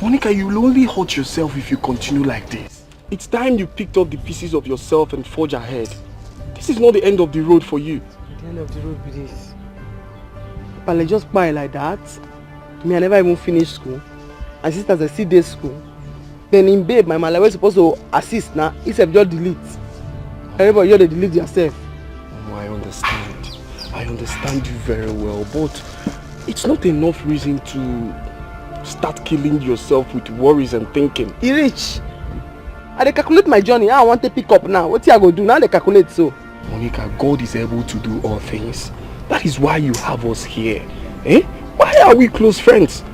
Monica, you will only hurt yourself if you continue like this. It's time you picked up the pieces of yourself and forge ahead. This is not the end of the road for you. The end of the road be this. But I just buy like that. Me, I never even finished school. And sisters, I see day school. Then in babe, my man, was supposed to assist now. Except just delete. Everybody, you delete yourself. Oh, I understand. I understand you very well, but it's not enough reason to start killing yourself with worries and thinking. He rich. I calculate my journey. I want to pick up now. What I go do now? They calculate so. Monica, God is able to do all things. That is why you have us here. Eh? Why are we close friends?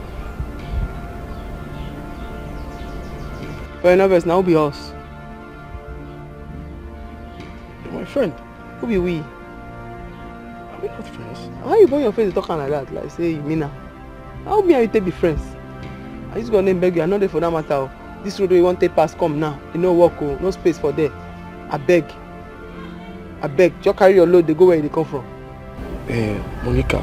Fair enough, now be us. You're my friend. Who be we? Are we not friends? How you bring your friends talking like that? Like say you mean now? How me and you take be friends? I just gonna beg you. I know there for that matter. This road we want to take pass come now. You know walk oh, no space for there. I beg. Just carry your load. They go where they come from. Monica,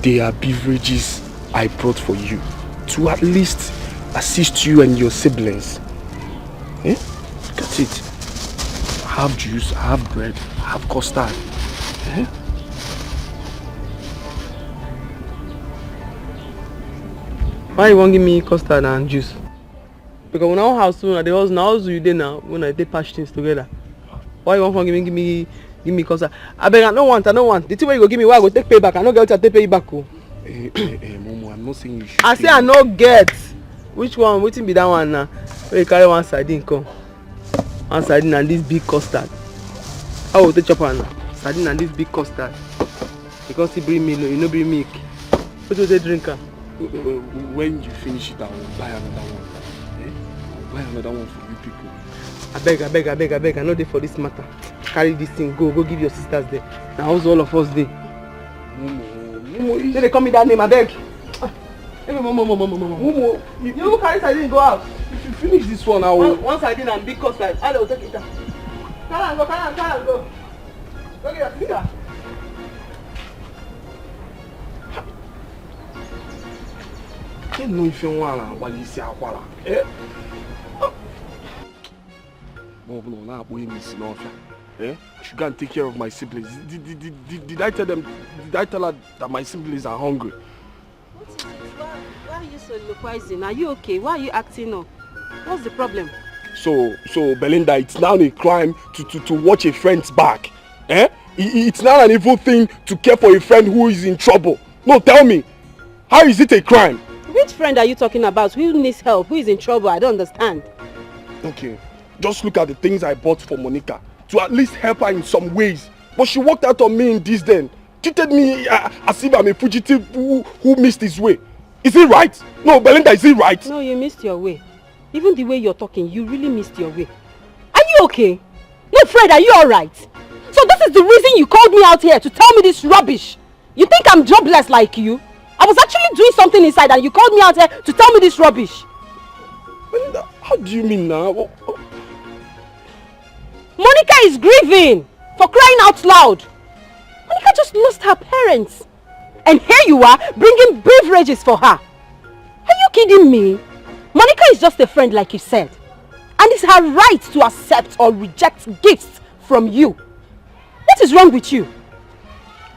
there are beverages I brought for you to at least assist you and your siblings. Eh? Look at it. I have juice, I have bread, I have custard. Eh? Why you won't give me custard and juice? Because when our house soon, the house now you there now when I take patch things together. Why you won't give me custard? I beg, I don't want. The thing where you go give me, why I go take pay back? I no get to take pay back. Oh. Momo, I'm not saying you should. I say I no get. Which one? Waiting be that one now? Where you carry one sardine come, one sardine and this big custard. How will take chop now? Sardine and this big custard. Because he bring me, you know bring milk. What do they drink? When you finish it, I will buy another one. Eh? I'll buy another one for you people. I beg. I know they for this matter. Carry this thing, go give your sisters there. Now how's all of us there? Momo, they call me that name, I beg. Momo, you carry sardine go out. If you finish this one, I will. One sardine and big custard. I will take it down. Carry on, go. Go get your sister. I don't know if you want to you say akwala. Eh? No, now I'm miss no. Eh? I should go and take care of my siblings. Did I tell them? Did I tell her that my siblings are hungry? Why are you soliloquizing? Are you okay? Why are you acting up? What's the problem? So Belinda, it's now a crime to watch a friend's back. Eh? It's now an evil thing to care for a friend who is in trouble. No, tell me, how is it a crime? Which friend are you talking about? Who needs help? Who is in trouble? I don't understand. Okay, just look at the things I bought for Monica to at least help her in some ways. But she walked out on me in this then. Treated me as if I'm a fugitive who missed his way. Is it right? No, Belinda, is it right? No, you missed your way. Even the way you're talking, you really missed your way. Are you okay? No, Fred, are you alright? So this is the reason you called me out here to tell me this rubbish? You think I'm jobless like you? I was actually doing something inside and you called me out here to tell me this rubbish. Belinda, how do you mean now? Monica is grieving for crying out loud. Monica just lost her parents. And here you are bringing beverages for her. Are you kidding me? Monica is just a friend like you said. And the is her right to accept or reject gifts from you. What is wrong with you?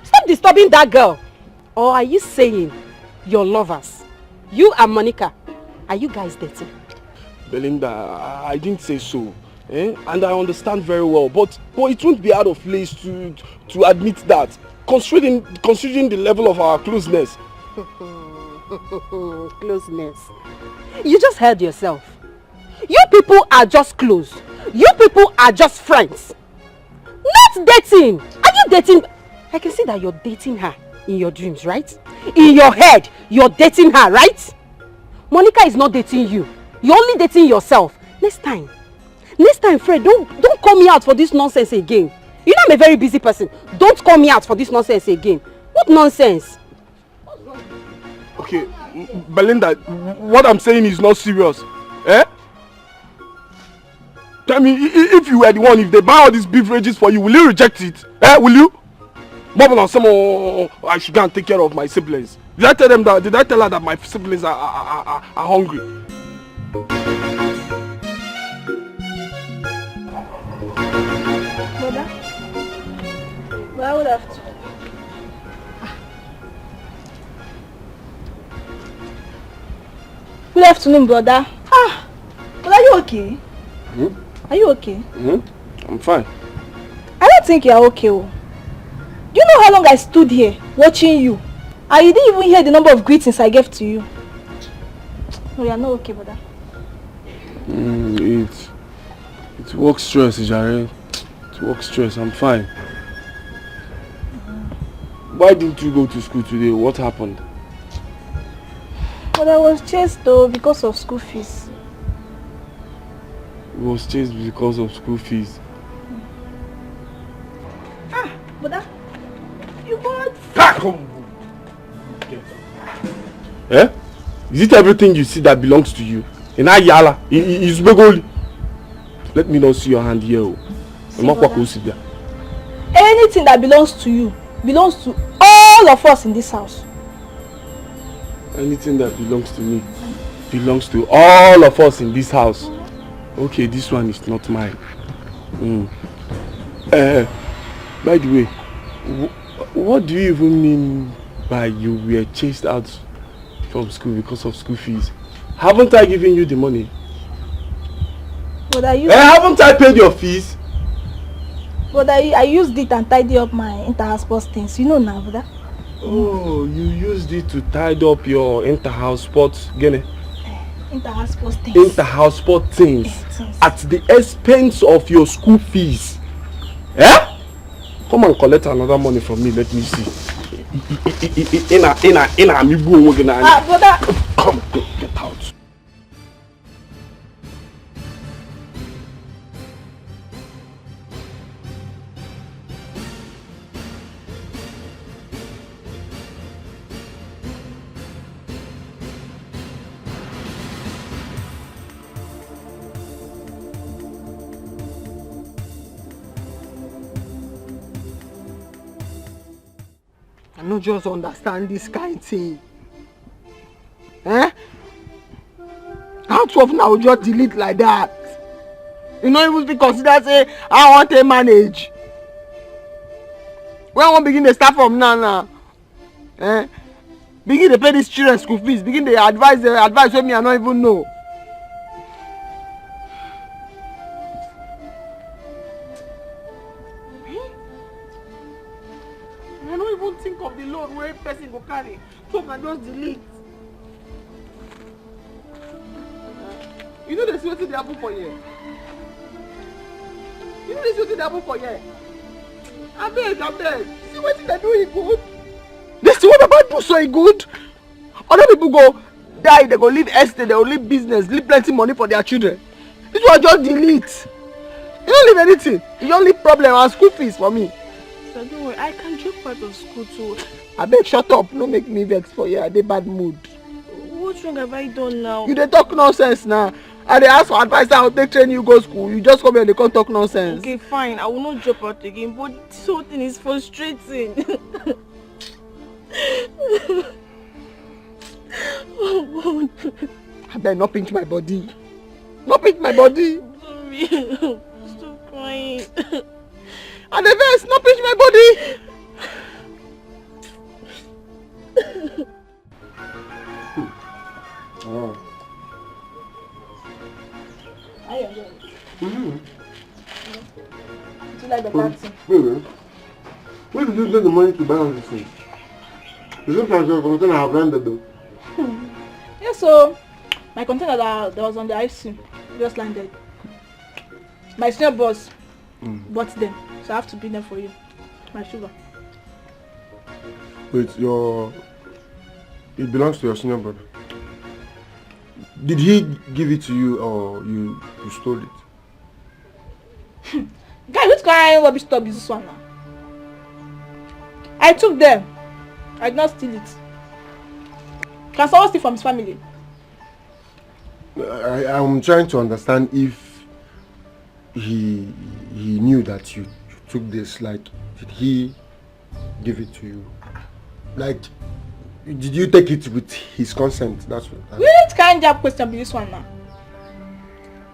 Stop disturbing that girl. Or are you saying you're lovers? You and Monica, are you guys dating? Belinda, I didn't say so. And I understand very well, but it won't be out of place to admit that, considering the level of our closeness. Closeness. You just heard yourself. You people are just close. You people are just friends. Not dating. Are you dating? I can see that you're dating her in your dreams, right? In your head, you're dating her, right? Monica is not dating you. You're only dating yourself. Next time, Fred, don't call me out for this nonsense again. You know I'm a very busy person. Don't call me out for this nonsense again. What nonsense? Okay, Belinda, what I'm saying is not serious. Tell me, if you were the one, if they buy all these beverages for you, will you reject it? Will you? More than someone, I should go and take care of my siblings. Did I tell her that my siblings are hungry? Brother, but I would have to. Good afternoon, brother. But are you okay? Are you okay? I'm fine. I don't think you are okay. Do you know how long I stood here watching you? And you didn't even hear the number of greetings I gave to you. No, you are not okay, brother. It's work stress, Jare. It's work stress. I'm fine. Why didn't you go to school today? What happened? But I was chased though because of school fees. You was chased because of school fees. Brother, you got... Is it everything you see that belongs to you? In Ayala, is Begoli. Let me not see your hand here. Anything that belongs to you belongs to all of us in this house. Anything that belongs to me belongs to all of us in this house. Okay, this one is not mine. By the way, what do you even mean by you were chased out from school because of school fees? Haven't I given you the money? But haven't I paid your fees? But I used it and tidy up my inter-house sports things. You know now, brother. Oh, you used it to tidy up your inter-house sports, Gene? Inter-house sports things. Inter-house sports things. At the expense of your school fees. Come and collect another money from me, let me see. Brother. Come, get out. I no just understand this kind of thing. Out of now just delete like that. You know even be considered say I want to manage. When I want begin to start from now. Begin to pay these children school fees. Begin to advise when me I don't even know. I don't even think of the load where person go carry. So I can just delete. You know the see wetin dey happen for here? You know the see wetin dey happen for here? Abeg. See wetin dey do e good? This thing wey Baba do so e good? Other people go die, they go leave estate, they go leave business, leave plenty money for their children. This one just delete. You don't leave anything. You don't leave problem and school fees for me. So don't worry, I can drop out of school too. Abeg shut up, no make me vex for you. I dey bad mood. What wrong have I done now? You dey talk nonsense now. I dey ask for advice how to take train you go school. You just come here and dey come talk nonsense. Okay, fine. I will not drop out again, but this whole thing is frustrating. Oh God. Abeg no pinch my body. No pinch my body. baby. Stop crying. And the verse, not pinch my body. Oh. I enjoy it. Mm-hmm. Do you like the dancing? Where did you get the money to buy all this thing? You look like you're going to have landed though. Yeah, so my container that was on the IC just landed. My senior boss bought them, so I have to bring them for you. My sugar. Wait, it belongs to your senior brother. Did he give it to you or you stole it? Guy, which kind of rubbish stuff is this one now? I took them. I did not steal it. Can someone steal from his family? I'm trying to understand if he knew that you took this. Like, did he give it to you? Like, did you take it with his consent? That's what. Which kind of question be this one now?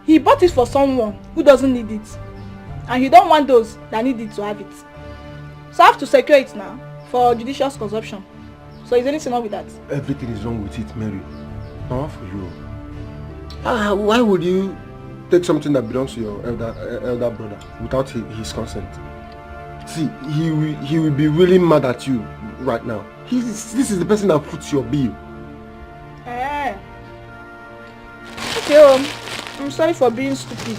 He bought it for someone who doesn't need it, and he don't want those that need it to have it. So I have to secure it now for judicious consumption. So is anything wrong with that? Everything is wrong with it, Mary. Not for you. Why would you take something that belongs to your elder brother without his consent? See, he will be really mad at you right now. This is the person that puts your bill. Okay, I'm sorry for being stupid.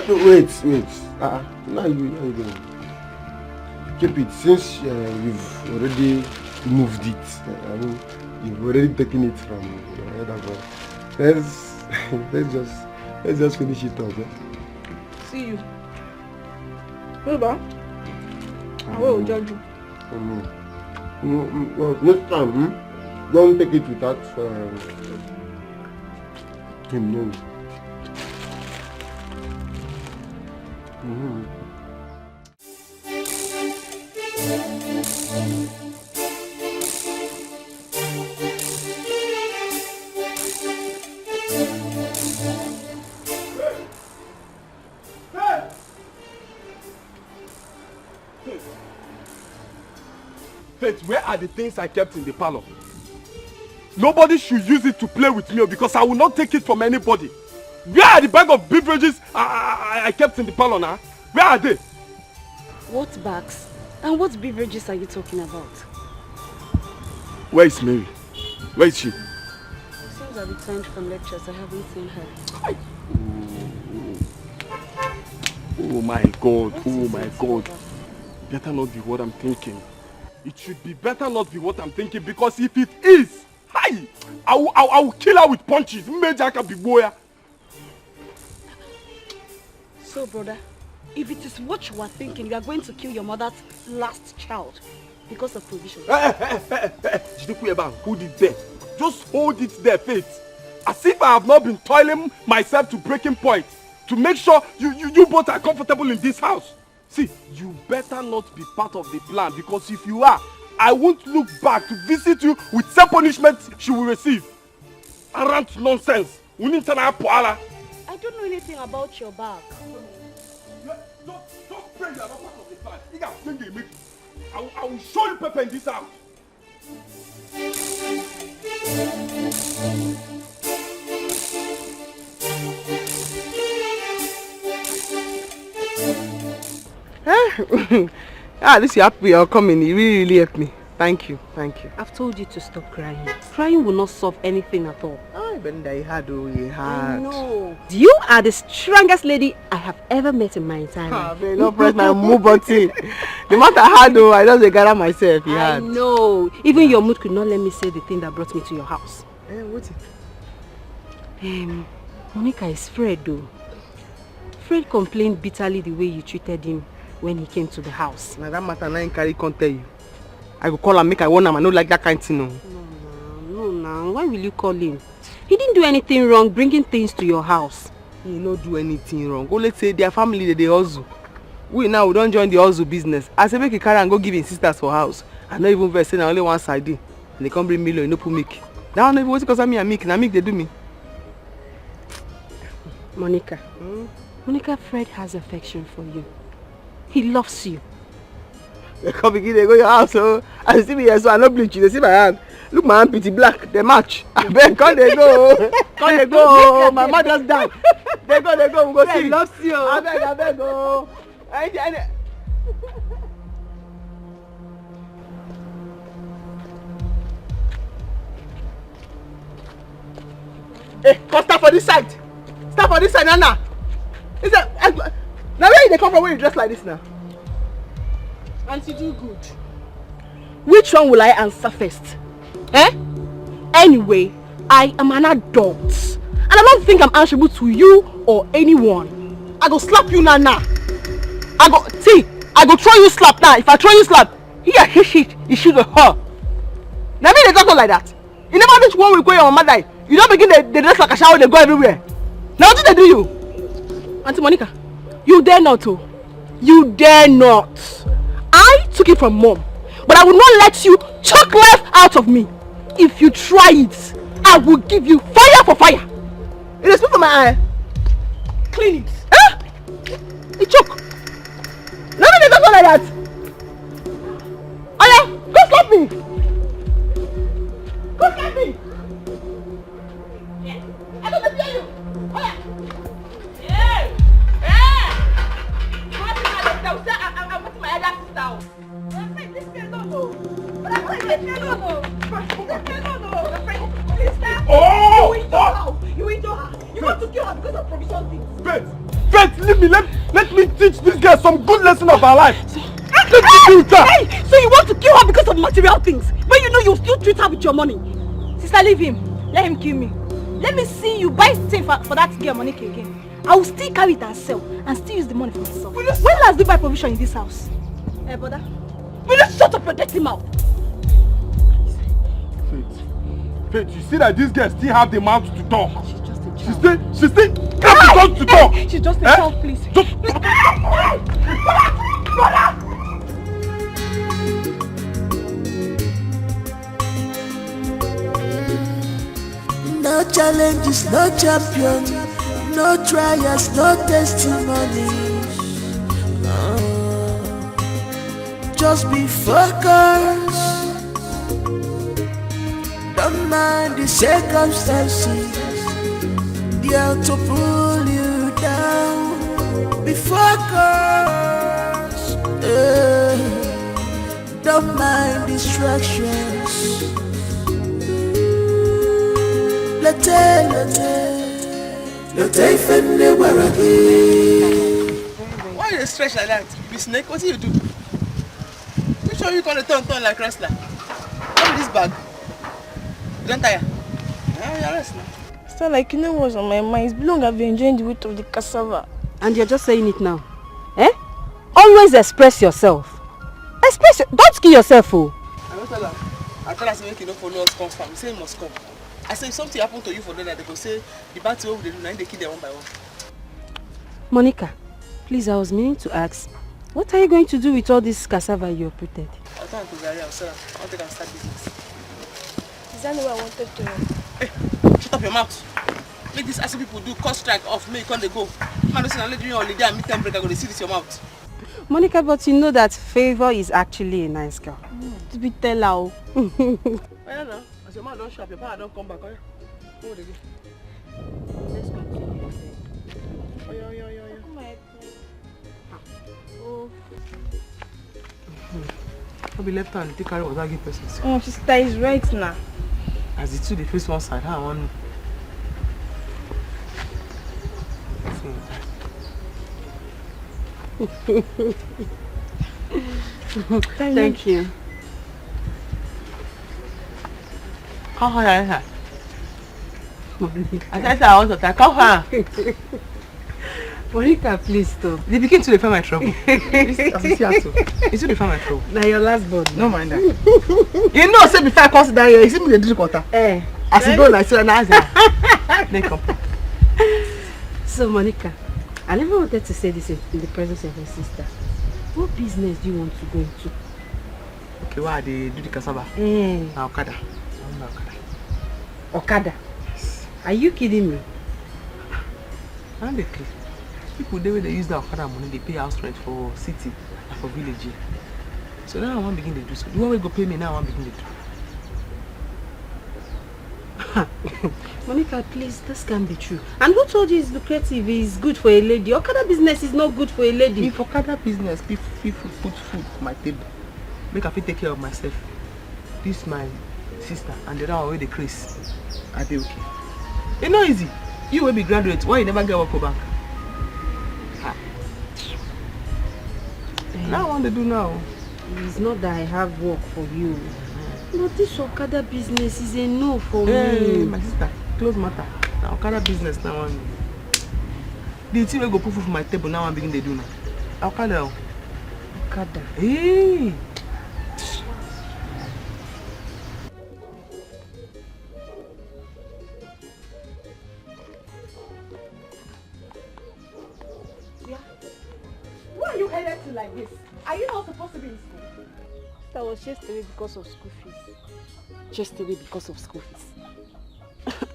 Wait. Now you going. Keep it, since you've already moved it. You've already taken it from your elder brother. Let's just finish it up. See you. Baba, I will judge you. Well, next time, don't take it without him knowing. Faith, where are the things I kept in the parlor? Nobody should use it to play with me because I will not take it from anybody. Where are the bag of beverages I kept in the parlor now? Where are they? What bags? And what beverages are you talking about? Where is Mary? Where is she? Since I returned from lectures, I haven't seen her. Oh my God, oh my God. Better not be what I'm thinking. It should be better not be what I'm thinking, because if it is, I will kill her with punches. So, brother, if it is what you are thinking, you are going to kill your mother's last child because of provision. Hold it there. Just hold it there, Faith. As if I have not been toiling myself to breaking point to make sure you both are comfortable in this house. See, you better not be part of the plan, because if you are, I won't look back to visit you with some punishment she will receive. Arrant nonsense. I don't know anything about your bag. Don't pray you are not part of the plan. I will show you pepper in this house. At least you're happy you're coming. You really helped me. Thank you. I've told you to stop crying. Crying will not solve anything at all. Belinda, you had. I know. You are the strongest lady I have ever met in my entire life. No press my move until the matter hard though, I just gather myself. I know. Even your mood could not let me say the thing that brought me to your house. What's it? Monica is Fred though. Fred complained bitterly the way you treated him when he came to the house. Now that matter I can't tell you. I go call and make I warn him. I don't like that kind of thing. No. Why will you call him? He didn't do anything wrong bringing things to your house. He not do anything wrong. Go, let's say their family they hustle. We don't join the hustle business. I say make a carry and go give his sisters for house. I not even vex say na only one side. And they come bring million, no put milk. That one even because me and milk. Na milk they do me. Monica. Monica, Fred has affection for you. He loves you. They come begin, they go your house, so I see me here, so I not bleach you. They see my hand. Look, my hand pretty black. They match. Ben, come they go. Come they go. My man just died. They go, we go see. Fred loves you. I beg, go. Hey, come stand for this side. Stand for this side, Nana. Is that now where they come from when you dress like this now? Auntie, do good. Which one will I answer first? Anyway, I am an adult. And I don't think I'm answerable to you or anyone. I go slap you, Nana. I go throw you slap now. If I throw you slap, here, you should go her. Now me they talk like that. You never reach 1 week where your mama die. You don't begin they dress like a shower, they go everywhere. Now what did they do you? Auntie Monica, you dare not to. You dare not. I took it from mom, but I will not let you choke life out of me. If you try it, I will give you fire for fire. It is spit from my eye. Clean it. It choke. No, they don't go like that. Oh yeah, go slap me. Go slap me. I don't let you. Oh yeah. I'm with my other sister. I'm saying this girl don't know. But I'm saying this girl don't know. Please stop. Oh! You into her. You want to kill her because of provision things. Faith, leave me. Let me teach this girl some good lesson of her life. Let me do that. Hey, so you want to kill her because of material things, but you know you still treat her with your money. Sister, leave him. Let him kill me. Let me see you buy things for that girl Monica again. I will still carry it and sell and still use the money for myself. When last did you buy provision in this house? Hey, brother. Will you shut up your dirty mouth? Faith, you see that this girl still have the mouth to talk. She's just a child. She still have the mouth to talk. She's just a child, please. Brother! No challenges, no champion, no trials, no testimonies. Just be focused. Don't mind the circumstances. They are to pull you down. Be focused. Don't mind distractions. Why you stretch like that? Be snake, what do you do? Which one you gonna turn like wrestler? What is this bag? You don't tire? Yeah, you're wrestling. Still, like, you know what's on my mind? It's been long I've been enjoying the weight of the cassava. And you're just saying it now. Always express yourself. Don't kill yourself, oh. I don't tell her. I tell her to make you don't follow us confirm. You say you must come. I say if something happened to you for them, they go say the bad thing they do, now they kill them one by one. Monica, please, I was meaning to ask, what are you going to do with all this cassava you uprooted? I'll tell her to Gary, I'll sell her. I'll take her and start business. Is that what I wanted to know? Hey, shut up your mouth. Make this as people do, cut strike off, make when they go. Man, listen, I'll let you on holiday and meet break, I'm going to see this your mouth. Monica, but you know that Favor is actually a nice girl. To be tell her. I don't know. As your man don't show up, your power don't come back. Oh, yeah. What would they do? Let's continue. Oh, yeah. Oh. I'll be left hand, take carry without give person. Oh, sister is right now. As the two, they face one side, how I want. Thank you. Come here. I said I want to talk. Come here. Monica, please stop. They begin to find my trouble. It's to find my trouble. Now your last born. No mind that. You know, say before I come sit down here, you see me the drink water. As you go, like say na answer. Then come. So Monica, I never wanted to say this in the presence of your sister. What business do you want to go into? Okay, why they do the cassava? Now Okada. Okada? Are you kidding me? And they clean. People they use that Okada money, they pay house rent for city and for village. So now I want to begin to do so. You want to go pay me now? I want to begin to do. Monica, please, this can't be true. And who told you it's lucrative, is good for a lady? Okada business is not good for a lady. If Okada business, people put food on my table, make I take care of myself. This my sister and the other one with the Chris. I be okay. It's not easy. You will be graduate. Why you never get work back? Now I want to do now. It's not that I have work for you. But this Okada business is a no for Hey, me. my sister, close matter. Now Okada business now. The thing will go put food for my table now. I'm beginning to do now. Okada. Okada. Hey. Why are you headed to like this? Are you not supposed to be in school? That was just away because of school fees. Just away because of school fees.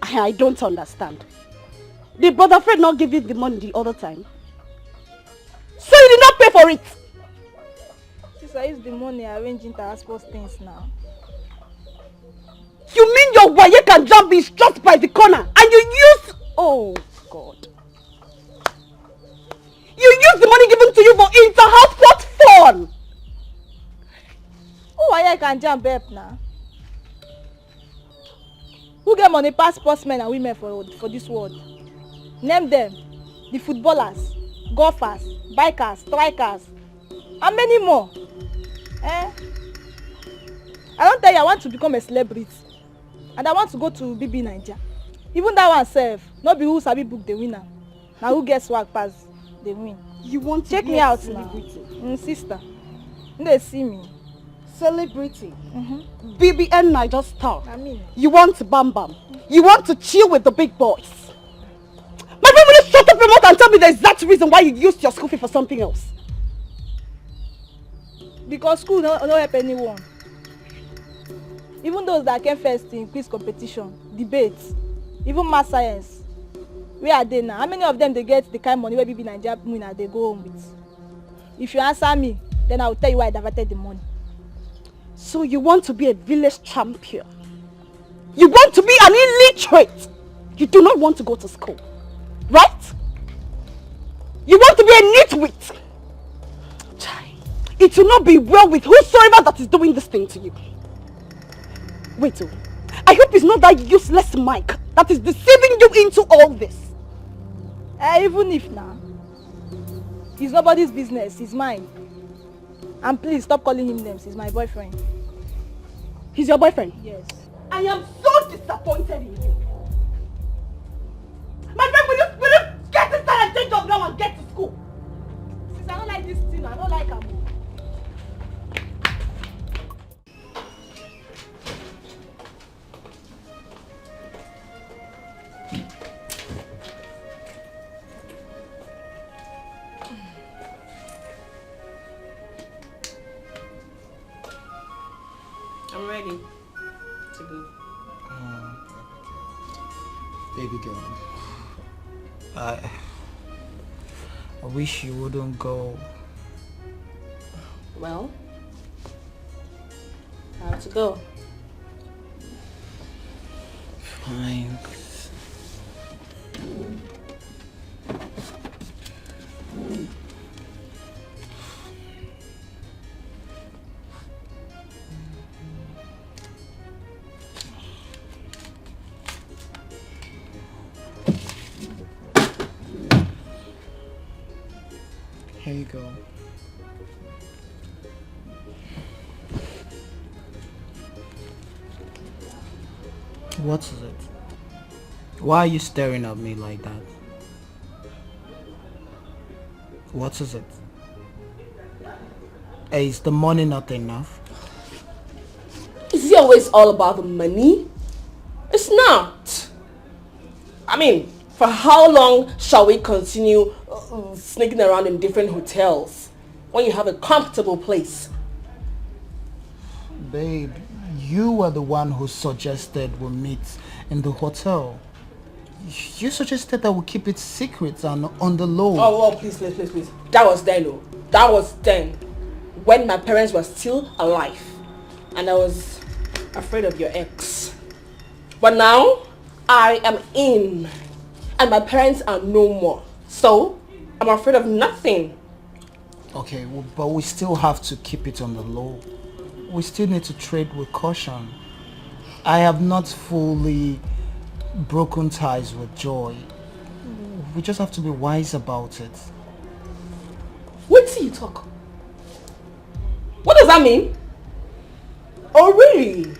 I don't understand. Did Brother Fred not give you the money the other time? So you did not pay for it? Since I use the money arranging transport things now. You mean your wire can jump is just by the corner and you use... Oh God. You use the money given to you for inter-house what fun? Oh, I can jump up now. Who get money pass sportsmen and women for this world? Name them. The footballers, golfers, bikers, strikers, and many more. I don't tell you I want to become a celebrity. And I want to go to BB Nigeria. Even that one self, not be who sabi book the winner. Now who gets swag pass the win. You want to check be me a out celebrity? now. Sister. They see me. Celebrity. BBN Niger star. I mean. You want to bam bam. You want to chill with the big boys. My friend, will you shut up your mouth and tell me the exact reason why you used your school fee for something else? Because school no help anyone. Even those that came first in quiz competition, debates, even math science. Where are they now? How many of them they get the kind of money where BB Nigeria winner they go home with? If you answer me, then I will tell you why I diverted the money. So you want to be a village champion? You want to be an illiterate? You do not want to go to school, right? You want to be a nitwit? It will not be well with whosoever that is doing this thing to you. Wait, I hope it's not that useless Mike that is deceiving you into all this. Even if now, it's nobody's business, it's mine. And please stop calling him names, he's my boyfriend. He's your boyfriend? Yes. I am so disappointed in you. My friend, will you get this and change job now and get to school? Since I don't like this thing, I don't like him. I'm ready to go. Baby girl, I wish you wouldn't go. Well, I have to go. Fine. Here you go. What is it? Why are you staring at me like that? What is it? Hey, is the money not enough? Is it always all about the money? It's not. I mean, for how long shall we continue sneaking around in different hotels when you have a comfortable place? Babe, you were the one who suggested we meet in the hotel. You suggested that we keep it secret and on the low. Oh, please. That was then, though. That was then. When my parents were still alive. And I was afraid of your ex. But now, I am in. And my parents are no more. So, I'm afraid of nothing. Okay, well, but we still have to keep it on the low. We still need to trade with caution. I have not fully broken ties with Joy. We just have to be wise about it. Wait till you talk. What does that mean? Oh, really?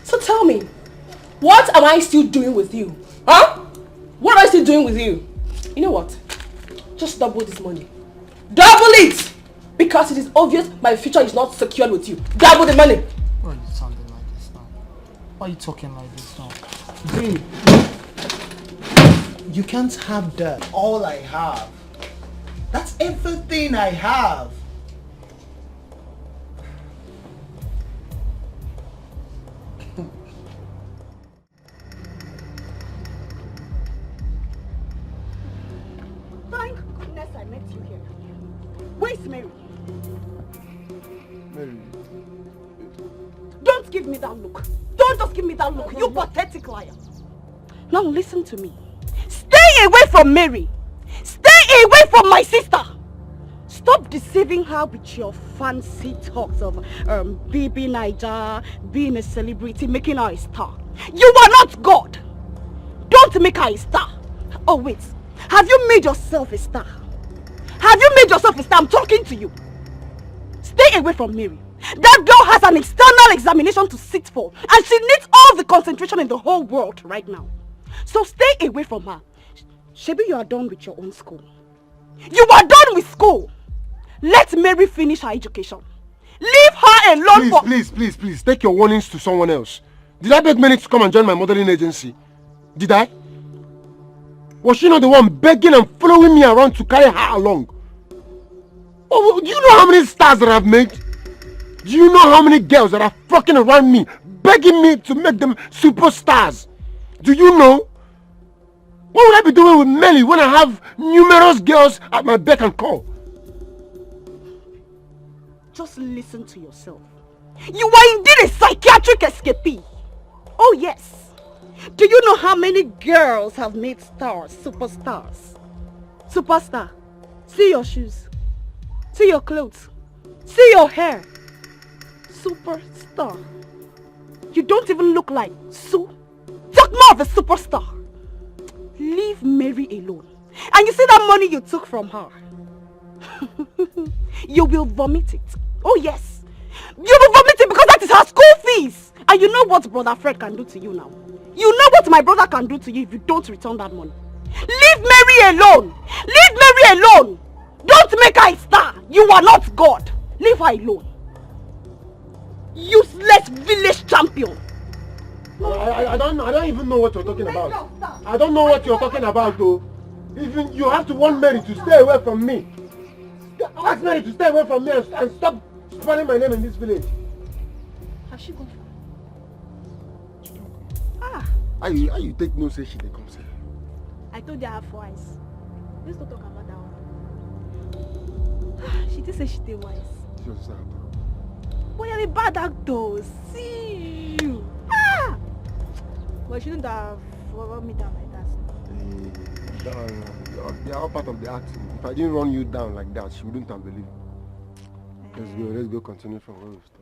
So tell me, what am I still doing with you? Huh? What am I still doing with you? You know what? Just double this money. Double it! Because it is obvious my future is not secured with you. Double the money! Why are you sounding like this now? Why are you talking like this now? Babe, you can't have that. All I have. That's everything I have. Thank goodness I met you here. Where's Mary? Mary. Don't give me that look. Don't just give me that look. You pathetic liar. Now listen to me. Stay away from Mary. Stay away from my sister. Stop deceiving her with your fancy talks of baby Niger, being a celebrity, making her a star. You are not God. Don't make her a star. Oh wait, have you made yourself a star? Have you made yourself a star? I'm talking to you. Stay away from Mary. That girl has an external examination to sit for, and she needs all the concentration in the whole world right now. So stay away from her. Shebi, you are done with your own school. You are done with school. Let Mary finish her education. Leave her alone. Please, take your warnings to someone else. Did I beg Mary to come and join my modeling agency? Did I? Was she not the one begging and following me around to carry her along? Oh, do you know how many stars that I've made? Do you know how many girls that are flocking around me, begging me to make them superstars? Do you know? What would I be doing with Melly when I have numerous girls at my beck and call? Just listen to yourself. You are indeed a psychiatric escapee. Oh yes. Do you know how many girls have made stars, superstars? Superstar. See your shoes. See your clothes. See your hair. Superstar. You don't even look like Sue. Talk more of a superstar. Leave Mary alone. And you see that money you took from her? You will vomit it. Oh yes. You will vomit it because that is her school fees. And you know what Brother Fred can do to you now. You know what my brother can do to you if you don't return that money. Leave Mary alone. Leave Mary alone. Don't make her a star. You are not God. Leave her alone. Useless village champion. I don't even know what you're talking about. I don't know what you're talking about though. Even you have to want Mary to stay away from me. Ask Mary to stay away from me and stop spoiling my name in this village. Has she gone? How you take no say she dey come say? I told you I have 4 eyes. Let's not talk about that one. She did say she did wise. She was sad. But you're a bad actor. See you. But she shouldn't have run me down like that. They are all part of the acting. If I didn't run you down like that, she wouldn't have believed. Let's go continue from where we start.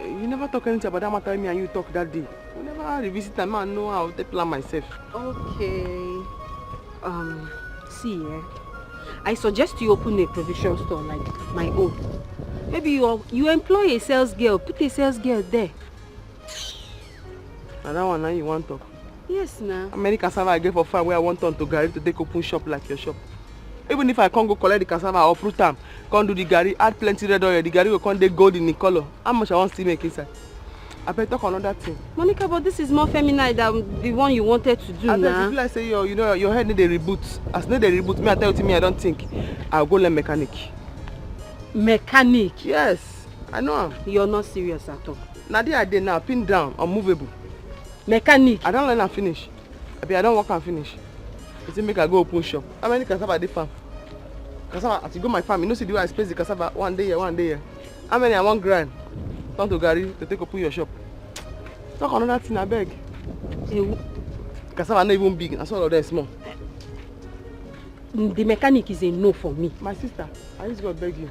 You never talk anything about that matter me and you talk that day. You never revisit that man know how to plan myself. Okay. See, I suggest you open a provision store like my own. Maybe you employ a sales girl, put a sales girl there. And that one now you want to talk? Yes, now. How many cassava I get for farm where I want on to Gary to take open shop like your shop? Even if I can't go collect the cassava or fruit time, can't do the Gary, add plenty red oil, the Gary will come dey golden in color. How much I want to make inside? I better talk another thing. Monica, but this is more feminine than the one you wanted to do now. I feel like say your head need a reboot. As need a reboot, me I tell you me I don't think. I'll go learn mechanic. Mechanic? Yes, I know him. You're not serious at all. Now there I did now, pin down, unmovable. Mechanic? I don't learn and finish. I don't work and finish. It's make I go open shop. How many cassava dey farm? Cassava, as you go my farm, you know see the way I space the cassava one day here, one day here. How many I want grind? Turn to Gary to take open your shop. Talk another thing, I beg. Cassava not even big, and all of them small. The mechanic is a no for me. My sister, I just go beg you.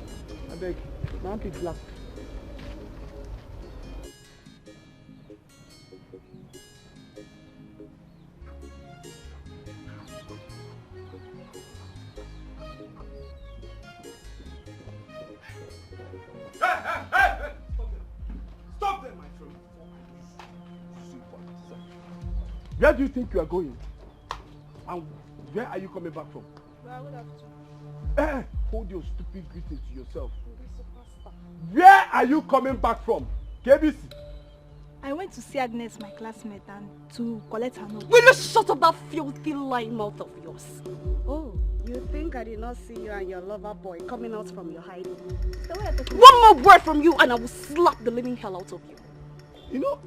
I beg. My hand is black. Stop them, my friend. Where do you think you are going? And where are you coming back from? Well, good afternoon. Hold your stupid greeting to yourself. Where are you coming back from? KBC. I went to see Agnes, my classmate, and to collect her note. Will you shut up that filthy lying mouth of yours? Oh, you think I did not see you and your lover boy coming out from your hiding? So what are you talking One more word from you and I will slap the living hell out of you. You know,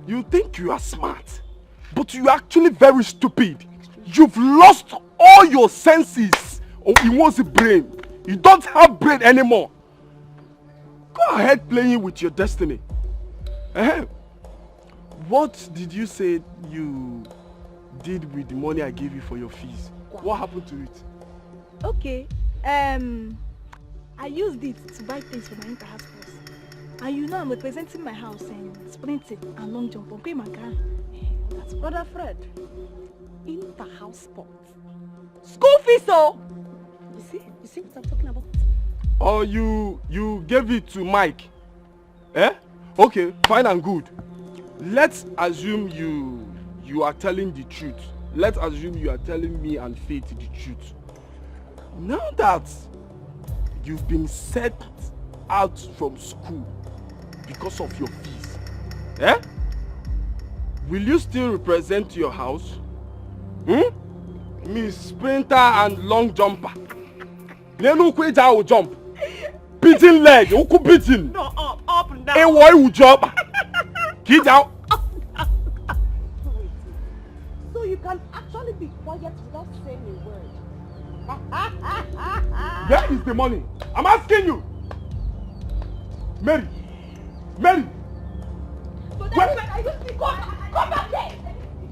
you think you are smart, but you are actually very stupid. You've lost all your senses in one's brain. You don't have brain anymore. Go ahead playing with your destiny. What did you say you did with the money I gave you for your fees? What happened to it? Okay, I used it to buy things for my inter-house course. And you know I'm representing my house in sprinting and long jump on my car. That's Brother Fred. Inter-house sports. School fees, oh! You see what I'm talking about? Or you gave it to Mike? Okay, fine and good. Let's assume you are telling the truth. Let's assume you are telling me and Faith the truth. Now that you've been set out from school because of your fees, will you still represent your house? Miss Sprinter and Long Jumper. Nenu Kweja will jump. Beating leg, who could beating? No, up and down. And why will jump? Get down. So you can actually be quiet without saying a word. Where is the money? I'm asking you. Mary. So that's when I will speak. Come back here.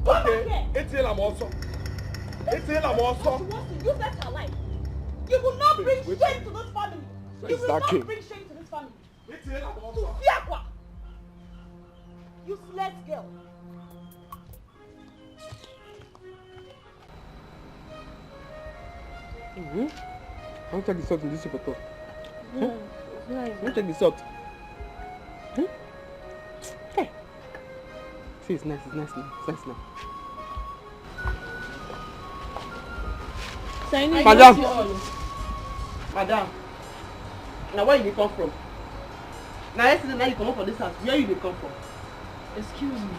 Come back here. It's here, I'm also. It's here, I'm also. You want to use that your life. You will not bring shame to this family. You will not bring shame to this family. It's here, I'm To also. Fiakwa. Useless girl. I'll take the salt in this soup at all. I'll take the salt. Hey. See, it's nice now. Madam. Now where you come from? Now yesterday now you come up for this house. Where you come from? Excuse me.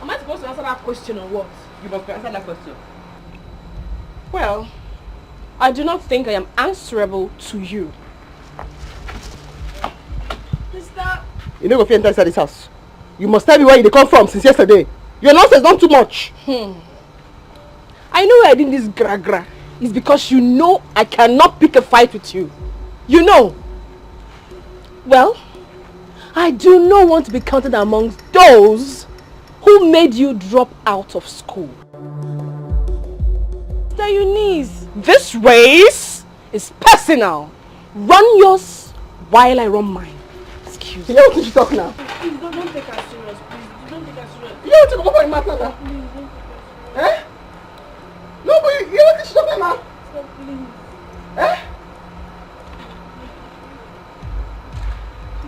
Am I supposed to answer that question or what? You must answer that question. Well, I do not think I am answerable to you. Sister, You never enter inside this house. You must tell me where you come from since yesterday. Your nonsense done too much. I know why I did this gra-gra. It's because you know I cannot pick a fight with you. You know. Well, I do not want to be counted amongst those who made you drop out of school. Stay your knees. This race is personal. Run yours while I run mine. Excuse me. You know what you talk now? please don't take her serious, please. Don't take her serious. You know what you come for in matter now? No, but you know what you talk now? Stop, please.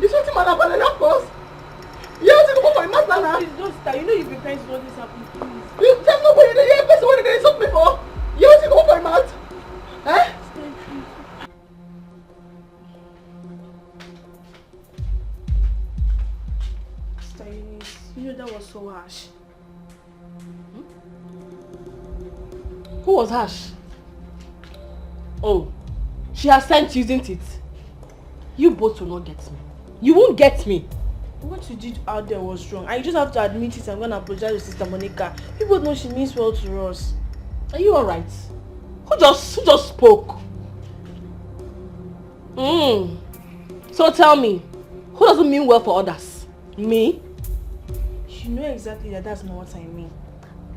This one man about enough cause. You know what you come for in matter now? Please don't start. You know you've been trying to do this happen, please. You tell nobody that you person what they insult me for. You know what you come for in matter? You know that was so harsh. Who was harsh? Oh, She has sent you, isn't it? You both will not get me. You won't get me. What you did out there was wrong. And you just have to admit it. I'm going to apologize to Sister Monica. People know she means well to us. Are you alright? Who just spoke? So tell me, who doesn't mean well for others? Me? You know exactly that that's not what I mean.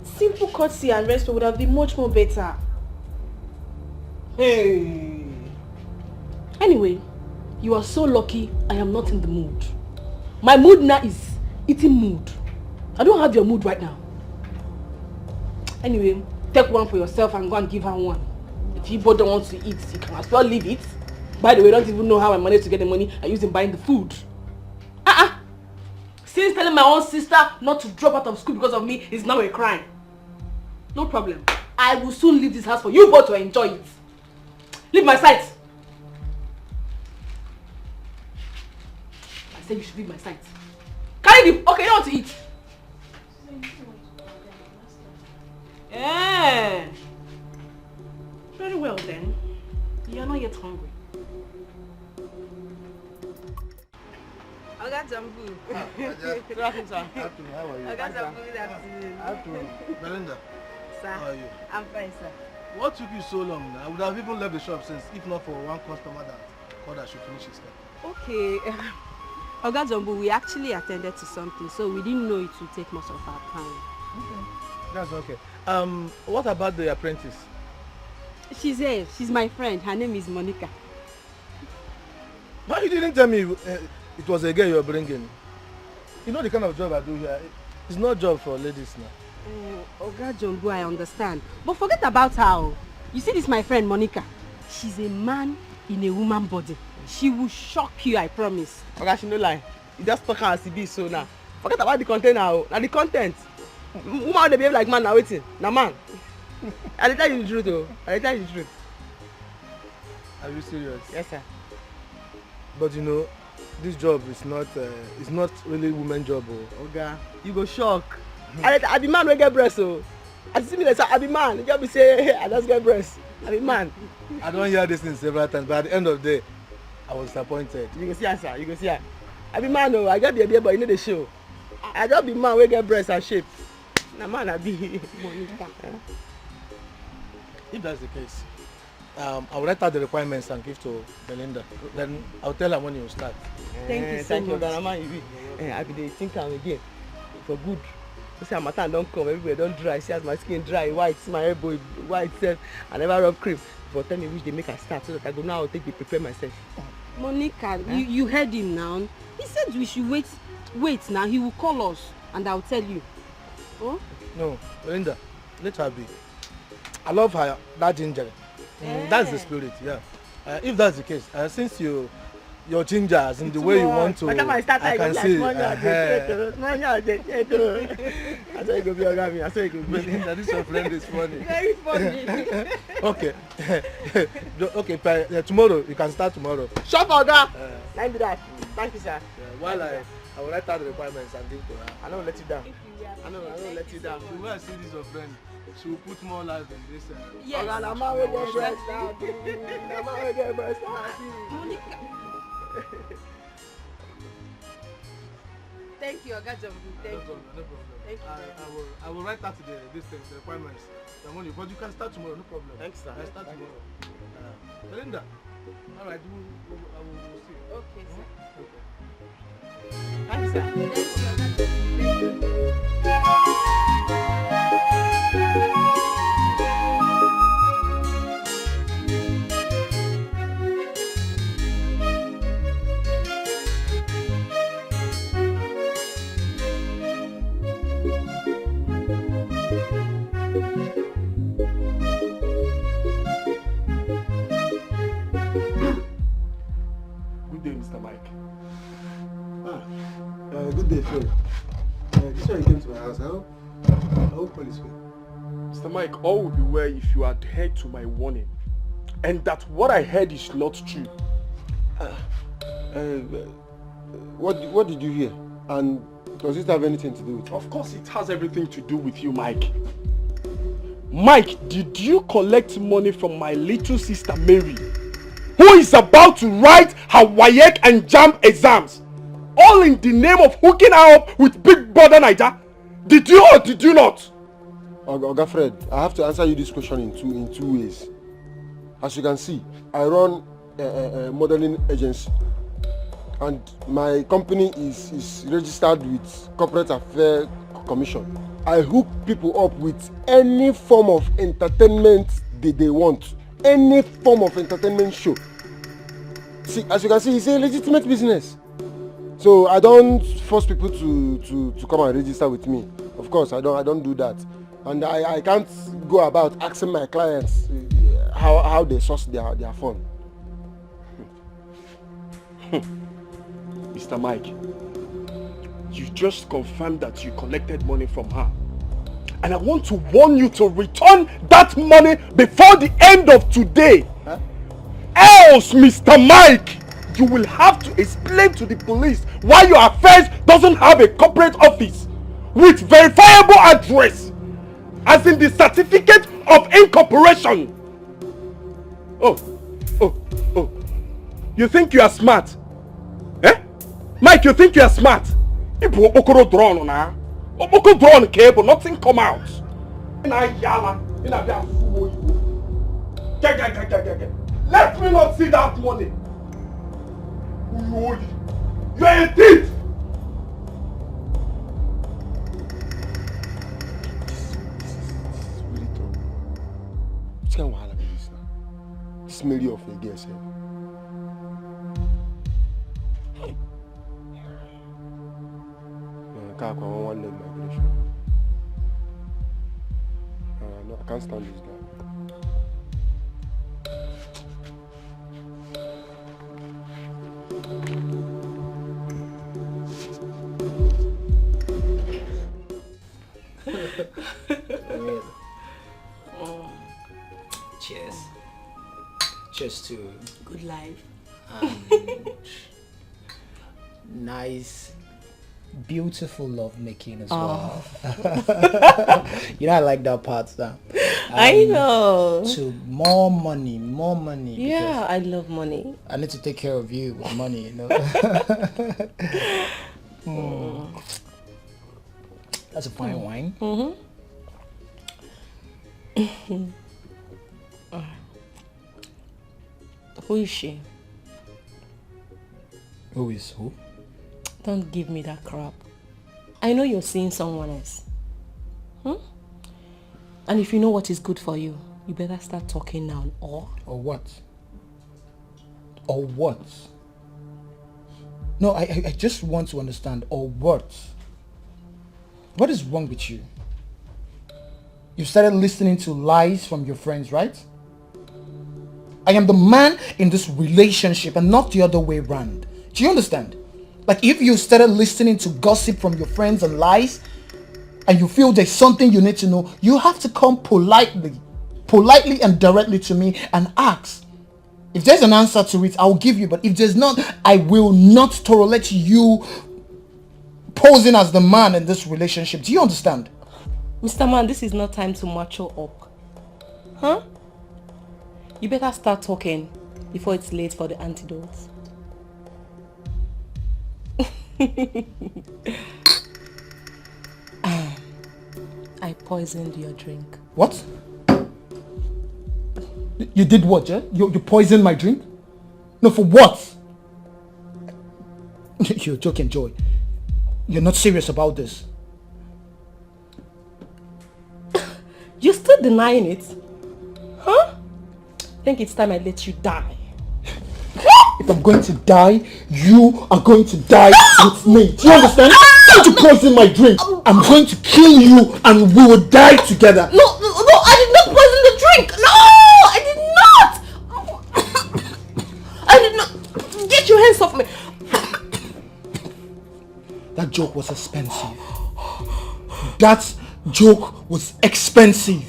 Simple courtesy and respect would have been much more better. Hey. Anyway, you are so lucky I am not in the mood. My mood now is eating mood. I don't have your mood right now. Anyway, take one for yourself and go and give her one. If you both don't want to eat, you can as well leave it. By the way, I don't even know how I managed to get the money I used in buying the food. Since telling my own sister not to drop out of school because of me is now a crime. No problem. I will soon leave this house for you both to enjoy it. Leave my sight. I said you should leave my sight. Carry the... Okay, you don't want to eat. Yeah. Very well then. You are not yet hungry. Oga Jambu. Good afternoon, sir. Afternoon, how are you? Oga Jambu, good afternoon. Afternoon. Belinda, Sir, how are you? I'm fine, sir. What took you so long now? I would have even left the shop since, if not for one customer that called that should finish his step. Okay. Oga Jambu, we actually attended to something, so we didn't know it would take much of our time. Okay. That's okay. What about the apprentice? She's here. She's my friend. Her name is Monica. Why you didn't tell me it was a girl you were bringing? You know the kind of job I do here. It's not a job for ladies now. Oga Jambu, I understand. But forget about her. You see this, my friend Monica. She's a man in a woman body. She will shock you, I promise. Oga, she no lie. You just talk as it be so now. Forget about the content now. Now the content. Woman they behave like man now waiting. Now man. I tell you the truth though. I tell you the truth. Are you serious? Yes, sir. But you know, this job is not really woman job. Oga, you go shock. I be man wey get breast oh. As you see me like say I be man. You just be say hey, I just get breast. I be man. I don't hear this thing several times, but at the end of the day, I was disappointed. You go see her, sir. You go see her. I be man oh. I get the idea, but you know the show. I just be man wey get breast and shape. Na man I be. If that's the case, I'll write out the requirements and give to Belinda. Then I'll tell her when you start. Thank you so thank much. you, Oga. Man, you be. I be dey think am again for good. You see, my time don't come. Everywhere don't dry. See as my skin dry, white. See my elbow white self. I never rub cream. But tell me which they make I start so that I go now. I'll take the prepare myself. Monica, you heard him now. He said we should wait now. He will call us and I'll tell you. Oh? No, Belinda, let her be. I love her, that ginger. That's the spirit, yeah. If that's the case, since your ginger as in the way you want to, I can see. I saw you go be Oga me. I saw you go be. Belinda, this your friend is funny. Very funny. Okay. Okay, tomorrow, you can start tomorrow. Shop Oga. Let me that. Thank you, sir. While I will write out the requirements and give to her. I don't let you down. I don't let you down. The way I see this your friend, she will put more life in this. Yes. Oga, na man wey get breast now. Na man wey get breast now. Monica. Thank you, Oga Jambu. Thank you. No problem. Thank you. I will write out the requirements. But you can start tomorrow, no problem. Thanks, sir. I start tomorrow. Belinda, all right, I will see you. Okay, sir. Thanks, sir. Thank you, Oga Jambu. Good day, Mr. Mike. Good day, Fred. This one you came to my house. I hope all is well. Mr. Mike, all will be well if you adhere to my warning. And that what I heard is not true. What did you hear? And does it have anything to do with it? Of course it has everything to do with you, Mike. Mike, did you collect money from my little sister Mary? who is about to write her WAEC and JAMB exams, all in the name of hooking her up with Big Brother Naija? Did you or did you not? Oga Fred, I have to answer you this question in two ways. As you can see, I run a modeling agency, and my company is registered with Corporate Affairs Commission. I hook people up with any form of entertainment they want, any form of entertainment show. See, as you can see, it's a legitimate business. So I don't force people to come and register with me. Of course, I don't do that, and I can't go about asking my clients how they source their fund. Mr. Mike, you just confirmed that you collected money from her. And I want to warn you to return that money before the end of today. Huh? Else, Mr. Mike, you will have to explain to the police why your affairs doesn't have a corporate office with verifiable address, as in the certificate of incorporation. Oh. You think you are smart? Eh? Mike, you think you are smart? If you okoro drawn na, okoro drawn cable, nothing come out. Let me not see that money. You are a thief. Which kind of wahala be this now? This Mary of a girl self. I one leg migration. No, I can't stand this guy. Cheers. Cheers to good life. Nice, beautiful love making as well. You know, I like that part now. I know. To more money. Yeah, I love money. I need to take care of you with money, you know. That's a fine wine. Who is she? Who is who? Don't give me that crap. I know you're seeing someone else. And if you know what is good for you, you better start talking now. Or what? Or what? No, I just want to understand. Or what? What is wrong with you? You started listening to lies from your friends, right? I am the man in this relationship and not the other way around. Do you understand? Like, if you started listening to gossip from your friends and lies, and you feel there's something you need to know, you have to come politely and directly to me and ask. If there's an answer to it, I'll give you. But if there's not, I will not tolerate you posing as the man in this relationship. Do you understand? Mr. Man, this is not time to mature up. Huh? You better start talking before it's late for the antidotes. I poisoned your drink. What? You did what, yeah? You poisoned my drink? No, for what? You're joking, Joy. You're not serious about this. You're still denying it? Huh? I think it's time I let you die. If I'm going to die, you are going to die with me. Do you understand? Don't you poison my drink. I'm going to kill you and we will die together. No, I did not poison the drink. No, I did not. I did not. Get your hands off me. That joke was expensive. That joke was expensive.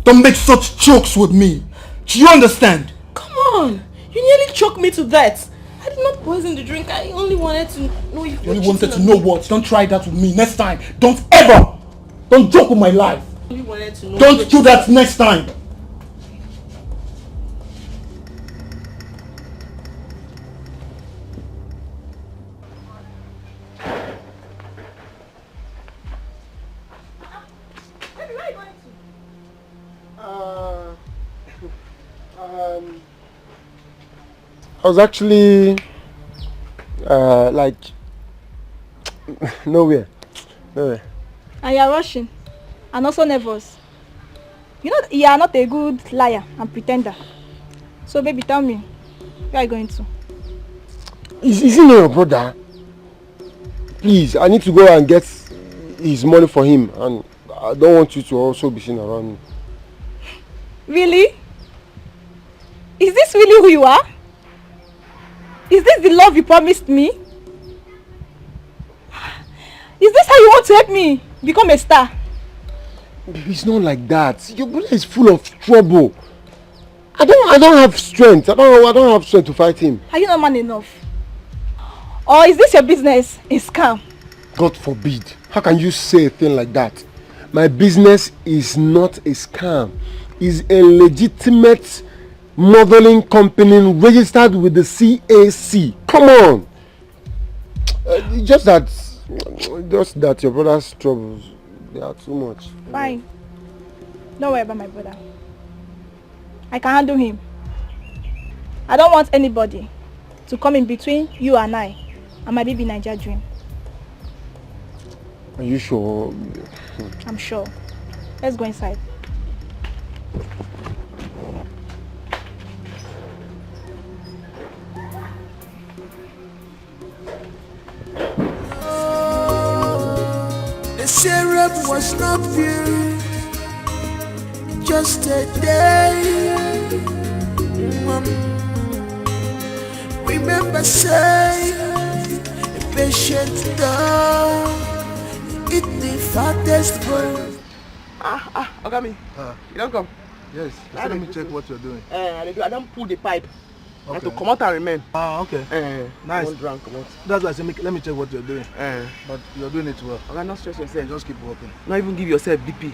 Don't make such jokes with me. Do you understand? Come on. You nearly choked me to death. I did not poison the drink. I only wanted to know if you only wanted to know what? Don't try that with me next time. Don't ever. Don't joke with my life. I only wanted to know. Don't do that next time. I was actually like nowhere. And you're rushing and also nervous. You know you are not a good liar and pretender. So baby, tell me, where are you going to? Is he not your brother? Please, I need to go and get his money for him, and I don't want you to also be seen around me. Really? Is this really who you are? Is this the love you promised me? Is this how you want to help me become a star? Baby, it's not like that. Your brother is full of trouble. I don't have strength. I don't have strength to fight him. Are you not man enough? Or is this your business a scam? God forbid. How can you say a thing like that? My business is not a scam. It's a legitimate modeling company registered with the CAC. Come on. Just that your brother's troubles, they are too much. Fine. Don't worry about my brother. I can handle him. I don't want anybody to come in between you and I and my baby Niger dream. Are you sure? I'm sure. Let's go inside. The syrup was not pure, just a day. Remember, say, a patient dog, eat the fattest bird. Ogami, you don't come? Yes, so let me check what you're doing. I don't pull the pipe. Okay. I have to come out and remain. Okay. Nice. One drunk, come out. That's why I said, let me check what you're doing. But you're doing it well. Okay, not stress yourself. Just keep working. Not even give yourself BP.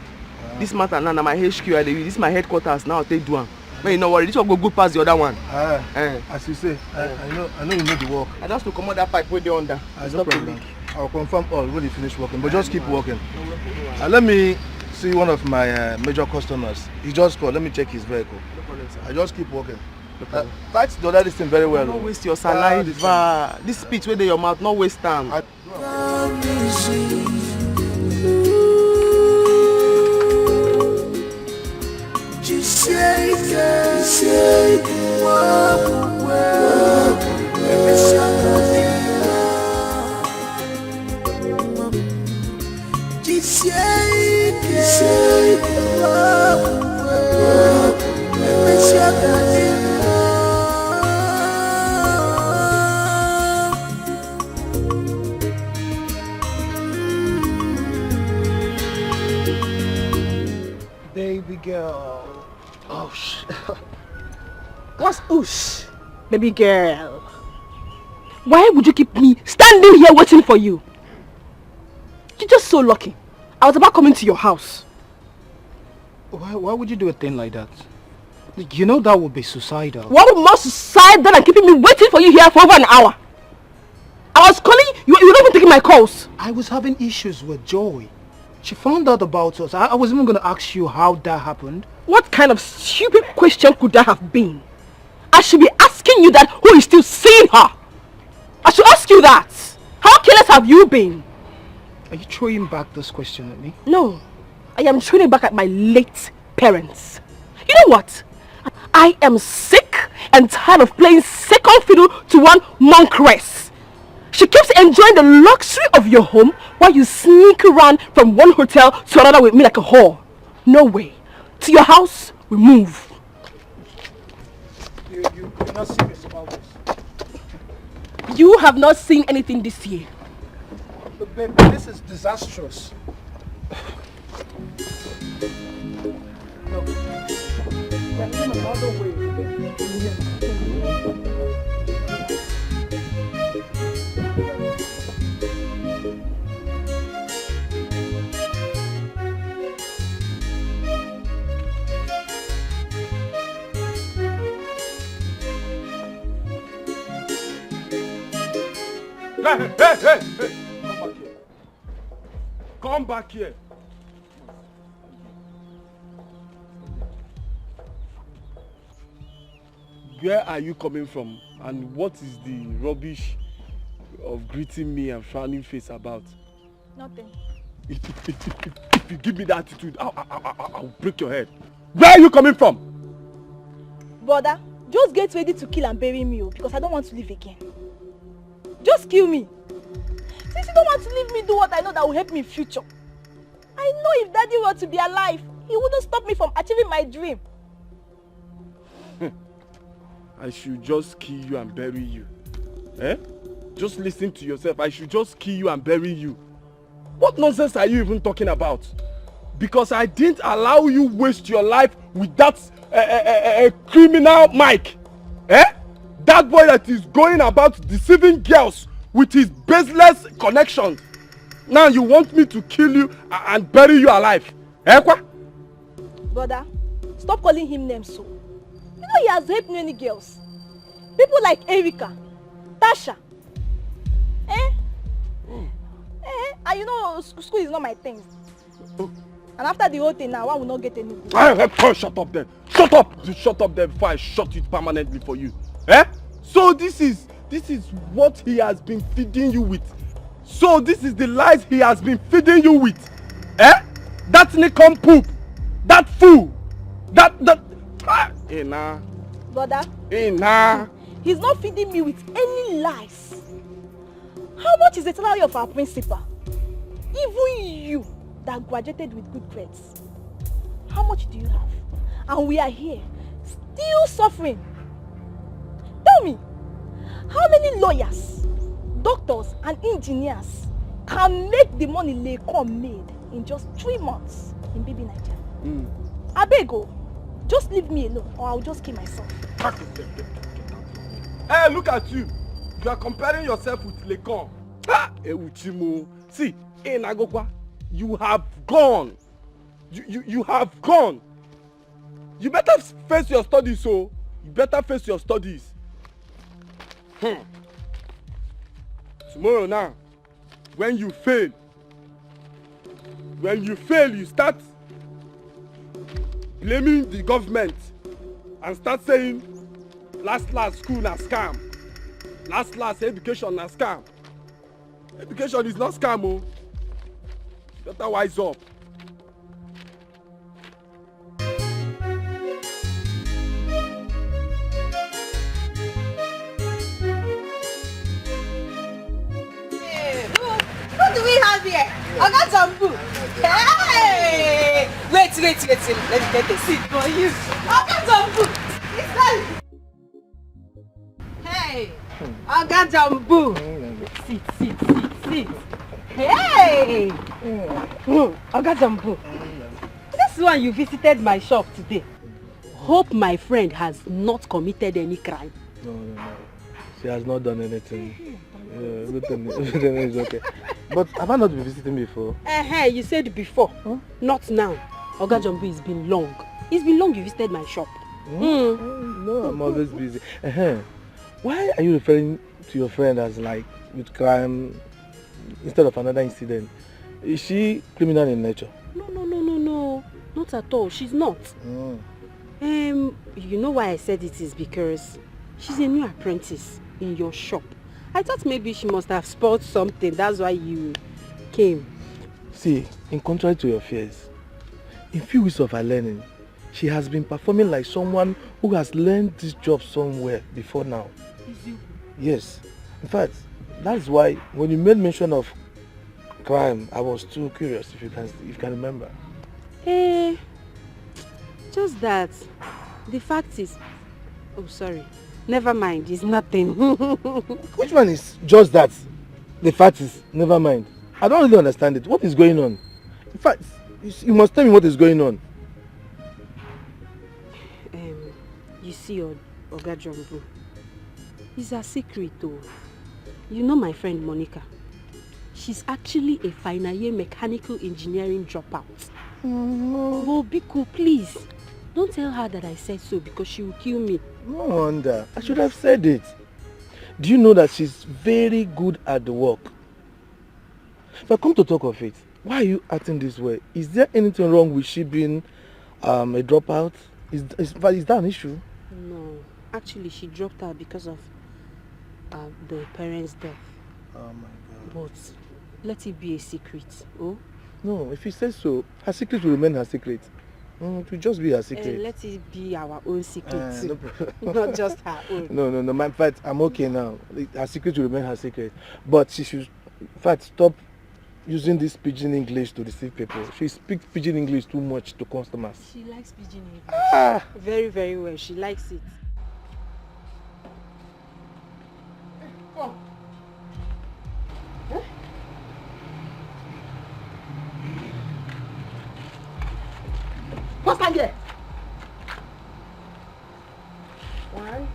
This matter now, my HQ, this is my headquarters now. Take do one. Man, you know what? This one go good past the other one. As you say, I know you know the work. I just to come out that pipe where they under. It's no problem. I'll confirm all when you finish working, but just keep working. Let me see one of my major customers. He just called. Let me check his vehicle. No problem, sir. I just keep working. Fight the other thing very well. Don't waste your saliva. This speech where they your mouth, not waste time. Baby girl. Oh, What's oosh, baby girl? Why would you keep me standing here waiting for you? You're just so lucky. I was about coming to your house. Why would you do a thing like that? You know that would be suicidal. What would more suicidal than keeping me waiting for you here for over an hour? I was calling you, you were not even taking my calls. I was having issues with Joy. She found out about us. I was even going to ask you how that happened. What kind of stupid question could that have been? I should be asking you that who is still seeing her. I should ask you that. How careless have you been? Are you throwing back this question at me? No, I am throwing it back at my late parents. You know what? I am sick and tired of playing second fiddle to one monkress. She keeps enjoying the luxury of your home while you sneak around from one hotel to another with me like a whore. No way. To your house, we move. You're not serious about this. You have not seen anything this year. But baby, this is disastrous. No. There's another way. Hey! Come back here. Where are you coming from And what is the rubbish of greeting me and frowning face about? Nothing. If you give me that attitude, I'll break your head. Where are you coming from? Brother, just get ready to kill and bury me, because I don't want to live again. Just kill me. Since you don't want to leave me do what I know that will help me in future. I know if Daddy were to be alive, he wouldn't stop me from achieving my dream. I should just kill you and bury you. Eh? Just listen to yourself. I should just kill you and bury you. What nonsense are you even talking about? Because I didn't allow you waste your life with that criminal Mike. Eh? That boy that is going about deceiving girls with his baseless connections. Now you want me to kill you and bury you alive. Eh, kwa? Brother, stop calling him names so. You know he has raped many girls. People like Erika, Tasha. And you know school is not my thing. And after the whole thing now, one will not get any good. Shut up then. Shut up. You shut up there before I shut it permanently for you. Eh? So this is what he has been feeding you with. So this is the lies he has been feeding you with. Eh? That Nikon poop. That fool. Hey, nah. Brother. Hey, nah. He's not feeding me with any lies. How much is the salary of our principal? Even you that graduated with good grades. How much do you have? And we are here, still suffering. Tell me, how many lawyers, doctors and engineers can make the money Lecom made in just 3 months in baby Nigeria? Abego, just leave me alone or I'll just kill myself. Hey, look at you. You are comparing yourself with Lecom. See, in Agokwa, you have gone. You have gone. You better face your studies, so you better face your studies. Tomorrow now, when you fail, you start blaming the government and start saying last school na scam, last education na scam. Education is not scam, oh. Better wise up. What do we have here? I got some food. Hey! Wait. Let me get a seat for you. I got some food. It's done. Hey! I got some food. Sit. Hey! I got some food. This one you visited my shop today. Hope my friend has not committed any crime. No. She has not done anything. Everything is okay. But have I not been visiting before? You said before. Huh? Not now. Oga Jumbo, it's been long. It's been long you visited my shop. No, I'm always busy. Why are you referring to your friend as like with crime instead of another incident? Is she criminal in nature? No. Not at all. She's not. You know why I said it is because she's a new apprentice in your shop. I thought maybe she must have spoiled something. That's why you came. See, in contrary to your fears, in few weeks of her learning, she has been performing like someone who has learned this job somewhere before now. Is you? Yes. In fact, that's why when you made mention of crime, I was too curious if you can remember. Just that. The fact is... Oh, sorry. Never mind, it's nothing. Which one is just that? The fact is, never mind. I don't really understand it. What is going on? In fact, you must tell me what is going on. You see, Oga Jumbo, it's a secret though. You know my friend Monica. She's actually a final year mechanical engineering dropout. Oh, Biko, please. Don't tell her that I said so because she will kill me. No wonder. I should have said it. Do you know that she's very good at the work? If I come to talk of it, why are you acting this way? Is there anything wrong with she being a dropout? Is that an issue? No. Actually, she dropped out because of the parents' death. Oh my God. But let it be a secret. Oh? No, if he says so, her secret will remain her secret. It will just be her secret. Let it be our own secret. No problem. Not just her own. No. In fact, I'm okay now. Her secret will remain her secret. But she should, in fact, stop using this pidgin English to deceive people. She speaks pidgin English too much to customers. She likes pidgin English. Very, very well. She likes it. Come. Huh? What's that here? 1,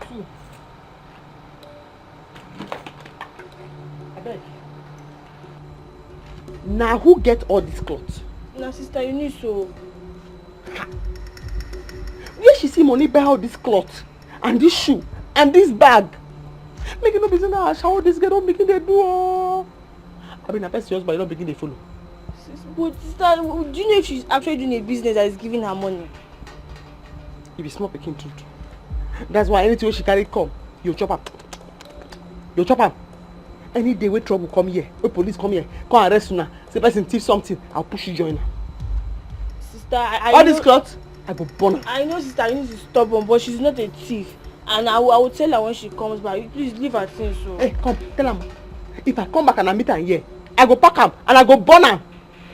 2. I beg. Now who get all this clothes? Now sister, you need so. Where she see money buy all this cloth and this shoe and this bag? Make it no business now. How this girl don't begin they do? I mean, I best just but you don't begin they follow. But sister, do you know if she's actually doing a business that is giving her money? If it's small picking truth. That's why anything she carry come, you chop up. You chop up. Any day where trouble come here, where police come here, come arrest you now. Say person thief something, I'll push you join her. Sister, I all know, this cloth, I go burn her. I know sister, you need to stop her, but she's not a thief. And I will tell her when she comes back. Please leave her things so. Hey, come, tell her. If I come back and I meet her here, I go pack her and I go burn her.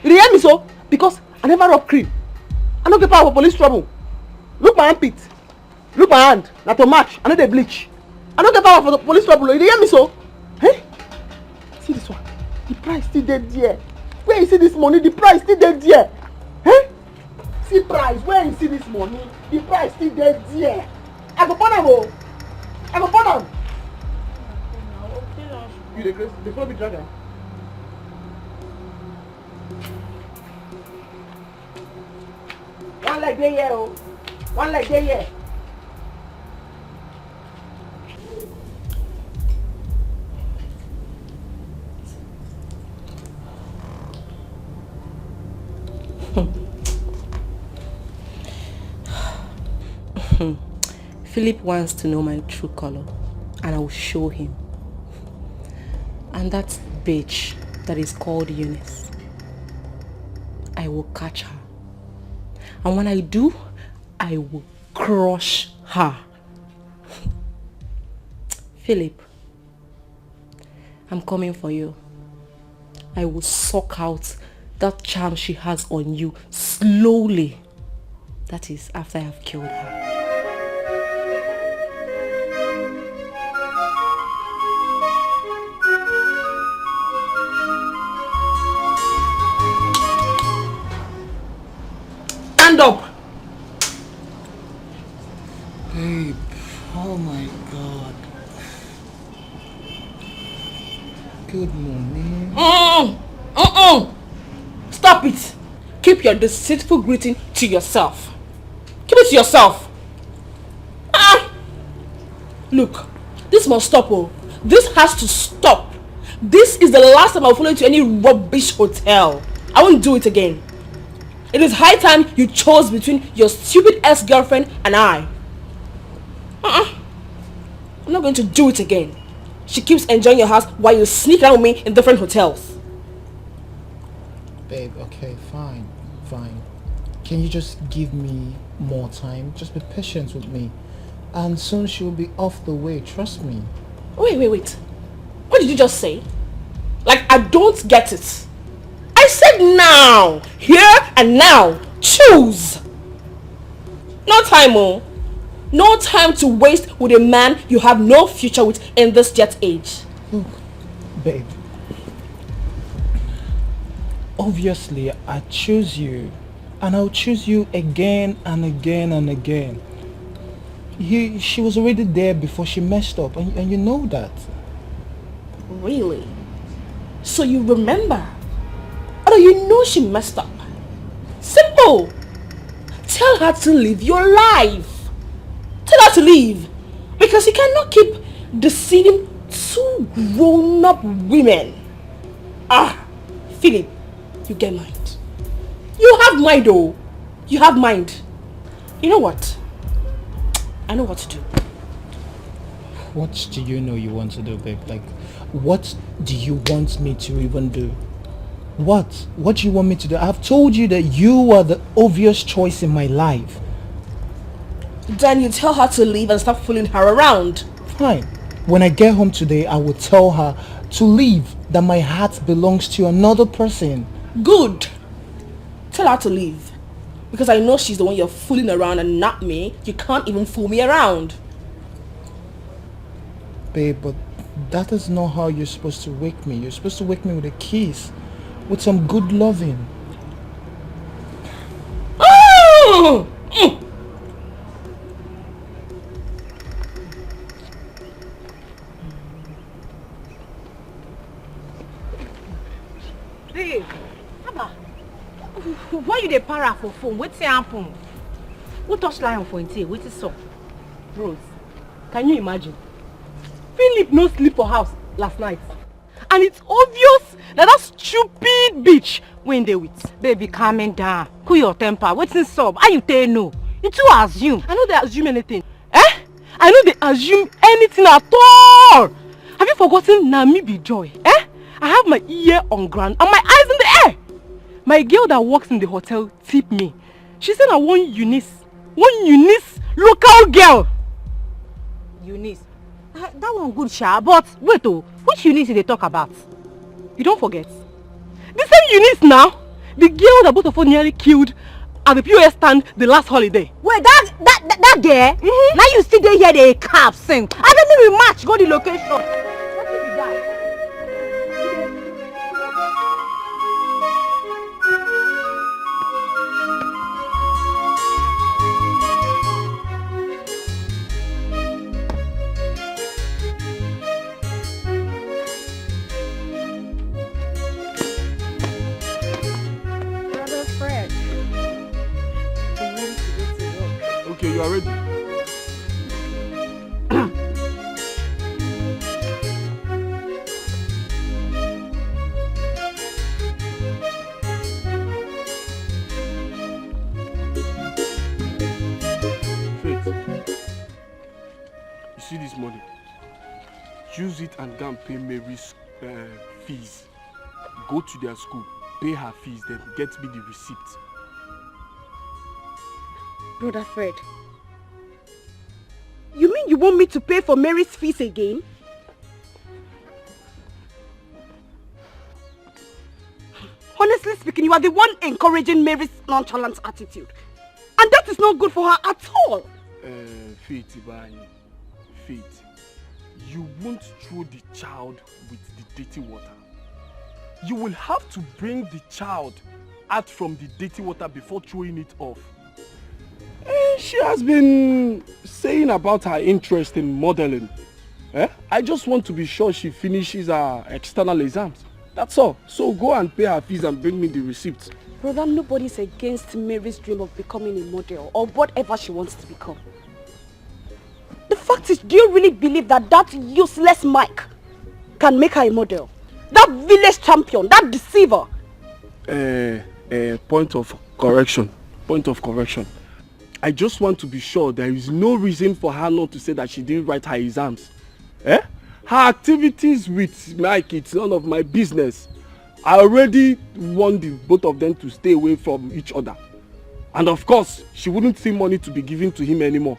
You hear me so? Because I never rob cream. I don't get power for police trouble. Look my armpit. Look my hand. Not to match. I know they bleach. I don't get power for the police trouble. You hear me so? Hey? See this one. The price still dead there. Where you see this money? The price still dead there. Hey? See price. Where you see this money? The price still dead there. I go burn them all. I go burn them. You the grace. The follow me dragon. One leg there, yeah, oh. One leg there, yeah. Philip wants to know my true color, and I will show him. And that bitch that is called Eunice, I will catch her. And when I do, I will crush her. Philip, I'm coming for you. I will suck out that charm she has on you slowly. That is after I have killed her. Stand up! Babe, oh my God. Good morning. Stop it! Keep your deceitful greeting to yourself. Keep it to yourself. Look, this must stop. Oh. This has to stop. This is the last time I'll follow you to any rubbish hotel. I won't do it again. It is high time you chose between your stupid ex-girlfriend and I. I'm not going to do it again. She keeps enjoying your house while you sneak around with me in different hotels. Babe, okay, fine. Can you just give me more time? Just be patient with me. And soon she'll be off the way, trust me. Wait. What did you just say? Like, I don't get it. I said now. Here and now. Choose. No time, oh. No time to waste with a man you have no future with in this jet age. Look, babe. Obviously, I choose you. And I'll choose you again and again and again. She was already there before she messed up, and you know that. Really? So you remember? Or you know she messed up? Simple. Tell her to live your life. Tell her to leave. Because you cannot keep deceiving two grown-up women. Philip, you get mind. You have mind, oh. You have mind. You know what? I know what to do. What do you know you want to do, babe? Like, what do you want me to even do? What? What do you want me to do? I've told you that you are the obvious choice in my life. Then you tell her to leave and stop fooling her around. Fine. When I get home today, I will tell her to leave, that my heart belongs to another person. Good. Tell her to leave. Because I know she's the one you're fooling around and not me. You can't even fool me around. Babe, but that is not how you're supposed to wake me. You're supposed to wake me with a kiss. With some good loving. Oh! Babe, Abba, why you dey para for phone? Wetin happen? Who touch lion for him? Wetin sup? Rose, can you imagine? Philip no sleep for house last night. And it's obvious that stupid bitch wey him dey with. Baby, calming down. Cool your temper. Wetin sup? How you tell no? You too assume. I no dey assume anything. I no dey assume anything at all. Have you forgotten na me be Joy? I have my ear on ground and my eyes in the air. My girl that works in the hotel tipped me. She said I want Eunice local girl. Eunice? That one good, Sha. But wait, which Eunice did they talk about? You don't forget. The same Eunice now. The girl that both of us nearly killed at the POS stand the last holiday. Wait, that girl? Mm-hmm. Now you still there hear the cap sing. I don't think we match. Go the location. What is that? Okay, you are ready. Faith, you see this money? Use it and go and pay Mary's fees. Go to their school, pay her fees, then get me the receipt. Brother Fred, you mean you want me to pay for Mary's fees again? Honestly speaking, you are the one encouraging Mary's nonchalant attitude. And that is not good for her at all. Faith, Faith, you won't throw the child with the dirty water. You will have to bring the child out from the dirty water before throwing it off. She has been saying about her interest in modeling. I just want to be sure she finishes her external exams. That's all. So go and pay her fees and bring me the receipt. Brother, nobody's against Mary's dream of becoming a model or whatever she wants to become. The fact is, do you really believe that that useless Mike can make her a model? That village champion, that deceiver. Point of correction. I just want to be sure there is no reason for her not to say that she didn't write her exams. Her activities with Mike, it's none of my business. I already want the both of them to stay away from each other. And of course, she wouldn't see money to be given to him anymore.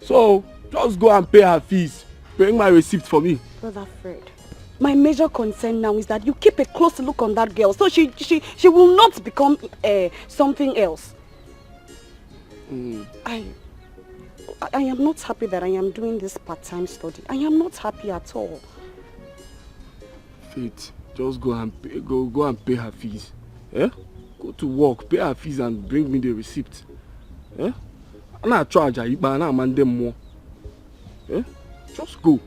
So, just go and pay her fees. Bring my receipt for me. Brother Fred, my major concern now is that you keep a close look on that girl so she will not become something else. I am not happy that I am doing this part-time study. I am not happy at all. Faith, just go and pay her fees. Go to work, pay her fees and bring me the receipt. I'm not charge her, but I'm not them more. Just go.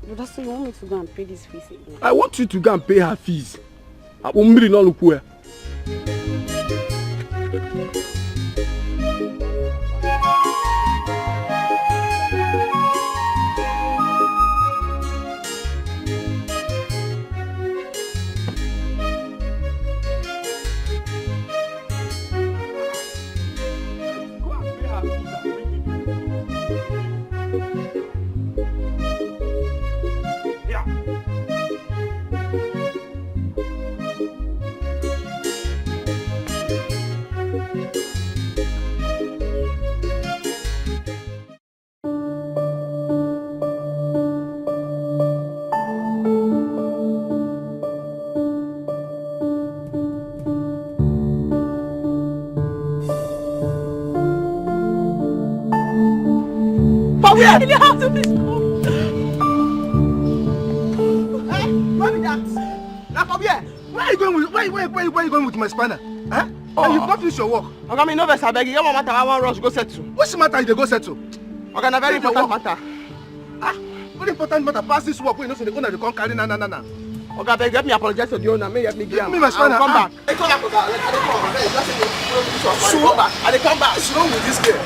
That's so you want me to go and pay this fees again? I want you to go and pay her fees. I won't really not look where. Go and pay her fees and bring me Yeah. In the house of this school. Hey, what is that? Now for here. Where are you going with where are you going with my spanner? Huh? Oh. You've not finished your work. Okay, me no vex abeg. You want matter I want rush go settle. What's the matter you dey go settle? Okay, na very important matter. Ah, very important matter. Pass this work. We know say the owner dey come carry na. Okay, abeg help me apologize to the owner. May help me give am. Me my spanner. Come back. I come back. I dey come back. What's wrong with this girl?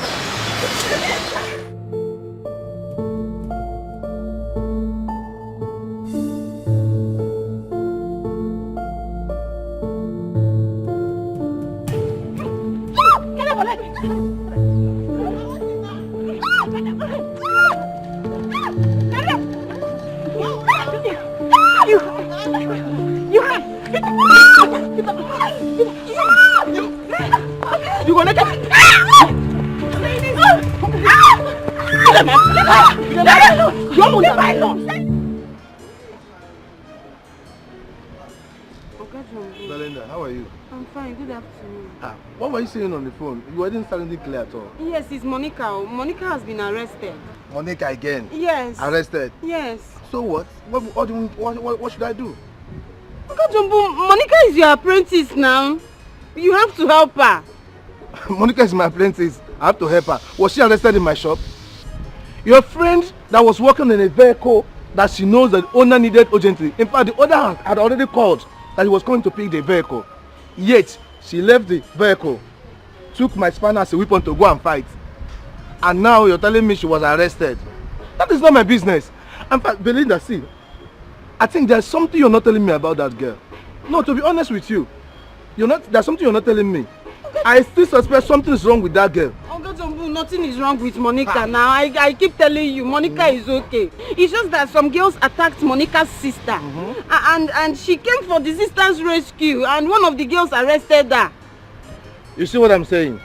You gonna get it? Belinda, how are you? I'm fine, good afternoon. What were you saying on the phone? You weren't sounding clear at all. Yes, it's Monica. Monica has been arrested. Monica again? Yes. Arrested? Yes. So what? What should I do? Monica is your apprentice now. You have to help her. Monica is my apprentice. I have to help her. Was she arrested in my shop? Your friend that was working in a vehicle that she knows that the owner needed urgently. In fact, the owner had already called that he was going to pick the vehicle. Yet, she left the vehicle, took my spanner as a weapon to go and fight. And now you're telling me she was arrested. That is not my business. In fact, Belinda, see, I think there's something you're not telling me about that girl. No, to be honest with you, there's something you're not telling me. I still suspect something is wrong with that girl. Nothing is wrong with Monica now. I keep telling you, Monica is okay. It's just that some girls attacked Monica's sister. And she came for the sister's rescue and one of the girls arrested her. You see what I'm saying?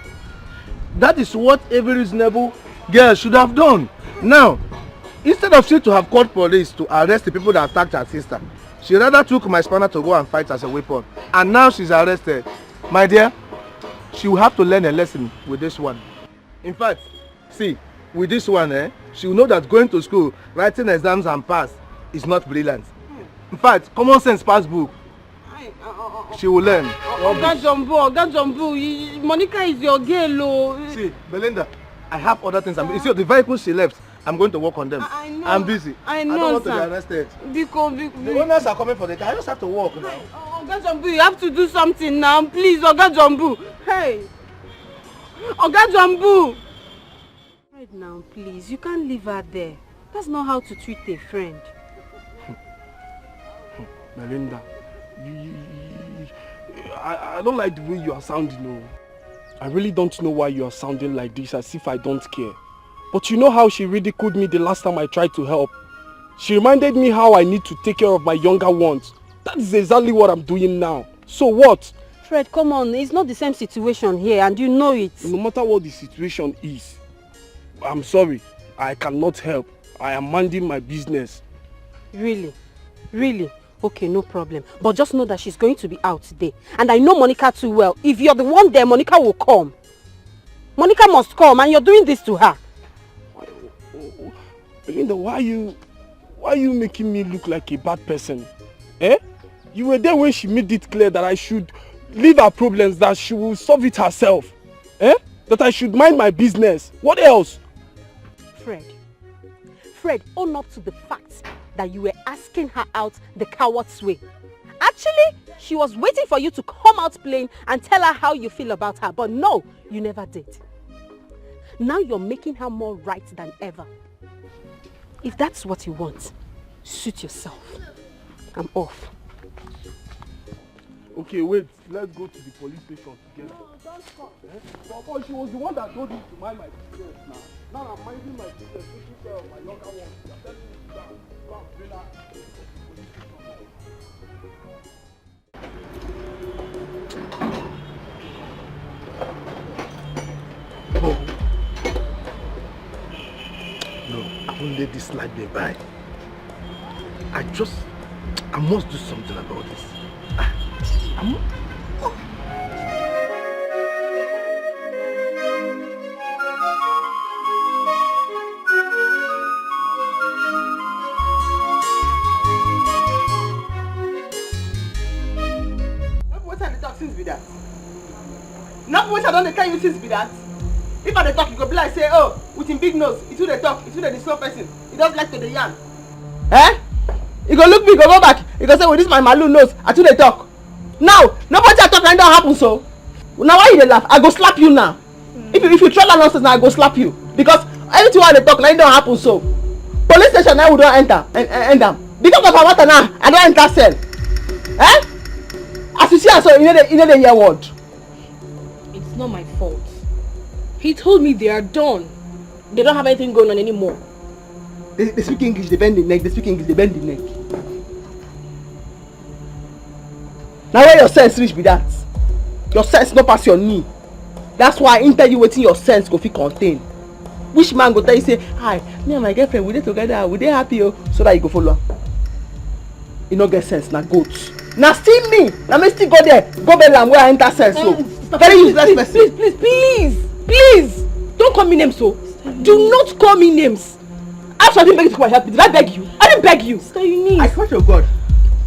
That is what every reasonable girl should have done. Now, instead of she to have called police to arrest the people that attacked her sister, she rather took my spanner to go and fight as a weapon. And now she's arrested. My dear, she will have to learn a lesson with this one. In fact, see, with this one, she will know that going to school, writing exams and pass is not brilliant. In fact, common sense pass book. She will learn. Oga Jumbo, Monica is your girl. See, Belinda, I have other things. You see, the vehicles she left, I'm going to work on them. I know. I'm busy. I know, I don't want sir. to be arrested. Because the owners are coming for the car. I just have to walk now. Oga Jumbo, you have to do something now. Please, Oga Jumbo. Hey. Oga Jumbo. Right now, please. You can't leave her there. That's not how to treat a friend. Belinda, I don't like the way you are sounding. No. I really don't know why you are sounding like this, as if I don't care. But you know how she ridiculed me the last time I tried to help. She reminded me how I need to take care of my younger ones. That is exactly what I'm doing now. So what? Fred, come on. It's not the same situation here and you know it. No matter what the situation is, I'm sorry. I cannot help. I am minding my business. Really? Really? Okay, no problem. But just know that she's going to be out today. And I know Monica too well. If you're the one there, Monica will come. Monica must come and you're doing this to her. Belinda, why are you making me look like a bad person? Eh? You were there when she made it clear that I should leave her problems, that she will solve it herself. Eh? That I should mind my business. What else? Fred, own up to the fact that you were asking her out the coward's way. Actually, she was waiting for you to come out plain and tell her how you feel about her. But no, you never did. Now you're making her more right than ever. If that's what you want, suit yourself. I'm off. Okay, wait. Let's go to the police station together. No, don't come. Eh? But she was the one that told you to mind my business now. Now I'm minding my business, taking care of my younger ones. You're telling me to go and relax. No, I won't let this night me by. I must do something about this. What are the talk since be that? Not what I don't tell you since be that. If I talk, you go be like say, oh, with him big nose, it's who they talk, it's who they slow person. He doesn't like to the yarn. Eh? You go look me, go back. You go say, well, this my malu nose, I too they talk. Now, nobody I talk and don't happen so. Now why you dey laugh? I go slap you now. If you try that nonsense now, I go slap you. Because everything why they talk now it don't happen so. Police station now we don't enter and end them. Because of our water now, I don't enter cell. Eh? As you see so you know the hear word. It's not my fault. He told me they are done. They don't have anything going on anymore. They speak English, they bend the neck. They speak English, they bend the neck. Now where your sense reach be that? Your sense no pass your knee. That's why I tell you wetin your sense go fit contain. Which man go tell you say, hi, me and my girlfriend we dey together, we dey happy oh, so that you go follow. You no get sense, na goat. Na still me, na me still go there, go bury am where I enter sense so. Very useless person. Please, don't call me names so. Do not call me names. After I didn't beg you to come and help me, did I beg you? I didn't beg you. Stay your knees. I swear to God,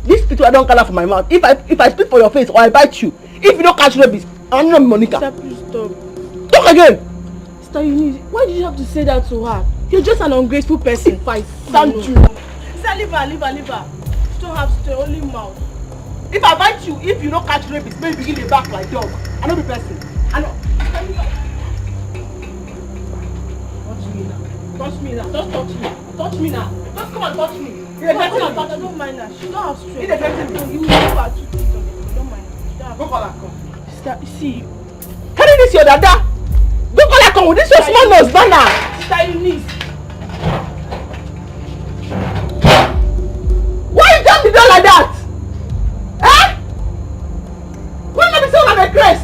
this picture I don't color from my mouth. If I speak for your face or I bite you, if you don't catch rabies, I'm not Monica. Sister, please stop. Talk again. Sister, you need. Why did you have to say that to her? You're just an ungrateful person. Fight. Thank you. Sister, leave her. She don't have to only mouth. If I bite you, if you don't catch rabies, maybe begin the back like dog. I know the person. I know. Touch me now. Just touch me. Touch me now. Just come and touch me. Come and touch her. Don't mind her. She don't have strength. You give her 2 feet on it. Don't mind her. Go call her come. Sister, see. Carry this your dada. Go call her come with this your small nose, banner. Sister, you need. Why you jump the door like that? Eh? Why not be so of a grace?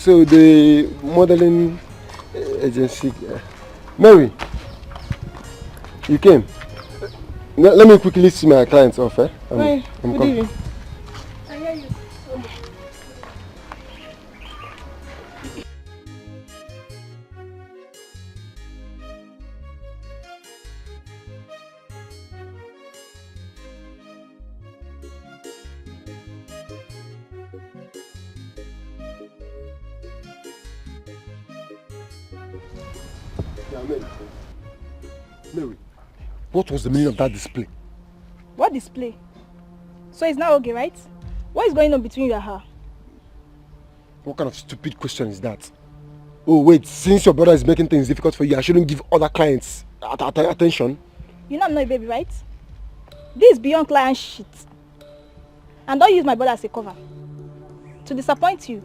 So the modeling agency, Mary, you came. Let me quickly see my clients off. Good evening. I hear you. Mary, what was the meaning of that display? What display? So it's not okay, right? What is going on between you and her? What kind of stupid question is that? Oh wait, since your brother is making things difficult for you, I shouldn't give other clients attention? You know I'm not a baby, right? This is beyond client shit. And don't use my brother as a cover. To disappoint you,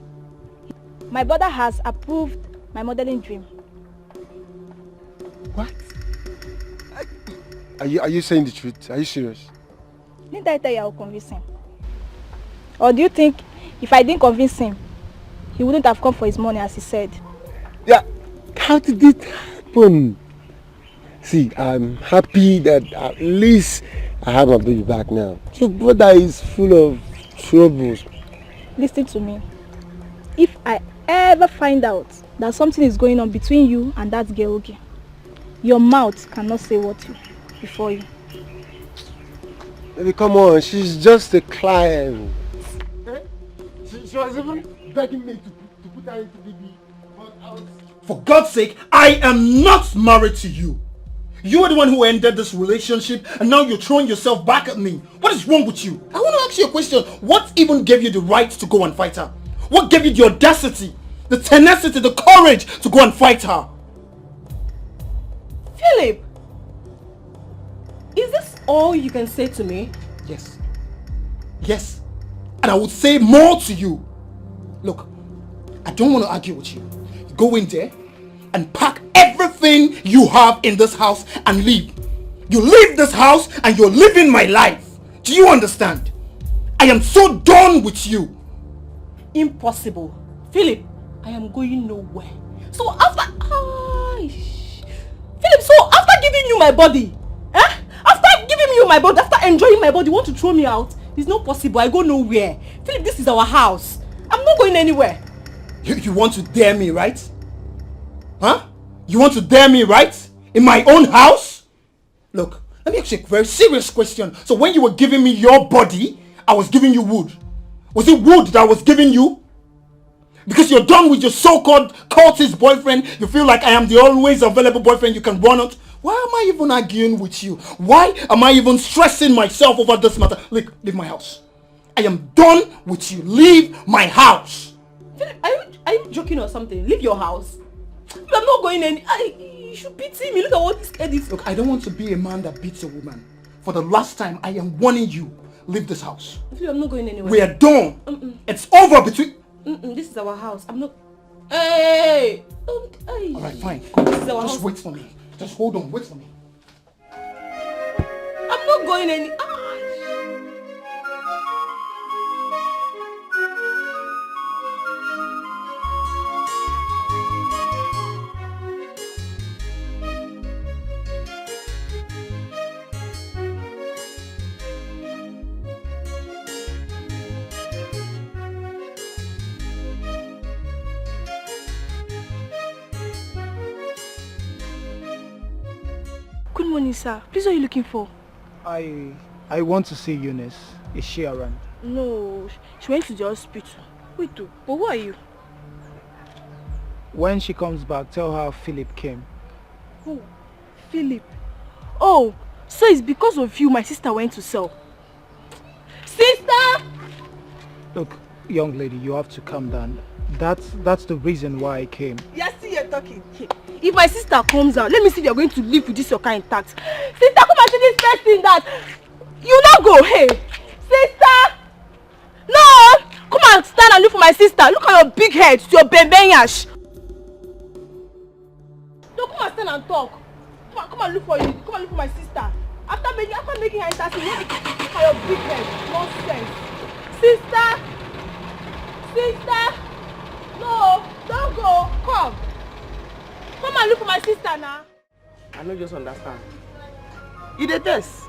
my brother has approved my modeling dream. What? Are you saying the truth? Are you serious? Didn't I tell you I will convince him? Or do you think if I didn't convince him, he wouldn't have come for his money as he said? Yeah, how did it happen? See, I'm happy that at least I have my baby back now. Your brother is full of troubles. Listen to me. If I ever find out that something is going on between you and that girl, okay, your mouth cannot say what before you. Baby, come on, she's just a client. She was even begging me to put her into BB. But I was... For God's sake, I am not married to you. You are the one who ended this relationship and now you're throwing yourself back at me. What is wrong with you? I want to ask you a question. What even gave you the right to go and fight her? What gave you the audacity, the tenacity, the courage to go and fight her? Philip, Is this all you can say to me? Yes. Yes. And I would say more to you. Look, I don't want to argue with you. Go in there and pack everything you have in this house and leave. You leave this house and you're living my life. Do you understand? I am so done with you. Impossible. Philip, I am going nowhere. So after... Philip, so after giving you my body, after giving you my body, after enjoying my body, you want to throw me out? It's not possible. I go nowhere. Philip, this is our house. I'm not going anywhere. You want to dare me, right? Huh? You want to dare me, right? In my own house? Look, let me ask you a very serious question. So when you were giving me your body, I was giving you wood. Was it wood that I was giving you? Because you're done with your so-called cultist boyfriend, you feel like I am the always available boyfriend you can run out. Why am I even arguing with you? Why am I even stressing myself over this matter? Look, leave my house. I am done with you. Leave my house. Philip, are you joking or something? Leave your house. I'm not going any... You should pity me. Look at what this kid is. Look, I don't want to be a man that beats a woman. For the last time, I am warning you. Leave this house. Philip, I'm not going anywhere. We are done. It's over between... This is our house. I'm not... Hey! Hey. Alright, fine. Just wait for me. Just hold on. Wait for me. I'm not going any... Good morning, sir. Please, what are you looking for? I want to see Eunice. Is she around? No, she went to the hospital. Wait, but who are you? When she comes back, tell her Philip came. Who? Philip? Oh, so it's because of you my sister went to sell. Sister! Look, young lady, you have to calm down. That's the reason why I came. Yes, see you're talking. If my sister comes out, let me see if you're going to live with this your kind intact. Sister, come and see this person that you not go. Hey, sister! No! Come and stand and look for my sister. Look at your big head, your bebenyash. No, come and stand and talk. Come and look for you. Come and look for my sister. After making her intercede, look at your big head. Nonsense. Sister! Sister! No, don't go. Come. Come and look for my sister now. I don't just understand. You dey test.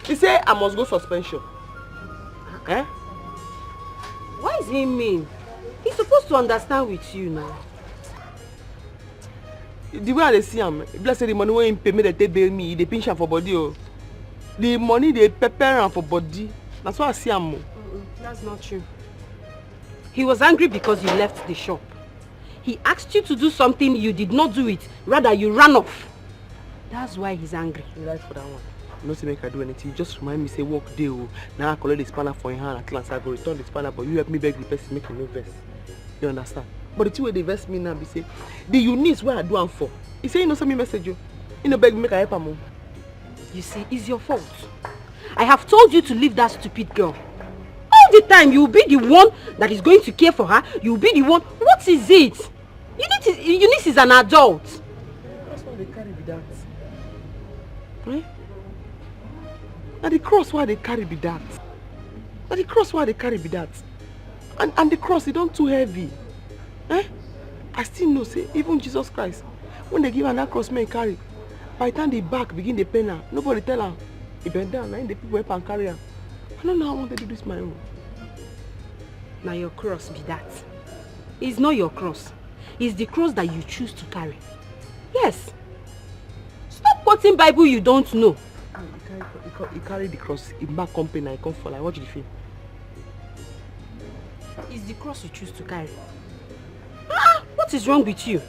He say I must go suspension. Eh? What does he mean? He's supposed to understand with you now. The way I dey see him, bless the money wey him pay me they take bail me, they pinch am for body. Oh. The money they prepare am for body. That's why I see him. That's not true. He was angry because you left the shop. He asked you to do something, you did not do it. Rather, you ran off. That's why he's angry. You like for that one. You don't say make I do anything. You just remind me, say, work day. Oh. Now I collect the spanner for your hand. At last I go return the spanner, but you help me beg the person make you no vex. You understand? But the two way they vex me now, be say, the Eunice where I do am for. He say, you know, send me message you. You know, beg me make I help him. You see, it's your fault. I have told you to leave that stupid girl. All the time, you will be the one that is going to care for her. You will be the one. What is it? Eunice is an adult. That's why they carry be that. Eh? Now the cross why they carry be that. Now the cross why they carry be that. And the cross, it don't too heavy. Eh? I still know, say, even Jesus Christ, when they give her that cross, man carry. By the time the back begin the pain her, nobody tell her. He bend down, and the people help and carry her. I don't know how I want to do this my own. Now your cross be that. It's not your cross. It's the cross that you choose to carry. Yes. Stop quoting Bible you don't know. He carry the cross, he back company, I come for like watch the film. It's the cross you choose to carry. What is wrong with you?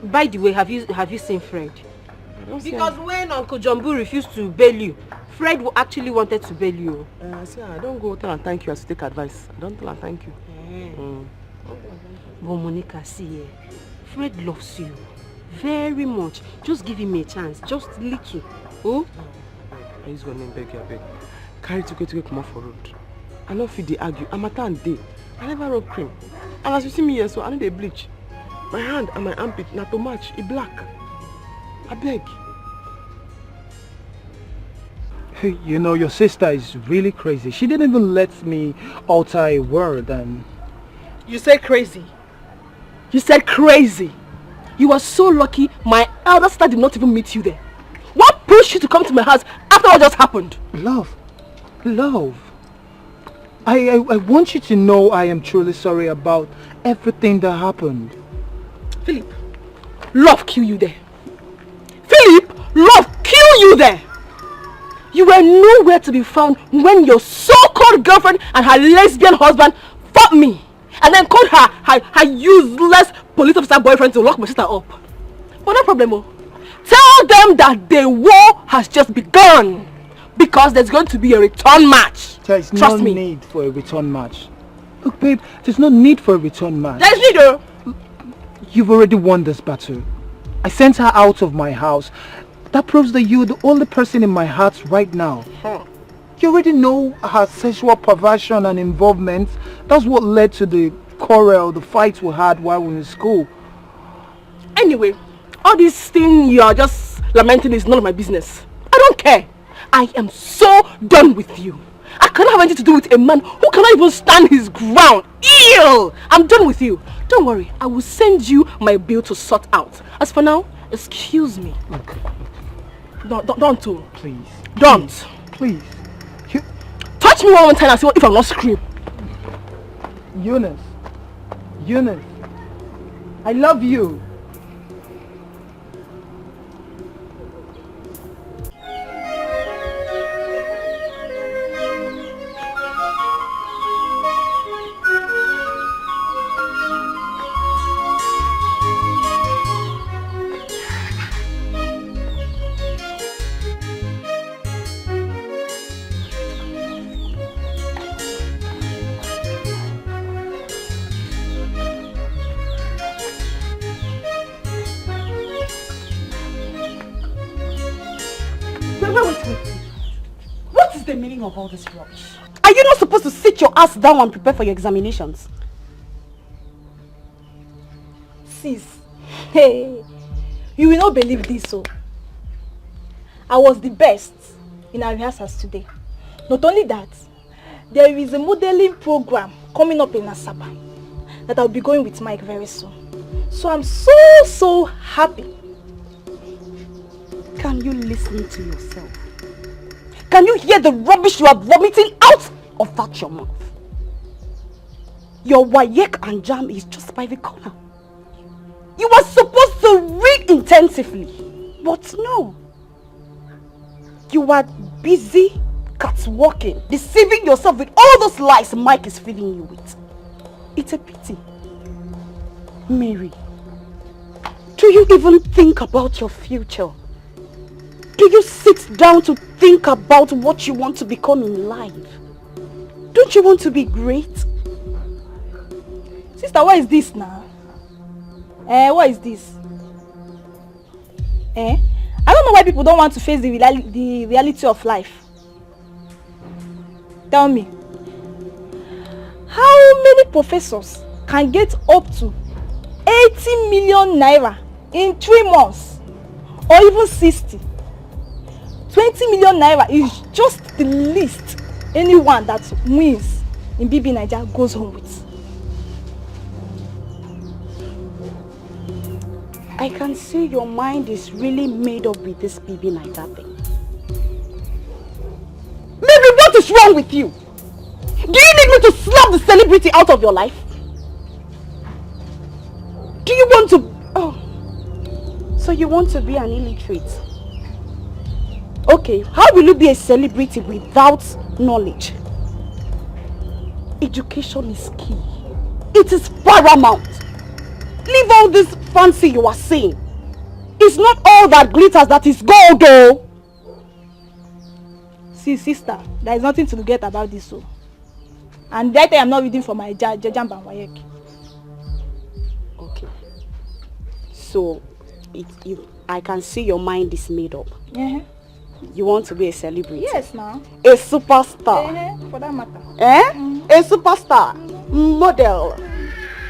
By the way, have you seen Fred? Because when Uncle Jumbo refused to bail you, Fred actually wanted to bail you. See, I don't go tell and thank you as to take advice. I don't tell and thank you. But Monica, see, Fred loves you very much. Just give him a chance, just little. Who? I use your name, beg you, beg. Carry to come off for road. I no fit dey argue. I'm a tan day. I never rub cream. And as you see me here, so I need a bleach. My hand and my armpit not to match. It black. I beg. Hey, you know, your sister is really crazy. She didn't even let me utter a word and... You said crazy. You said crazy. You were so lucky my elder sister did not even meet you there. What pushed you to come to my house after what just happened? Love. I want you to know I am truly sorry about everything that happened. Philip, love kill you there. Philip, love kill you there. You were nowhere to be found when your so-called girlfriend and her lesbian husband fought me and then called her useless police officer boyfriend to lock my sister up. But no problem, oh. Tell them that the war has just begun because there's going to be a return match. There is no need for a return match. Look, babe, there's no need for a return match. There's need, though. You've already won this battle. I sent her out of my house. That proves that you're the only person in my heart right now. You already know her sexual perversion and involvement. That's what led to the quarrel, the fights we had while we were in school. Anyway, all this thing you are just lamenting is none of my business. I don't care. I am so done with you. I cannot have anything to do with a man who cannot even stand his ground. Ew! I'm done with you. Don't worry, I will send you my bill to sort out. As for now, excuse me. Look. Don't. Please. Don't. Please. Touch me one more time and see if I'm not scream. Eunice, I love you. What is the meaning of all this rubbish? Are you not supposed to sit your ass down and prepare for your examinations? Sis, hey, you will not believe this, so I was the best in our rehearsals today. Not only that, there is a modeling program coming up in Asaba that I'll be going with Mike very soon. So I'm so happy. Can you listen to yourself? Can you hear the rubbish you are vomiting out of that your mouth? Your WAEC and JAM is just by the corner. You were supposed to read intensively, but no. You are busy catwalking, deceiving yourself with all those lies Mike is feeding you with. It's a pity. Mary, do you even think about your future? Do you sit down to think about what you want to become in life? Don't you want to be great? Sister, what is this now? What is this? I don't know why people don't want to face the reality of life. Tell me, how many professors can get up to 80 million naira in 3 months? Or even 60? 20 million naira is just the least anyone that wins in BB Nigeria goes home with. I can see your mind is really made up with this BB Nigeria thing. Maybe what is wrong with you? Do you need me to slap the celebrity out of your life? Do you want to... Oh, so you want to be an illiterate? Okay, how will you be a celebrity without knowledge? Education is key. It is paramount. Leave all this fancy you are saying. It's not all that glitters that is gold, though. See, sister, there is nothing to forget about this, so. And that I'm not reading for my jam and WAEC. Okay. So, I can see your mind is made up. Yeah. You want to be a celebrity? Yes, now. A superstar? For that matter. A superstar? Model?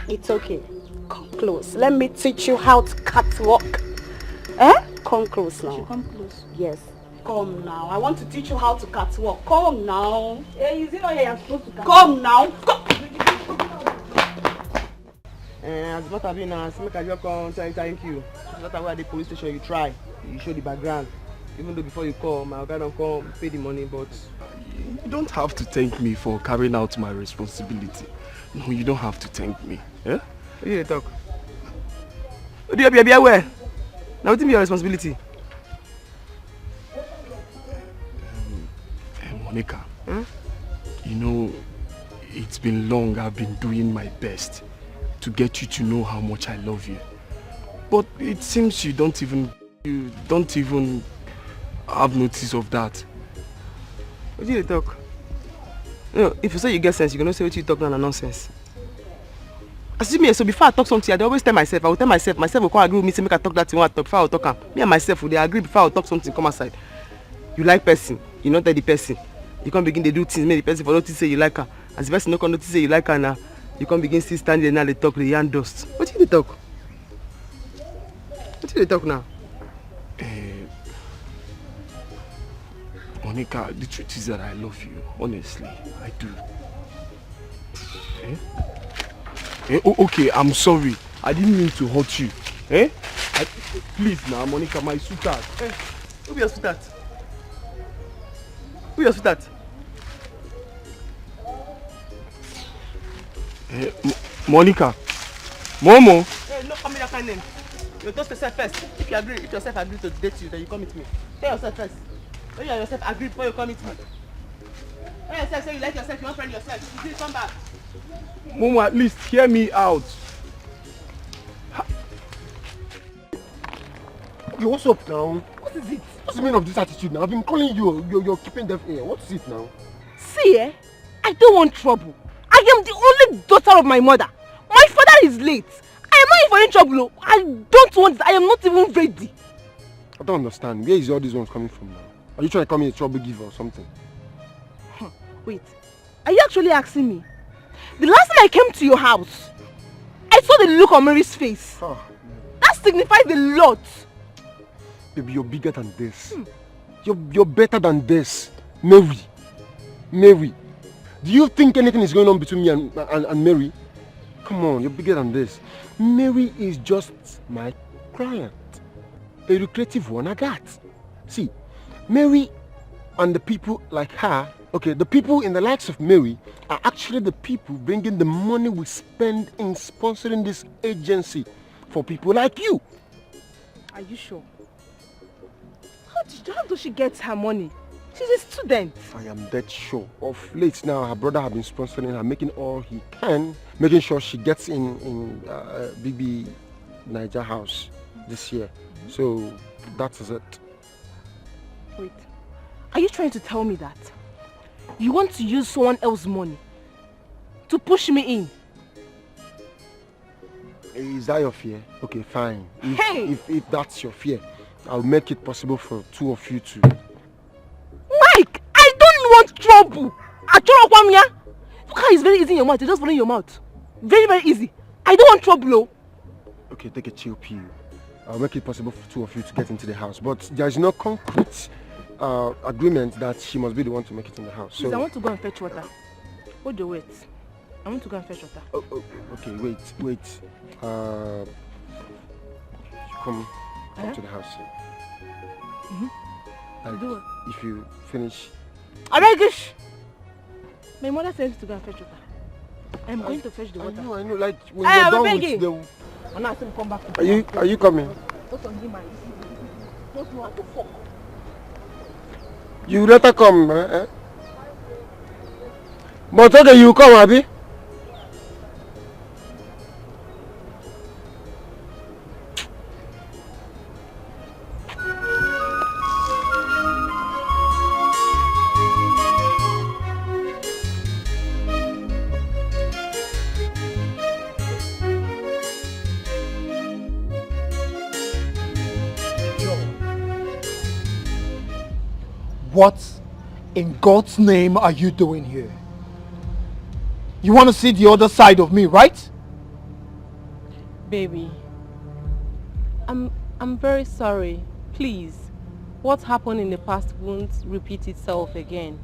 It's okay. Come close. Let me teach you how to catwalk. Come close now. Come close. Yes. Come now. I want to teach you how to catwalk. Come now. Hey, is it not here I'm supposed to come now. Come. As matter be now, make I just come thank you. As matter where at the police station you try, you show the background. Even though before you call, my guy don't come pay the money, but you don't have to thank me for carrying out my responsibility. No, you don't have to thank me. Yeah? What do you talk? What do you be aware? Now what is your responsibility? Monica, you know, it's been long I've been doing my best to get you to know how much I love you. But it seems you don't even have notice of that. What do you talk? You know, if you say you get sense, you're gonna say what you talk now nonsense. As me, so before I talk something, I always tell myself, I will tell myself will come agree with me, say make I talk that thing, I talk before I talk. Me and myself will they agree before I talk something, come aside. You like person, you not tell the person. You can't begin to do things, make the person for notice say you like her. As the person not can notice say you like her now, you can't begin to stand there now they talk, the yarn dust. What do you talk? What do you talk now? Monica, the truth is that I love you. Honestly, I do. Okay, I'm sorry. I didn't mean to hurt you. Please now, Monica, my sweetheart. Who be your sweetheart? Who your sweetheart? Monica. Momo. Hey, no, come here, that kind of name. You toast yourself first. If yourself agree to date you, then you come with me. Tell yourself first. When you yourself agree before you come with me. Tell yourself, say you like yourself, you want friend yourself. You come back. Momo, at least hear me out. Okay, what's up now? What is it? What's the meaning of this attitude now? I've been calling you, you're keeping deaf ear. What is it now? See, I don't want trouble. I am the only daughter of my mother. My father is late. I am not even in trouble. I don't want it. I am not even ready. I don't understand. Where is all these ones coming from now? Are you trying to call me a trouble giver or something? Wait, are you actually asking me? The last time I came to your house, I saw the look on Mary's face. That signifies a lot. Baby, you're bigger than this. You're better than this. Mary. Do you think anything is going on between me and Mary? Come on, you're bigger than this. Mary is just my client. A lucrative one I got. See, Mary and the people like her, okay, the people in the likes of Mary are actually the people bringing the money we spend in sponsoring this agency for people like you. Are you sure? How does she get her money? She's a student. I am dead sure. Of late now, her brother has been sponsoring her, making all he can, making sure she gets in BB Niger house this year. So that is it. Wait, are you trying to tell me that you want to use someone else's money to push me in? Is that your fear? Okay, fine. If that's your fear, I'll make it possible for two of you to... Mike, I don't want trouble. Look how it's very easy in your mouth. You're just following your mouth. Very, very easy. I don't want trouble. Okay, take a chill pill. I'll make it possible for two of you to get into the house. But there's no concrete agreement that she must be the one to make it in the house. Please, I want to go and fetch water. Hold your wait. I want to go and fetch water. Oh, okay, wait. Come to the house. Do it. If you finish... Aregish! My mother says to go and fetch water. I'm going to fetch the water. I know, like when you're done with the... I'm not saying come back. Are you coming? Don't know how to fuck. You let her come, eh? But okay, you come, Abby. What in God's name are you doing here? You want to see the other side of me, right? Baby, I'm very sorry. Please, what happened in the past won't repeat itself again.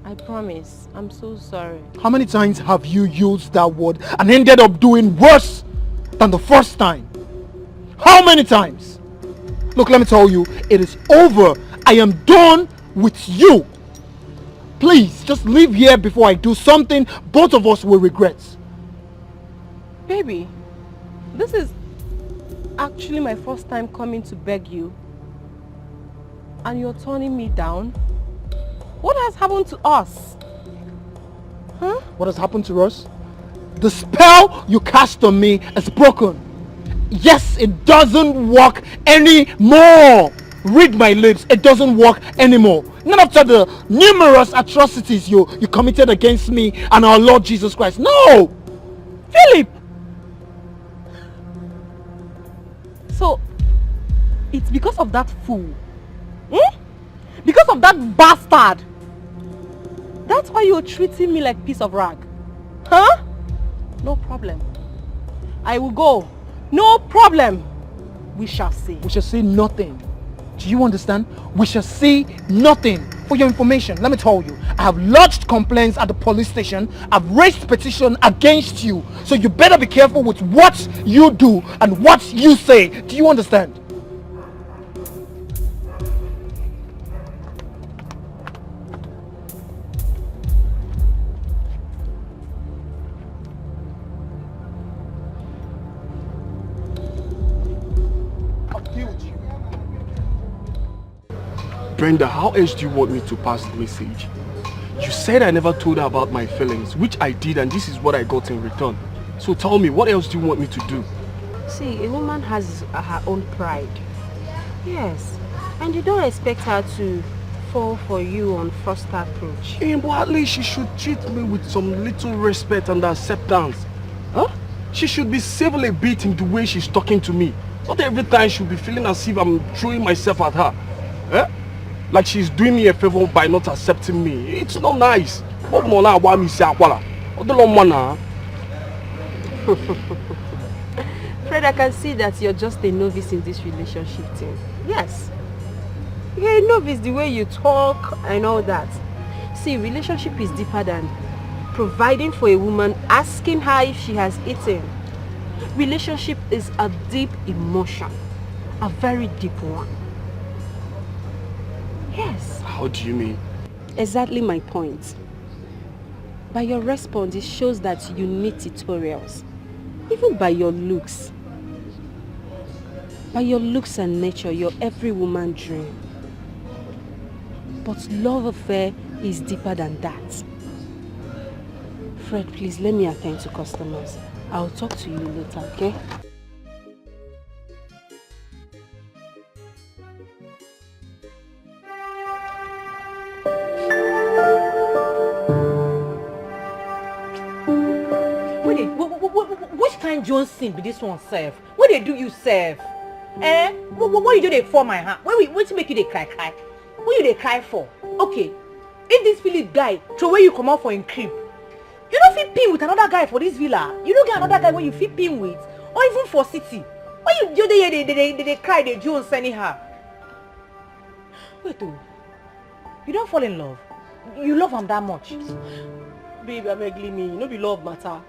I promise. I'm so sorry. How many times have you used that word and ended up doing worse than the first time? How many times? Look, let me tell you, it is over. I am done with you. Please, just leave here before I do something both of us will regret. Baby, this is actually my first time coming to beg you. And you're turning me down? What has happened to us? Huh? What has happened to us? The spell you cast on me is broken. Yes, it doesn't work anymore. Read my lips, it doesn't work anymore. Not after the numerous atrocities you committed against me and our Lord Jesus Christ. No! Philip! So, it's because of that fool? Because of that bastard? That's why you're treating me like a piece of rag? Huh? No problem. I will go. No problem. We shall see. We shall see nothing. Do you understand? We shall see nothing. For your information, let me tell you, I have lodged complaints at the police station. I've raised petition against you. So you better be careful with what you do and what you say. Do you understand? Brenda, how else do you want me to pass the message? You said I never told her about my feelings, which I did, and this is what I got in return. So tell me, what else do you want me to do? See, a woman has her own pride. Yes. And you don't expect her to fall for you on first approach. But at least she should treat me with some little respect and acceptance. Huh? She should be civil a bit in the way she's talking to me. Not every time she'll be feeling as if I'm throwing myself at her. Eh? Like she's doing me a favor by not accepting me. It's not nice. Fred, I can see that you're just a novice in this relationship thing. Yes. You're a novice the way you talk and all that. See, relationship is deeper than providing for a woman, asking her if she has eaten. Relationship is a deep emotion. A very deep one. Yes. How do you mean? Exactly my point. By your response, it shows that you need tutorials. Even by your looks. By your looks and nature, you're every woman's dream. But love affair is deeper than that. Fred, please let me attend to customers. I'll talk to you later, okay? Which kind Johnson be this one serve? What they do you serve? What you do they for my hand? What make you they cry? What you they cry for? Okay, if this Philip guy throw where you come out for in crib, you don't fit pin with another guy for this villa. You don't get another guy where you fit pin with, or even for city. Why you do they cry they Jones anyhow? Wait, you don't fall in love. You love him that much. Baby, I beg me. No be love matter.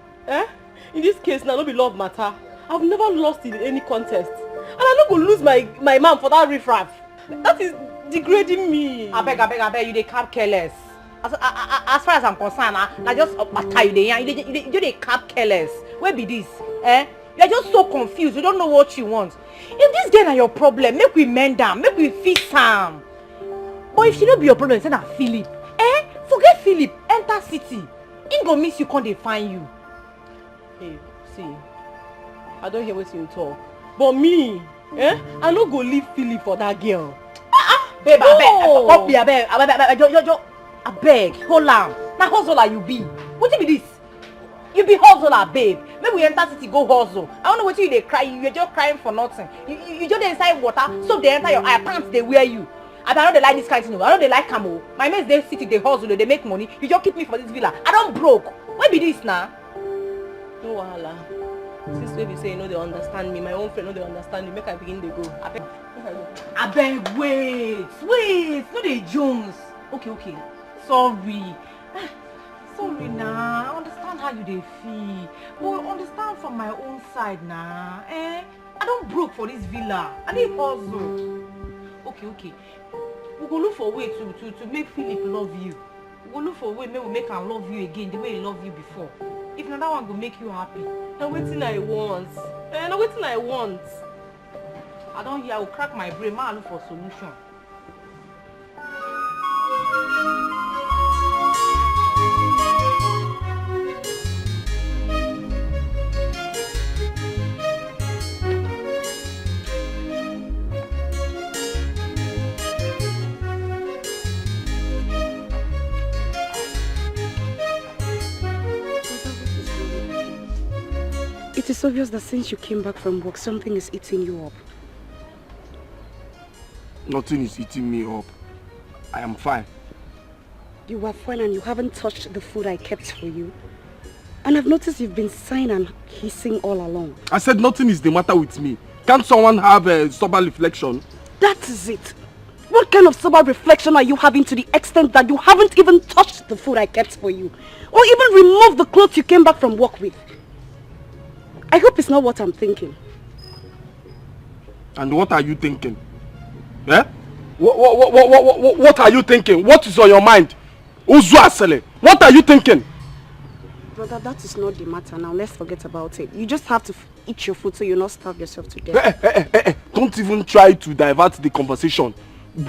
In this case now, no be love matter. I've never lost in any contest. And I'm not going to lose my man for that riffraff. That is degrading me. I beg, you they cap careless. As far as I'm concerned, I just you they cap careless. Where be this? You're just so confused. You don't know what you want. If this girl are your problem, make we mend them, make we fix them. But if she don't be your problem, send her Philip. Forget Philip, enter city. He go miss you, can't they find you? Hey, see, I don't hear what you talk. But me, I no go leave Philip for that girl. Babe, I beg, hold on. Now hustler you be. What be this? You be hustler, babe. Maybe we enter city go hustle. I don't know what you they cry. You're just crying for nothing. You just inside water, so they enter your eye, pants they wear you. I know they like this kind of thing. I know they like camo. My mates they city, they hustle, they make money. You just keep me for this villa. I don't broke. Why be this now? No wahala. Since baby say you know they understand me, my own friend know they understand me. Make I begin to go. I beg, wait. No they Jones. Okay. Sorry now. I understand how you they feel. But understand from my own side now. I don't broke for this villa. I need hustle. Okay. We go look for a way to make Philip love you. We go look for a way maybe we make him love you again the way he loved you before. If not, that one go make you happy. Now waiting I want. I don't hear. I will crack my brain. I look for solution. It is obvious that since you came back from work, something is eating you up. Nothing is eating me up. I am fine. You are fine and you haven't touched the food I kept for you. And I've noticed you've been sighing and hissing all along. I said nothing is the matter with me. Can't someone have a sober reflection? That is it. What kind of sober reflection are you having to the extent that you haven't even touched the food I kept for you? Or even removed the clothes you came back from work with? I hope it's not what I'm thinking. And what are you thinking? Eh? What are you thinking? What is on your mind? What are you thinking? Brother, that is not the matter now. Let's forget about it. You just have to eat your food so you'll not starve yourself to death. Don't even try to divert the conversation.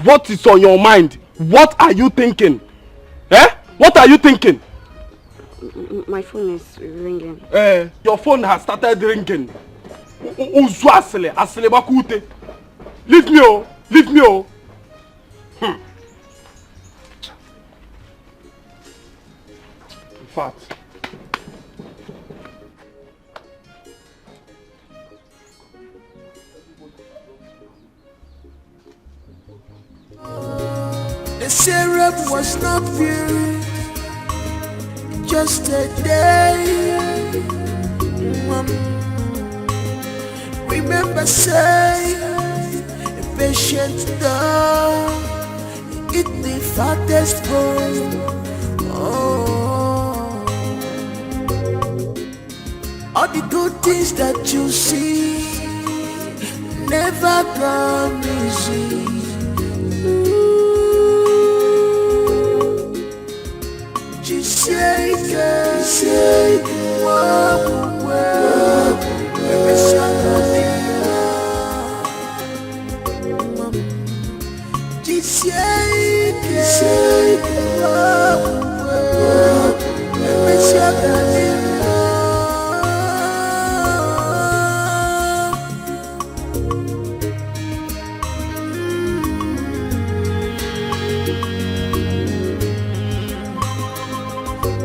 What is on your mind? What are you thinking? Eh? What are you thinking? My phone is ringing. Your phone has started ringing. Leave me, oh. Leave me, oh. In fact. The syrup was not pure, just a day. Remember, say, a patient dog, eat the fattest bone. Oh, all the good things that you see never come easy. Say,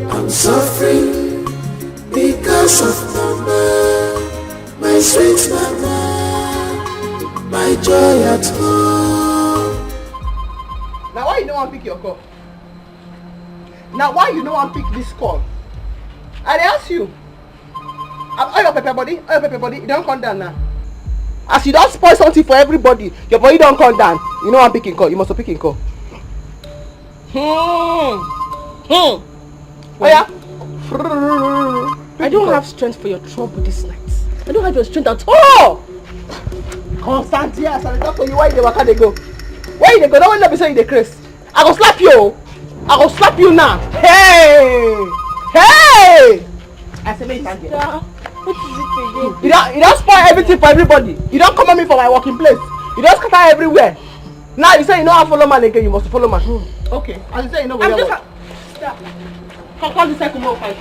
I'm suffering because of mama, my sweet mama, my joy at home. Now why you don't want to pick your call? Now why you don't want to pick this call? I ask you. All your pepper body, you don't come down now. As you don't spoil something for everybody, your body don't come down. You know I'm picking call. You must pick call. Oh yeah. I don't have strength for your trouble this night. I don't have your strength at all. Constant, yes, I talk to you. Why you waka dey go? Where you dey go? Don't let me say you dey craze. I go slap you. I go slap you now. Hey! I say make you stand here. What is it again? You don't spoil everything for everybody. You don't come at me for my working place. You don't scatter everywhere. Now you say you know how to follow man again. You must follow man. Okay. As you say you know where you are. Stop. Come this second more fight.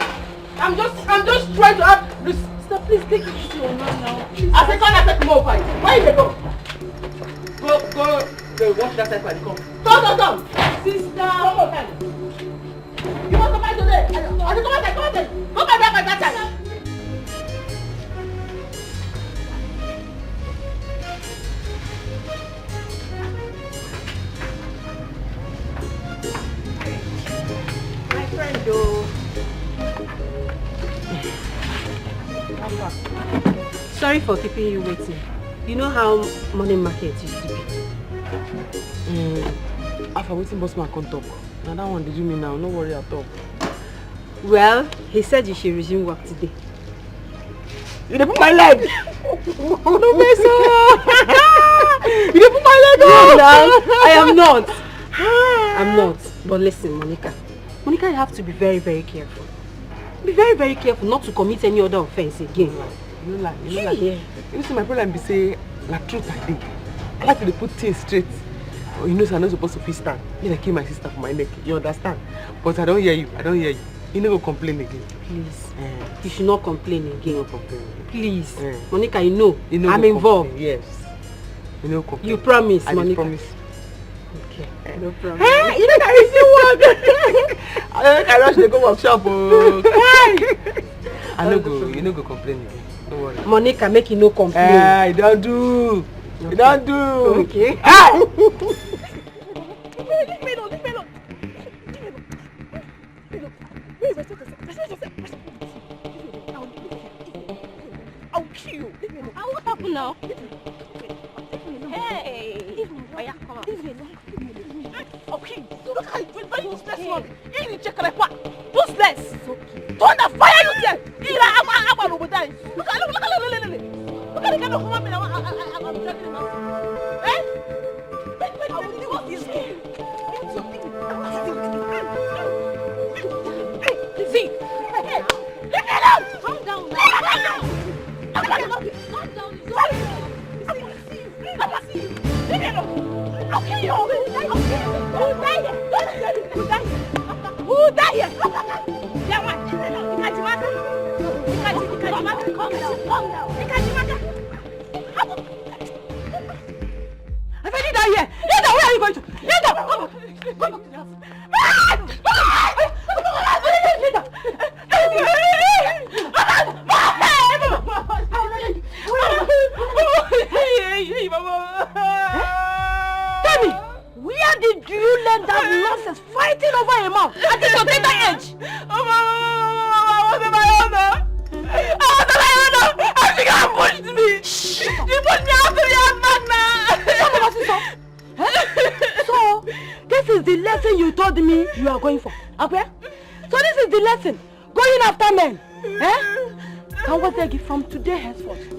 I'm just trying to have this. Stop, please take it to your man now. I say come that second more fight. Where you go? Go wash that side fight. Come. Sister. Come on, time. You want to fight today? I say come on, come on. Go back that side. mind though. Sorry for keeping you waiting. You know how morning market used to be? After waiting, boss man can't talk. Now that one did you mean now? No worry at all. Well, he said you should resume work today. You didn't put my leg! No, Mesa! You didn't put my leg on! No, I am not. I'm not. But listen, Monica. Monica, you have to be very, very careful. Be very, very careful not to commit any other offense again. You know, you see, my problem be say, like truth I think. I like to put things straight. Oh, you know, so I'm not supposed to feel stand. Then I kill my sister for my neck. You understand? But I don't hear you. You never complain again. Please. You should not complain again. No complain. Please. Monica, you know I'm involved. Complain. Yes. You know complain. You promise, Monica. I promise. Okay. No problem. Hey, you know that I rush to go workshop. I no go. You no go complain again. Don't worry. Monica, make you no complain. I don't do. Okay. You don't do. Okay. I'll kill you. What happened now? Hey! Come on. Okay, look at it. Very useless one. You need to check like what? Useless. Don't the fire you there. I'm over there. Look at the kind of woman I'm dragging him out. Eh? Wait, what is this? See? Hey! Leave me alone! Calm down. Calm down. I'll kill you! Who died here? Yeah, what? Calm down. I said you die here! Where are you going to? Come Tell me, where did you learn that nonsense fighting over a man at this your tender age? I was in my honor. And she got pushed me. She pushed me out to the magna. So, this is the lesson you told me you are going for. Okay? So this is the lesson. Going after men. And what they give from today henceforth.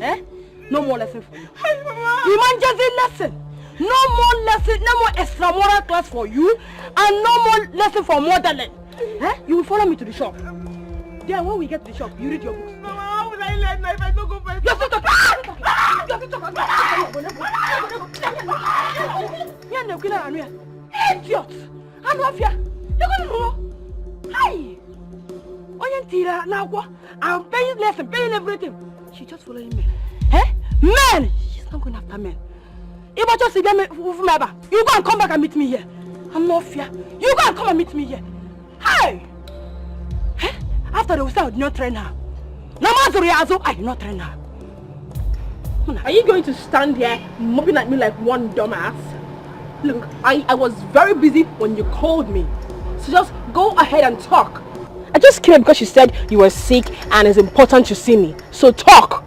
No more lesson for you. You man just a lesson. No more lesson, no more extra moral class for you, and no more lesson for modeling. You will follow me to the shop. Then when we get to the shop, you read your books. Mama, how would I learn if I don't go first? You have to talk. Idiot! I'm not here. You're going to know. Hi! I'm paying lesson, paying everything. She's just following me. Men! She's not going after men. If I just see them, you go and come back and meet me here. I'm not fear. You go and come and meet me here. Hey! After they will say I did not train her. I did not train her. Are you going to stand there mopping at me like one dumbass? Look, I was very busy when you called me. So just go ahead and talk. I just came because you said you were sick and it's important to see me. So talk.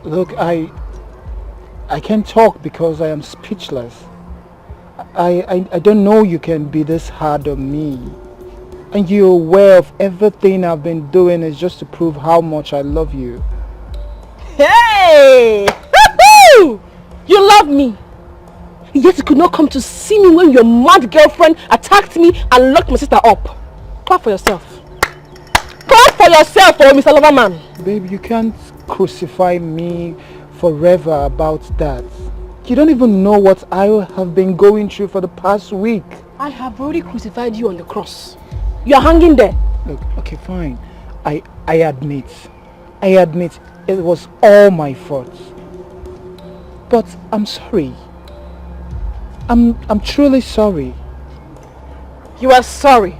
Look, I can't talk because I am speechless. I don't know you can be this hard on me. And you're aware of everything I've been doing is just to prove how much I love you. Hey! You love me. Yet you could not come to see me when your mad girlfriend attacked me and locked my sister up. Clap for yourself. Clap for yourself, Mr. Loverman. Babe, you can't crucify me forever about that. You don't even know what I have been going through for the past week. I have already crucified you on the cross. You are hanging there. Look, okay, fine. I admit it was all my fault. But I'm sorry. I'm truly sorry. You are sorry.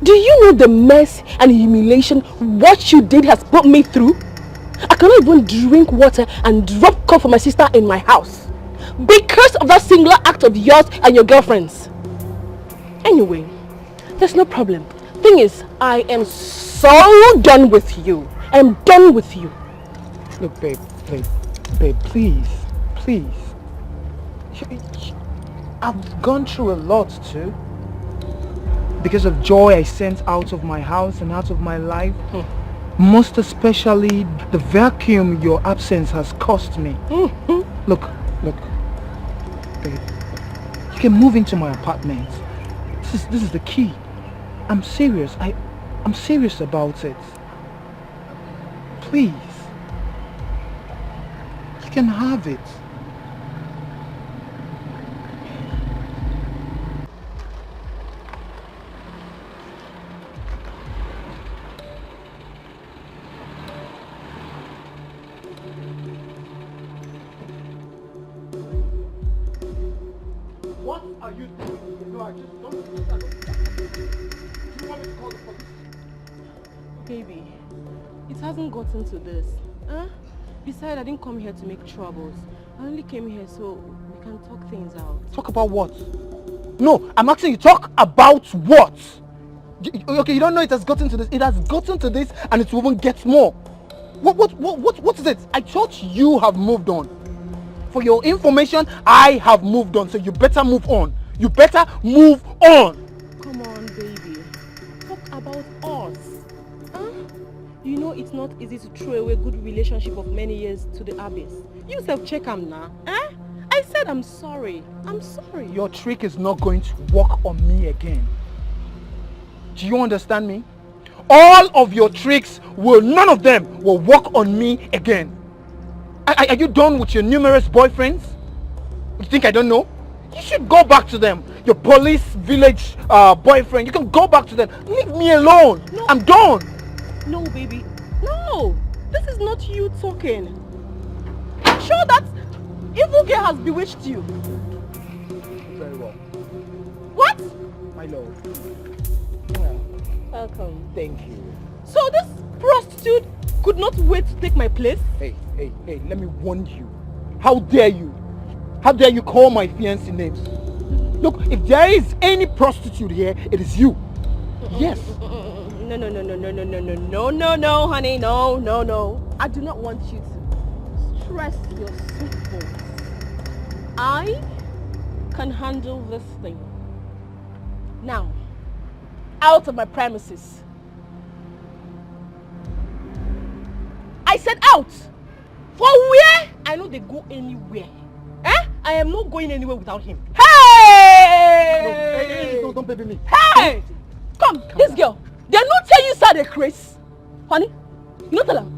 Do you know the mess and humiliation what you did has put me through? I cannot even drink water and drop cough for my sister in my house because of that singular act of yours and your girlfriend's. Anyway, There's no problem. Thing is, I am so done with you. I'm done with you. Look, babe, please. I've gone through a lot too. Because of joy I sent out of my house and out of my life. Most especially the vacuum your absence has cost me. Look, babe. You can move into my apartment. This is the key. I'm serious. I'm serious about it. Please. You can have it. What are you doing? No, I just don't. Do you want me to call the police? Baby, it hasn't gotten to this. Huh? Besides, I didn't come here to make troubles. I only came here so we can talk things out. Talk about what? No, I'm asking you, talk about what? Okay, you don't know it has gotten to this. It has gotten to this and it will even get more. What is it? I thought you have moved on. For your information, I have moved on, so you better move on. You better move on. Come on, baby. Talk about us. Huh? You know it's not easy to throw away a good relationship of many years to the abyss. You self-check am now. Eh? I said I'm sorry. I'm sorry. Your trick is not going to work on me again. Do you understand me? All of your tricks none of them will work on me again. Are you done with your numerous boyfriends? You think I don't know? You should go back to them. Your police village boyfriend, you can go back to them. Leave me alone. No. I'm done. No, baby. No. This is not you talking. I'm sure that evil girl has bewitched you. Very well. What? My love. Welcome. Thank you. So this prostitute could not wait to take my place? Hey, let me warn you. How dare you? How dare you call my fiancé names? Look, if there is any prostitute here, it is you. Yes. No, honey, no. I do not want you to stress your sweet bones. I can handle this thing. Now, out of my premises. I said out! For where? I know they go anywhere. Eh? I am not going anywhere without him. Hey! No, don't baby me. Hey! Come, this girl. They not tell you sad a craze. Honey, you not tell them.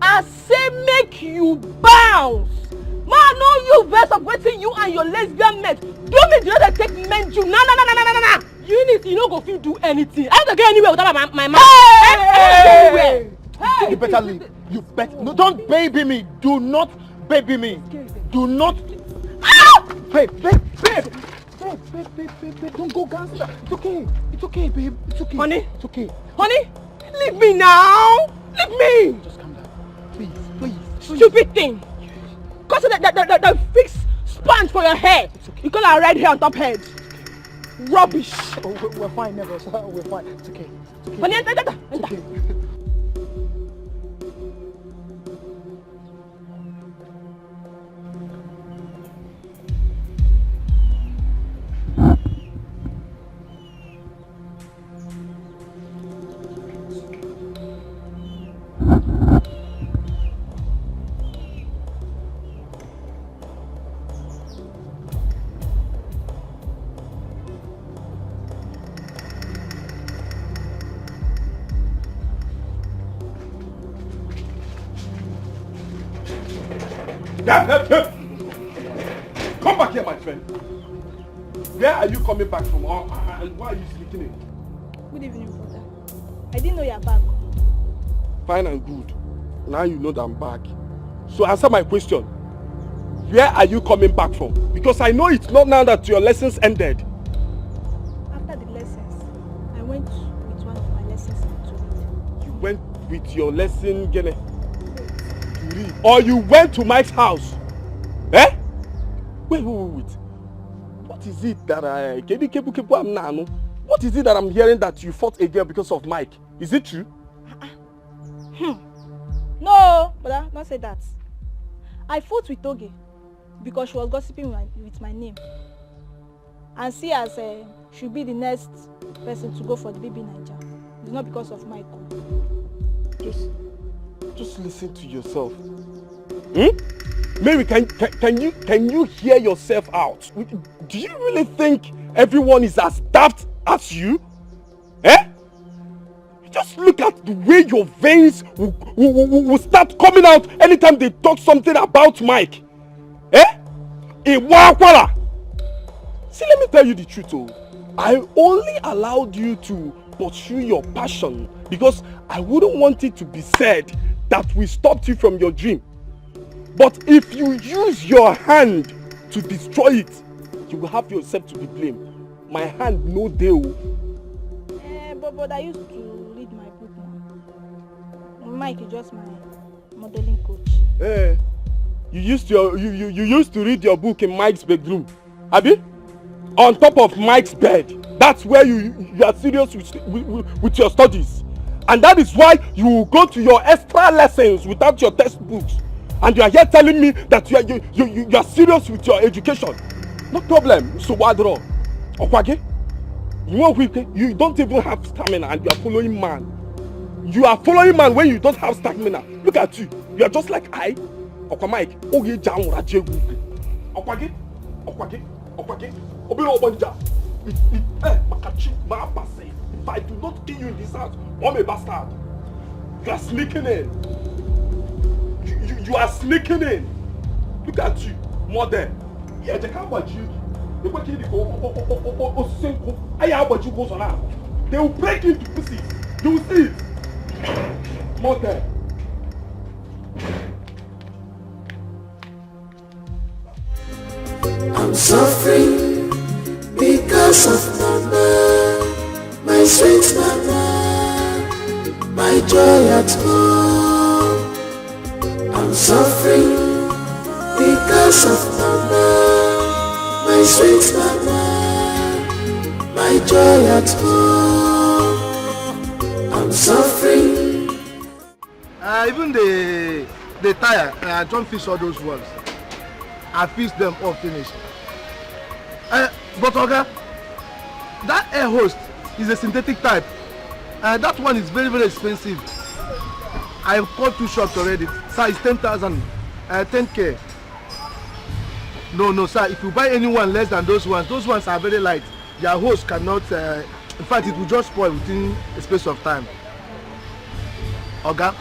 I say make you bounce. Man, know you verse of waiting you and your lesbian mate. Don't make the other take men you. Nah. You no go feel do anything. I don't go anywhere without my man. Hey! Hey! You better leave. You better. No, don't baby me. Do not baby me. Do not. Ah! Babe. Don't go gangster. It's okay, babe. It's okay. Honey. It's okay. Honey, leave me now. Leave me. Just calm down. Please. Stupid thing. Cause the fixed sponge for your hair. Okay. You got a red hair on top head. Rubbish. Oh, we're fine, never. We're fine. It's okay. Honey, enter. It's okay. Come back here, my friend. Where are you coming back from? And why are you sleeping in? Good evening, brother. I didn't know you're back. Fine and good. Now you know that I'm back. So answer my question. Where are you coming back from? Because I know it's not now that your lessons ended. After the lessons, I went with one of my lessons to read. You went with your lesson, Gene? To read? Or you went to Mike's house? Eh? Wait. What is it that What is it that I'm hearing that you fought a girl because of Mike? Is it true? No, brother, don't say that. I fought with Toge because she was gossiping with my name. And see as she'll be the next person to go for the baby Niger. It's not because of Michael. Just listen to yourself. Mary, can you hear yourself out? Do you really think everyone is as daft as you? Just look at the way your veins will start coming out anytime they talk something about Mike. See, let me tell you the truth. I only allowed you to pursue your passion because I wouldn't want it to be said that we stopped you from your dream. But if you use your hand to destroy it, you will have yourself to be blamed. My hand no deal. But I used to read my book now. Mike is just my modeling coach. You used to read your book in Mike's bedroom, Abi? On top of Mike's bed. That's where you are serious with your studies. And that is why you go to your extra lessons without your textbooks. And you are here telling me that you are serious with your education. No problem, so Wadro. Okwage? You don't even have stamina and you are following man. You are following man when you don't have stamina. Look at you. You are just like I. Okwa Mike. Oge jam rajegu. Okwage? Obiro obonja. If I do not kill you in this house, I'm a bastard. You are sneaking in. You are sneaking in. Look at you, mother. Yeah, they can't watch you. They will kill you. They will break you to pieces. You will see it. Mother. I'm suffering because of mama, my sweet mama, my joy at home. I'm suffering because of mama, my sweet mama, my joy at home. I'm suffering. Even the tire, I don't fish all those ones. I fish them all finished. But okay, that air host is a synthetic type. That one is very, very expensive. I have called 2 shops already. Sir, it's 10,000, 10K. No, sir. If you buy anyone less than those ones are very light. Their host cannot. In fact, it will just spoil within a space of time. Okay,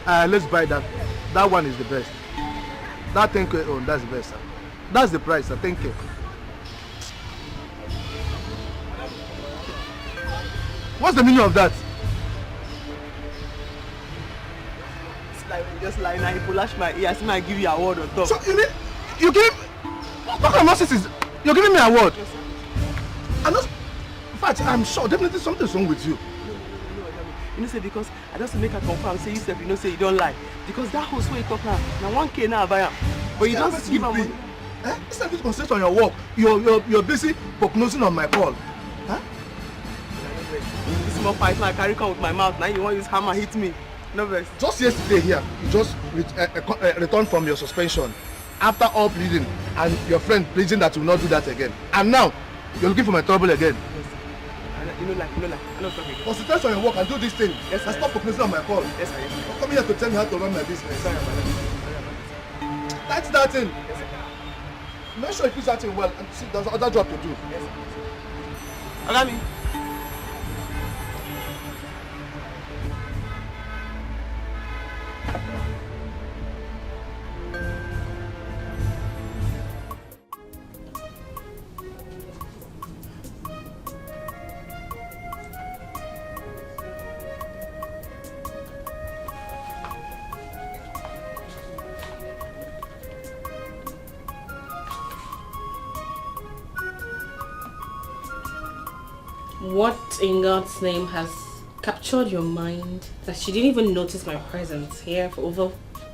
let's buy that. That one is the best. That 10K on, that's the best, sir. That's the price, sir. 10K. What's the meaning of that? It's like just like now, you lash my ear, I give you a word on top. So you give? What kind of nonsense is? You're giving me a word? Yes, sir. I'm not. In fact, I'm sure definitely something's wrong with you. You know, say because I just make a confirm, say you said, you know, say you don't lie. Because that house where you talk now 1K now I buy him. But you don't give him money. Instead of you concentrate on your work, you're busy prognosing on my call. Huh? This small fight now I carry come with my mouth. Now you want to use hammer hit me. No verse. Just yesterday here, you just returned from your suspension after all pleading and your friend pleading that you will not do that again. And now you're looking for my trouble again. You know, I'm not talking. Concentrate on your work and do this thing. Yes, sir. And stop prognosing on my call. Yes, sir. Yes, sir. Don't come here to tell me how to run my business. Sorry, That's that thing. Yes, sir. Make sure you do that thing well and see there's other job to do. Yes, sir. Allow me. What in God's name has captured your mind that you didn't even notice my presence here for over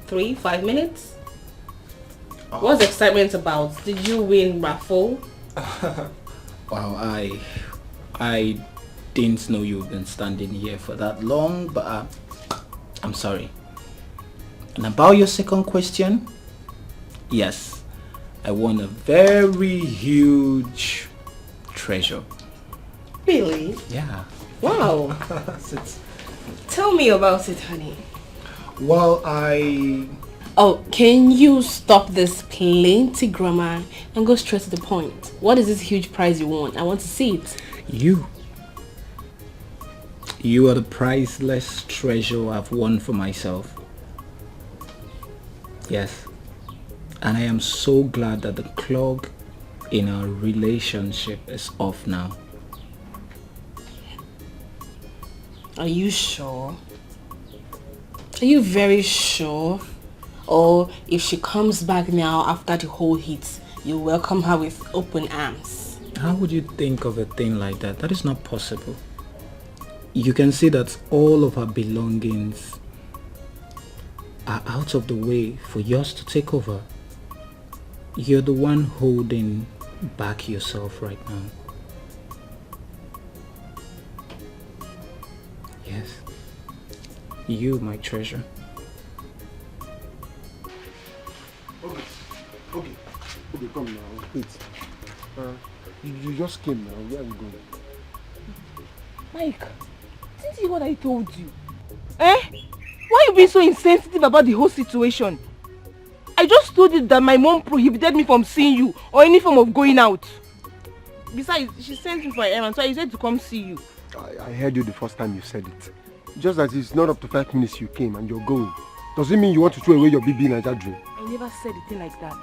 3-5 minutes? What's the excitement about? Did you win raffle? Wow, I didn't know you've been standing here for that long, but I'm sorry. And about your second question, yes, I won a very huge treasure. Really? Yeah. Wow. Tell me about it, honey. Well, Oh, can you stop this plenty grammar and go straight to the point? What is this huge prize you won? I want to see it. You are the priceless treasure I've won for myself. Yes. And I am so glad that the clog in our relationship is off now. Are you sure? Are you very sure? Or if she comes back now after the whole hit, you welcome her with open arms? How would you think of a thing like that? That is not possible. You can see that all of her belongings are out of the way for yours to take over. You're the one holding back yourself right now. Yes. You, my treasure. Okay, come now. Wait. You just came now. Where are you going? Mike, didn't you hear what I told you? Eh? Why you being so insensitive about the whole situation? I just told you that my mom prohibited me from seeing you or any form of going out. Besides, she sent me for an errand, so I said to come see you. I heard you the first time you said it. Just that it's not up to 5 minutes you came and you're going. Does it mean you want to throw away your BB in that dream? I never said a thing like that.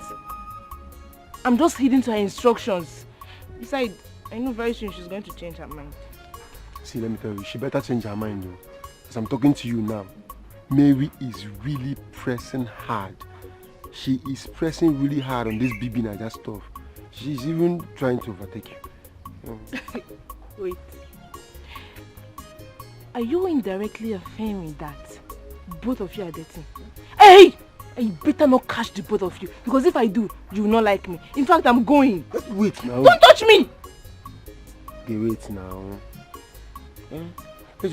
I'm just heeding to her instructions. Besides, I know very soon she's going to change her mind. See, let me tell you, she better change her mind though. As I'm talking to you now, Mary is really pressing hard. She is pressing really hard on this BB Naija stuff. She's even trying to overtake you. Wait. Are you indirectly affirming that both of you are dating? Hey! I better not catch the both of you, because if I do, you will not like me. In fact, I'm going. Wait now. Don't touch me! Okay, wait now. Let's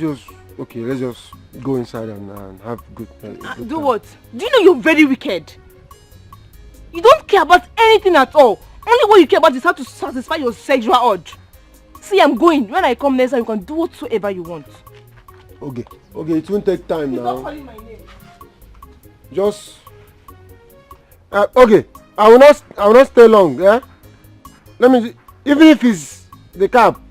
just go inside and have good do time. what? Do you know you're very wicked? You don't care about anything at all. Only what you care about is how to satisfy your sexual urge. See, I'm going. When I come next time, you can do whatsoever you want. Okay, it won't take time now. Stop calling my name. Just okay. I will not stay long. Yeah. Let me. Even if it's the cab.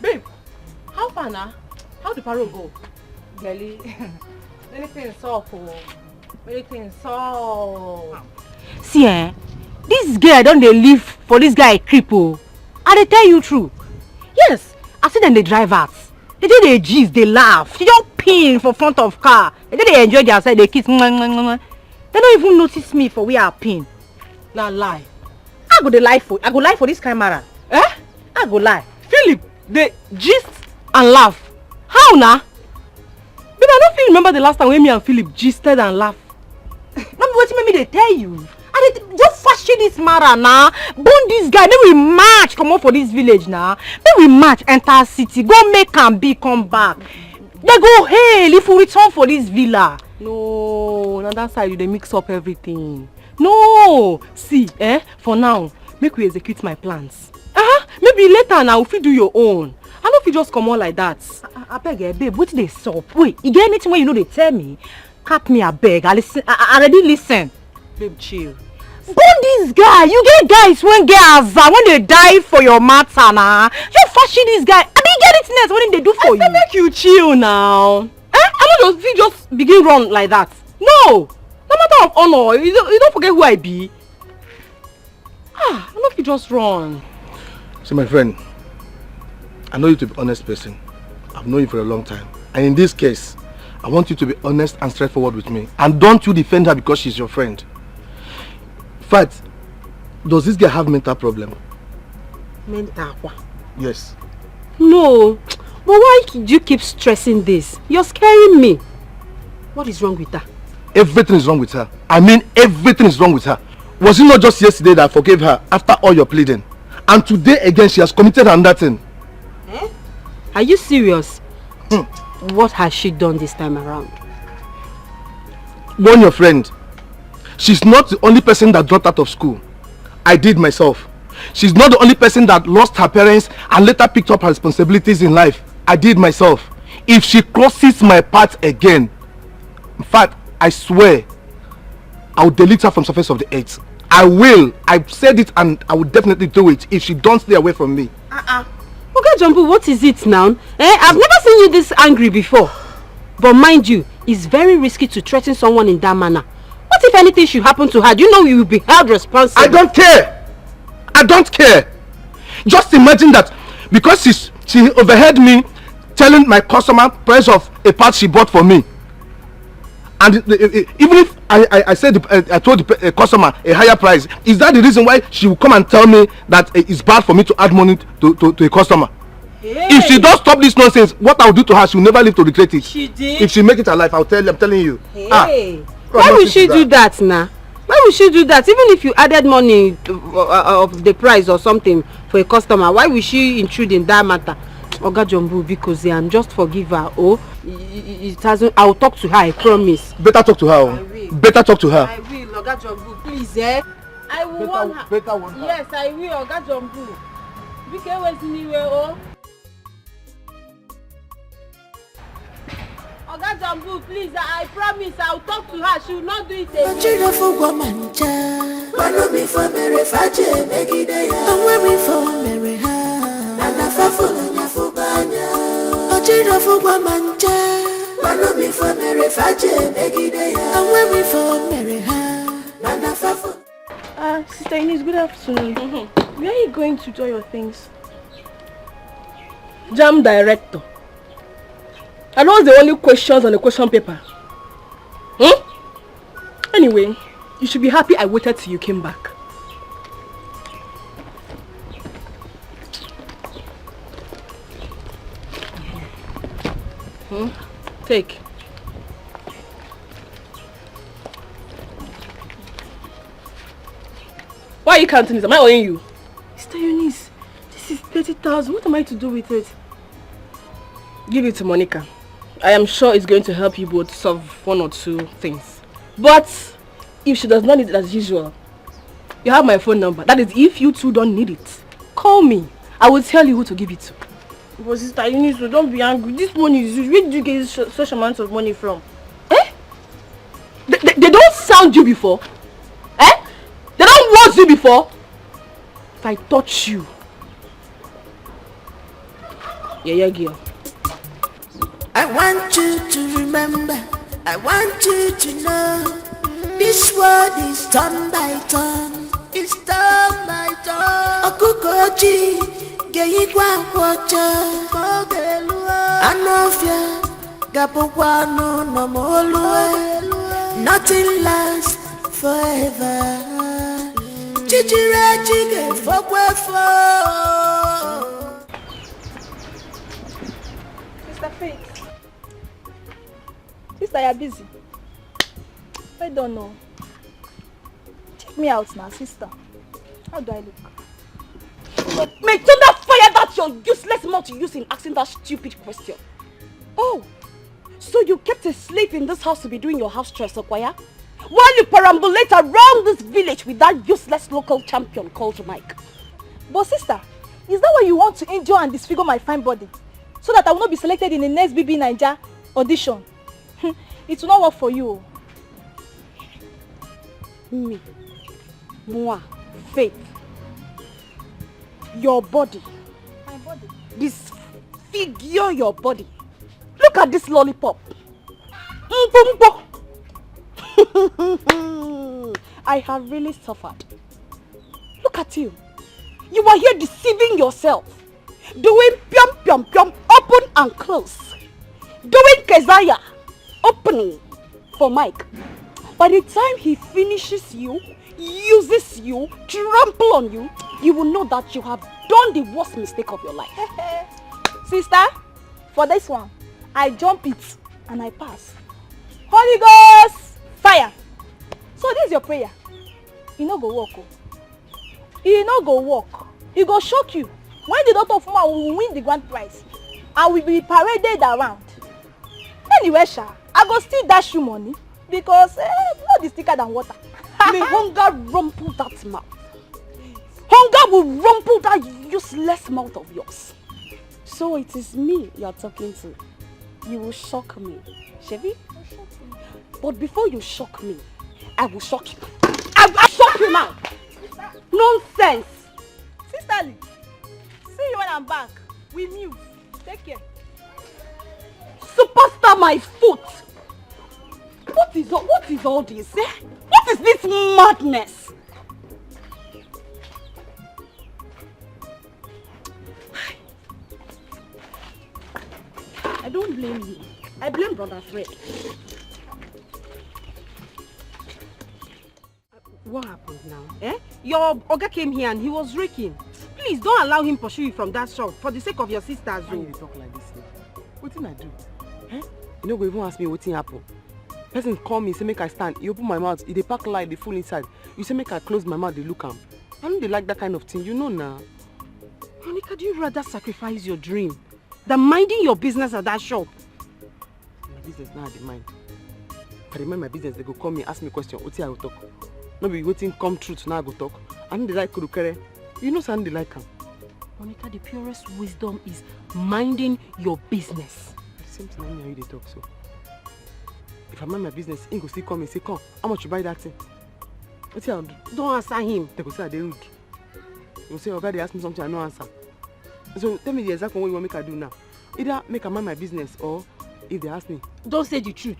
Babe, how far now? How the parole go? Girlie, anything soft or anything soft. See, this girl don't they live for this guy cripple. I they tell you true. Yes, I see them they drive us. They do they gist, they laugh. They don't pin for front of car. They enjoy themselves, they kiss. They don't even notice me for where I pin. Now lie. I go lie for this camera. Eh? I go lie. Philip, they gist and laugh. How now? Babe, I don't feel remember the last time when me and Philip gisted and laughed. Not what me they tell you. And they just fashion this matter now. Bone this guy. Maybe we march come up for this village now. Maybe we march enter city. Go make and be come back. They go hail if we return for this villa. No, on that side you they mix up everything. No, see, for now, make we execute my plans. Maybe later now if you do your own. I don't feel just come on like that. I beg, babe, what they sup? Wait, you get anything where you know they tell me? Cap me, I beg. I listen. I already listen. Babe, chill. Bone this guy. You get guys when when they die for your matter now. You fashion this guy. I didn't get it next. What did they do for you? I make you chill now. I don't just begin run like that. No. No matter of honor. You don't forget who I be. I don't feel just run. See, my friend, I know you to be an honest person. I've known you for a long time. And in this case, I want you to be honest and straightforward with me. And don't you defend her because she's your friend. In fact, does this girl have mental problem? Mental what? Yes. No, but why do you keep stressing this? You're scaring me. What is wrong with her? Everything is wrong with her. I mean, everything is wrong with her. Was it not just yesterday that I forgave her after all your pleading? And today again she has committed another thing. Eh? Are you serious? What has she done this time around? Warn your friend. She's not the only person that dropped out of school. I did myself. She's not the only person that lost her parents and later picked up her responsibilities in life. I did myself. If she crosses my path again, in fact, I swear, I will delete her from the surface of the earth. I will. I've said it and I will definitely do it if she don't stay away from me. Okay, Jumbo, what is it now? I've never seen you this angry before. But mind you, it's very risky to threaten someone in that manner. What if anything should happen to her? Do you know you will be held responsible? I don't care. I don't care. Just imagine that because she overheard me telling my customer price of a part she bought for me. And even if I said I told the customer a higher price, is that the reason why she will come and tell me that it's bad for me to add money to a customer? Hey. If she don't stop this nonsense, what I'll do to her, she will never live to regret it. She did. If she make it her life, I'm telling you. Hey. Why would she do that now? Why would she do that? Even if you added money of the price or something for a customer, why would she intrude in that matter? Oga Jumbo, because I'm just forgive her. Oh, it hasn't. I'll talk to her. I promise. Better talk to her. I will. Better talk to her. I will, Oga Jumbo. Please, I will warn her. Better warn her. Yes, I will, Oga Jumbo. Be careful, oh. Oga Jumbo, please, I promise I'll talk to her. She will not do it again. Sister Ines, good afternoon. Where are you going to do your things? Jam director. Are those the only questions on the question paper? Anyway, you should be happy I waited till you came back. Take. Why are you counting this? Am I owing you? Sister Eunice, this is 30,000. What am I to do with it? Give it to Monica. I am sure it's going to help you both solve one or two things. But if she does not need it as usual, you have my phone number. That is if you two don't need it. Call me. I will tell you who to give it to. But Sister Eunice, don't be angry. This money is huge. Where did you get such amount of money from? They don't sound you before. They don't want you before. If I touch you. Yeah, girl. I want you to remember, I want you to know, this world is turn by turn, it's turn by turn. Okukoji, Geigwa Wacha, Anofia, Gapokwano no Molue, nothing lasts forever. Chichire chige fokwefo. Sister Faith. Sister, you're busy. I don't know. Check me out now, sister. How do I look? May thunder fire that your useless mouth you use in asking that stupid question. Oh, so you kept a slave in this house to be doing your house chores, Okwaya? While you perambulate around this village with that useless local champion called Mike. But sister, is that why you want to injure and disfigure my fine body? So that I will not be selected in the next BB Naija audition? It will not work for you. Me, moi, Faith, your body. My body? Disfigure your body. Look at this lollipop. I have really suffered. Look at you. You are here deceiving yourself. Doing pium pium pium, open and close. Doing Keziah, opening for Mike. By the time he finishes you, uses you, trample on you, you will know that you have done the worst mistake of your life. Sister, for this one, I jump it and I pass. Holy Ghost, fire. So this is your prayer. You no go walk. You no go walk. It go shock you. When the daughter of man will win the grand prize, I will be paraded around. Anyway, Sha, I go still dash you money because blood is thicker than water. May hunger rumple that mouth. Hunger will rumple that useless mouth of yours. So it is me you are talking to. You will shock me, Chevy. But before you shock me, I will shock you. I will shock you now. Nonsense. Sisterly, see you when I'm back. We move. Take care. Superstar my foot. What is all this? Eh? What is this madness? I don't blame you. I blame Brother Fred. What happened now? Eh? Your Oga came here and he was raking. Please don't allow him pursue you from that shop for the sake of your sisters. Why you talk like this? What did I do? Eh? You no go even ask me what happened. Person call me, say make I stand. You open my mouth, they pack light, they full inside. You say make I close my mouth, they look am. I don't they like that kind of thing, you know now. Monica, do you rather sacrifice your dream than minding your business at that shop? My business now I dey mind. I dey mind my business, they go call me, ask me question, what I will talk. No be waiting come truth now I go talk. I don't they like kurukere. You know something they like am. Monica, the purest wisdom is minding your business. The same thing I hear you they talk so. If I mind my business, he go still come and say, come, how much you buy that thing? What's I'll do? Don't answer him. They go say, they rude. They go say, oh God, they ask me something, I no answer. So tell me the exact one what you want me to do now. Either make I mind my business or if they ask me. Don't say the truth.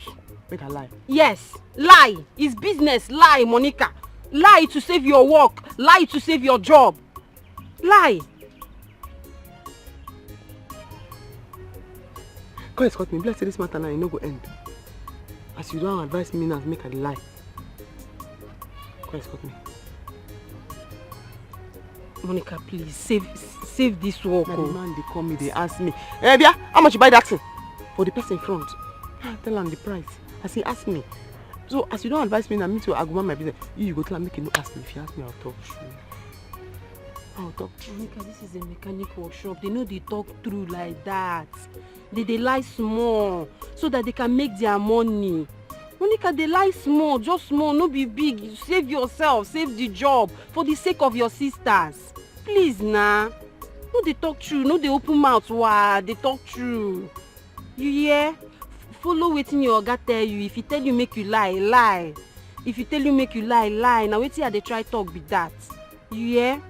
Make I lie. Yes, lie. It's business. Lie, Monica. Lie to save your work. Lie to save your job. Lie. God escort me. Bless this matter now, it no go end. As you don't advise me now, make I lie. God escort me. Monica, please save this work. Now the man they call me, they ask me, hey Bia, how much you buy that thing? For the person in front. I tell them the price. I say, ask me. So as you don't advise me now, me too, I go mind my business. You go tell them, make you no ask me. If you ask me, I'll talk true. I'll talk true. Monica, this is a mechanic workshop. They know they talk through like that. They lie small so that they can make their money. Monica, they lie small, just small, no be big. Save yourself, save the job for the sake of your sisters. Please, nah. No, they talk true. No, they open mouth. Wow, they talk true. You hear? Follow wetin your oga tell you. If he tell you make you lie, lie. If he tell you make you lie, lie. Now wetin I dey try talk be that. You hear?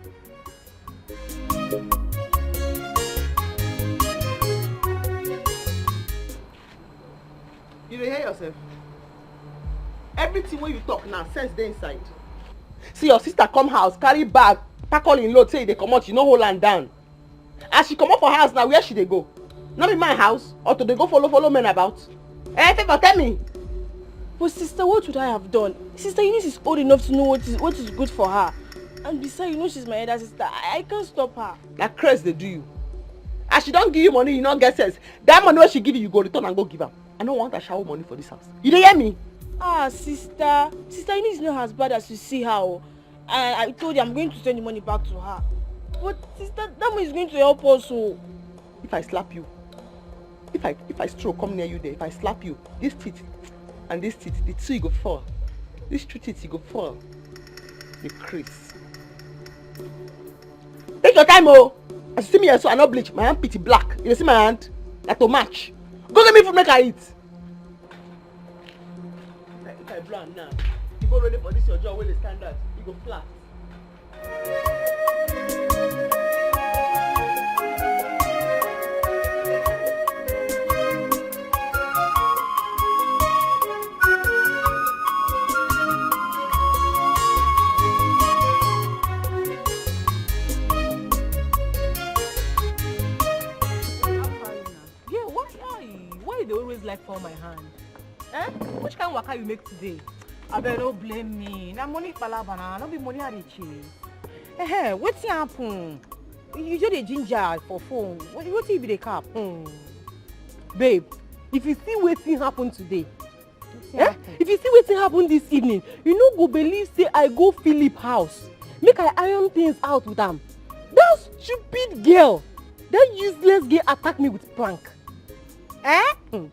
You dey hear yourself? Everything when you talk now, sense dey inside. See your sister come house, carry bag, pack all in load, say they come out, you no hold am down. As she come out for house now, where she dey go? Not be my house, or to dey go follow men about? Eh, Favor, tell me. But sister, what would I have done? Sister Eunice is old enough to know what is good for her. And besides, you know she's my elder sister. I can't stop her. That craze they do you. As she don't give you money, you not get sense. That money when she give you go return and go give her. I don't want to shower money for this house. You dey hear me? Ah, sister Eunice is not as bad as you see her. Oh. And I told you I'm going to send the money back to her. But sister, that money is going to help us. Oh. If I slap you, if I stroke come near you there, if I slap you, this teeth and this teeth, the two you go fall. These two teeth you go fall. The crease. Take your time, oh. As you see me here, so I not bleach. My hand pretty black. You see my hand? Like to match. Go get me food, make I eat. If I blow now, you go ready for this your job where they stand out. You go flat. They always like for my hand. Eh? Which kind of waka you make today? I better don't blame me. Na money palava na, no be money I dey chase. Eh, wetin happen? You just a ginger for phone. What if they cap? Babe, if you see wetin happen today, if you see wetin happen this evening, you no go believe say I go Philip house. Make I iron things out with am. That stupid girl, that useless girl attack me with plank. No.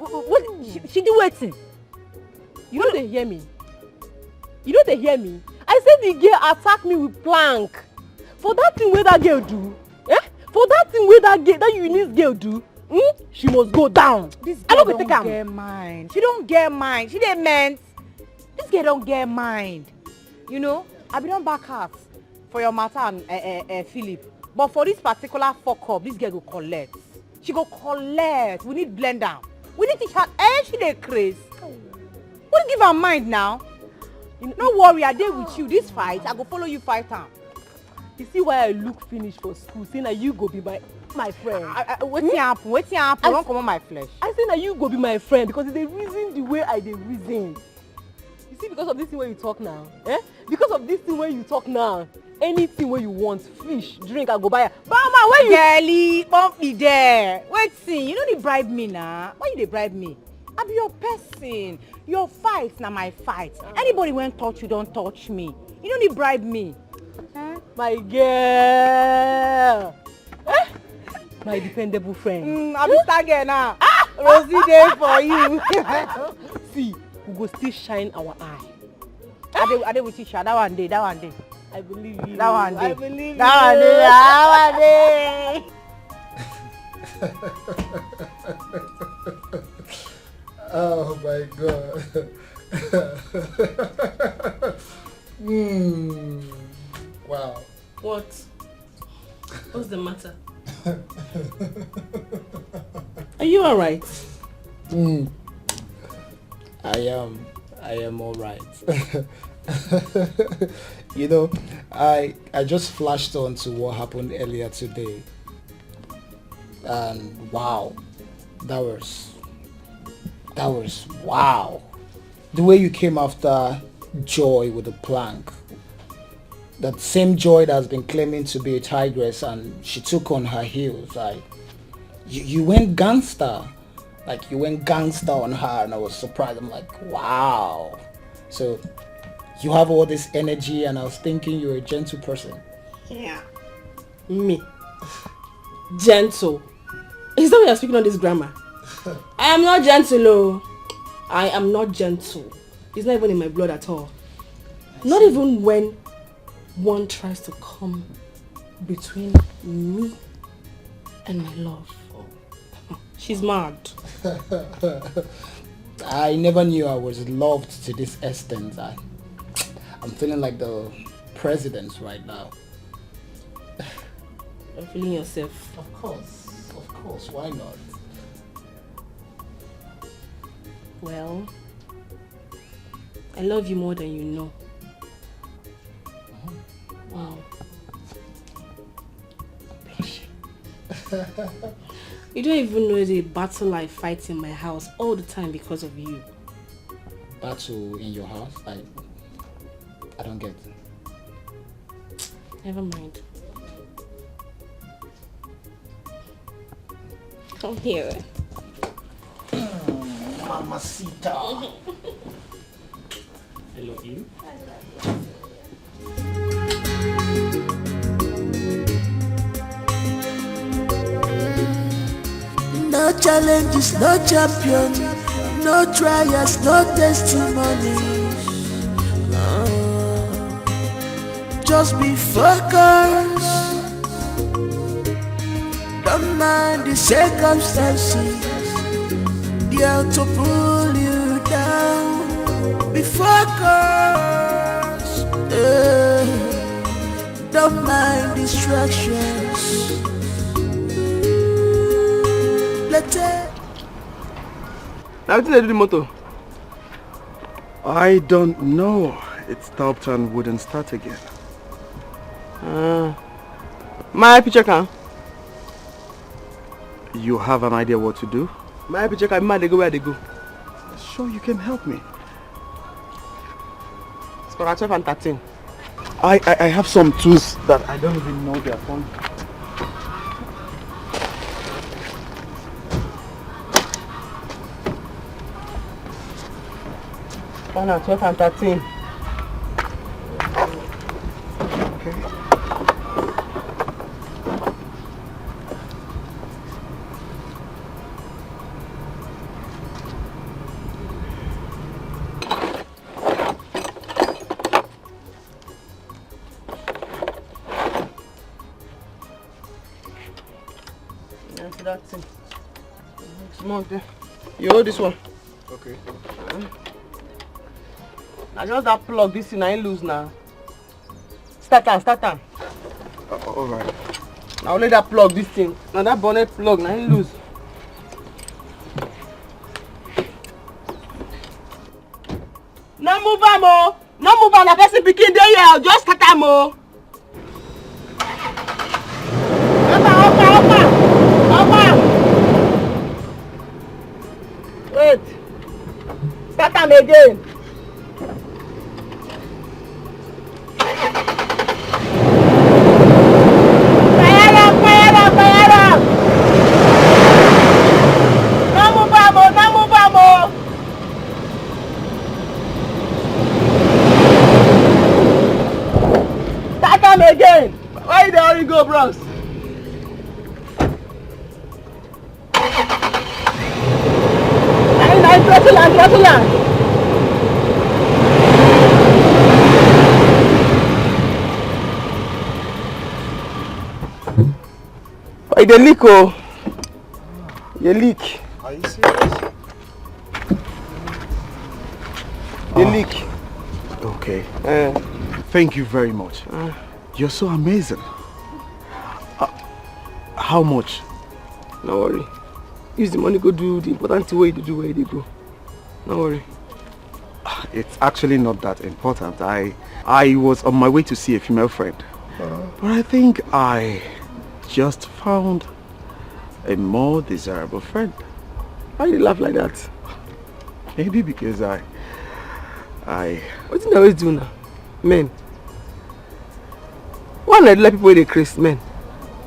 What she do wetin? You know they hear me. You know they hear me. I said the girl attack me with plank. For that thing where that girl do, for that thing where that unique girl do, she must go down. This girl don't get mind. She don't get mind. She didn't meant. This girl don't get mind. You know, I be done back half for your matter and Philip. But for this particular fuck up, this girl go collect. She go collect. We need blend down. We need teach her. She dey craze. What give her mind now? No worry, I dey with you. This fight, I go follow you fight am. You see why I look finish for school? Say na you go be my friend. Wetin happen? Wetin happen? Don't come on my flesh. I say na you go be my friend because they reason the way I dey reason. You see, because of this thing where you talk now, because of this thing where you talk now, anything where you want, fish, drink, I go buy. Mama, where you? Girlie, bump me there. Wait, see, you no dey bribe me now. Why you dey bribe me? I be your person. Your fight na my fight. Anybody when touch you, don't touch me. You don't need bribe me. My girl. My dependable friend. I be star girl now. Rosie day for you. See, we go still shine our eye. I dey with you, that one day. I believe you. That one day. I believe you. That one day. Oh my God. Wow. What? What's the matter? Are you alright? I am alright. You know, I just flashed on to what happened earlier today. And wow, that was wow. The way you came after Joy with a plank. That same Joy that has been claiming to be a tigress, and she took on her heels. You went gangster. Like, you went gangster on her, and I was surprised. I'm like, wow. So you have all this energy, and I was thinking you're a gentle person. Yeah. Me. Gentle. Is that why you're speaking on this grammar? I am not gentle, oh. I am not gentle. It's not even in my blood at all. Not even when one tries to come between me and my love. She's mad. I never knew I was loved to this extent. I'm feeling like the president right now. You're feeling yourself. Of course, why not? Well, I love you more than you know. Wow. You don't even know the battle I fight in my house all the time because of you. Battle in your house? I don't get it. Never mind. Come here. Mamacita. I love you. No challenges, no champion, no trials, no testimonies. Just be focused. Don't mind the circumstances. They are to pull you down. Be focused. Don't mind distractions. Let's now what did they do the motor? I don't know. It stopped and wouldn't start again. My picture can. You have an idea what to do? My picture can. They go where they go. Sure, you can help me. It's for 12 and 13. I have some tools that I don't even know they're from. 1 and 12 and 13. Okay. That thing. Small there. You hold this one. Okay. Now just that plug, this thing I ain't lose now. Start on. Alright. Now let that plug, this thing. Now that bonnet plug, now I ain't lose. No move am oh. No move am, na person pikin dey here. Just start am oh. Opa. Wait. Start am again. Fire up. No move am oh. Start am again. Where you dey hurry go, bros? Throttle land. Oh, dey leak oh. You leak. Are you serious? Dey leak. Okay. Thank you very much. You're so amazing. How much? No worry. Use the money, go do the important thing where you do, where you go. No worry. It's actually not that important. I was on my way to see a female friend. But I think I just found a more desirable friend. Why you laugh like that? Maybe because I... What do you always do now? Men. Why not let people they crazy, men?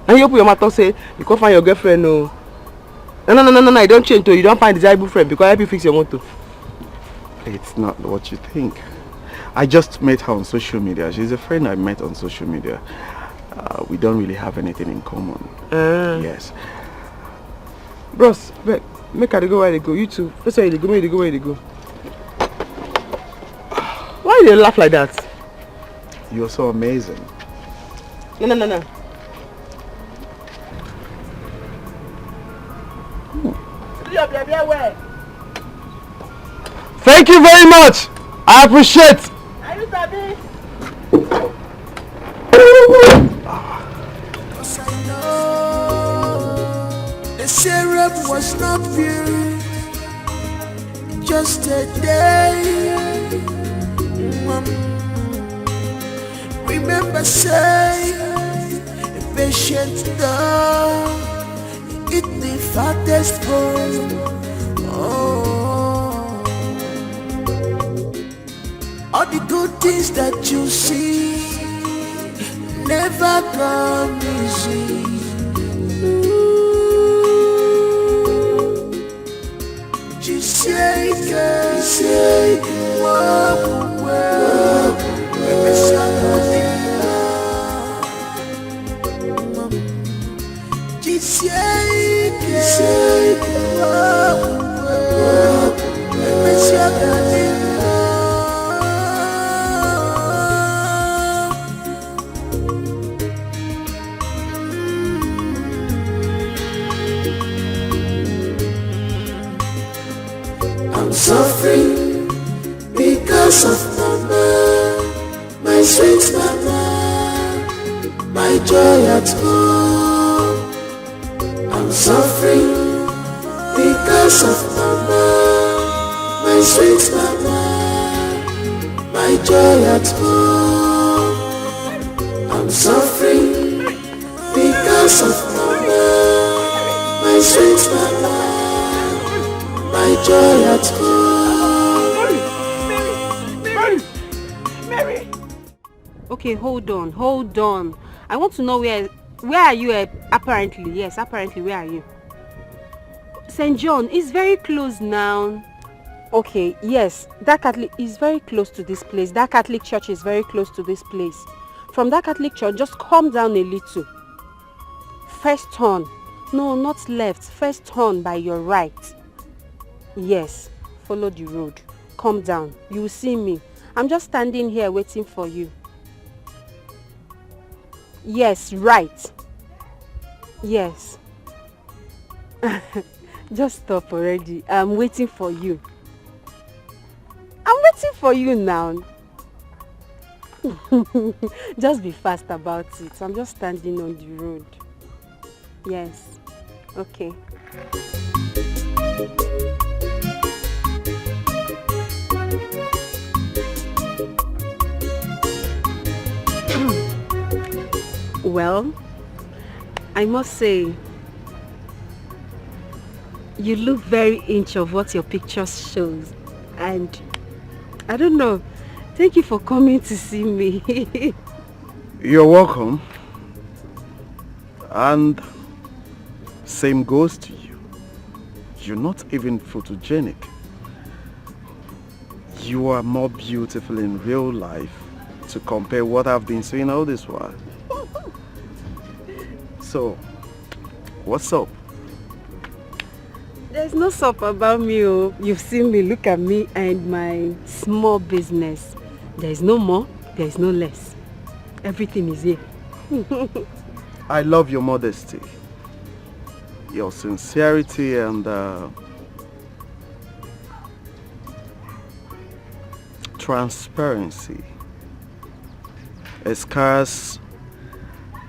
And you open your mouth and say, you can't find your girlfriend, no. No, you don't change to you don't find a desirable friend because I help you fix your motor. It's not what you think. I just met her on social media. She's a friend I met on social media. We don't really have anything in common. Yes. Bros, make her go where they go. You too. First where they go, make they go where they go. Why do you laugh like that? You're so amazing. No. Thank you very much. I appreciate. Are you sabi? Cause I know the syrup was not pure, just a day. Remember say, a patient dog eat the fattest bone. All the good things that you see never come easy. Just say, I'm suffering because of mama, my sweet mama, my joy at home. I'm suffering because of mama, my sweet mama, my joy at home. I'm suffering because of mama, my sweet mama, my joy at home. Mary. Okay, hold on. I want to know where are you apparently? Yes, apparently where are you? St. John is very close now. Okay, yes, that Catholic is very close to this place. That Catholic church is very close to this place. From that Catholic church, just come down a little. First turn. No, not left. First turn by your right. Yes, follow the road. Come down. You will see me. I'm just standing here waiting for you. Yes, right. Yes. Just stop already. I'm waiting for you. I'm waiting for you now. Just be fast about it. I'm just standing on the road. Yes. Okay. Well, I must say, you look very inch of what your picture shows. And I don't know. Thank you for coming to see me. You're welcome. And same goes to you. You're not even photogenic. You are more beautiful in real life to compare what I've been seeing all this while. So, what's up? There's no soap about me. Oh. You've seen me, look at me and my small business. There's no more, there's no less. Everything is here. I love your modesty, your sincerity and transparency. A scarce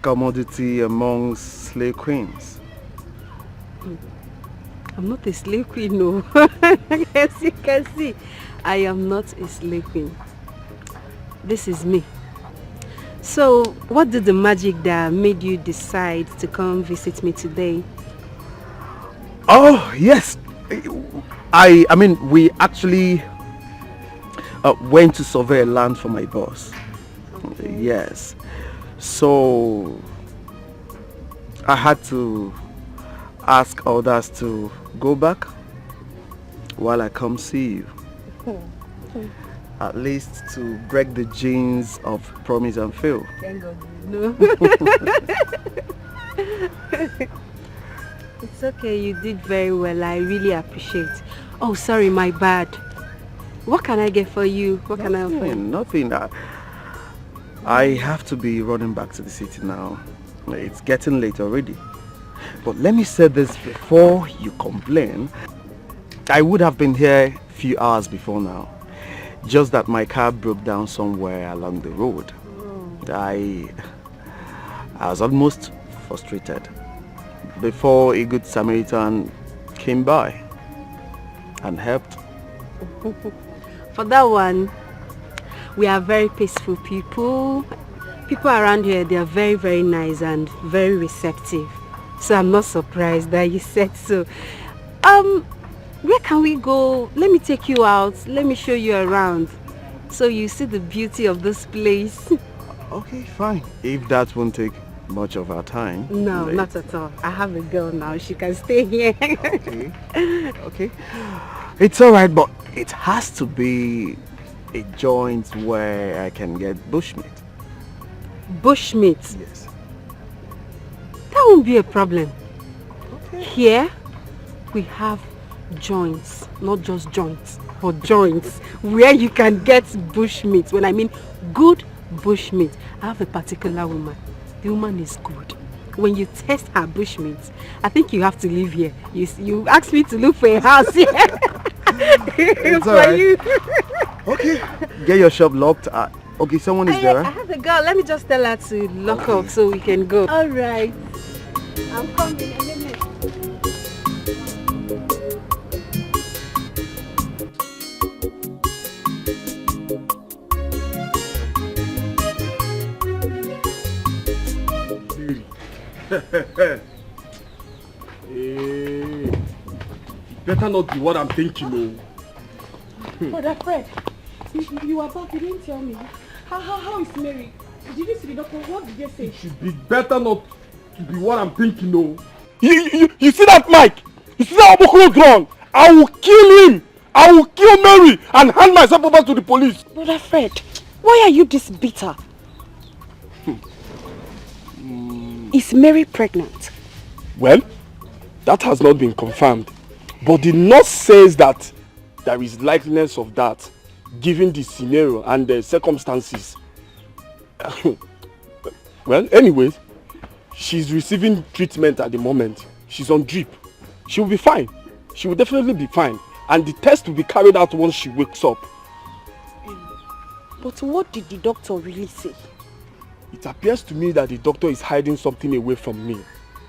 commodity among slave queens. I'm not a slave queen, no. As you can see, I am not a slave queen. This is me. So, what did the magic that made you decide to come visit me today? Oh, yes. I mean, we actually went to survey land for my boss. Okay. Yes. So, I had to ask others to go back while I come see you. At least to break the genes of promise and fail. Thank God. No. It's okay, you did very well. I really appreciate. Oh, sorry, my bad. What can I get for you? What can I offer you? Nothing. I have to be running back to the city now. It's getting late already. But let me say this before you complain. I would have been here a few hours before now. Just that my car broke down somewhere along the road. I was almost frustrated before a good Samaritan came by and helped. For that one, we are very peaceful people. People around here, they are very, very nice and very receptive. So I'm not surprised that you said so. Where can we go? Let me take you out. Let me show you around. So you see the beauty of this place. Okay, fine. If that won't take much of our time. No, not at all. I have a girl now. She can stay here. Okay. Okay. It's alright, but it has to be a joint where I can get bushmeat. Bushmeat? Yes. That won't be a problem. Okay. Here, we have joints, not just joints, but joints where you can get bushmeat. When I mean good bushmeat, I have a particular woman. The woman is good. When you test her bushmeat, I think you have to live here. You asked me to look for a house here. It's for right. you. Okay, get your shop locked. Okay, someone is there, right? I have a girl. Let me just tell her to lock up so we can go. All right. I'm coming. Better not be what I'm thinking. Brother Fred, you are back. You didn't tell me. How is Mary? Did you see the doctor? What did they say? It should be better not to be what I'm thinking. You see that Mike? You see that Obokoro's wrong? I will kill him. I will kill Mary and hand myself over to the police. Brother Fred, why are you this bitter? Is Mary pregnant? Well, that has not been confirmed. But the nurse says that there is likeliness of that, given the scenario and the circumstances. Well, anyways, she's receiving treatment at the moment. She's on drip. She will be fine. She will definitely be fine. And the test will be carried out once she wakes up. But what did the doctor really say? It appears to me that the doctor is hiding something away from me.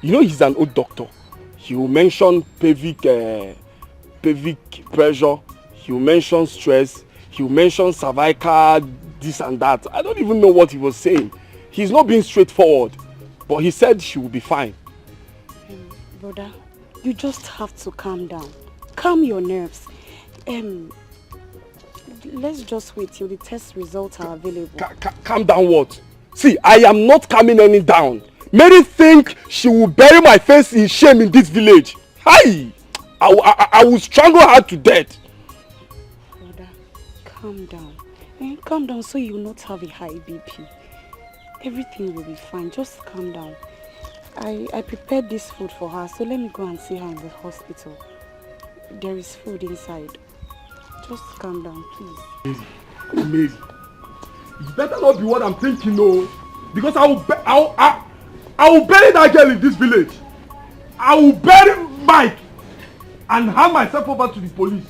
You know, he's an old doctor. He will mention pelvic pressure. He will mention stress. He will mention cervical this and that. I don't even know what he was saying. He's not being straightforward. But he said she will be fine. Brother, you just have to calm down. Calm your nerves. Let's just wait till the test results are available. Calm down what? See, I am not calming any down. Mary think she will bury my face in shame in this village. Hi! I will strangle her to death. Brother, calm down. Calm down so you will not have a high BP. Everything will be fine. Just calm down. I prepared this food for her, so let me go and see her in the hospital. There is food inside. Just calm down, please. Mary, it better not be what I'm thinking, no. Because I will bury that girl in this village. I will bury Mike and hand myself over to the police.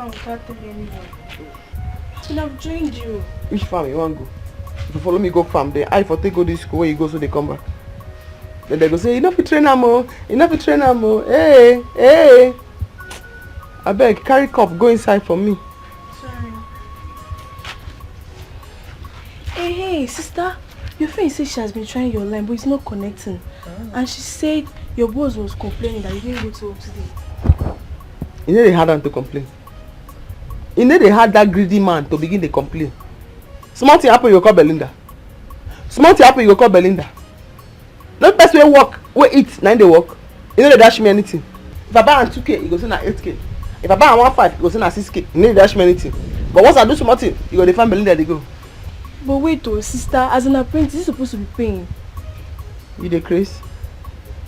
I should have joined you. Which farm you want to go? If you follow me go farm, then I for take go this school where you go so they come back. Then they go say, enough to train am, enough to train am. Hey. I beg, carry cup, go inside for me. Sorry. Hey, sister. Your friend said she has been trying your line, but it's not connecting. And she said your boss was complaining that you didn't go to work today. You know they had them to complain. You know they had that greedy man to begin to complain. Small thing happen, you call Belinda. Small thing happen, you call Belinda. No best way work, we eat, 9 day work. You know they dash me anything. If I buy 2K, you go send 8K. If I buy 1.5, you go send 6K. You know they dash me anything. But once I do small thing, you go to find Belinda, they go. But wait, sister, as an apprentice, you're supposed to be paying. You the craze?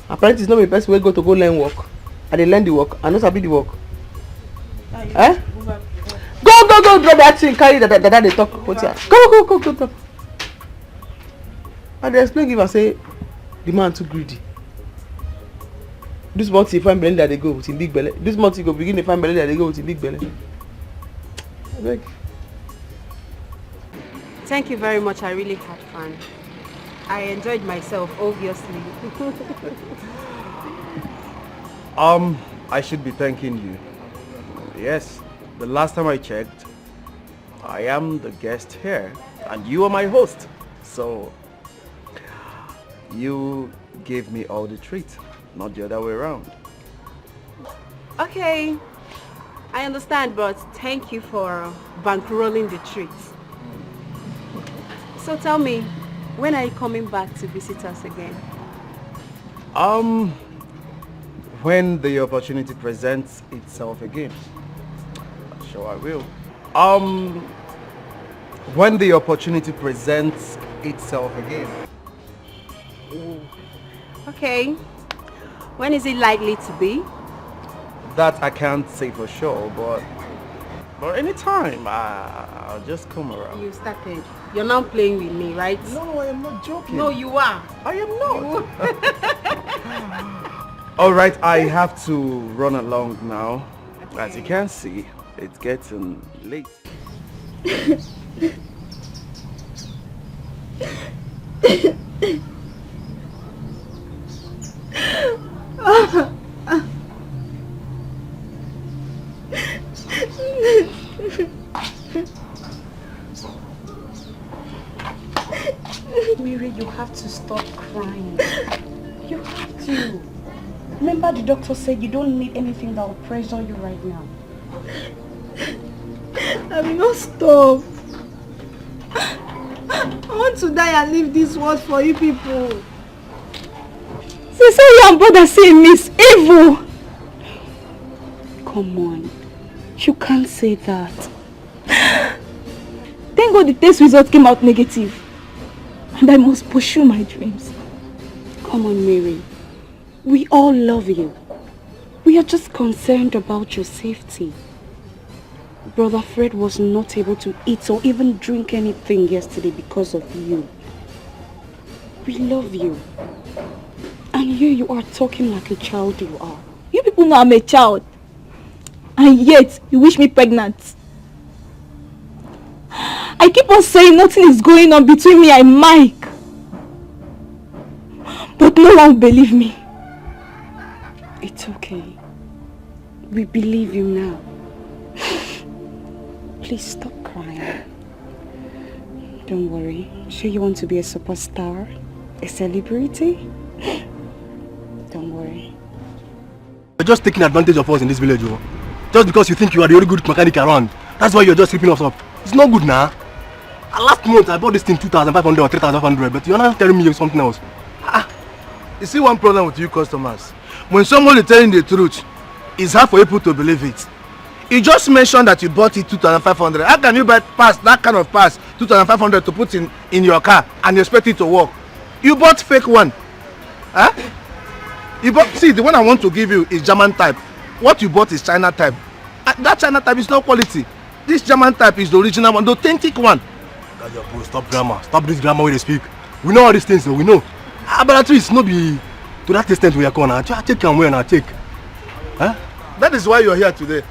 Apprentice is not the best way to go learn work. I dey learn the work, I know sabi the work. Eh? Go, drop that thing, carry that they talk. Go talk. I dey explain give her say the man too greedy. This month he find Belinda they go with him big belly. This month he go begin to find Belinda they go with him big belly. Thank you very much. I really had fun. I enjoyed myself, obviously. I should be thanking you. Yes, the last time I checked, I am the guest here and you are my host. So you gave me all the treats, not the other way around. Okay, I understand, but thank you for bankrolling the treats. So tell me, when are you coming back to visit us again? When the opportunity presents itself again. Sure I will. When the opportunity presents itself again. Okay. When is it likely to be? That I can't say for sure, but anytime, I'll just come around. You started. You're not playing with me, right? No, I am not joking. No, you are. I am not. All right, I have to run along now. Okay. As you can see, it's getting late. Mary, you have to stop crying. You have to. Remember the doctor said you don't need anything that will pressure you right now. I will not stop. I want to die and leave this world for you people. Say your brother say Miss Evil. Come on. You can't say that. Thank God the test result came out negative. And I must pursue my dreams. Come on, Mary. We all love you. We are just concerned about your safety. Brother Fred was not able to eat or even drink anything yesterday because of you. We love you. And you are talking like a child you are. You people know I'm a child. And yet, you wish me pregnant. I keep on saying nothing is going on between me and Mike. But no one will believe me. It's okay. We believe you now. Please stop crying. Don't worry. Sure you want to be a superstar? A celebrity? Don't worry. You're just taking advantage of us in this village, oh. Just because you think you are the only good mechanic around. That's why you're just ripping us up. It's not good now. Last month I bought this thing 2,500 or 3,500, but you're not telling me something else. You see one problem with you customers. When someone is telling the truth, it's hard for people to believe it. You just mentioned that you bought it 2,500. How can you buy that kind of pass 2,500 to put in your car and expect it to work? You bought fake one. Huh? See, the one I want to give you is German type. What you bought is China type. That China type is not quality. This German type is the original one, the authentic one. Stop grammar. Stop this grammar when they speak. We know all these things, so we know. But at least no be to that extent we are going to take and wear and take. Huh? That is why you're here today.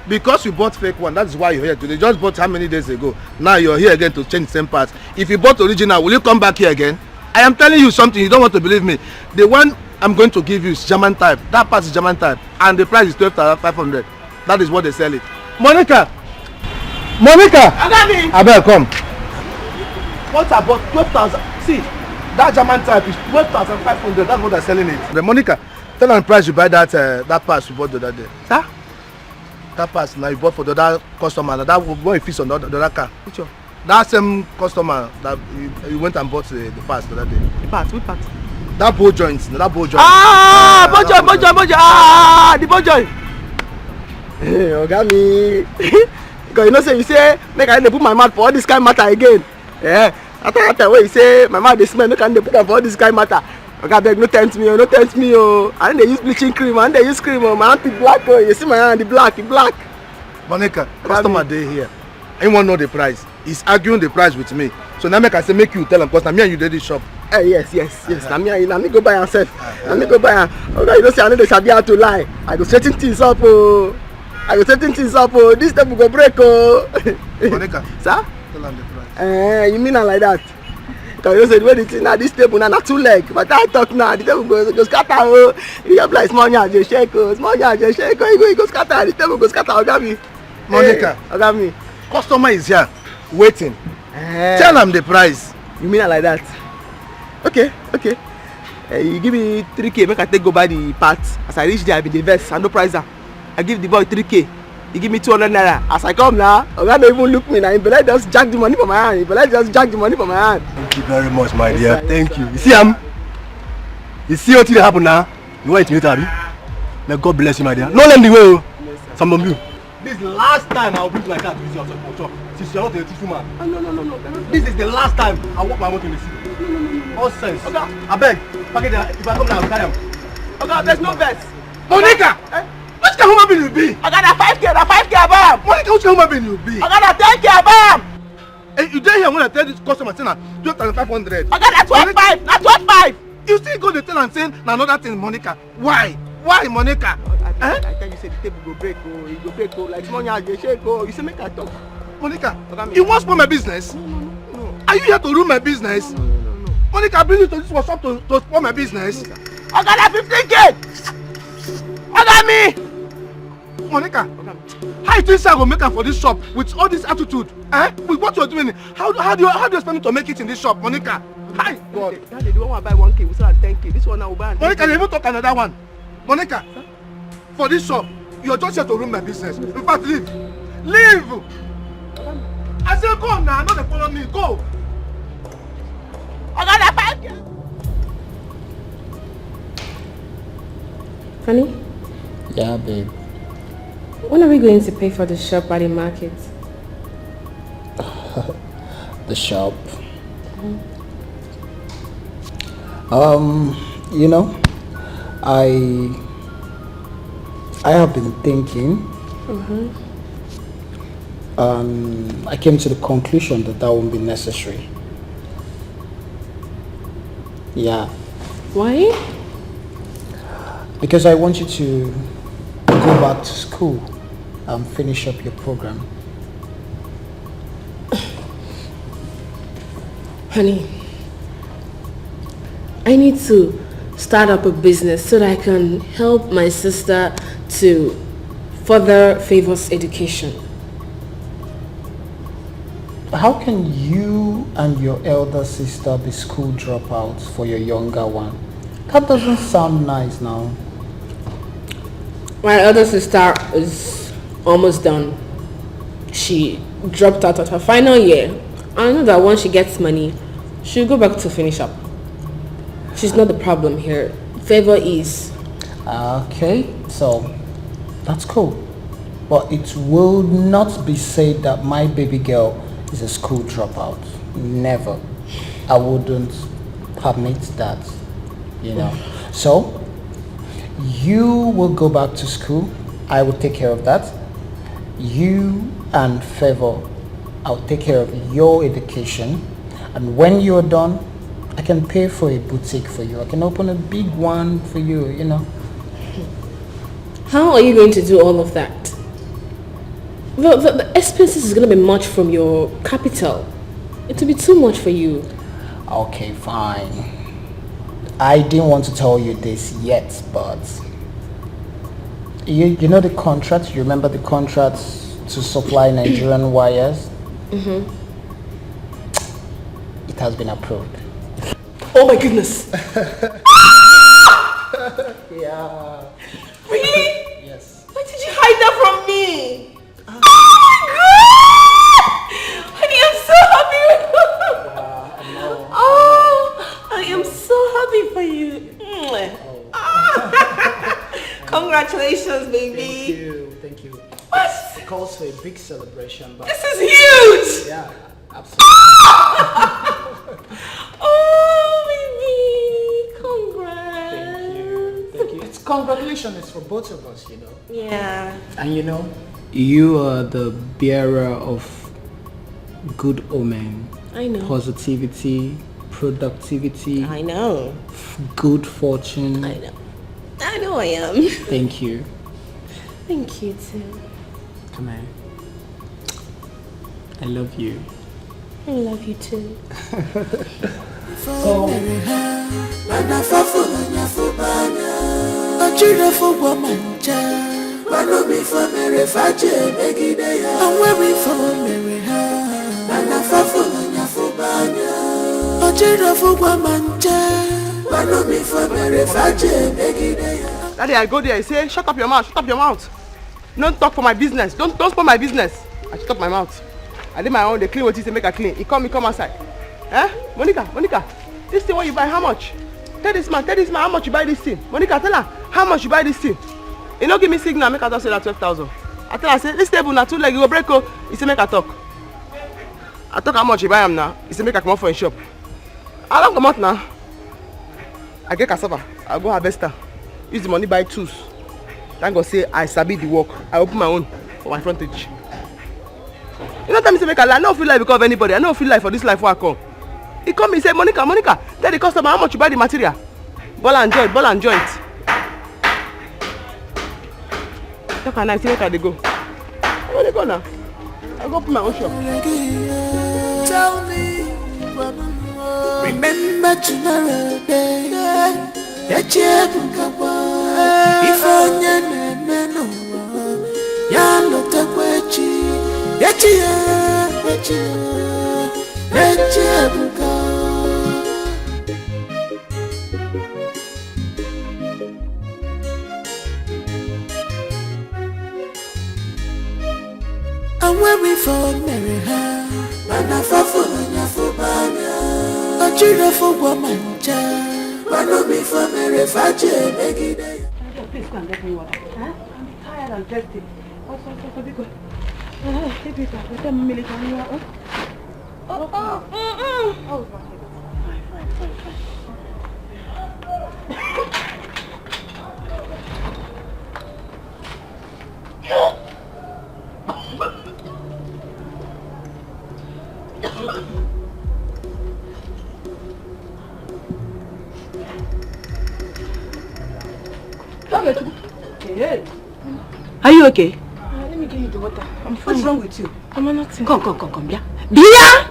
Because you bought fake one, that is why you're here today. You just bought how many days ago? Now you're here again to change the same parts. If you bought original, will you come back here again? I am telling you something, you don't want to believe me. The one I'm going to give you is German type. That part is German type. And the price is 12,500. That is what they sell it. Monica! Abel, come. What about 12,000? See, that German type is 12,500. That's what they're selling it. The Monica, tell them the price you buy that pass you bought the other day. Sir? That pass now you bought for the other customer. That one fits on the other car. Which one? That same customer that you went and bought the pass the other day. The pass? Which pass? That bow joint. That bow joint. Bow joint. The bow joint. Hey, Oga me. Because you know say you say make I put my mouth for all this kind of matter again. Yeah. After that way you say my mouth dey smell, no can dey put am for all this kind of matter. Oga beg, no tempt me, no tempt me, oh. I dey use bleaching cream, I dey use cream, oh. My hand is black, oh. You see my hand, the black. Monica, customer dey here. Anyone know the price? He's arguing the price with me. So now make I say make you tell him, because now me and you dey this shop. Yes. Now me go buy yourself. Now me go buy am. Okay, you know say I no dey sabi how to lie. I go straighten things up, oh. This table go break, oh. Monica. Sir? Tell am the price. You mean like that? Because you said when it's in this table now, not 2 legs. But I talk now, the table goes scatter. Oh, you have like small yard, just shake. Small yard, just shake. You go scatter. The table goes scatter. Ogami. Monica. Ogami. Customer is here, waiting. Tell am the price. You mean like that? Okay. You give me 3K, make I take go buy the parts. As I reach there, I be the vest, and no price her. I give the boy 3K. He give me 200 naira. As I come now, Oga don't even look me now. He just jack the money from my hand. Thank you very much, my dear. Thank you. You see him? You see what will happen now? You want to meet Abi? May God bless you, my dear. No let me go. Some of you. This is the last time I'll bring my car to visit your shop. Since you're not a teacher man. No. This is the last time I walk my motor in the city. No. All sense. Oga, I beg. Pack it. If I come now, I'll carry him. Oga, there's no vest. Monica! Which kind of human being you be? I got a 5K above. Monica, which kind of human being you be? I got a 10K above. Hey, you didn't hear when I tell this customer saying 2,500. I got a 12.5. Not 12.5. You still go to tell and saying another thing, Monica. Why? Why, Monica? I tell you, say the table go break. It go break. Like small yard, they shake. You say make I talk. Monica, you want to spoil my business? No. Are you here to ruin my business? No. Monica, I bring you to this workshop to spoil my business. I got a 15K. I got me. Monica, how you think I go make am for this shop with all this attitude? With what you're doing? How do you expect me to make it in this shop, Monica? Hi, God. Daddy, the one I buy 1K, we sell at 10K. This one I will buy. Monica, they even talk another one. Monica, for this shop, you're just here to ruin my business. In fact, leave. I said go now, not follow me. Go. I got a 5K. Honey? Yeah, babe. When are we going to pay for the shop at the market? The shop? You know, I have been thinking. I came to the conclusion that won't be necessary. Yeah. Why? Because I want you to go back to school and finish up your program. Honey, I need to start up a business so that I can help my sister to further Favor's education. How can you and your elder sister be school dropouts for your younger one? That doesn't sound nice now. My elder sister is almost done. She dropped out at her final year. I know that once she gets money, she'll go back to finish up. She's not the problem here. Favor is. Okay, so that's cool. But it will not be said that my baby girl is a school dropout. Never. I wouldn't permit that, you know. So you will go back to school. I will take care of that. You and Favor, I'll take care of your education. And when you're done, I can pay for a boutique for you. I can open a big one for you, you know. How are you going to do all of that? The expenses is going to be much from your capital. It will be too much for you. Okay, fine. I didn't want to tell you this yet, but you know the contract? You remember the contract to supply Nigerian wires? It has been approved. Oh my goodness! Yeah. Really? Yes. Why did you hide that from me? Oh my god! Honey, I'm so happy. Oh, I am so happy for you. Congratulations, baby. Thank you. What? It calls for a big celebration, but this is huge! Yeah, absolutely. Oh, baby. Congrats. Thank you. It's congratulations is for both of us, you know. Yeah. And you know, you are the bearer of good omen. I know. Positivity, productivity. I know. Good fortune. I know. I know I am. Thank you. Thank you too. Come on. I love you. I love you too. So, Daddy, I go there, I say, shut up your mouth, shut up your mouth. Don't talk for my business. Don't spoil my business. I shut up my mouth. I did my own, they clean what he say, make a clean. He come outside. Eh? Monica, this thing what you buy, how much? Tell this man, how much you buy this thing. Monica, tell her, how much you buy this thing. You don't give me signal, make her talk say that 12,000. I tell her, say, this table now 2 legs, you go break, oh. He say, make her talk. I talk how much you buy him now. He say, make her come out for a shop. I don't come out now. I get cassava, I'll go harvest her. Use the money buy tools. Thank God say I sabi the work. I open my own for my frontage. You know tell me say make a lie. I don't feel like because of anybody. I don't feel like for this life where I come. He come, he say, Monica, tell the customer how much you buy the material. Ball and joint. Talk and I say make I dey go. Where they go now? I go open my own shop. Tell me, remember tomorrow day. If onye na-eme ya lotekwa echi echi ebuka. I'm waiting for Mary ha mana fafuna nyafubanya ochira fogwa manja. Please go and get me water. Huh? I'm tired and thirsty. Are you okay? Let me give you the water. I'm fine. What's wrong with you? I'm nothing. Come, Bia. Bia!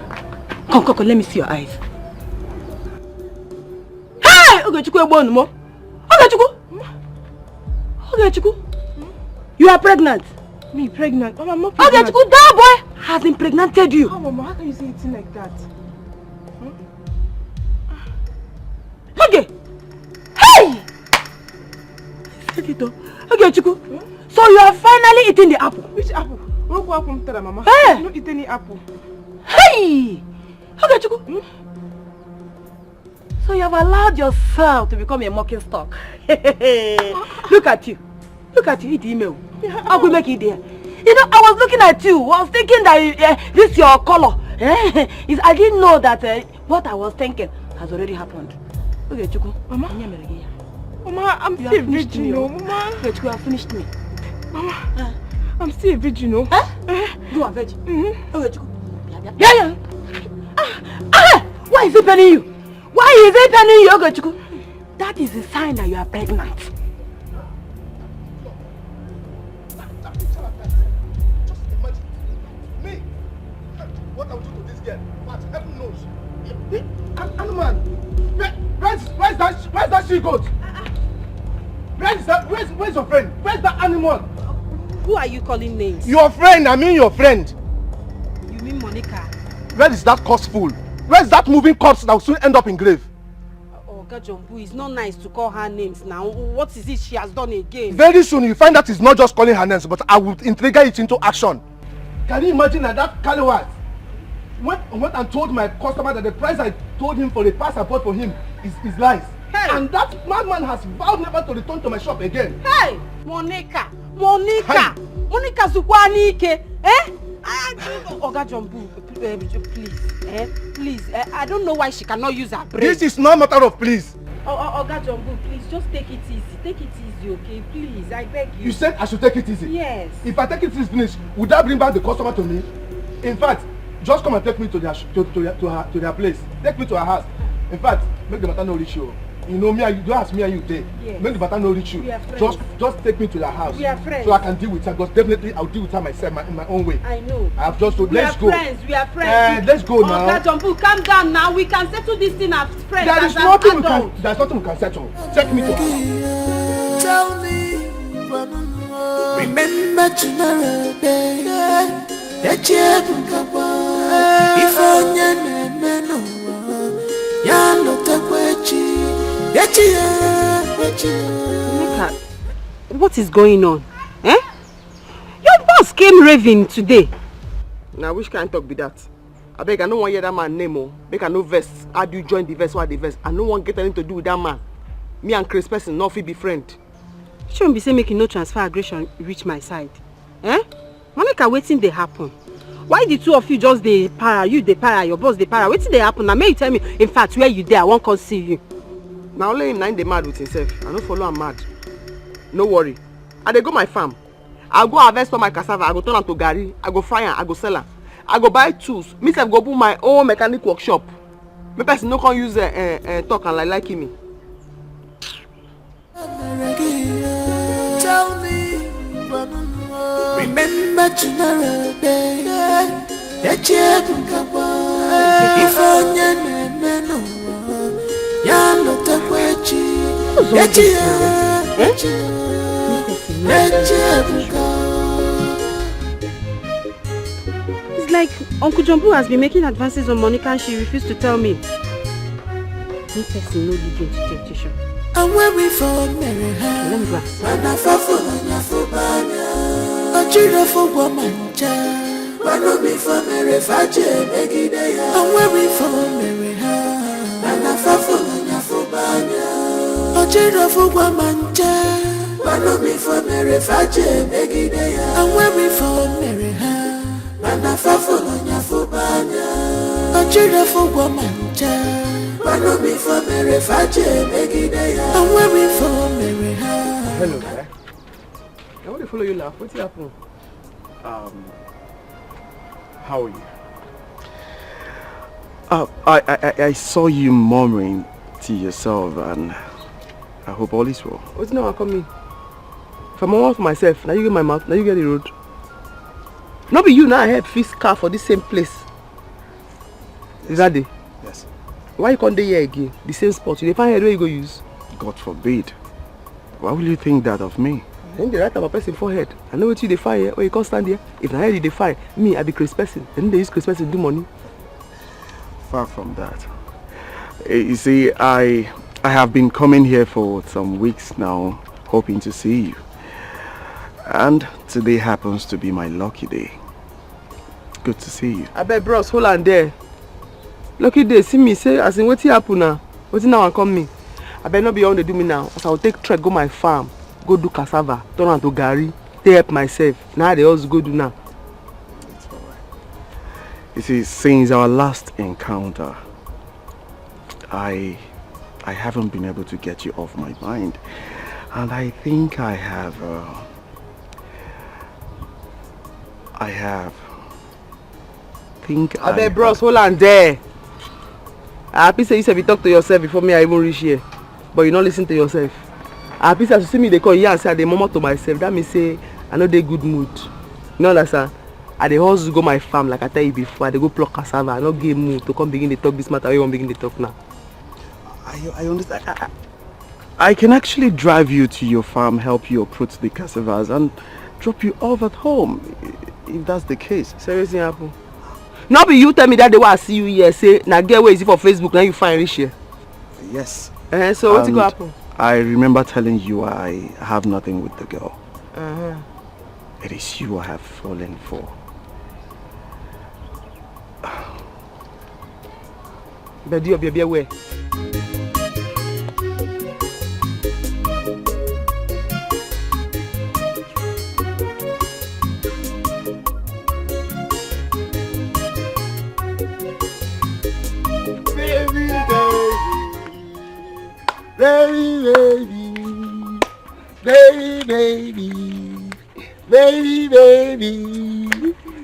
Come, let me see your eyes. Hey! Ogechukwu! You are pregnant. Me pregnant? Mama, I'm not pregnant. Ogechukwu, that boy has impregnated you. Oh, Mama, how can you say it like that? Okay. Hey! Ogechukwu. So you are finally eating the apple. Which apple? Mama. Hey! I don't eat any apple. Hey! Ogechukwu. So you have allowed yourself to become a mocking stock. Look at you. Eat the email. How could make it there? You know, I was looking at you. I was thinking that this your color. I didn't know that what I was thinking has already happened. Okay, Chuku. Mama, I'm still a virgin, Mama. You have finished me. Mama, I'm still a virgin, You are virgin? Okay, Chuku. Yeah. Why is it paining you? Okay, Chuku? That is a sign that you are pregnant. What I will do to this girl, but heaven knows. Animal, where's that she goat? Where's your friend? Where's that animal? Who are you calling names? Your friend, I mean your friend. You mean Monica? Where is that corpse fool? Where's that moving corpse that will soon end up in grave? Oh, Gajombu, it's not nice to call her names now. What is it she has done again? Very soon you find that it's not just calling her names, but I will integrate it into action. Can you imagine that Calloway went and told my customer that the price I told him for the pass I bought for him is lies. Hey. And that madman has vowed never to return to my shop again. Hey! Monica! Hey. Monica Zukwanike! Oga Jumbu, please. I don't know why she cannot use her brain. This is no matter of please. Oga Jumbu, please just take it easy. Take it easy, okay? Please, I beg you. You said I should take it easy? Yes. If I take it easy finish, would that bring back the customer to me? In fact, just come and take me to their place. Take me to her house. In fact, make the matter no reach you. You know me and you, just ask me and you there. Yes. Make the matter no reach you. We are friends. Just take me to your house. We are friends. So I can deal with her, because definitely I'll deal with her myself in my own way. I know. I have just to, let's go. We are friends. Let's go now. Okay, Jumbo, calm down now. We can settle this thing as friends. There's nothing we can settle. Take me to her. Tell me, remember tomorrow, baby. That you if what is going on? Eh? Your boss came raving today. Now which kind of talk be that? I beg, I don't want to hear that man name. Make I no vest. How do you join the vest? What the vest? I don't want to get anything to do with that man. Me and Chris person not fit be friend. Shouldn't be say making no transfer aggression reach my side. Eh? Monica, waiting they happen. Why the two of you just they para? You they para, your boss they para. Waiting they happen. Now may you tell me, in fact, where you there? I won't come see you. Now only him nine they mad with himself. I don't follow him mad. No worry. I dey go my farm. I go harvest for my cassava. I go turn am to garri. I go fry am. I go sell am. I go buy tools. Me self go put my own mechanic workshop. Me person no can use talk and like me. Tell me, remember tomorrow, baby. That you if It's like Uncle Jumbo has been making advances on Monica and she refused to tell me. Me person no lead into temptation. I'm waiting for Mary. Let me go. And I fall on your fubanya. A children for woman, child. One of me for Mary Faje, Meggy Day. I'm waiting for Mary. And I fall on your fubanya. A children for woman, child. One of me for Mary Faje, Meggy Day. I'm waiting for Mary. And I fall on your fubanya. A children for woman, child. Follow me for Mary Faje, Meggy Day. I'm waiting for Mary. Hello there. I want to follow you laugh. What's happening? How are you? I saw you murmuring to yourself, and I hope all is well. What's now I come in? If I'm all for myself, now you get my mouth, now you get the road. Not be you now I help fix car for this same place. Is that it? Yes. Why you can't here again? The same spot. You find where you go use? God forbid. Why will you think that of me? Then they write about person forehead. I know what you defy here, or you can't stand here. If I heard you defy me, I be Chris person. Then they use Chris person to do money. Far from that. You see, I have been coming here for some weeks now, hoping to see you. And today happens to be my lucky day. Good to see you. I bet bros, hold on there. Lucky day, see me say, as in what happen now? What now I come me? I better not be on to do me now. As I will take trek, go my farm, go do cassava, turn on to garri, take help myself. Now they also go do now. It's alright. You see, since our last encounter, I haven't been able to get you off my mind. And I think I have I bet bros, hold on there. I happy say you said you talk to yourself before me I even reach here. But you not listen to yourself. I happy say you see me they call here and say I dey murmur to myself. That means say I know they good mood. You know understand? I dey hustle go my farm like I tell you before. I dey go pluck cassava. I not get mood to come begin to talk this matter. I won't begin to talk now. I understand. I can actually drive you to your farm, help you uproot the cassavas and drop you off at home, if that's the case. Seriously happen? Not be you tell me that day I see you here say now get where is it for Facebook now you find rich here. Yes. So what's going to happen? I remember telling you I have nothing with the girl. It is you I have fallen for. But you be aware.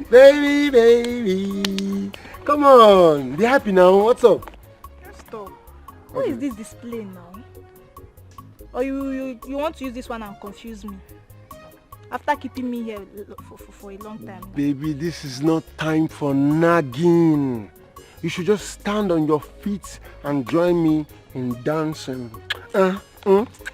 Baby. Come on, be happy now. What's up? Stop. What is this display now? Or you want to use this one and confuse me? After keeping me here for a long time. Baby, this is not time for nagging. You should just stand on your feet and join me in dancing.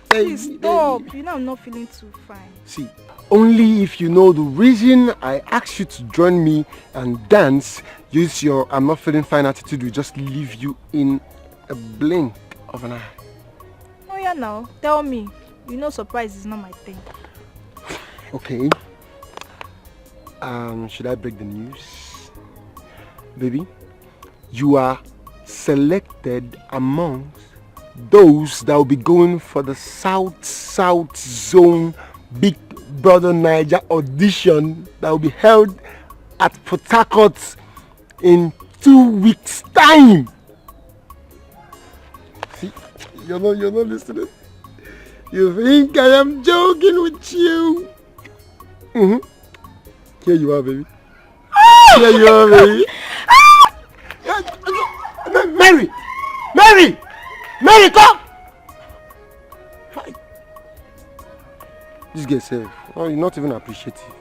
Please stop. You know I'm not feeling too fine. See, only if you know the reason I asked you to join me and dance, use your I'm not feeling fine attitude will just leave you in a blink of an eye. Oh yeah, now tell me. You know surprise is not my thing. Okay. Should I break the news? Baby, you are selected amongst those that will be going for the South Zone Big Brother Niger audition that will be held at Port Harcourt in 2 weeks' time. See, you're not listening. You think I am joking with you? Here you are, baby. Here you are, baby. Mary, come! This girl safe. Oh, you're not even appreciative.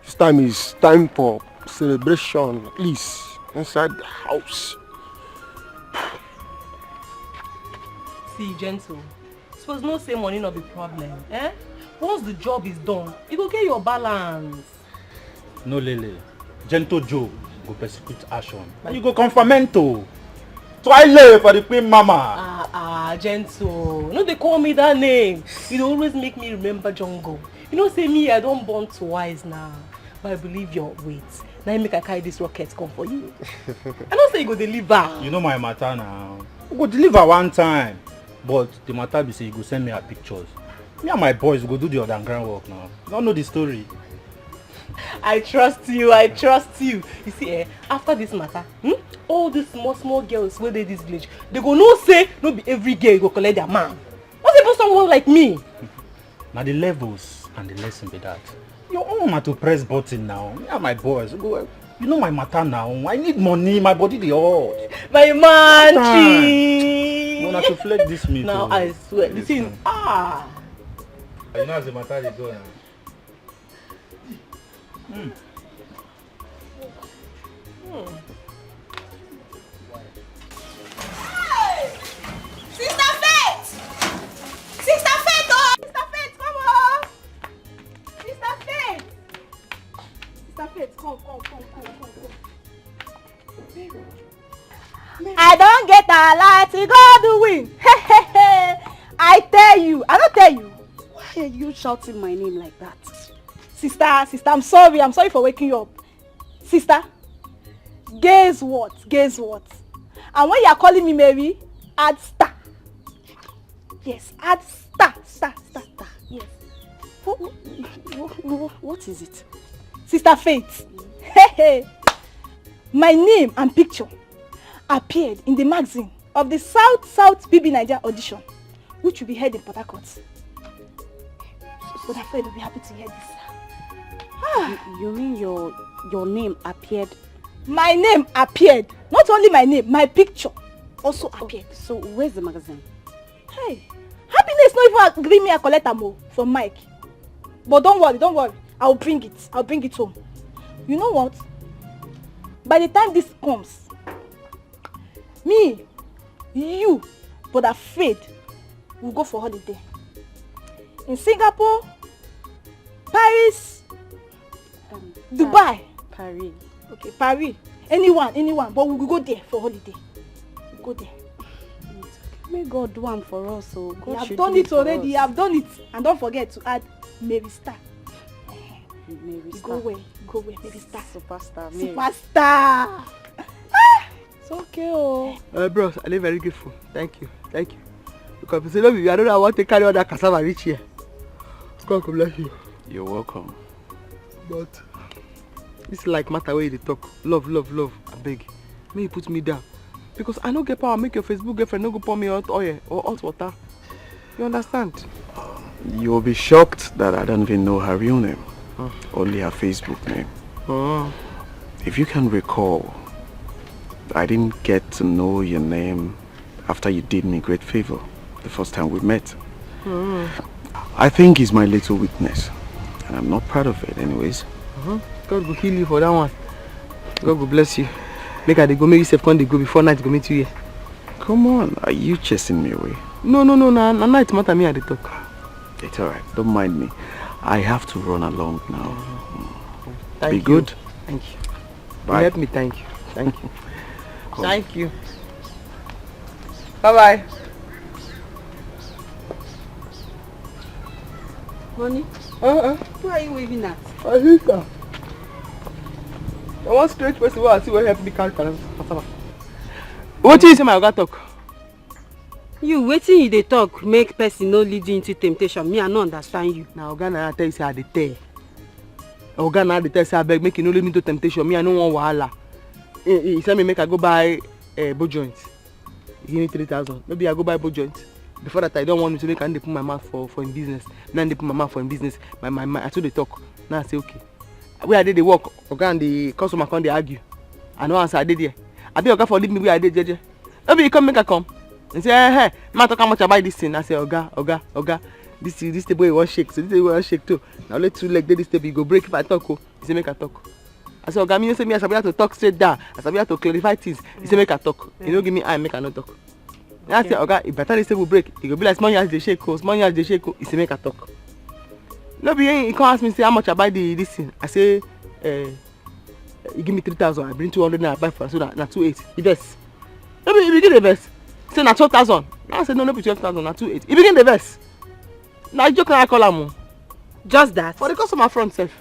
This time is time for celebration, at least inside the house. See, gentle. Suppose no say money not be problem, eh? Once the job is done, you go get your balance. No, Lele. Gentle Joe go persecute action. And you go confronto. Twilight for the Queen Mama. Gentle. No, they call me that name. You always make me remember Jungle. You know, say me, I don't born twice now. But I believe your weight. Now you make I carry this rocket come for you. I don't say you go deliver. You know my matter now. You go deliver one time. But the matter be say you go send me her pictures. Me and my boys go do the underground work now. You don't know the story. I trust you. You see, after this matter, all these small girls where they this village, they go no say, no be every girl go collect their man. What's about someone like me? Now the levels and the lesson be that. Your own man to press button now. Me and my boys go. You know my matter now. I need money. My body the hard. My man, you want to flex this meat. Now I swear, this is You know as the matter they go now. Sister Faith! Sister Faith, oh! Sister Faith, come on! Sister Faith! Sister Faith, come. I don't get a lot to go to win. I tell you, I don't tell you. Why are you shouting my name like that? Sister, I'm sorry for waking you up. Sister, guess what? And when you are calling me Mary, add star. Yes, add star. Yes. What is it? Sister Faith, my name and picture appeared in the magazine of the South BB Niger audition, which will be held in Port Harcourt. But Fred will be happy to hear this. You mean your name appeared? My name appeared. Not only my name, my picture also appeared. So where's the magazine? Hey, Happiness not even giving me a collector more from Mike. But don't worry. I'll bring it home. You know what? By the time this comes, me, you, but afraid, we'll go for holiday. In Singapore, Paris, Dubai. Paris. Okay, Paris. Anyone. But we'll go there for holiday. We'll go there. May God do one for us. So God I've done it already. I've done it. And don't forget to add Mary Star. Mary Star. Go away, Mary Star. Superstar. Superstar. It's okay, oh. Bros, I'm very grateful. Thank you. Because I don't know I want to carry all that cassava reach here. God bless you. You're welcome. But it's like matter where they talk. Love. I beg. May you put me down. Because I don't get power. Make your Facebook girlfriend no go pour me hot oil or hot water. You understand? You'll be shocked that I don't even know her real name. Only her Facebook name. If you can recall, I didn't get to know your name after you did me a great favor. the first time we met. I think it's my little weakness, and I'm not proud of it anyways. God will heal you for that one. God will bless you. Make I go, make yourself come they go before night go meet you here. Come on, are you chasing me away? No, night matter me at the talk. It's alright, don't mind me. I have to run along now. Be You. good. Thank you. Bye. You help me, thank you. Thank you. Thank you. Bye-bye. Honey? Who are you waving at? I hate her. I want strange person who I see will help me carry cassava. What do you say my oga talk? You waiting you dey talk make person no lead you into temptation. Me I no understand you. Now oga na tell you say I dey tell. Oga na dey tell say abeg make you no lead me into temptation. Me I no want wahala. He said me make I go buy bow joint. He give me 3,000. Maybe I go buy bow joint. Before that I don't want him to make I dey put my mouth for him business. Now I dey put my mouth for him business. My I told they talk. Now I say okay. Where I did the work, oga and the customer come they argue. I know answer I did there. I be oga for leave me where I did jeje. Maybe you come make I come. And say, hey, man talk how much I buy this thing. I say, oga, this table you want shake, so this table you want shake too. Now let 2 legs this table you go break if I talk. Oh, he say make I talk. I say, oga, me say me I sabi how to talk straight down. I sabi how to clarify things. He say make I talk. You don't give me eye, make I not talk. Okay. I say, oga, if better this table break, it go be like small yards they shake. Small yards they shake. He say make I talk. No be he come ask me say how much I buy this thing. I say, you give me 3,000. I bring 200 and I buy for so that na 2,800. He best. No be he begin the best. Say na 12,000. Now I say no be 12,000. Na 2,800. He begin the best. Now joke na I call am. Just that. For the customer front self.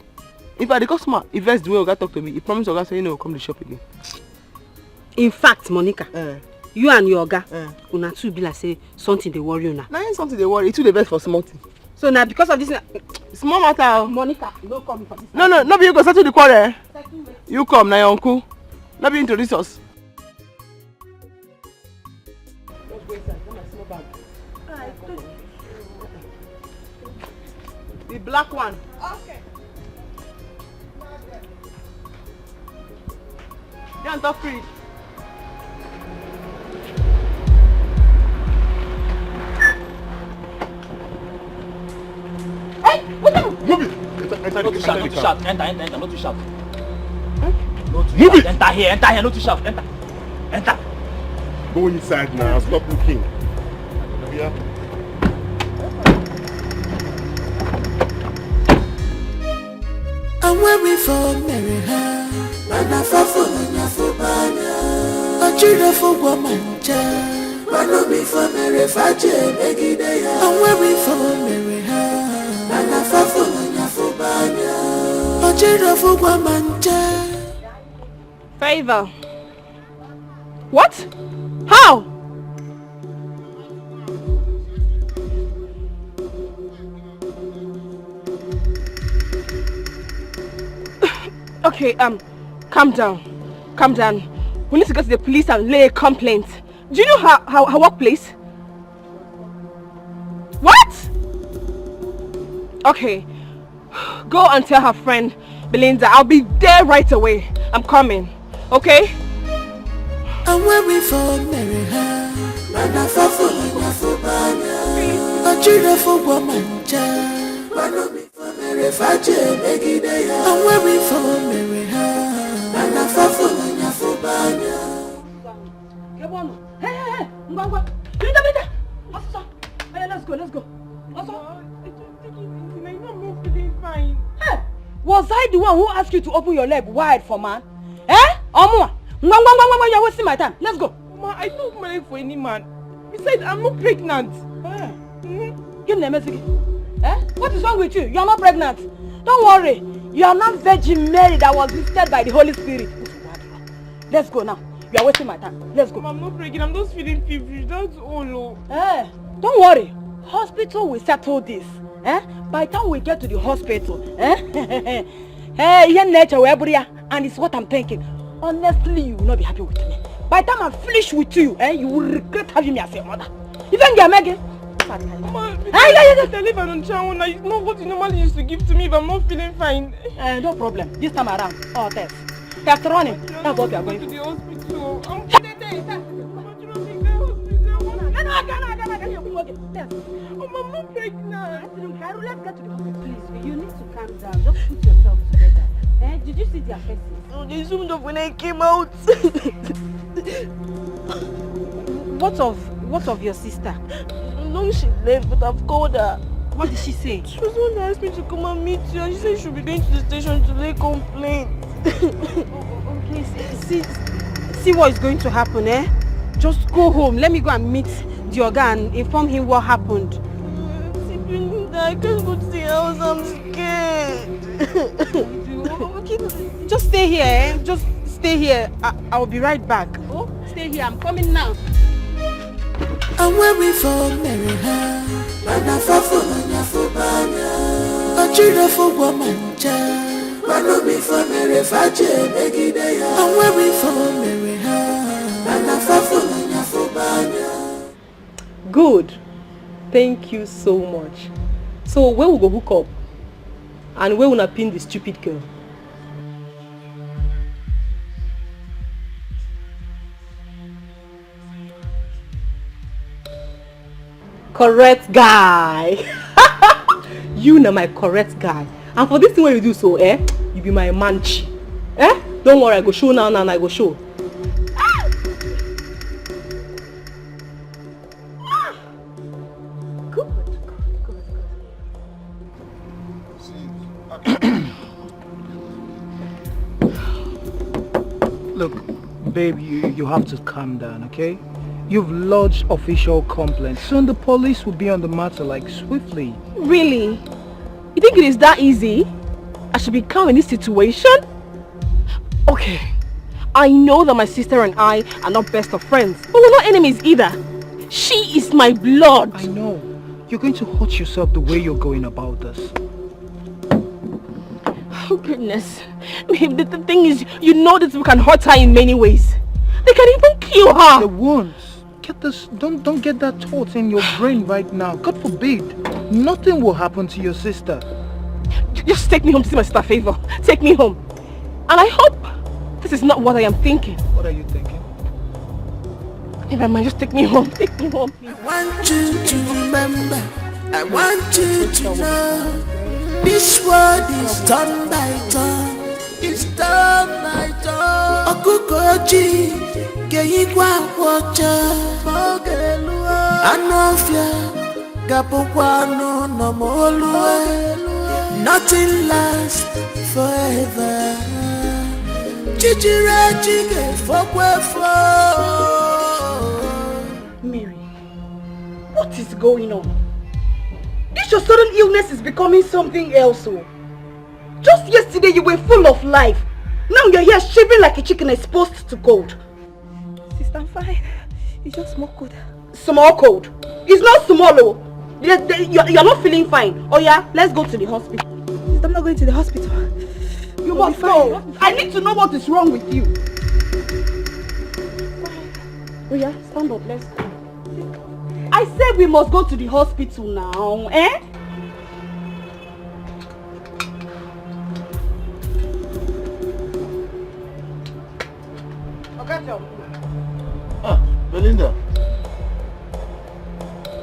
In fact the customer invest the way oga talk to me. He promise oga say you know come to shop again. In fact, Monica, you and your oga, una two be like say something dey worry una. Na ain't something dey worry. It too the best for small thing. So now because of this small matter. Monica, no come for this. No be you go settle the quarrel. You come na your uncle. No be introduce us. The black one. Okay. They on top fridge. Hey, what the? Move it. Not too shout. Enter. Not too shout. Move it. Enter here. Not too shout. Enter. Go inside now. Stop looking. Yeah. I'm weary for Mary, and I fall for Nafubana. A cheer for woman, run on me for Mary Faje, Megidea. I'm weary for Mary, and I fall for Nafubana. A cheer for woman, Favor. What? How? Okay, calm down. We need to go to the police and lay a complaint. Do you know her workplace? What? Okay, go and tell her friend Belinda. I'll be there right away. I'm coming, okay? I'm weary for Mary, and I fall for Nafubana. A cheer for woman, run on me for Mary Faje, Megidea. I'm weary for Mary, and I fall for Nafubana. Hey, let's go. Was I the one who asked you to open your leg wide for man? Omua, you're wasting my time. Let's go. Ma, I don't marry for any man. Besides, I'm not pregnant. Give me a message. What is wrong with you? You are not pregnant. Don't worry. You are not Virgin Mary that was visited by the Holy Spirit. Let's go now. You are wasting my time. Let's go. I'm not pregnant. I'm just feeling feverish. That's all. Don't worry. Hospital will settle this. By the time we get to the hospital, and it's what I'm thinking. Honestly, you will not be happy with me. By the time I'm finished with you, you will regret having me as your mother. You think you're Megan? Mama, I live on Chawuna. It's not what you normally used to give to me if I'm not feeling fine. No problem. This time around, test. Test running. That's what we are going to the hospital. Okay, yes. Oh, Mama, I'm pregnant. Cairo, let's get to the hospital. Please, you need to calm down. Just put yourself together. Did you see their faces? Oh, they zoomed up when I came out. What of your sister? No, she left, but I've called her. What did she say? She was the one that asked me to come and meet you, and she said she should be going to the station to lay complaint. Okay, see what is going to happen, eh? Just go home. Let me go and meet the Oga and inform him what happened. I can't go to the house, I'm scared. Okay, just stay here, eh? Just stay here. I'll be right back. Oh, stay here. I'm coming now. And when we fall, marry her. Mana fafu manya fubanya. Achida fubwa manja. Manu mi for marry faje megide ya. And when we fall, marry her. Mana fafu manya fubanya. Good. Thank you so much. So where we go hook up? And where we gonna pin the stupid girl? Correct guy. You know my correct guy. And for this thing when you do so, you be my manchi. Don't worry, I go show now, I go show. Look, babe, you have to calm down, okay? You've lodged official complaints. Soon the police will be on the matter, like, swiftly. Really? You think it is that easy? I should be calm in this situation? Okay, I know that my sister and I are not best of friends, but we're not enemies either. She is my blood. I know. You're going to hurt yourself the way you're going about this. Oh goodness. The thing is, you know that we can hurt her in many ways. They can even kill her. The wounds. Get this. Don't get that thought in your brain right now. God forbid. Nothing will happen to your sister. Just take me home to see my sister, favor. Take me home. And I hope this is not what I am thinking. What are you thinking? Never mind, just take me home. Take me home, please. I want you to remember. I want you to know. This world is turn by turn. It's turn by turn. Okukoji, Geigwa Wacha, Mogelua, Anofia, Gapuano, no Molue. Nothing lasts forever. Chichira chige fokwefo. Mary, what is going on? This your sudden illness is becoming something else. Oh. Just yesterday you were full of life. Now you're here shivering like a chicken exposed to cold. Sister, I'm fine. It's just small cold. Small cold? It's not small. Oh. You're not feeling fine. Oh yeah, let's go to the hospital. I'm not going to the hospital. You must go. I need to know what is wrong with you. Oh yeah, stand up. Let's go. I said we must go to the hospital now, eh? Belinda,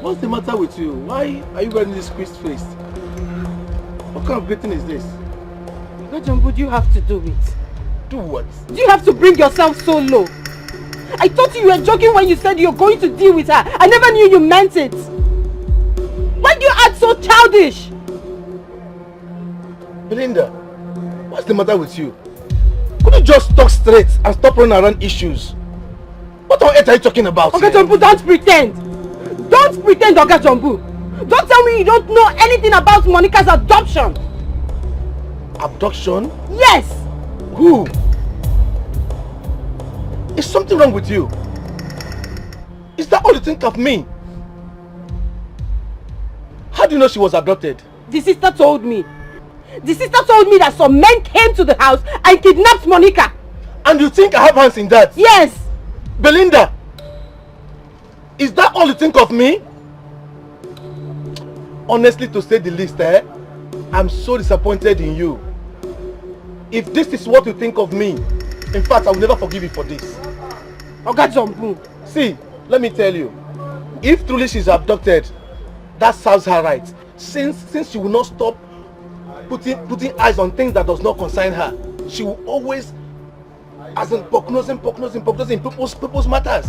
what's the matter with you? Why are you wearing this squeezed face? What kind of greeting is this? What do you have to do it? Do what? Do you have to bring yourself so low? I thought you were joking when you said you're going to deal with her. I never knew you meant it. Why do you act so childish? Belinda, what's the matter with you? Could you just talk straight and stop running around issues? What on earth are you talking about? Oga Jumbu, don't pretend. Don't pretend, Oga Jumbu. Don't tell me you don't know anything about Monica's adoption. Abduction? Yes. Who? Is something wrong with you? Is that all you think of me? How do you know she was abducted? The sister told me. The sister told me that some men came to the house and kidnapped Monica. And you think I have hands in that? Yes. Belinda, is that all you think of me? Honestly, to say the least, I'm so disappointed in you. If this is what you think of me, in fact, I will never forgive you for this. Oga Jumbu. See, let me tell you, If truly she's abducted, that serves her right. Since she will not stop putting eyes on things that does not concern her, she will always, as in prognosing people's matters.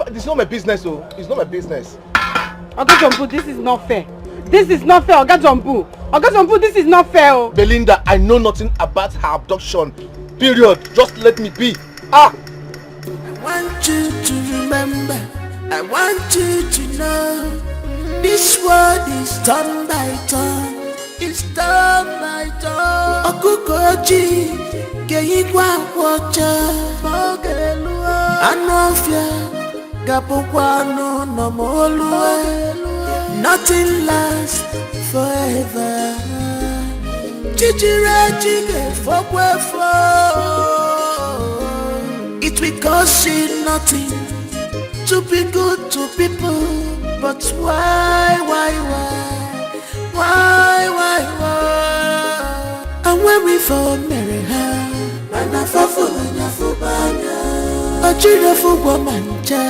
It's not my business, oh. It's not my business. Oga Jumbo, this is not fair. This is not fair, Oga Jumbo. Oga Jumbo, this is not fair, oh. Belinda, I know nothing about her abduction. Period. Just let me be. Ah! I want you to remember. I want you to know. This world is turn by turn. It's turn by turn. Okukoji, Geigwa Wacha, Mogelua, Anofia, Gapukwano, Nomolua. Nothing lasts forever. Chichira chige fokwefo. It will cost you nothing to be good to people, but why? And when we for marry her, mana fafula nyafubanya, achira fugwa manja,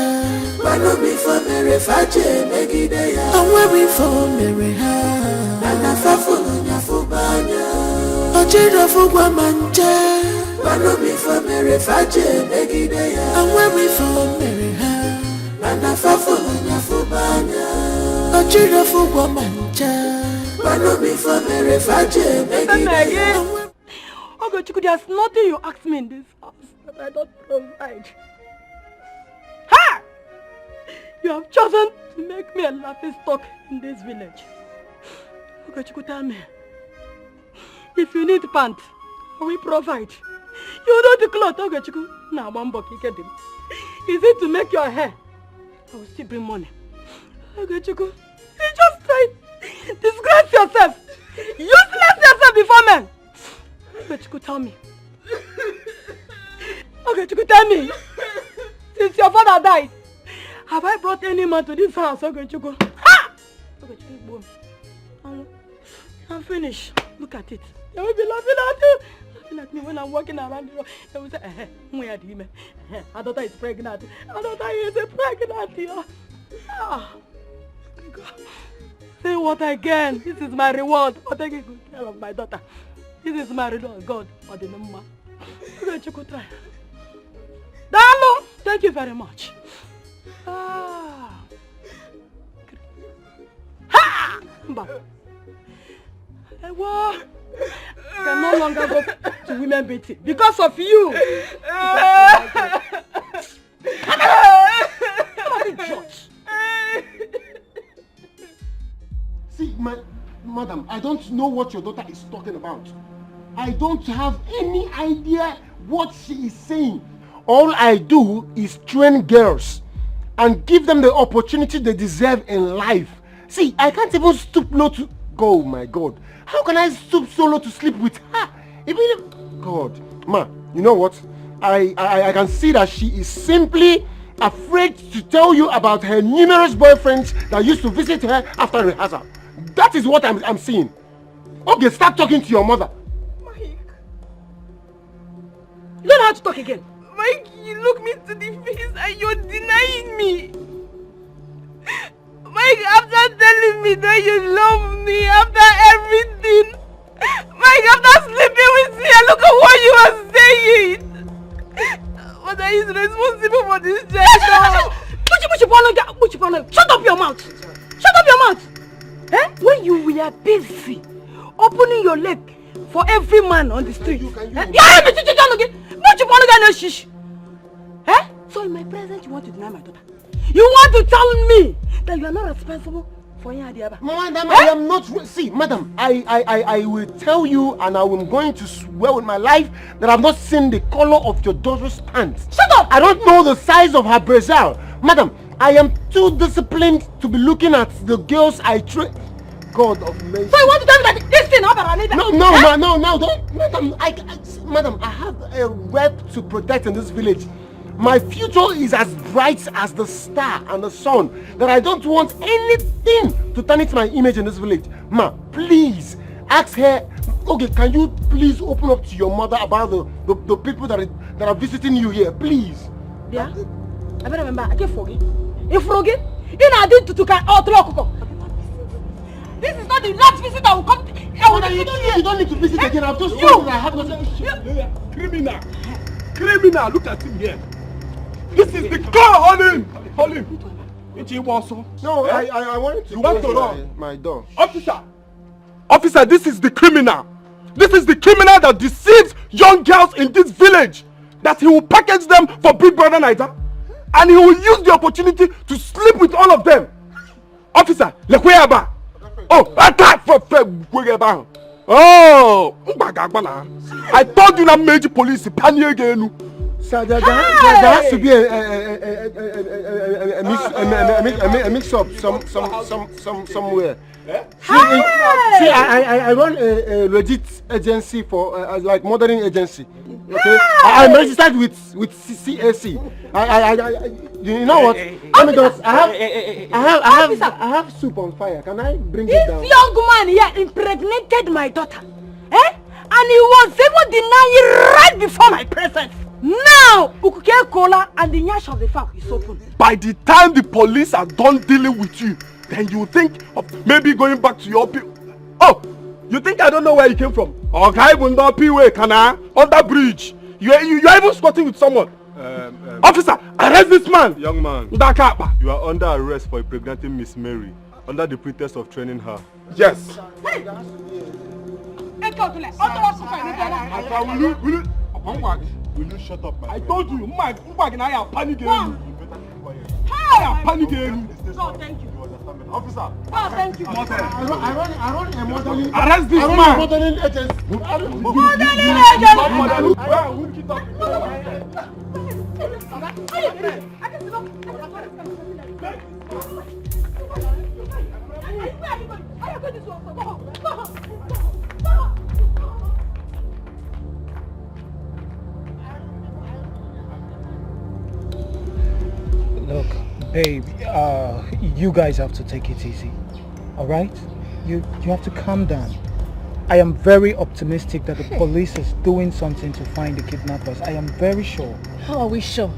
mana mi for marry faje megideya. And when we for marry her, mana fafula nyafubanya, achira fugwa manja, mana mi for marry faje megideya. And when we for marry her, mana fafula nyafubanya, achira fugwa manja. Okay, Chiku, there's nothing you ask me in this house that I don't provide. Ha! You have chosen to make me a laughing stock in this village. Okay, Chiku, tell me. If you need pants, I will provide. You know the cloth, okay, Chiku. Now, one buck, you get them. Is it to make your hair? I will still bring money. Okay, Chiku. You just tried. Disgrace yourself! Useless yourself before men! Okay, Chiku, tell me. Okay, Chiku, tell me. Since your father died, have I brought any man to this house? Okay, Chiku. Ha! Okay, Chiku, boom. I'm finished. Look at it. They will be laughing at you. Laughing at me when I'm walking around the road. They will say, where are you? Our daughter is pregnant. Our daughter is pregnant. Ah. God. Say what again? This is my reward for taking good care of my daughter. This is my reward, God, for the number. Try. Dalo, thank you very much. Ah. Ha! I can no longer go to women beating because of you. See, madam, I don't know what your daughter is talking about. I don't have any idea what she is saying. All I do is train girls and give them the opportunity they deserve in life. See, I can't even stoop low to... Oh my God. How can I stoop so low to sleep with her? Even... God. Ma, you know what? I can see that she is simply afraid to tell you about her numerous boyfriends that used to visit her after rehearsal. That is what I'm seeing. Okay, start talking to your mother. Mike. You don't know how to talk again. Mike, you look me to the face and you're denying me. Mike, after telling me that you love me, after everything. Mike, after sleeping with me, and look at what you are saying. Mother is responsible for this child. Shut up your mouth. Shut up your mouth. Eh? When you were busy opening your leg for every man on the street. So in my presence you want to deny my daughter? You want to tell me that you are not responsible for Yadiaba? Madam, I am not... See, madam, I will tell you and I am going to swear with my life that I have not seen the color of your daughter's pants. Shut up! I don't know the size of her brazier. Madam, I am too disciplined to be looking at the girls I train. God of mercy. So you want to tell me that this thing happened? No, don't. Madam, I have a rep to protect in this village. My future is as bright as the star and the sun that I don't want anything to tarnish my image in this village. Ma, please, ask her. Okay, can you please open up to your mother about the people that are visiting you here, please? Yeah? I better remember, I can't forget. If Rogi, in addition to Tuka or Trokoko. This is not the last visit I will come. You don't need to visit again. I've just told you I have nothing. Criminal. Criminal. Look at him here. This is the car. Hold him. Hold him. No, I wanted to. You want to run? My door. Officer. Officer, this is the criminal. This is the criminal that deceives young girls in this village. That he will package them for Big Brother Niger. And he will use the opportunity to sleep with all of them. Officer, Lekweyaba. Oh, attack for Lekweyaba. Oh, I told you not major police panic again. Sir, there has to be a mix-up somewhere. See, I run a legit agency for like modeling agency. Okay, I'm registered with CAC. You know what? I have soup on fire. Can I bring it down? This young man here impregnated my daughter, and he was even denying right before my presence. Now, Ukuke Kola and the nyash of the farm is open. By the time the police are done dealing with you, then you think of maybe going back to your people. Oh, you think I don't know where you came from? Okay, Bunda Piwe Kana, on that bridge. You're even squatting with someone. Officer, arrest this man. Young man, you are under arrest for impregnating Miss Mary under the pretext of training her. Yes. Hey. Will you shut up, my I told you, I am panicking. I am panicking. No, thank you. Officer. Oh, thank you. I run a modeling. Arrest this man. Modeling agency. Look, babe, you guys have to take it easy, all right? You have to calm down. I am very optimistic that the police is doing something to find the kidnappers. I am very sure. How are we sure?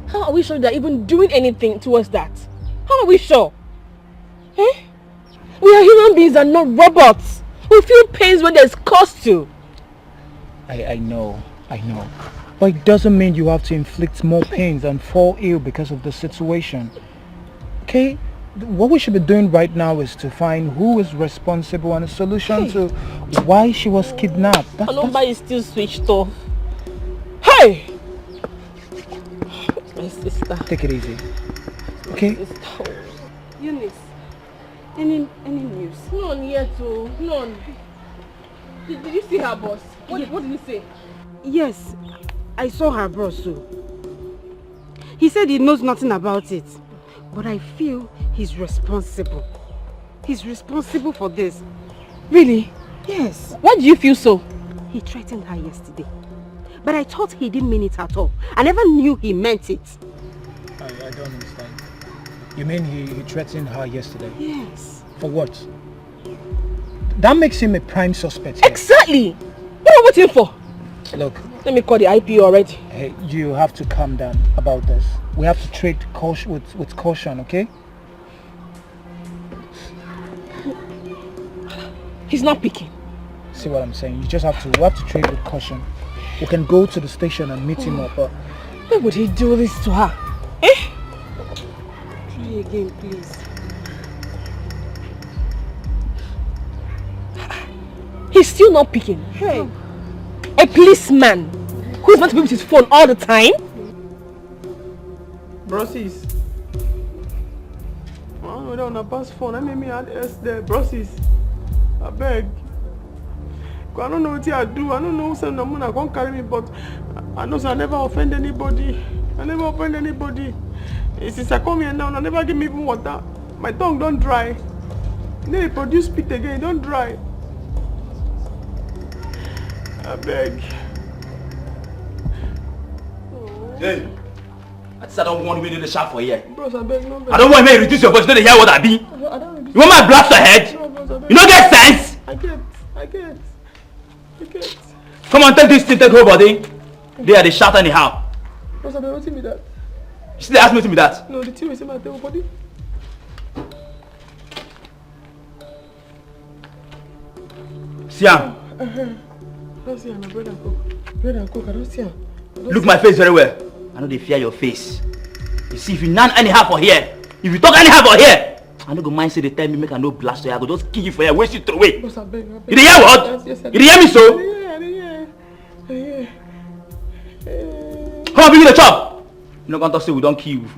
How are we sure they're even doing anything towards that? How are we sure? We are human beings and not robots. We feel pains when there's cause to. I know. But it doesn't mean you have to inflict more pains and fall ill because of the situation. Okay? What we should be doing right now is to find who is responsible and a solution to why she was kidnapped. Her number is still switched off. Hey! My sister. Take it easy. Okay? Eunice, any news? None yet, oh. None. Did you see her boss? What did he say? Yes, I saw her boss too. He said he knows nothing about it. But I feel he's responsible. He's responsible for this. Really? Yes. Why do you feel so? He threatened her yesterday. But I thought he didn't mean it at all. I never knew he meant it. I don't understand. You mean he threatened her yesterday? Yes. For what? That makes him a prime suspect here. Exactly! What are we waiting for? Look. Let me call the IPO already. Hey, you have to calm down about this. We have to treat caution with caution, okay? He's not picking. See what I'm saying? We have to treat with caution. We can go to the station and meet him up. But why would he do this to her? Try again, please. He's still not picking. Hey. A policeman who's meant to be with his phone all the time? Brossies. I don't know on a pass phone. I made me add S there. Brossies. I beg. I don't know what I do. I don't know who send the money. I can't carry me, but I know so I never offend anybody. Since I come here now, I never give me even water. My tongue don't dry. Then they produce spit again, don't dry. I beg. Hey, I don't want me to do the shop for here. Bros, I beg, no beg. I don't want me to reduce your voice. You don't hear what I be. You want my blast your head? No, bros, I beg. You don't get sense? I get. Come on, take this thing, take whole body. They are the shot anyhow. Bros, I beg, what me that? Still ask me to be that. No, the thing is in my table body. Siam. I don't see my bread and coke. Bread and coke, I don't see him. Look my face very well. I know they fear your face. You see, if you nan anyhow for here, if you talk anyhow for here, I no go mind say they tell me make I no blast you. I go just kill you for here, waste you throw away. Boss, I beg. You dey hear what? Yes, You dey hear me so? How big the chop? You no gonna talk say we don't kill you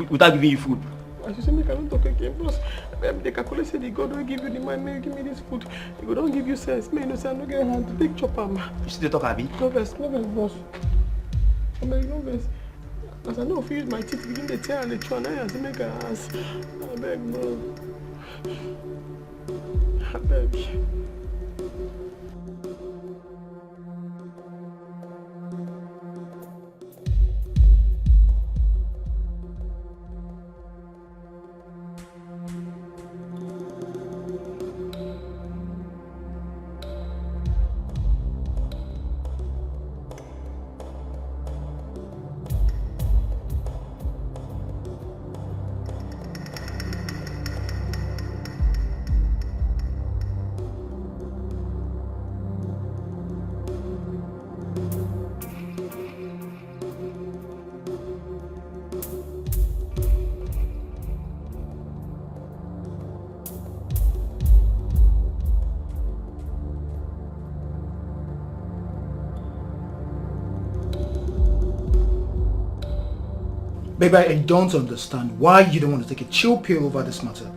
without giving you food. I should say make I don't talk again. Boss, they calculate say the God will give you the man, may give me this food. He go don't give you sense. May no say I no get hand to take chop am. You still dey talk, Abi? No vex, boss. I beg, no vex. As I know if you use my teeth, begin the tear and the chew and I have to make a ass. I beg, bro. I beg. Baby, I don't understand why you don't want to take a chill pill over this matter.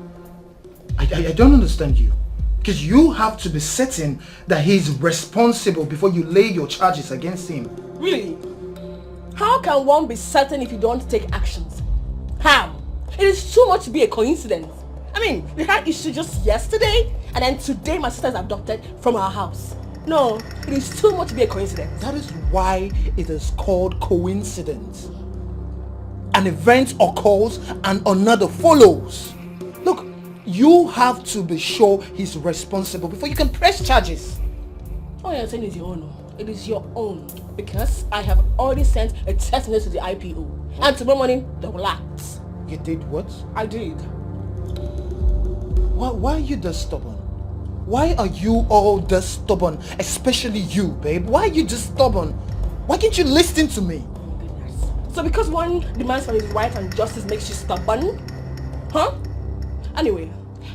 I don't understand you. Because you have to be certain that he's responsible before you lay your charges against him. Really? How can one be certain if you don't take actions? How? It is too much to be a coincidence. I mean, we had issue just yesterday, and then today my sister is abducted from our house. No, it is too much to be a coincidence. That is why it is called coincidence. An event occurs and another follows. Look, you have to be sure he's responsible before you can press charges. All you're saying is your own. It is your own. Because I have already sent a text message to the IPO. And tomorrow morning, they will lapse. You did what? I did. Why are you this stubborn? Why are you all this stubborn? Especially you, babe. Why are you this stubborn? Why can't you listen to me? So because one demands for his right and justice makes you stubborn? Huh? Anyway,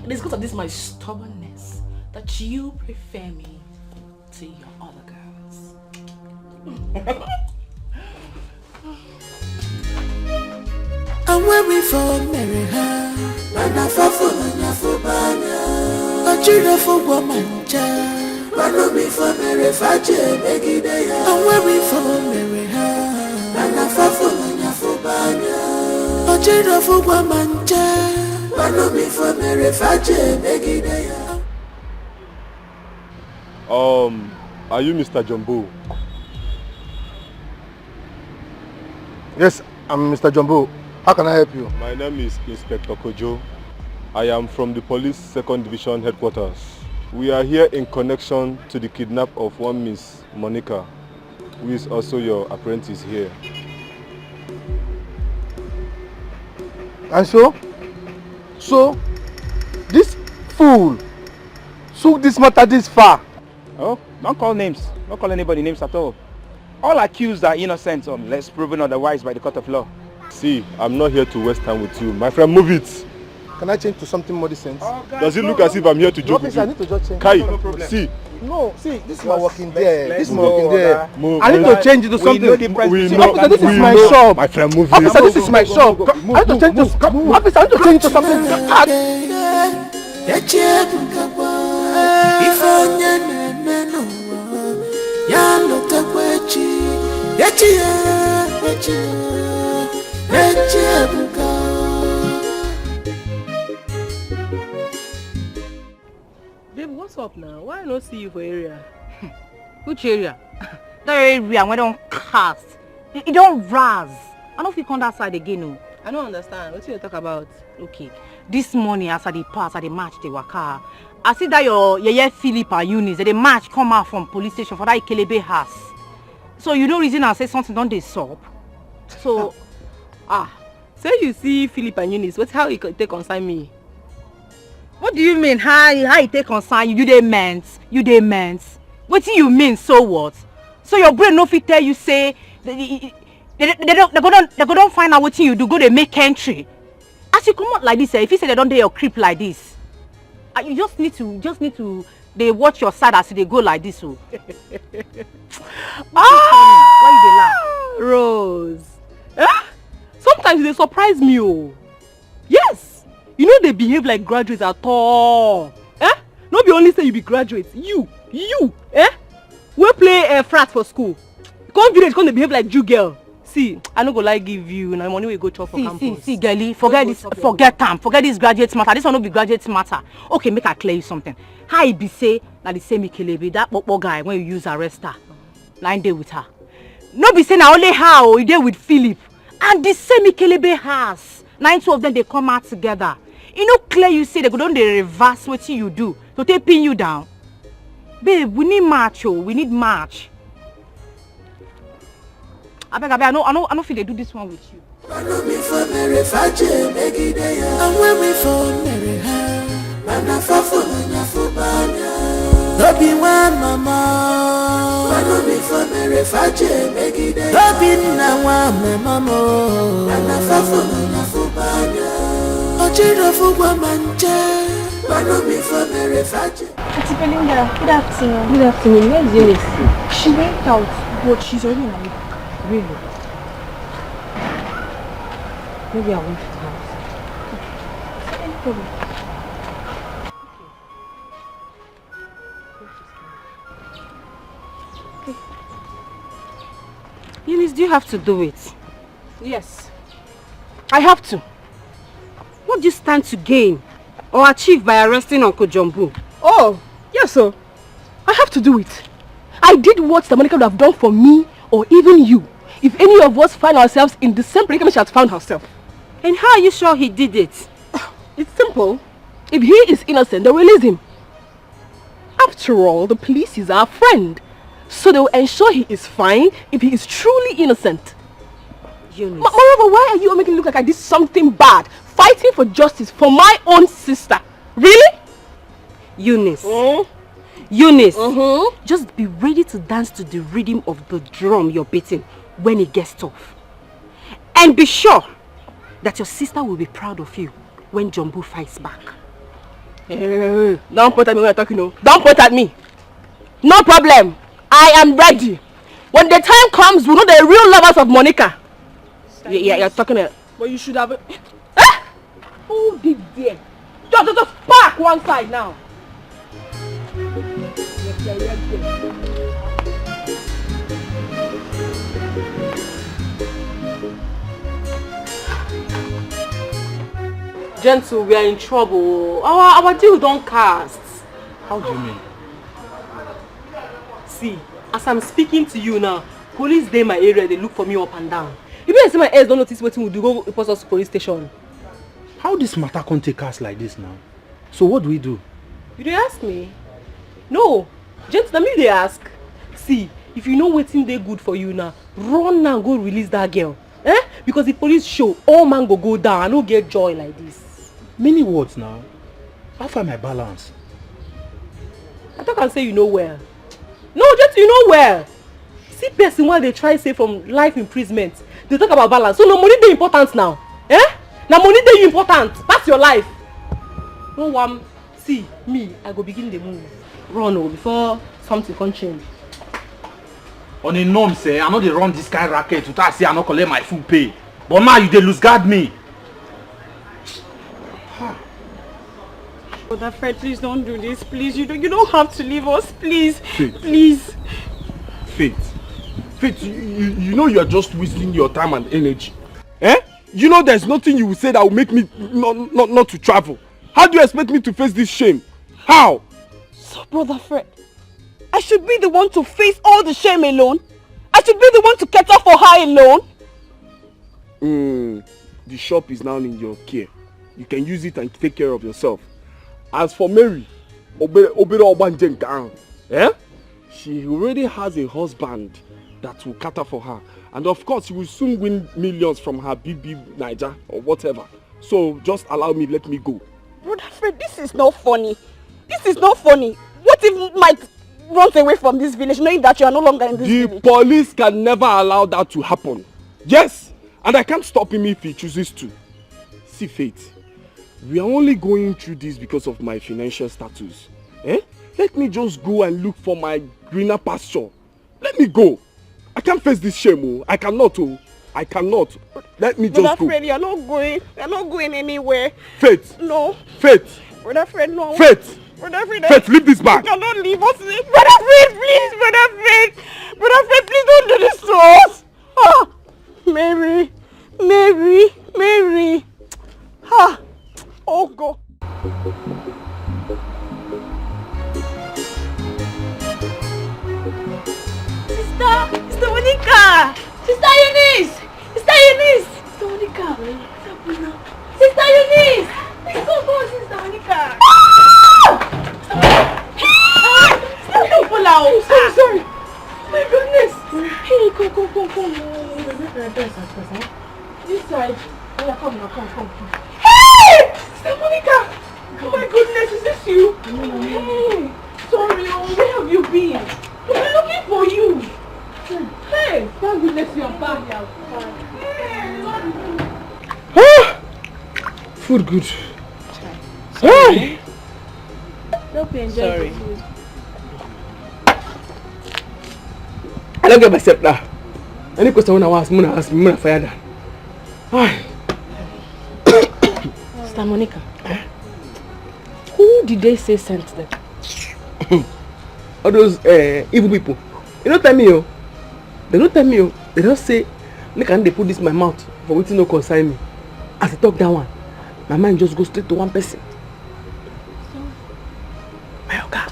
it is because of this my stubbornness that you prefer me to your other girls. I'm waiting for Mary, Rana Fafuna Fubana, a children for woman, Rana me for Mary Faje, Megidea. I'm waiting for Mary, Rana Fafuna Fubana, a children for woman, Rana me for Mary Faje, Megidea. Are you Mr. Jumbo? Yes, I'm Mr. Jumbo. How can I help you? My name is Inspector Kojo. I am from the Police 2nd Division Headquarters. We are here in connection to the kidnap of one Miss Monica, who is also your apprentice here. And so this fool took this matter this far. Oh, don't call names. Don't call anybody names at all. All accused are innocent unless proven otherwise by the court of law. See, I'm not here to waste time with you. My friend, move it. Can I change to something more decent? Does it look as if I'm here to joke with you? I need to just change. Kai, no problem. See. No, see, this is my working there. This is my working there. Move. I need to change it to something. Officer, this is my shop. My friend, move Officer, this is my shop. I need to change to Officer, I need to change to something. Babe, what's up now? Why I not see you for area? Which area? That area where don't cast. It don't raz. I don't feel come that side again. No. I don't understand. What you talk about? Okay. This morning as I dey pass, at the match they waka. I see that your Philip and Eunice, the match come out from police station for that Ikelebe house. So you know reason I say something don't they stop. So Say you see Philip and Eunice, what's how you take consign me? What do you mean? How you take concern you? You meant. What do you mean? So what? So your brain no fit tell you say they don't find out what you do. Go they make entry. As you come out like this, if you say they don't do your creep like this, you just need to they watch your side as they go like this. So. Why you dey laugh? Rose. Sometimes they surprise me. Oh. Yes. You know they behave like graduates at all. No be only say you be graduates. You. We play frat for school. Come village, come they behave like Jew girl. See, I no go like give you na money we go chop for campus. See, girlie, forget this graduate matter. This one no be graduate matter. Okay, make I clear you something. How it be say na the same Ikelebe, that popo guy when you use arrest her. 9 days with her. No be say na only how you dey with Philip. And the same Ikelebe has. 9 two of them they come out together. You know clear you say they go don dey reverse what you do to take pin you down. Babe, we need match, we need match. I beg, I know feel they do this one with you. Auntie Belinda, good afternoon. Good afternoon. Where's Eunice? She went out, but she's already in my back. Really? Maybe I went to the house. Any problem? Okay. Eunice, do you have to do it? Yes. I have to. What do you stand to gain or achieve by arresting Uncle Jumbo? Oh, yes, sir. I have to do it. I did what the Monica would have done for me or even you if any of us find ourselves in the same predicament she has found herself. And how are you sure he did it? It's simple. If he is innocent, they'll release him. After all, the police is our friend. So they will ensure he is fine if he is truly innocent. Eunice. Moreover, why are you making it look like I did something bad? Fighting for justice for my own sister. Really? Eunice. Eunice. Just be ready to dance to the rhythm of the drum you're beating when it gets tough. And be sure that your sister will be proud of you when Jumbo fights back. Hey, don't point at me when you're talking, no. Don't point at me. No problem. I am ready. When the time comes, we know the real lovers of Monica. Yeah, you're talking about. But you should have. Who did there? Just park one side now. Gentle, we are in trouble. Our deal don't cast. How do you mean? See, as I'm speaking to you now, police dey my area, they look for me up and down. You better see my ears don't notice what we do, go report us to police station. How this matter can't take us like this now? So what do we do? You dey ask me? No, Gentle, na me they ask. See, if you know wetin dey good for you now, run now go release that girl. Because the police show, all man go down, I no get joy like this. Many words now. How find my balance? I talk and say you know well. No, Gentle, you know well. See person while they try say from life imprisonment, they talk about balance. So no money dey important now. Now money dey important. That's your life. No one see me, I go begin the move. Run before something can change. On a norm say, I know they run this kind of racket to say I no collect my full pay. But now you dey lose guard me. Brother Fred, please don't do this. Please, you don't have to leave us. Please, Faith. Please. Faith, you know you are just wasting your time and energy. You know there's nothing you will say that will make me not to travel. How do you expect me to face this shame? How? So, Brother Fred, I should be the one to face all the shame alone? I should be the one to cater for her alone? The shop is now in your care. You can use it and take care of yourself. As for Mary, she already has a husband that will cater for her. And of course, you will soon win millions from her BB Niger or whatever. So just allow me, let me go. Brother Fred, this is not funny. This is not funny. What if Mike runs away from this village knowing that you are no longer in this village? The police can never allow that to happen. Yes, and I can't stop him if he chooses to. See, Faith, we are only going through this because of my financial status. Let me just go and look for my greener pasture. Let me go. I can't face this shame. Oh. I cannot. Oh. I cannot. Let me just Brother go. Fred, you're not going. You're not going anywhere. Faith. No. Faith. Brother Fred, no. Faith. Brother Fred. Faith, leave this bag. You cannot leave us. Brother Fred, please. Brother Fred. Brother Fred, please don't do this to us. Ah. Mary. Mary. Mary. Ah. Oh, God. Sister Monica! Sister Eunice! Sister Eunice! Sister Monica! Sister Eunice! Please go, Sister Monica! Don't pull out! Sorry! Oh my goodness! Hey, go! This side. Oh, come. Hey! Sister Monica! Oh my goodness, is this you? Hey! Sorry, where have you been? We've been looking for you. Hey, thank goodness you are back. Food good. Sorry. Hope you enjoy the food. I don't get myself now. Any question when I ask me, I'm gonna fire that. Sister Monica, who did they say sent them? All those evil people. They don't tell me, oh. They don't tell me, oh. They don't say, look, and they put this in my mouth for waiting no concern me. As I talk that one, my mind just goes straight to one person.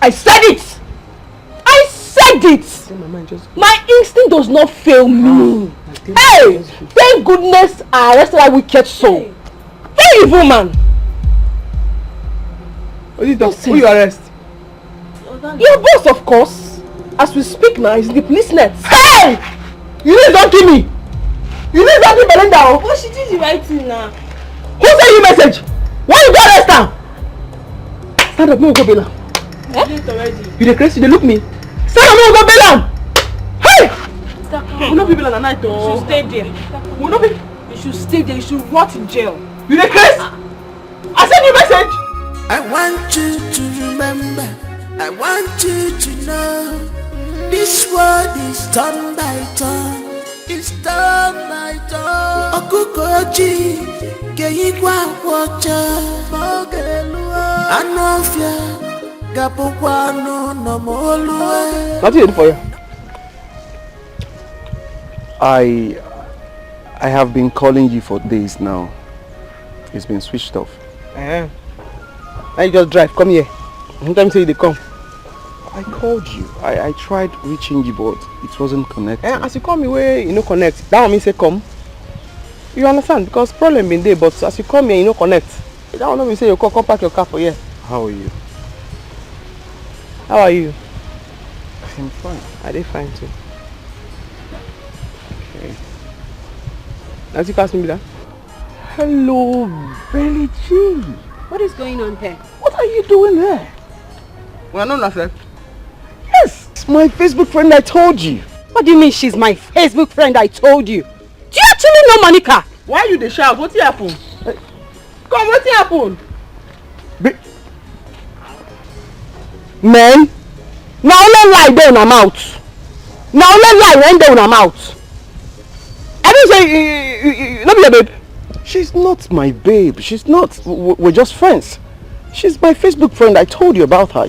I said it! I said it! My instinct does not fail me. Hey! Thank goodness I arrested that wicked soul. Very evil man. What is that? Who you arrest? Your boss, of course. As we speak now, is in the police net. Hey! You didn't don't kill me! You didn't don't kill Belinda! But she did the right thing now. Who sent you message? Why you go arrest her? Stand up, no go bail am. You dey crazy, you dey look me. Stand up, no go bail am. Hey! We no be bail am night oh. You should stay there. We no be. You should stay there. You should rot in jail. You dey crazy? I send you message. I want you to remember. I want you to know. This world is turn by turn. It's turn by turn. Okukoji, Geigwa Wacha, Mogelua, Anofia, Gapuano, Nomolue. What you do for you? I have been calling you for days now. It's been switched off. Now you just drive, come here. Sometimes say they come. I called you. I tried reaching you, but it wasn't connected. As you call me where you no connect, that one mean say come. You understand? Because problem been there, but as you come here, you no connect. That one mean say you come park your car for here. How are you? How are you? I'm fine. I dey fine too. Okay. As you pass me that. Hello, Belly G. What is going on here? What are you doing there? We are not nothing. Yes, it's my Facebook friend I told you. What do you mean she's my Facebook friend I told you? Do you actually know Monica? Why you dey shout? What happen? Come, what happen? Man, now only lie there in her mouth. Now only lie when there in her mouth. I didn't say you not be a babe. She's not my babe. She's not. We're just friends. She's my Facebook friend. I told you about her.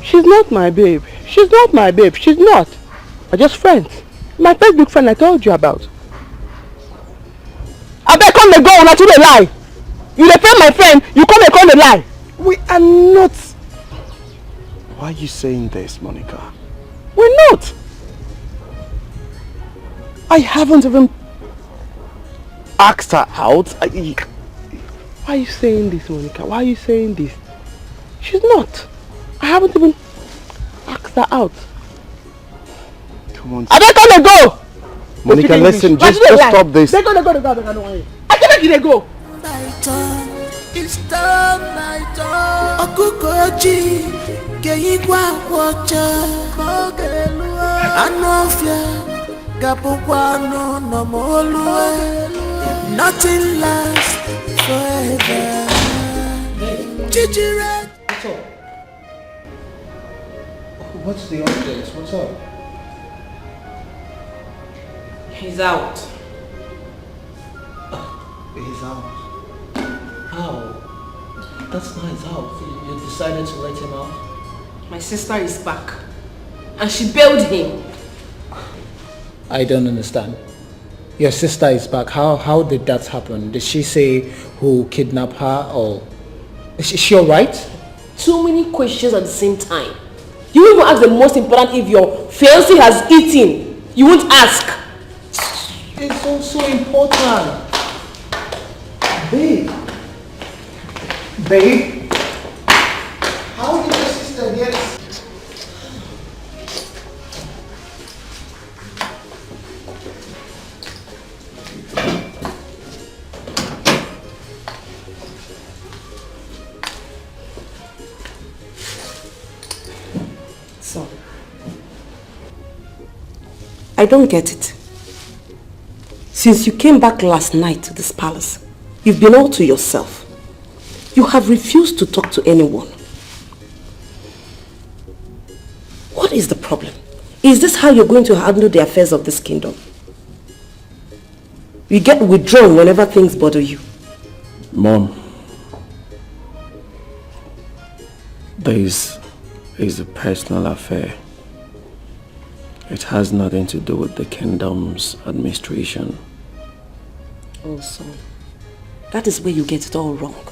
She's not my babe. She's not my babe. She's not. We're just friends. My Facebook friend I told you about. I bet come and go on to the lie. You defend my friend, you come and call the lie. We are not. Why are you saying this, Monica? We're not. I haven't even asked her out. Why are you saying this, Monica? Why are you saying this? She's not. I haven't even asked her out. Come on. I don't gonna go. Monica, listen, just stop this. They go. Don't worry. I can't make it go. It's time my turn. Okukoji, keikwa wacha. Anofia, kapukwano no molue. Nothing lasts forever. Chichire. What's the update? What's up? He's out. He's out. How? That's not his house. You decided to let him out? My sister is back. And she bailed him. I don't understand. Your sister is back. How did that happen? Did she say who kidnapped her or... Is she alright? Too many questions at the same time. You even ask the most important if your fiancé has eaten. You won't ask. It's also important. Babe. Babe. How did your sister get... So, I don't get it. Since you came back last night to this palace, you've been all to yourself. You have refused to talk to anyone. What is the problem? Is this how you're going to handle the affairs of this kingdom? You get withdrawn whenever things bother you. Mom, this is a personal affair. It has nothing to do with the kingdom's administration. Oh, son, that is where you get it all wrong.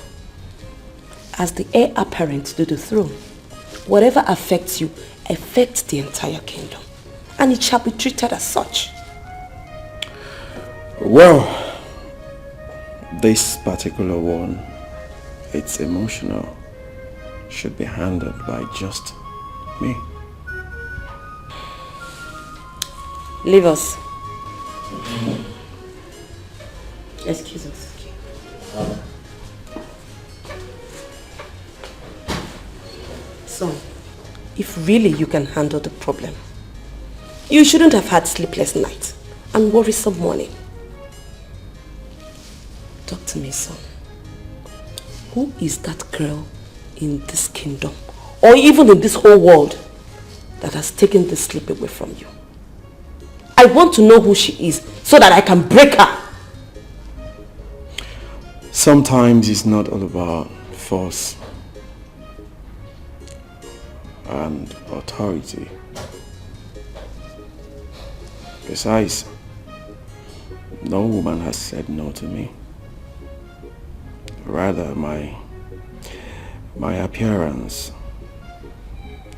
As the heir apparent to the throne, whatever affects you affects the entire kingdom, and it shall be treated as such. Well, this particular one, it's emotional, should be handled by just me. Leave us. Excuse us. Son, if really you can handle the problem, you shouldn't have had sleepless nights and worrisome morning. Talk to me, son. Who is that girl in this kingdom, or even in this whole world, that has taken the sleep away from you? I want to know who she is so that I can break her. Sometimes it's not all about force and authority. Besides, no woman has said no to me. Rather, my appearance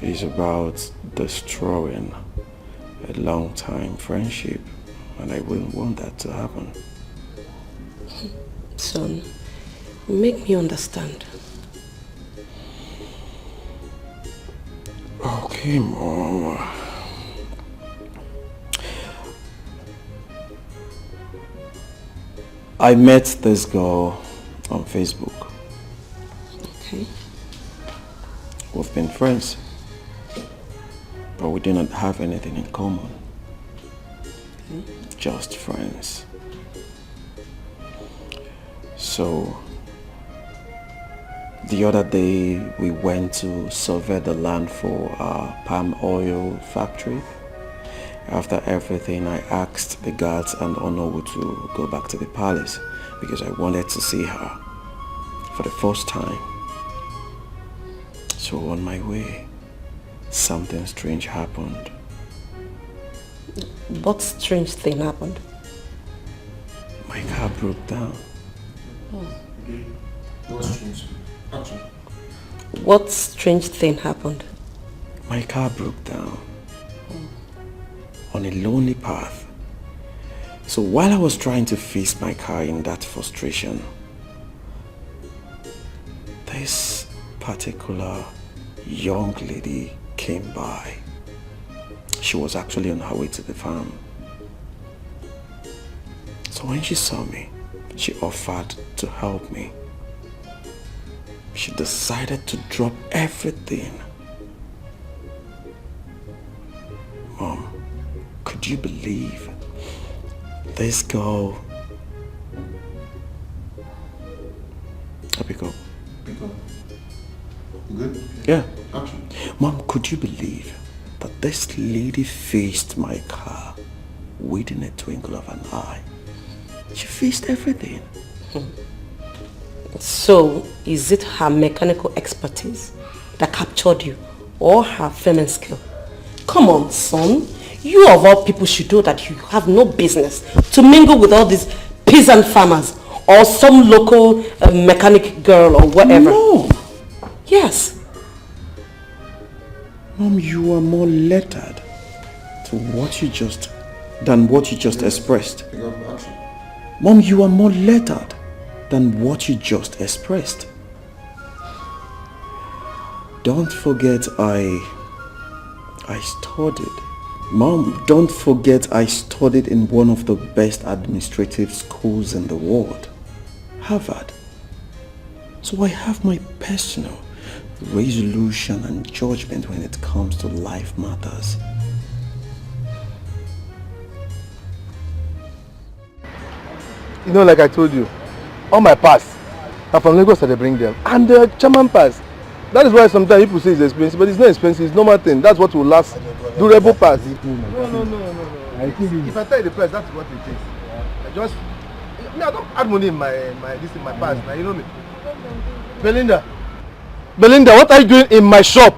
is about destroying a long-time friendship, and I wouldn't want that to happen. Son, make me understand. Okay, Mom. I met this girl on Facebook. Okay. We've been friends, but we do not have anything in common. Okay. Just friends. So, the other day we went to survey the land for our palm oil factory. After everything, I asked the guards and Onowu to go back to the palace because I wanted to see her for the first time. So on my way, something strange happened. What strange thing happened? My car broke down. What strange thing happened? My car broke down on a lonely path. So while I was trying to fix my car in that frustration, this particular young lady came by. she was actually on her way to the farm. So when she saw me, she offered to help me. She decided to drop everything. Mom, could you believe this girl? Abigail. Good? Yeah. Action. Mom, could you believe that this lady faced my car within a twinkle of an eye? She faced everything. So, is it her mechanical expertise that captured you or her feminine skill? Come on, son. You of all people should know that you have no business to mingle with all these peasant farmers or some local mechanic girl or whatever. No. Yes. Mom, you are more lettered than what you just expressed. Mom, you are more lettered than what you just expressed. Don't forget I studied. Mom, don't forget I studied in one of the best administrative schools in the world, Harvard. So I have my personal resolution and judgment when it comes to life matters. You know, like I told you, all my pass are from Lagos that they bring them. And the German pass. That is why sometimes people say it's expensive, but it's not expensive, it's normal thing. That's what will last. Durable pass. No. If I tell you the price, that's what it is. I don't add money in my pass. Now you know me. Belinda, what are you doing in my shop?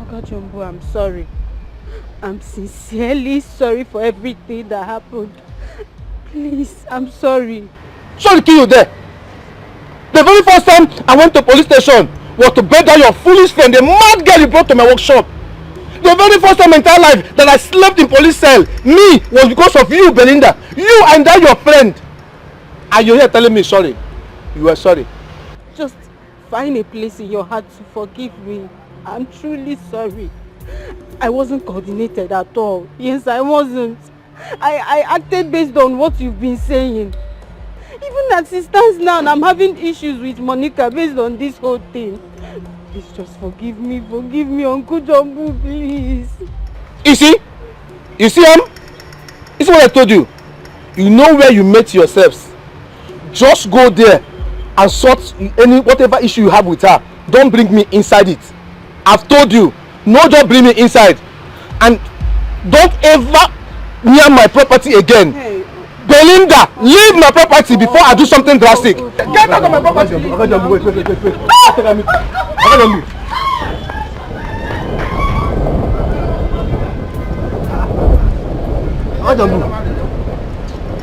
Oga Jumbo, I'm sorry. I'm sincerely sorry for everything that happened. Please, I'm sorry. Sorry to kill you there. The very first time I went to police station was to beg down your foolish friend, the mad girl you brought to my workshop. The very first time in my entire life that I slept in police cell, me, was because of you, Belinda. You and that your friend. And you're here telling me sorry. You are sorry. Just find a place in your heart to forgive me. I'm truly sorry. I wasn't coordinated at all. Yes, I wasn't. I acted based on what you've been saying. Even as it stands now, I'm having issues with Monica based on this whole thing. Please just forgive me, Uncle Jumbo, please. You see? This is what I told you. You know where you met yourselves. Just go there and sort whatever issue you have with her. Don't bring me inside it. I've told you, no, don't bring me inside. And don't ever near my property again. Hey. Belinda, leave my property before I do something drastic. Get out of my property. You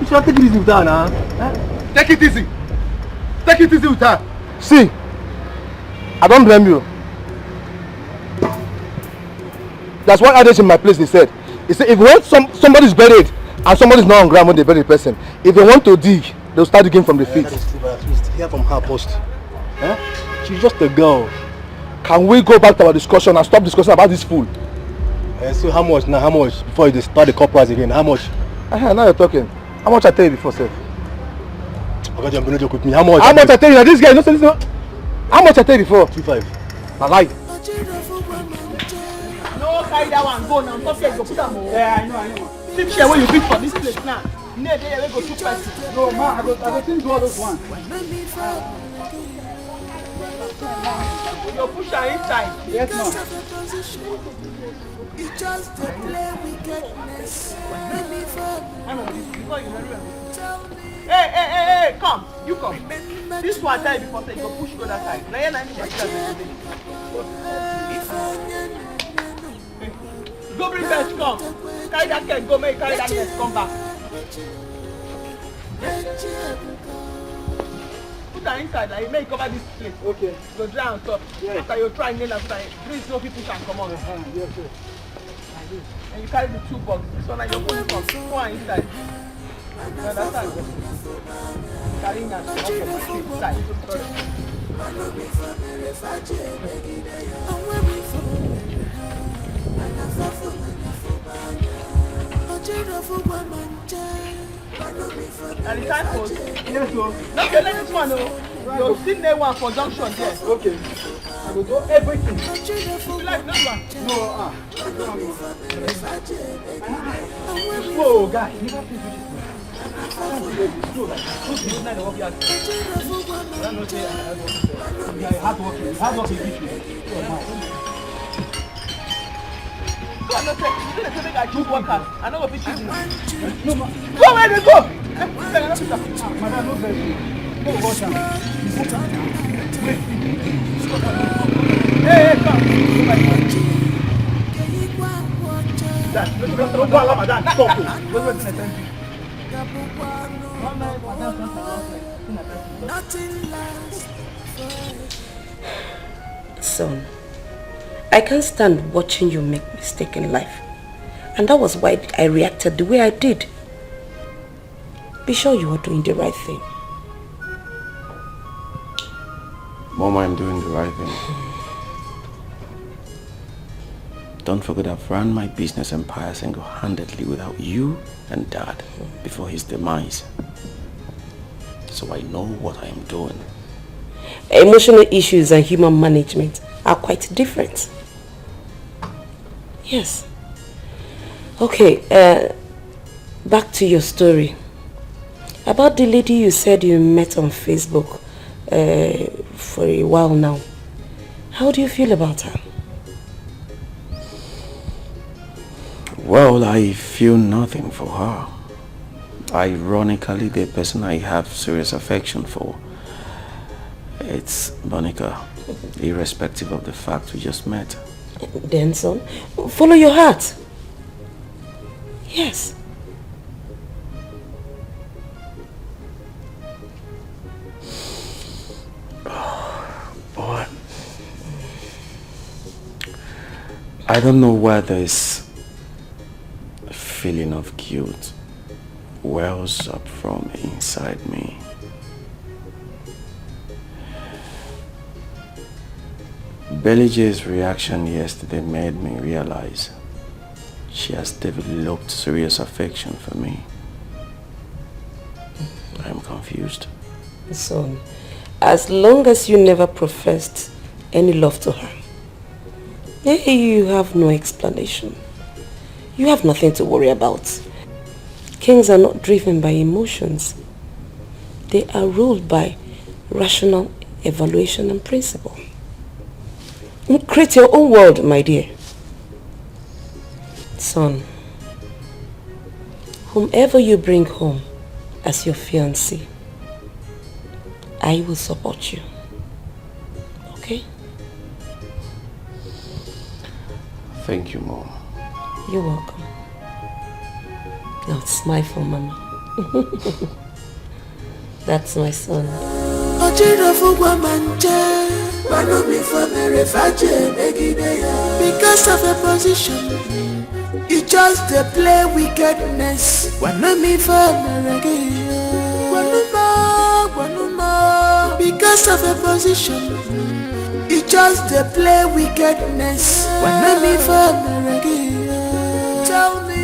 should take it easy with her now. Take it easy. Take it easy with her. See, I don't blame you. That's what others in my place they said. They said if you want somebody's buried and somebody's not on ground when they bury the person, if they want to dig, they'll start digging from the feet. Hear from her first. She's just a girl. Can we go back to our discussion and stop discussing about this fool? So how much now? How much before you start the corpus again? How much? Now you're talking. How much I tell you before, sir? Okay, John, don't joke with me. How much? How much I tell you? Now this guy, no. How much I tell you before? 2.5. I lied. No, carry that one. Go now. Stop here. Go put them. Yeah, I know. Sleep here when you bid for this place now. Near there, we go too fast. No, ma, I go think do all those ones. You push her inside. Yes, ma'am. It's just to play wickedness. Hey, come. You come. This one time before say you go push go that side. Now you're go bring best, come. Carry that can go make carry that best, come back. Put her inside, like make cover this place. Okay. Go dry and stop. Yes. After you try nail after please no people can come on. Yes, sir. And you carry the 2 boxes. This one like your phone box. Go on inside. No, that's not good. Carrying that off of my feet inside. Sorry. And the time was yes, so. Okay, let this one know. You'll still need one for junction there. Okay. I will do everything. You like this one? No, Whoa, guy, you have to do this one. Hard working. I choose workers. I know what pitch you. No, go where they go. Madam, no very. No water. Hey, come. Don't go allow madam. Stop. Son, I can't stand watching you make mistakes in life. And that was why I reacted the way I did. Be sure you are doing the right thing. Mom, I'm doing the right thing. Don't forget I've run my business empire single-handedly without you and Dad before his demise. So I know what I am doing. Emotional issues and human management are quite different. Yes. Okay, back to your story. About the lady you said you met on Facebook for a while now. How do you feel about her? Well, I feel nothing for her. Ironically, the person I have serious affection for, it's Monica, irrespective of the fact we just met. Then, son, follow your heart. Yes. Boy, I don't know where this feeling of guilt wells up from inside me. Belly J's reaction yesterday made me realize she has developed serious affection for me. I'm confused. Son, as long as you never professed any love to her, you have no explanation. You have nothing to worry about. Kings are not driven by emotions. They are ruled by rational evaluation and principle. Create your own world, my dear. Son, whomever you bring home as your fiancé, I will support you. Okay? Thank you, Mom. You're welcome. Now smile for Mama. That's my son. Because of a position, you just play wickedness. Because of a position, you just play wickedness. Tell me,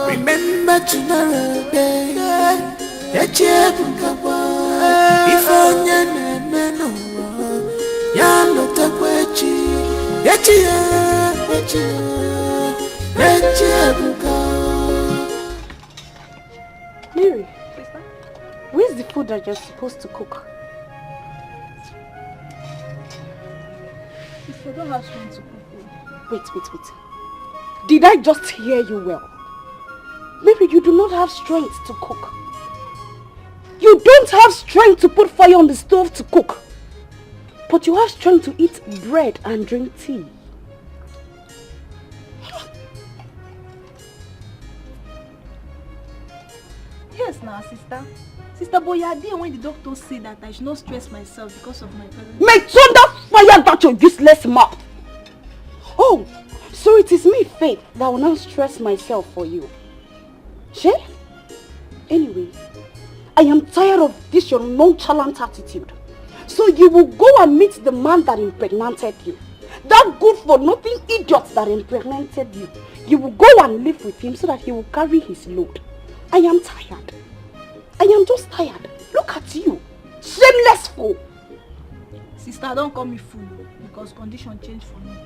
remember tomorrow, if Mary, where's the food that you're supposed to cook? If you don't have someone to cook. Wait. Did I just hear you well? Mary, you do not have strength to cook. You don't have strength to put fire on the stove to cook. But you have strength to eat bread and drink tea. Yes, now, sister. Sister, but you are there when the doctor said that I should not stress myself because of my present. May thunder fire that your useless mouth! Oh, so it is me, Faith, that will not stress myself for you. She? Anyway, I am tired of this your nonchalant attitude. So you will go and meet the man that impregnated you. that good-for-nothing idiot that impregnated you. You will go and live with him so that he will carry his load. I am tired. I am just tired. Look at you. Shameless fool. Sister, don't call me fool because conditions change for me.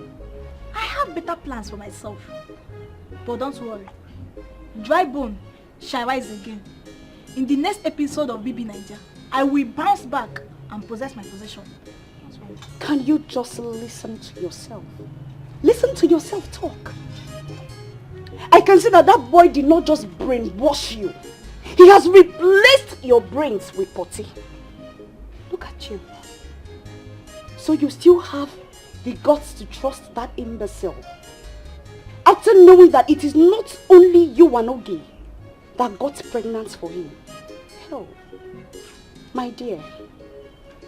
I have better plans for myself. But don't worry. Dry bone shall rise again. In the next episode of BB Niger, I will bounce back and possess my possession. Can you just listen to yourself? Listen to yourself talk. I can see that that boy did not just brainwash you. He has replaced your brains with potty. Look at you. So you still have the guts to trust that imbecile. After knowing that it is not only you, Wanogi, that got pregnant for him. Hell, my dear,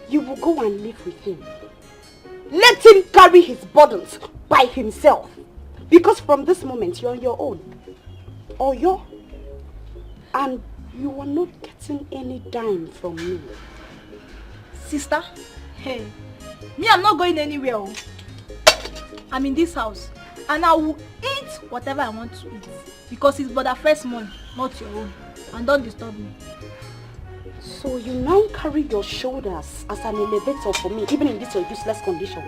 you will go and live with him. Let him carry his burdens by himself. Because from this moment, you're on your own. Or and you are not getting any dime from me. Sister, hey, me, I'm not going anywhere. I'm in this house. And I will eat whatever I want to eat. Because it's Brother Fred's money, not your own. And don't disturb me. So you now carry your shoulders as an elevator for me, even in this your useless condition.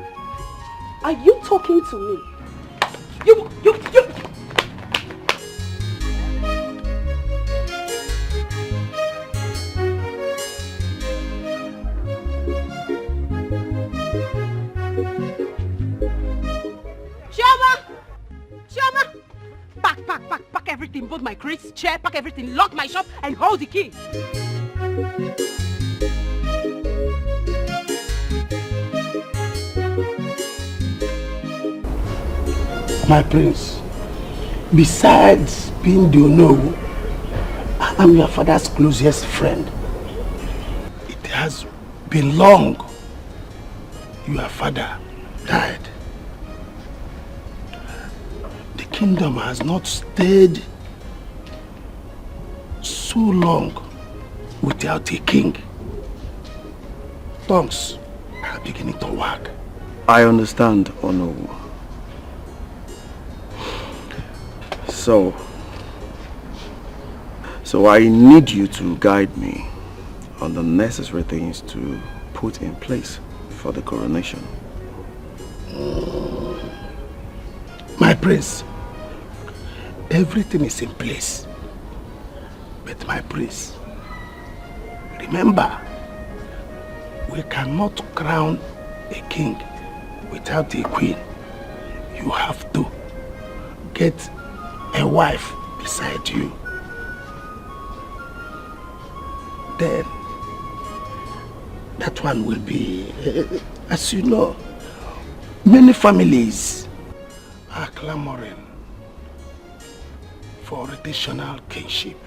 Are you talking to me? You! Chioma! Pack everything, both my crates, chair, pack everything, lock my shop, and hold the key. My prince, besides being the Ono, I'm your father's closest friend. It has been long. Your father died. The kingdom has not stayed so long without a king. Tongues are beginning to wag. I understand, Ono. So I need you to guide me on the necessary things to put in place for the coronation. My prince, everything is in place. But my prince, remember, we cannot crown a king without a queen. You have to get a wife beside you. Then that one will be, as you know, many families are clamoring for rotational kinship.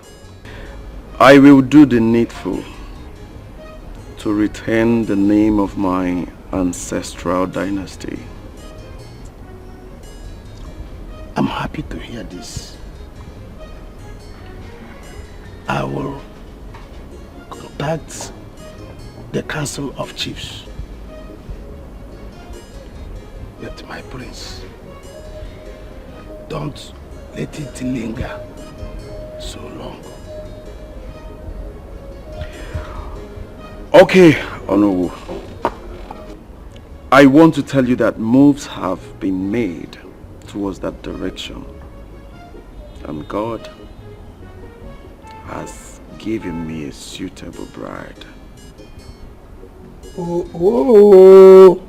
I will do the needful to retain the name of my ancestral dynasty. I'm happy to hear this. I will contact the Council of Chiefs. But my prince, don't let it linger so long. Okay, Onowu. I want to tell you that moves have been made towards that direction. And God has given me a suitable bride. Oh.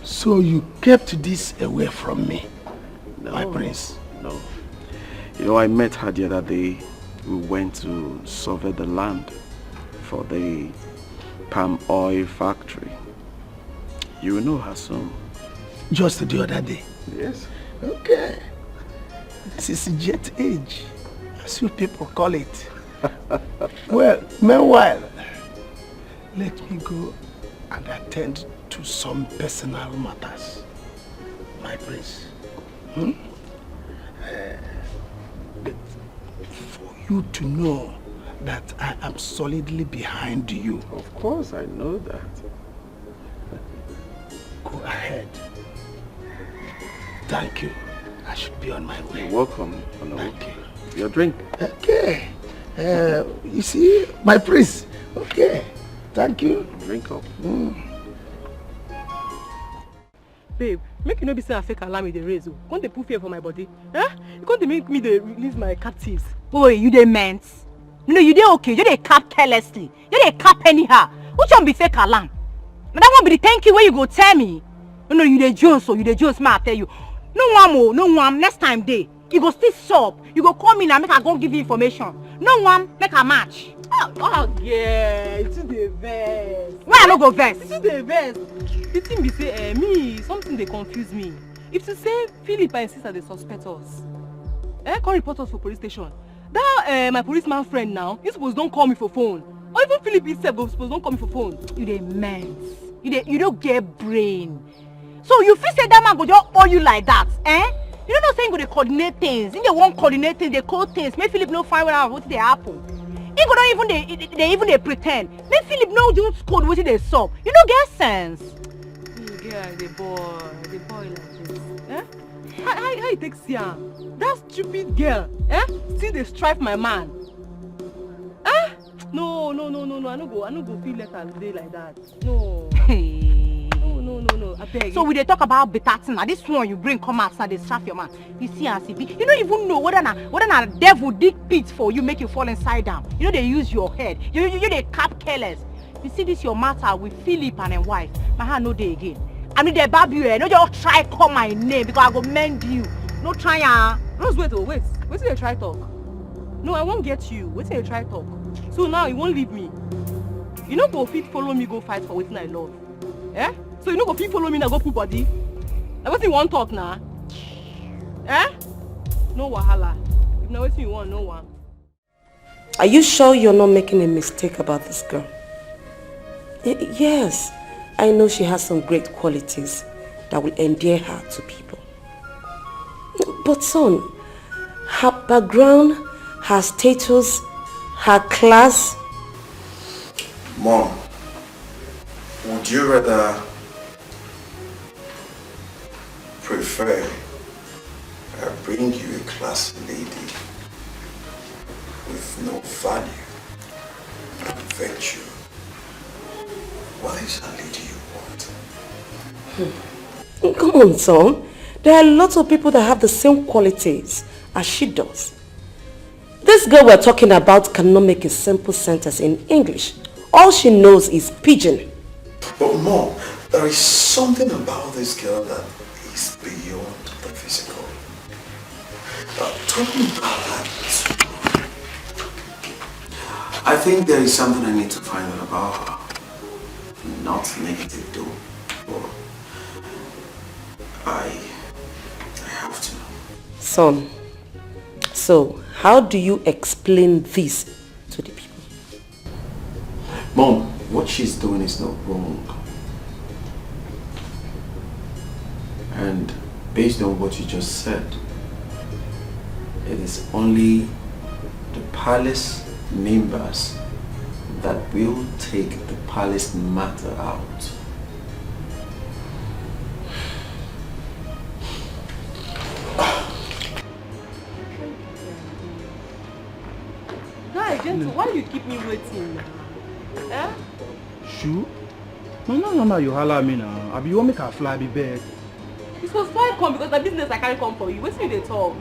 So you kept this away from me, No, my prince? No. You know, I met her the other day. We went to survey the land for the palm oil factory. You will know her soon. Just the other day? Yes. Okay. This is jet age, as you people call it. Well, meanwhile, let me go and attend to some personal matters, my prince. But for you to know that I am solidly behind you. Of course, I know that. Go ahead Thank you. I should be on my way. You're welcome. Thank you. Your drink. Okay. You see, my prince. Okay. Thank you. Drink up. Babe, make you no be say I fake alarm with the raise. Can't they put fear for my body? Huh? You can't make me they release my captives. Boy, you dey meant. No, you dey okay. You dey cap carelessly. You dey cap anyhow. Which one be fake alarm? Now that one be the thank you where you go tell me. No, you dey Jones, so you dey Jones, ma I tell you. No one, next time day. You go still sup. You go call me now, make I go give you information. No one, make a match. Oh yeah, it's the verse. Why I no go verse? It's the verse. The thing be say, me, something they confuse me. If you say Philip and sister they suspect us, come report us for police station. That my policeman friend now, you suppose don't call me for phone. Or even Philip himself go suppose don't call me for phone. You dey mense. You don't get brain. So you feel say that man go just owe you like that, eh? You don't know saying go they coordinate things. In the one coordinate things, they code things. Make Philip no find out what they happen. He go don't even they pretend. Make Philip no just code what they solve. You don't get sense. Yeah, the boy like this. Eh? How you take Siam? That stupid girl, eh? Still they strive my man. Eh? No. I no go feel like I'll day like that. No. No. I beg. So we they talk about better thing. Now this one you bring come outside, they strap your man. You see and see. You don't even know whether na devil dig pit for you, make you fall inside down. You know they use your head. You they cap careless. You see this your matter with Philip and his wife. My hand no day again. I mean they bab you. No just try call my name because I go mend you. No try Rose, wait. Wait till you try talk. No, I won't get you. Wait till you try talk. So now you won't leave me. You no go fit follow me go fight for wetin I love. Eh? So you no go fit follow me now go put body. Na wetin you wan talk now? Eh? No wahala. If na wetin you want, no one. Are you sure you're not making a mistake about this girl? Yes, I know she has some great qualities that will endear her to people. But son, her background, her status, her class. Mom, would you rather prefer I bring you a classy lady with no value and virtue? What is a lady you want? Come on, son. There are lots of people that have the same qualities as she does. This girl we're talking about cannot make a simple sentence in English. All she knows is pidgin. But Mom, there is something about this girl that is beyond the physical. Talk me about that. I think there is something I need to find out about her. Not negative though. But I have to know. Son, so how do you explain this to the people? Mom, what she's doing is not wrong. And based on what you just said, it is only the palace members that will take the palace matter out. Guy, gentle, why you keep me waiting? Eh? Shoo? No, you holler at me now. I be you want make her fly be bed. You supposed to come because the business I can't come for you. Wait till they talk.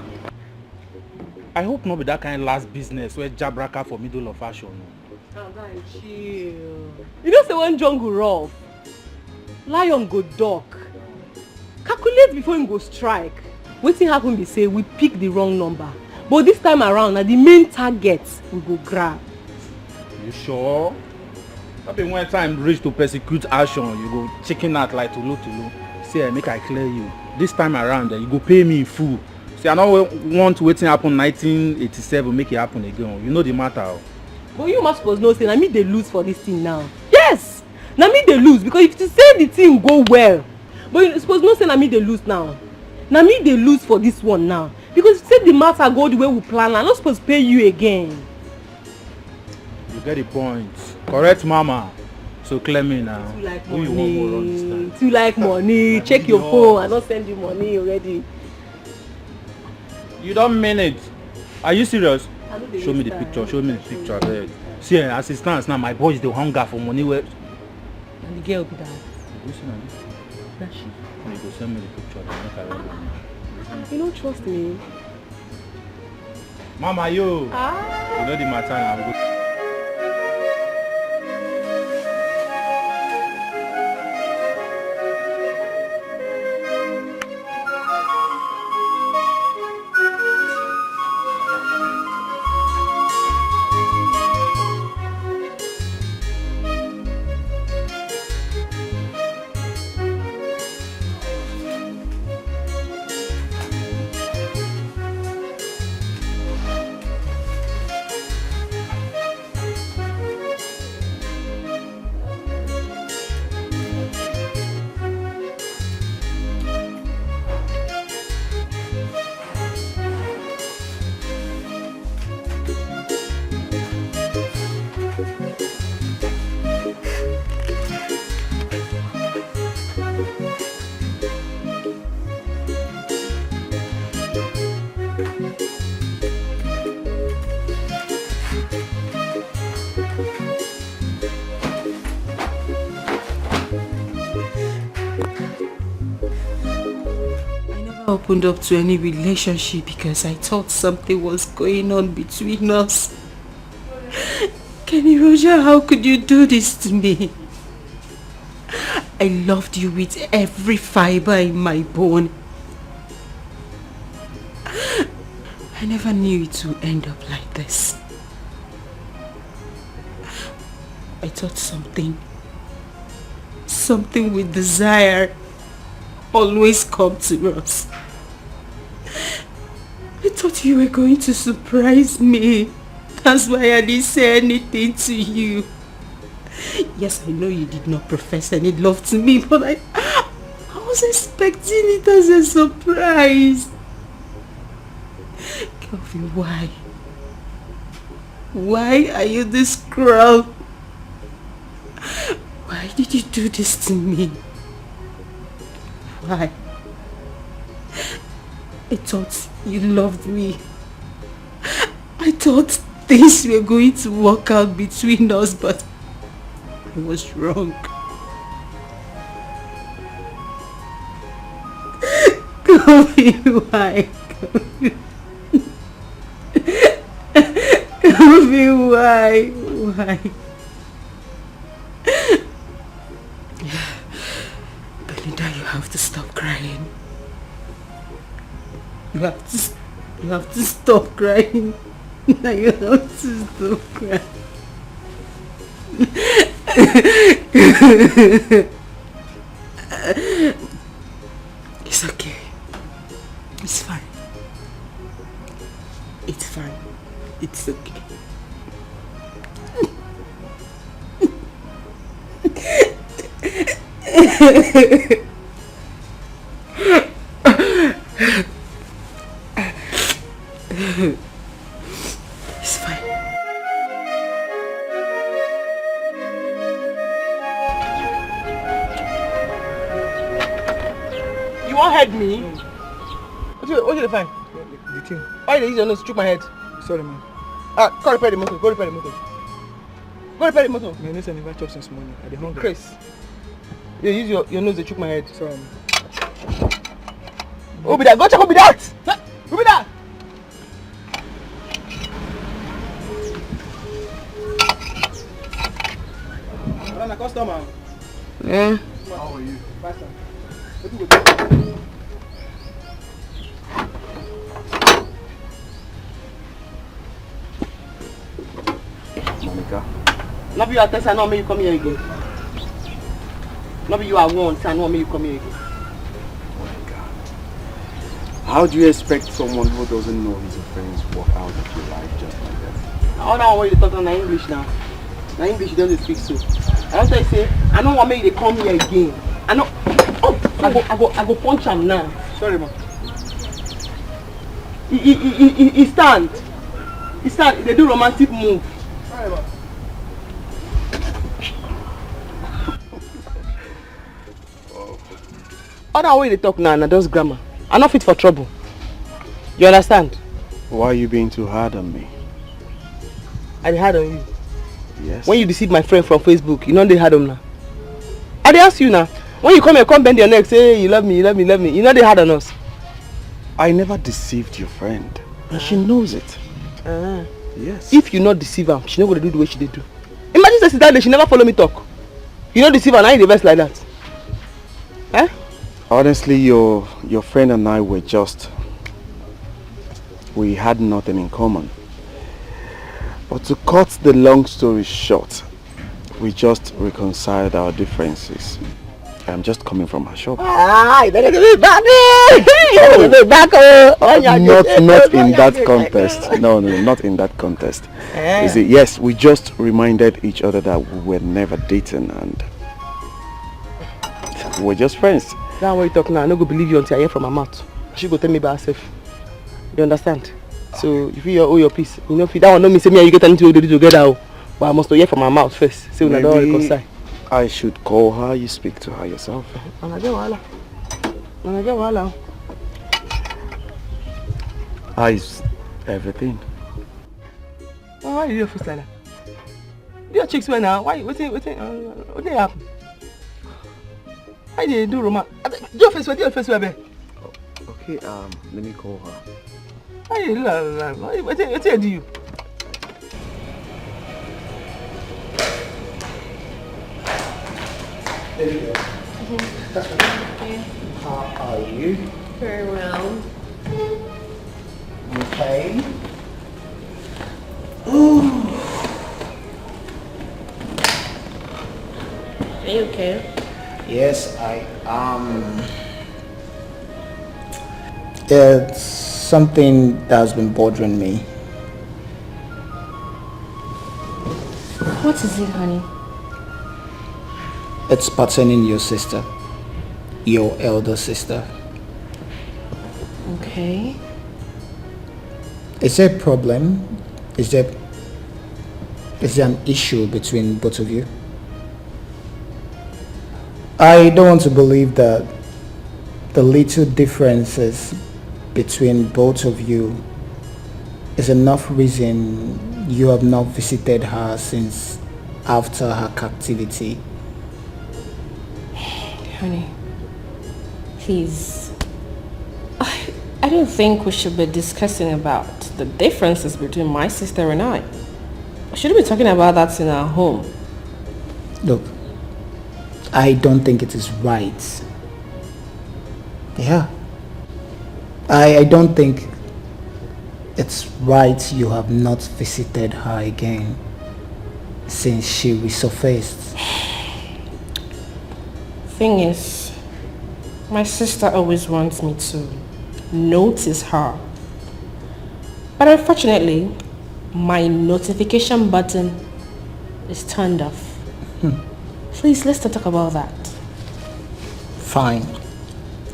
I hope not be that kind of last business where jabraka for middle of fashion. Oh, guy, chill. You know say when jungle rough, lion go duck. Calculate before him go strike. Wetin happen be say we pick the wrong number. But this time around, na the main target we go grab. You sure? I mean, when time reach to persecute action, you go chicken out like tulu. See, make I clear you. This time around, you go pay me in full. See, I don't want waiting happen 1987, make it happen again. You know the matter. But you must suppose know say na me dey lose for this thing now. Yes! Na me dey lose because if you say the thing go well, but you suppose know say na me dey lose now. Na me dey lose for this one now. Because if you say the matter go the way we plan, I'm not supposed to pay you again. You get the point. Correct, mama. So clear me now. Too like who you want more on this time? Too like money. Check your phone. I don't send you money already. You don't mean it. Are you serious? Show me the picture. Show me the picture. See, as it stands now, my boy is the hunger for money. Where? And the girl be that. You see now? That she. You go send me the picture. You don't trust me. Mama, yo. You know the matter now. Opened up to any relationship because I thought something was going on between us. Kenny Roger, how could you do this to me? I loved you with every fiber in my bone. I never knew it would end up like this. I thought something with desire always come to us. I thought you were going to surprise me. That's why I didn't say anything to you. Yes, I know you did not profess any love to me, but I was expecting it as a surprise. Kelvin, why? Why are you this cruel? Why did you do this to me? Why? I thought you loved me. I thought things were going to work out between us, but I was wrong. Kobe, why? Kobe, why? Why? Belinda, you have to stop crying. You have to stop crying. Now you have to stop crying. It's okay. It's fine. It's fine. It's okay. It's fine. You won't hurt me? What you find? The thing. Why you use your nose to choke my head? Sorry, man. Go repair the motor. Go repair the motor. Go repair the motor. My nose never chopped since morning. I dey hungry. Chris. You use your nose to choke my head. Sorry, man. Who be that? Go check who be that! Who be that? I'm a customer. Yeah. How are you? Faster. Monica. Not be you are testing, I know me you come here again. Not be you are once, I know me you come here again. How do you expect someone who doesn't know his offense walk out of your life just like that? I don't know why you talk in English now. Now English you don't speak so. I don't say I don't want me to come here again. I know. Oh, I go punch him now. Sorry, man. He stand. He stand. They do romantic move. Sorry, man. Other way they talk now, just grammar. I'm not fit for trouble. You understand? Why are you being too hard on me? I dey hard on you. Yes. When you deceive my friend from Facebook, you know they hard on now. I dey ask you now. When you come here, come bend your neck, say you love me, you love me, you love me. You know they hard on us. I never deceived your friend. And she knows it. Yes. If you not deceive her, she not gonna do the way she did do. Imagine that that day she never follow me talk. You not deceive her, now you the best like that. Eh? Honestly, your friend and I were we had nothing in common. But to cut the long story short, we just reconciled our differences. I'm just coming from her shop. You better give me back. You better give me back. Not in that context. No, not in that context. You see, yes, we just reminded each other that we were never dating and we're just friends. Now what you talk now, I don't go believe you until I hear from her mouth. She go tell me by herself. You understand? So if you owe your peace, you know, if that one don't mean say me and you get anything to do together, but I must hear from her mouth first. So we don't reconcile. I should call her, you speak to her yourself. How is everything? Why are you your face like that? Do your chicks well now? Why? What happen? Why do you do romance? Do your face well, babe. Okay, let me call her. Why you do that? What do you? There you go. How are you? Very well. Okay. Are you okay? Yes, I am. It's something that's been bothering me. What is it, honey? It's pertaining your sister, your elder sister. Okay. Is there a problem? Is there an issue between both of you? I don't want to believe that the little differences between both of you is enough reason you have not visited her since after her captivity. Honey, please. I don't think we should be discussing about the differences between my sister and I. We shouldn't be talking about that in our home. Look, I don't think it is right. Yeah. I don't think it's right you have not visited her again since she resurfaced. Thing is, my sister always wants me to notice her. But unfortunately, my notification button is turned off. Please, let's not talk about that. Fine.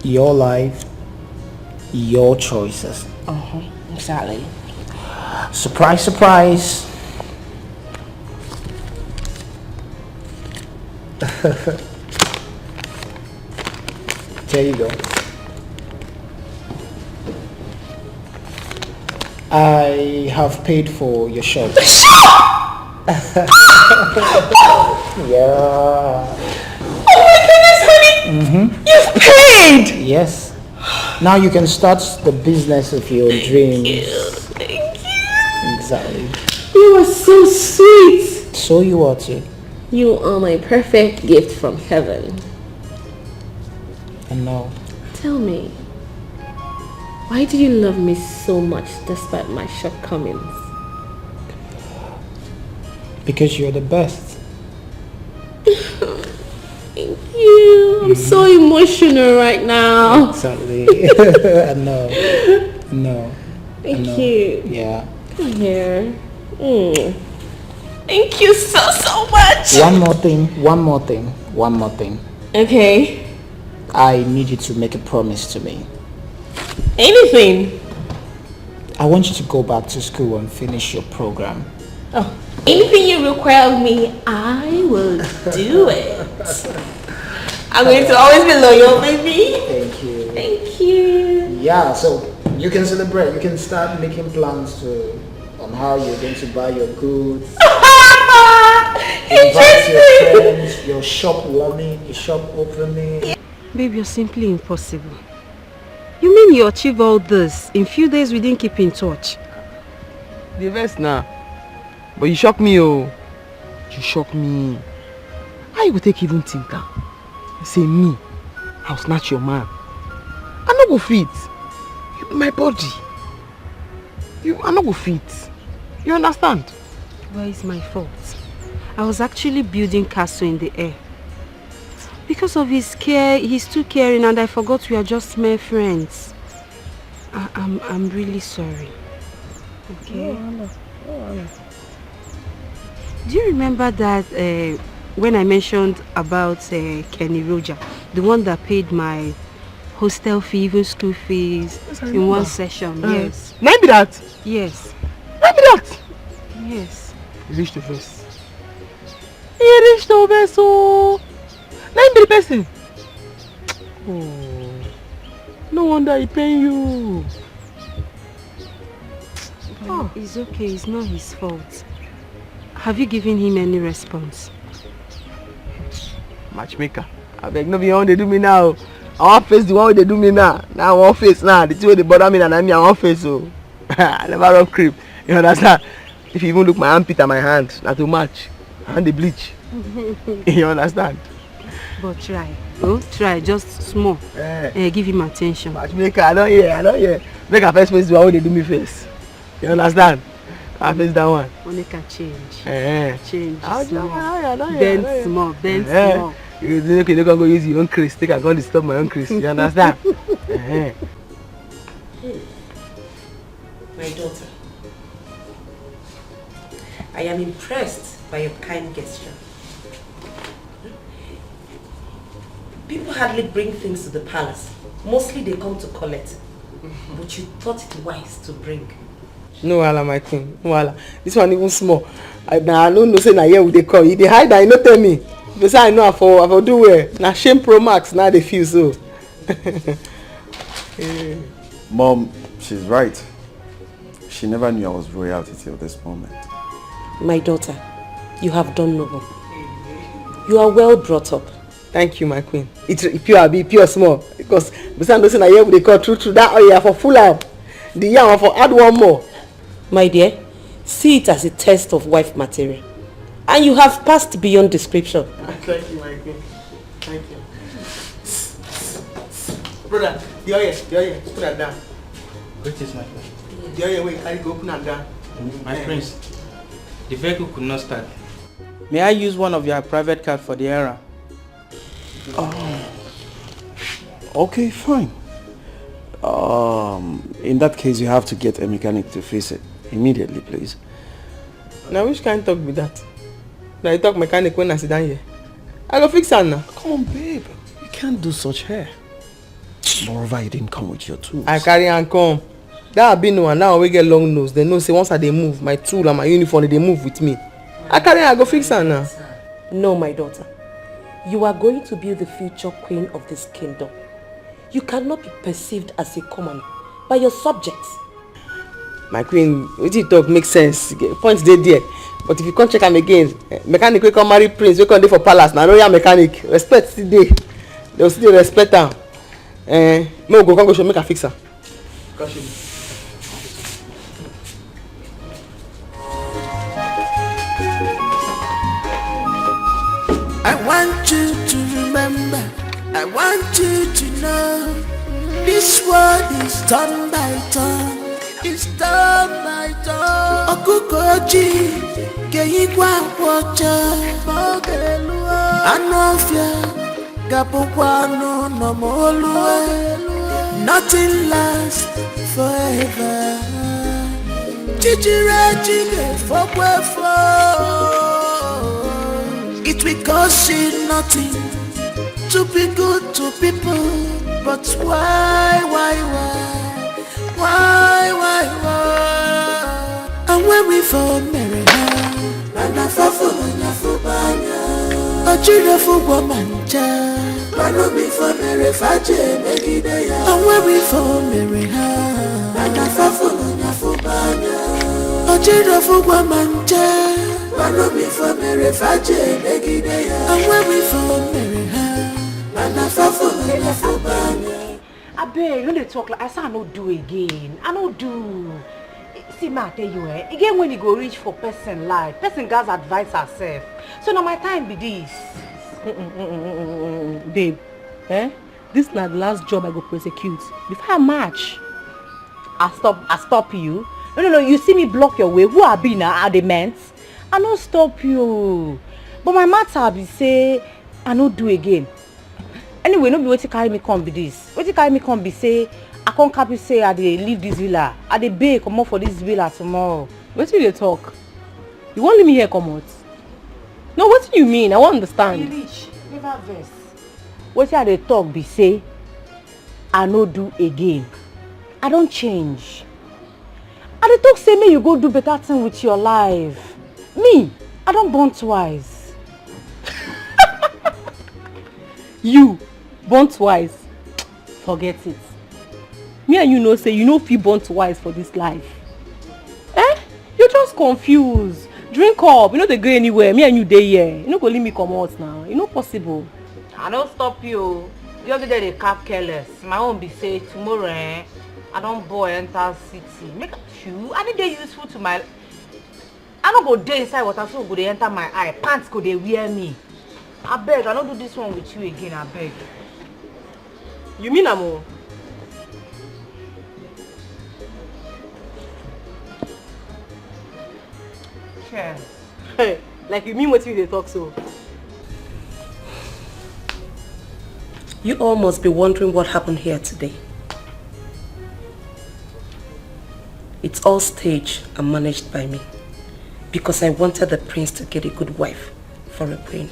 Your life, your choices. Exactly. Surprise, surprise. There you go. I have paid for your shop. Yeah. Oh my goodness, honey! You've paid! Yes. Now you can start the business of your dreams. Thank you. Exactly. You are so sweet. So you are too. You are my perfect gift from heaven. I know. Tell me, why do you love me so much despite my shortcomings? Because you're the best. Thank you. I'm so emotional right now. Exactly. I know. No. Thank you. Yeah. Come here. Thank you so much. One more thing. Okay. I need you to make a promise to me. Anything. I want you to go back to school and finish your program. Oh, anything you require of me, I will do it. I'm going to always be loyal, baby. Thank you. Thank you. Yeah, so You can celebrate. You can start making plans on how you're going to buy your goods. Invite your friends, your shop warming, your shop opening. Babe, you're simply impossible. You mean you achieve all this in few days we didn't keep in touch? The best now. But you shock me, oh. You shock me. How you go take even think that? Say me, I'll snatch your man. I no go fit. You be my body. I no go fit. You understand? Well, it's my fault. I was actually building castle in the air. Because of his care, he's too caring and I forgot we are just mere friends. I'm really sorry. Okay? No. Do you remember that when I mentioned about Kenny Roger, the one that paid my hostel fee, even school fees in one session? Yes. Maybe that? Yes. Maybe that? Yes. He reached the face. Oh. Name the person. Oh. No wonder he paying you. Oh. It's okay, it's not his fault. Have you given him any response? Matchmaker. I beg no be how they do me now. I want face the one way they do me now. Now I want face now. The two way they bother me and I want face so. I never run creep. You understand? If you even look my armpit and my hand, not too much. And the bleach. You understand? But try. Oh, try just small. Give him attention. Matchmaker, I don't hear. Make a face the one way they do me face. You understand? I face that one. Monica change. Change. Bend small. You don't go use your own crease. Take a gun to stop my own crease. You understand? My daughter, I am impressed by your kind gesture. People hardly bring things to the palace. Mostly they come to collect. But you thought it wise to bring. No wahala, my queen. No wahala. This one even small. I don't know say na here we dey come. You dey hide and you no tell me. You say I know I for do well. Na shame pro max now they feel so. Mom, she's right. She never knew I was royalty till this moment. My daughter, you have done noble. You are well brought up. Thank you, my queen. It's pure small. Because besides those na here we dey call true that oil for full out. The yam for add one more. My dear, see it as a test of wife material. And you have passed beyond description. Thank you, my queen. Thank you. Brother, the oil, put that down. What is my friend? The oil, wait, I go open that down. My friends, the vehicle could not start. May I use one of your private cars for the error? Okay, fine. In that case, you have to get a mechanic to fix it immediately, please. Now, which kind of talk be that? Now you talk mechanic when I sit down here. I go fix her now. Come on, babe. You can't do such hair. Moreover, you didn't come with your tools. I carry and come. That be no one. Now we get long nose. They know say once they move, my tool and my uniform, they move with me. I carry and I go fix her now. No, my daughter. You are going to be the future queen of this kingdom. You cannot be perceived as a common by your subjects. My queen, what you talk makes sense. Points they there. But if you can't check them again, mechanic will come marry prince, we can do for palace. Now royal mechanic. Respect still there. They will still respect her. Me go show make her fix her. I want you to remember, I want you to know, this world is turn by turn, it's turn by turn. Okukoji, Keigwa Wacha, Mogelua, Anofia, Gapokwano, no Molua, nothing lasts forever. Chichira Chige, Fokwefo. It will cost you nothing to be good to people, but why? And when we fall married, and I fall for Achira for woman, Mano before Mary Fache, Megidea. I'm waiting for Mary Ha. And I fafo no nyafubanya. Ochiro fugwa manche. Mano before Mary Fache, Megidea. I'm waiting for Mary Ha. And I fafo no nyafubanya. I beg, when they talk like I say I no do again. I no do. See, ma, I tell you, again when you go reach for person life, person guys advise herself. So now my time be this. Babe, this is not the last job I go prosecute. Before I march, I stop you. No, you see me block your way. Who I be now? Are the men? I no stop you. But my matter be say, I no do again. Anyway, no be what you carry me come be this. What you carry me come be say, I can't copy say I dey leave this villa. I dey beg come out for this villa tomorrow. What do you talk? You won't leave me here come out? No, what do you mean? I won't understand. You reach, never verse. What you dey talk be say, I no do again. I don't change. I dey talk say me you go do better thing with your life. Me, I don't born twice. You born twice. Forget it. Me and you know say you know if you born twice for this life. You're just confused. Drink up. You know they go anywhere. Me and you dey here. You know go leave me come out now. You know possible. I don't stop you. The other day they cap careless. My own be say tomorrow I don't boy enter city. Make a shoe. I need they useful to my. I don't go day inside water so go they enter my eye. Pants go they wear me. I beg. I don't do this one with you again. I beg. You mean Amo? Cheers. Hey, like you mean what you they talk so? You all must be wondering what happened here today. It's all staged and managed by me because I wanted the prince to get a good wife for a queen.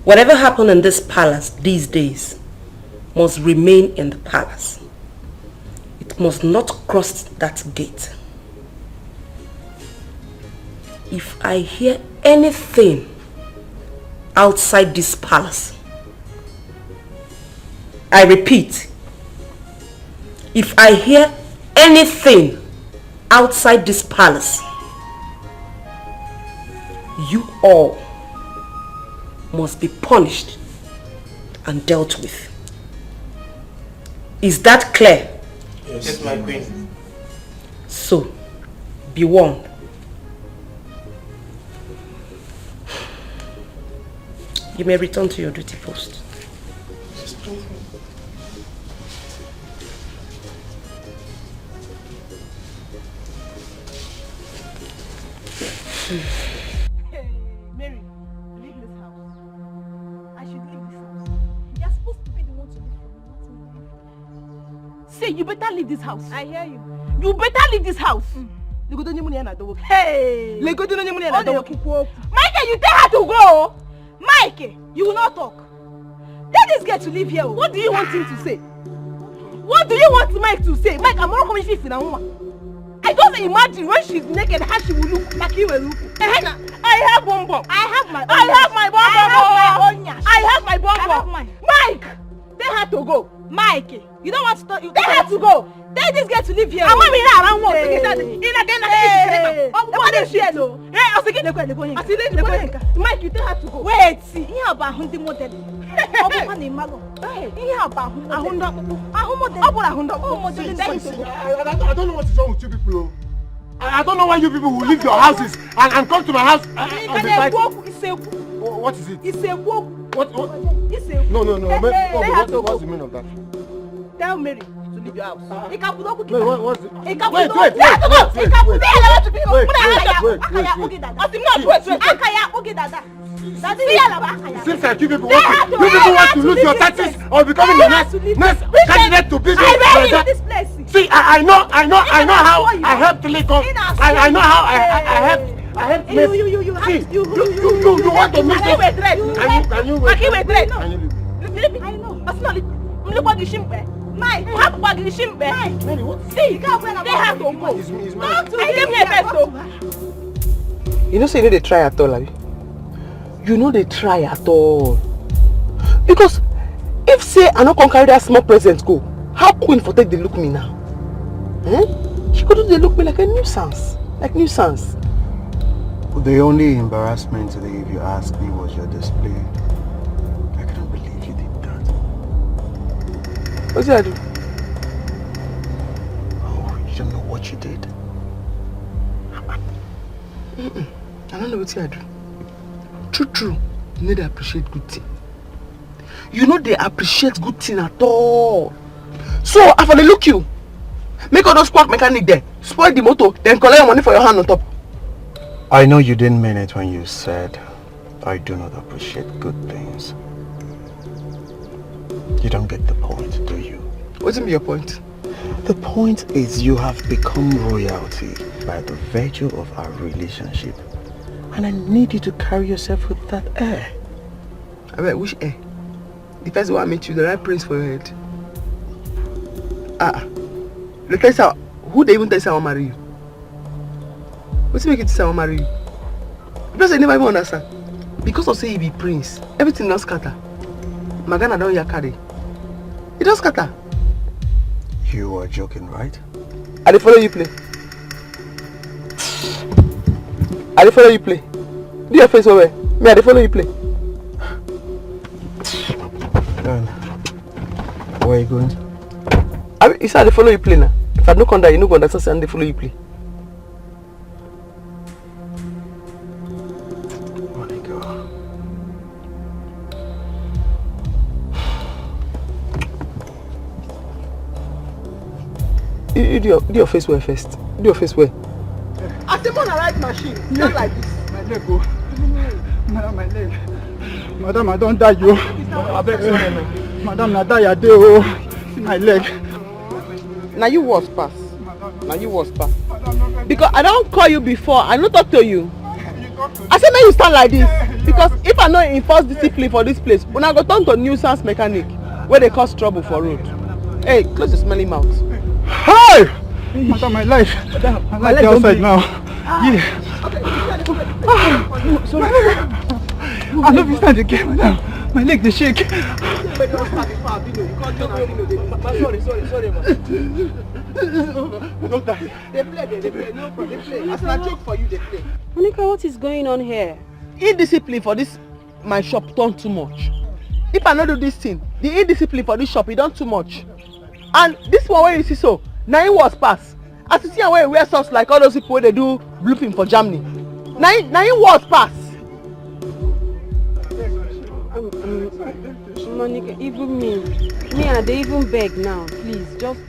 Whatever happened in this palace these days must remain in the palace. It must not cross that gate. If I hear anything outside this palace, I repeat, if I hear anything outside this palace, you all must be punished and dealt with. Is that clear? Yes, my queen. So, be warned. You may return to your duty post. Hey, Mary, leave this house. I should leave this house. You're supposed to be the one to leave from me. Say, you better leave this house. I hear you. You better leave this house. Hey! Michael, you tell her to go. Mike, you will not talk. Tell this girl to leave here. What do you want him to say? What do you want Mike to say? Mike, I'm not coming to see woman. I don't imagine when she's naked how she will look like you will look. I have bomb. I have my bomb. I have my bomb. Mike, tell her to go. Mike, you don't want to talk. Tell her to go. Tell this girl to leave here. I'm not around one. Mike, you tell her to go. Wait, see, you about hunting model. I don't know what is wrong with you people. I don't know why you people will leave your houses and come to my house. What is it? It's a walk. What? No. What's the meaning of that? Tell Mary to leave your house. Wait, what's it? Wait. Seems like you people want to lose your taxes or becoming the next candidate to be this place. See, I know how I helped Lagos. I know how I helped you want to miss it. Can you wait? I know. Mike, see, they have to go. You know say you know they try at all, abi? you know they try at all. Because if say I not come carry that small present go, how Queen for take they look me now? She couldn't they look me like a nuisance. Like nuisance. The only embarrassment today, if you ask me, was your display. I can't believe you did that. What did I do? Oh, you don't know what you did? I don't know what I do. True. You know they appreciate good thing. You know they appreciate good thing at all. So, after they look you, make all those quack mechanic there, spoil the motor, then collect your money for your hand on top. I know you didn't mean it when you said, I do not appreciate good things. You don't get the point, do you? What's your point? The point is you have become royalty by the virtue of our relationship. And I need you to carry yourself with that air. I mean, which air? The first one I met you, the right prince for your head. Who they even tell you I will marry you? What's make it say I will marry you? Because I never even understand. Because of say you be prince, everything not scatter. Magana don't yakari. It don't scatter. You are joking, right? I dey follow you play. I dey follow you play. Do your face over. Me, I dey follow you play. Where are you going to? You said I dey follow you play now. If I don't come there, you no go understand. I dey follow you play. Do your face wear first. Do your face wear. I say on a right machine. Not like this. My leg go. My leg. Madam, I don't die you. Madam, I die a day. Oh, my leg. Now you was pass. Because I don't call you before. I don't talk to you. I said, may you stand like this. Because if I know enforce discipline for this place, when I go turn to nuisance mechanic, where they cause trouble for road. Hey, close your smelly mouth. Hey! Madam, my life. My life outside now. Yeah. Sorry. I don't stand again, madam. My leg they shake. Sorry, man. No time. They play. No problem. They play. As I joke for you, they play. Monica, what is going on here? Indiscipline for this my shop done too much. If I not do this thing, the indiscipline for this shop it done too much. And this one where you see so, 9 was pass. As you see where you wear socks like all those people where they do blooping for Germany. 9 was pass. Monica, even me, I they even beg now. Please, just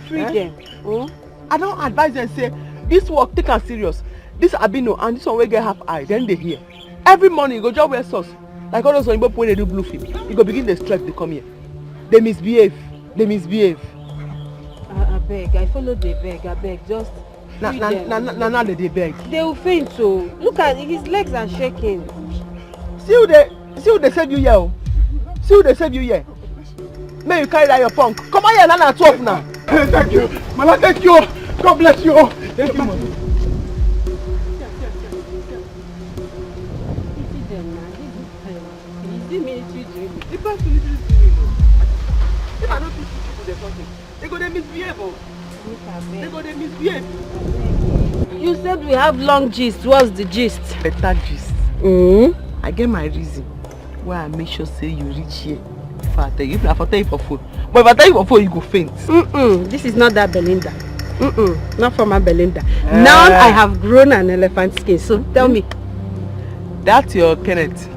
free them. Oh? I don't advise them say this work take am serious. This Abino and this one will get half eye, then they hear. Every morning you go just wear socks. Like all those people when they do blooping. You go begin the strike they come here. They misbehave. I beg, I follow the beg, I beg, just now they beg. They will faint so. Look at his legs are shaking. See who they save you here. See who they save you here. May you carry that your punk. Come on here, Nana 12 now. Thank you. Mama, thank you. God bless you. Thank you, Mama. If I don't teach people there's something, they go they misbehave. You said we have long gist. What's the gist? Better gist. I get my reason why I make sure say you reach here. If I tell you, if I tell you for phone. But if I tell you for phone, you go faint. This is not that Belinda. Not from my Belinda. Now I have grown an elephant skin. So tell me. That's your Kenneth.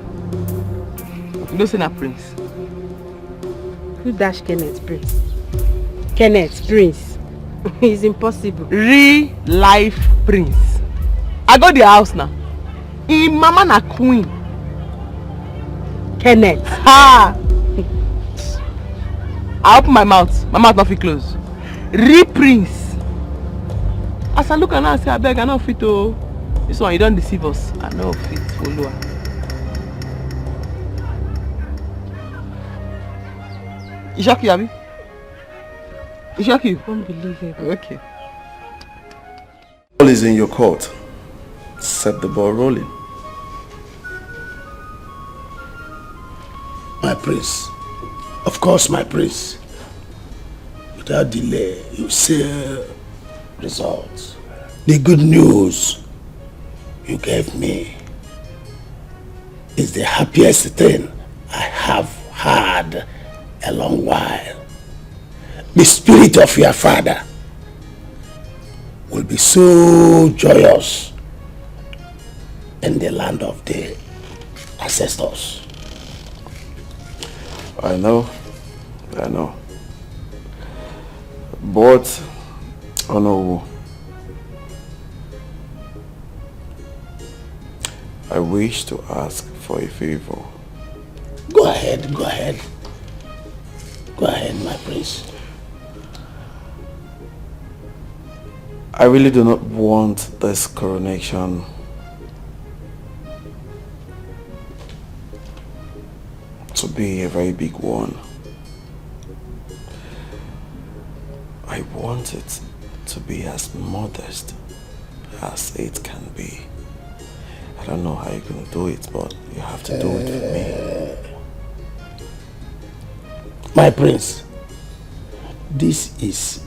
You know say na Prince. Who dash Kenneth Prince? Kenneth Prince. It's impossible. Real life Prince. I go their house now. In mama na queen. Kenneth. Ha! I open my mouth. My mouth not fit close. Real Prince. As I look at her and say, I beg, I not fit to. This one, you don't deceive us. I know fit follow her. You shock you, Abby? You shock you? Unbelievable. Okay. Ball is in your court. Set the ball rolling. prince. Of course, my prince. Without delay, you see results. The good news you gave me is the happiest thing I have had a long while. The spirit of your father will be so joyous in the land of the ancestors. I know. But, oh no, I wish to ask for a favor. Go ahead. Go ahead, my prince. I really do not want this coronation to be a very big one. I want it to be as modest as it can be. I don't know how you're going to do it, but you have to do it for me. My prince, this is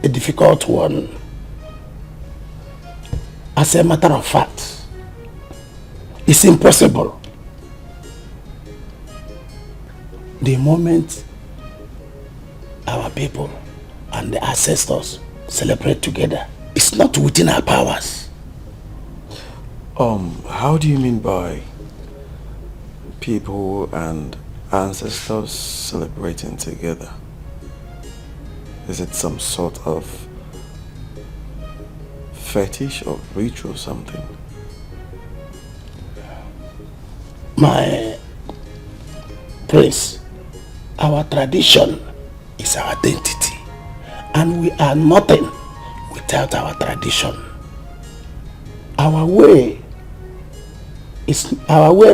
a difficult one. As a matter of fact, it's impossible. The moment our people and the ancestors celebrate together, it's not within our powers. How do you mean by people and ancestors celebrating together? Is it some sort of fetish or ritual or something? My prince, our tradition is our identity, and we are nothing without our tradition. Our way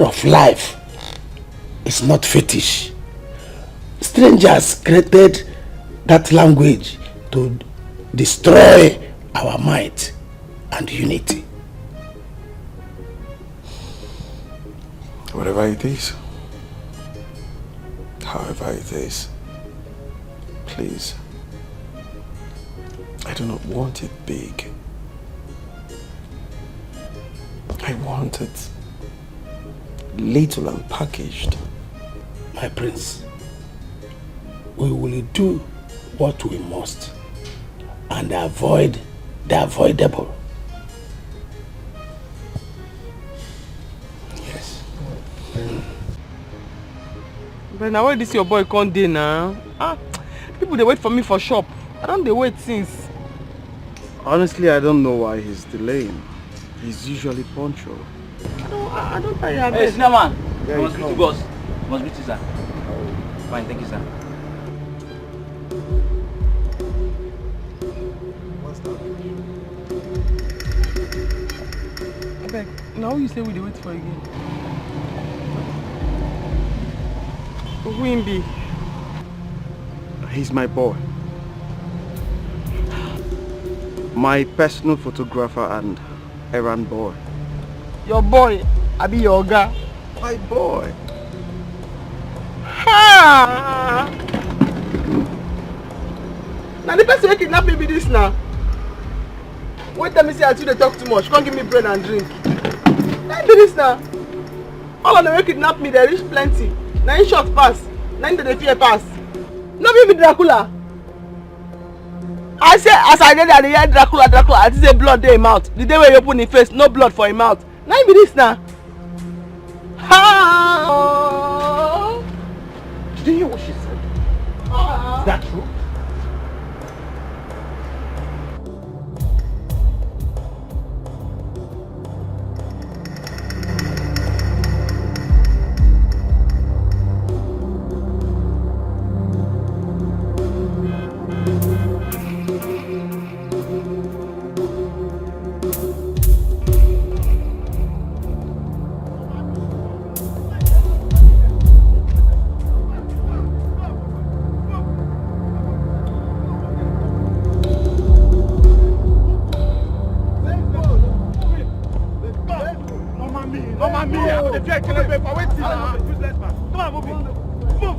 of life is not fetish. Strangers created that language to destroy our might and unity. Whatever it is, however it is, please, I do not want it big. I want it little and packaged. My prince, we will do what we must and avoid the avoidable. Yes. But now where this your boy come dey now? People they wait for me for shop. I don't they wait since. Honestly, I don't know why he's delaying. He's usually punctual. I don't think I have Hey, senior man. Yeah, I must you be to come. boss. Must be to sir. Fine, thank you, sir. Abeg, now you say we dey wait for again. Who him be? He's my boy. My personal photographer and errand boy. Your boy, I be your oga. My boy. Ha! Now the person who kidnap me be this now. Wait tell me say I too dey talk too much. Come give me bread and drink. Now be this now. All of them who kidnap me they reach plenty. Now in short pass. Now in the fear pass. No be Dracula. I say as I dey there, I hear Dracula. I see say blood dey him mouth. The day where you open him face, no blood for him mouth. Now be this now. Ha! Did you hear what she said? Is that true? If you're killing me, wait till I'm a useless man. Come on, move it. Move.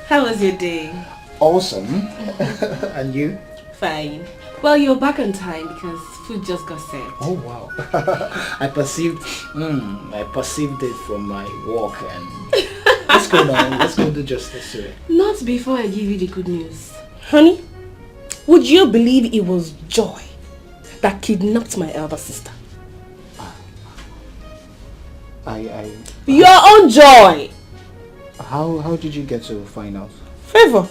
How was your day? Awesome. And you? Fine. Well, you're back on time because food just got served. Oh wow. I perceived it from my walk, and let's go now. Let's go do justice to it. Not before I give you the good news. Honey, would you believe it was Joy that kidnapped my elder sister? Your own Joy! How did you get to find out? Favor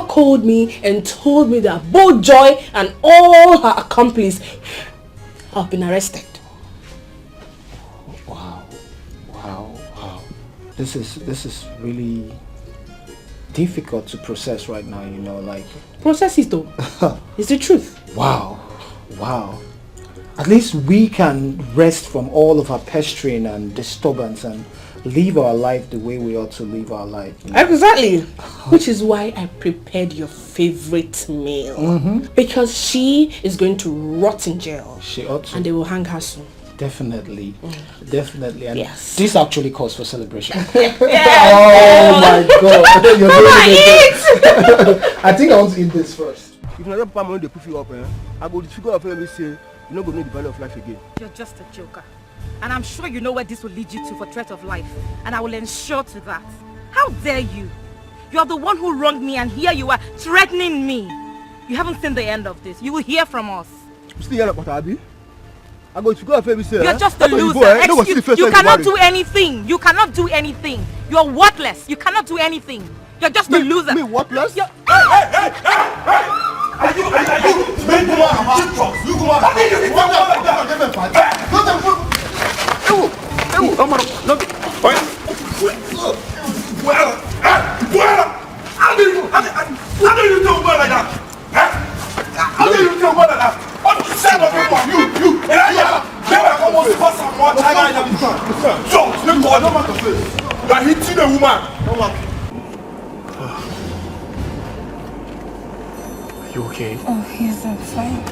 called me and told me that both Joy and all her accomplices have been arrested. Wow. This is really difficult to process right now, you know, like... Process it though. It's the truth. Wow. At least we can rest from all of our pestering and disturbance and live our life the way we ought to live our life. You know? Exactly. Which is why I prepared your favorite meal. Because she is going to rot in jail. She ought to. And they will hang her soon. Definitely. Definitely. And yes. This actually calls for celebration. Yes. Oh my god. You're Eat! I think I want to eat this first. If you don't put they put you up, I go to figure out and say, you're not going to know the value of life again. You're just a joker. And I'm sure you know where this will lead you to for threat of life. And I will ensure to that. How dare you? You're the one who wronged me and here you are threatening me. You haven't seen the end of this. You will hear from us. You still hear about Abby? I go to go and say, you're just a loser. You cannot do anything. You cannot do anything. You're worthless. You cannot do anything. You're just a loser. Me worthless? Hey! You're hitting a woman. Are you okay? Oh, yes, I'm fine.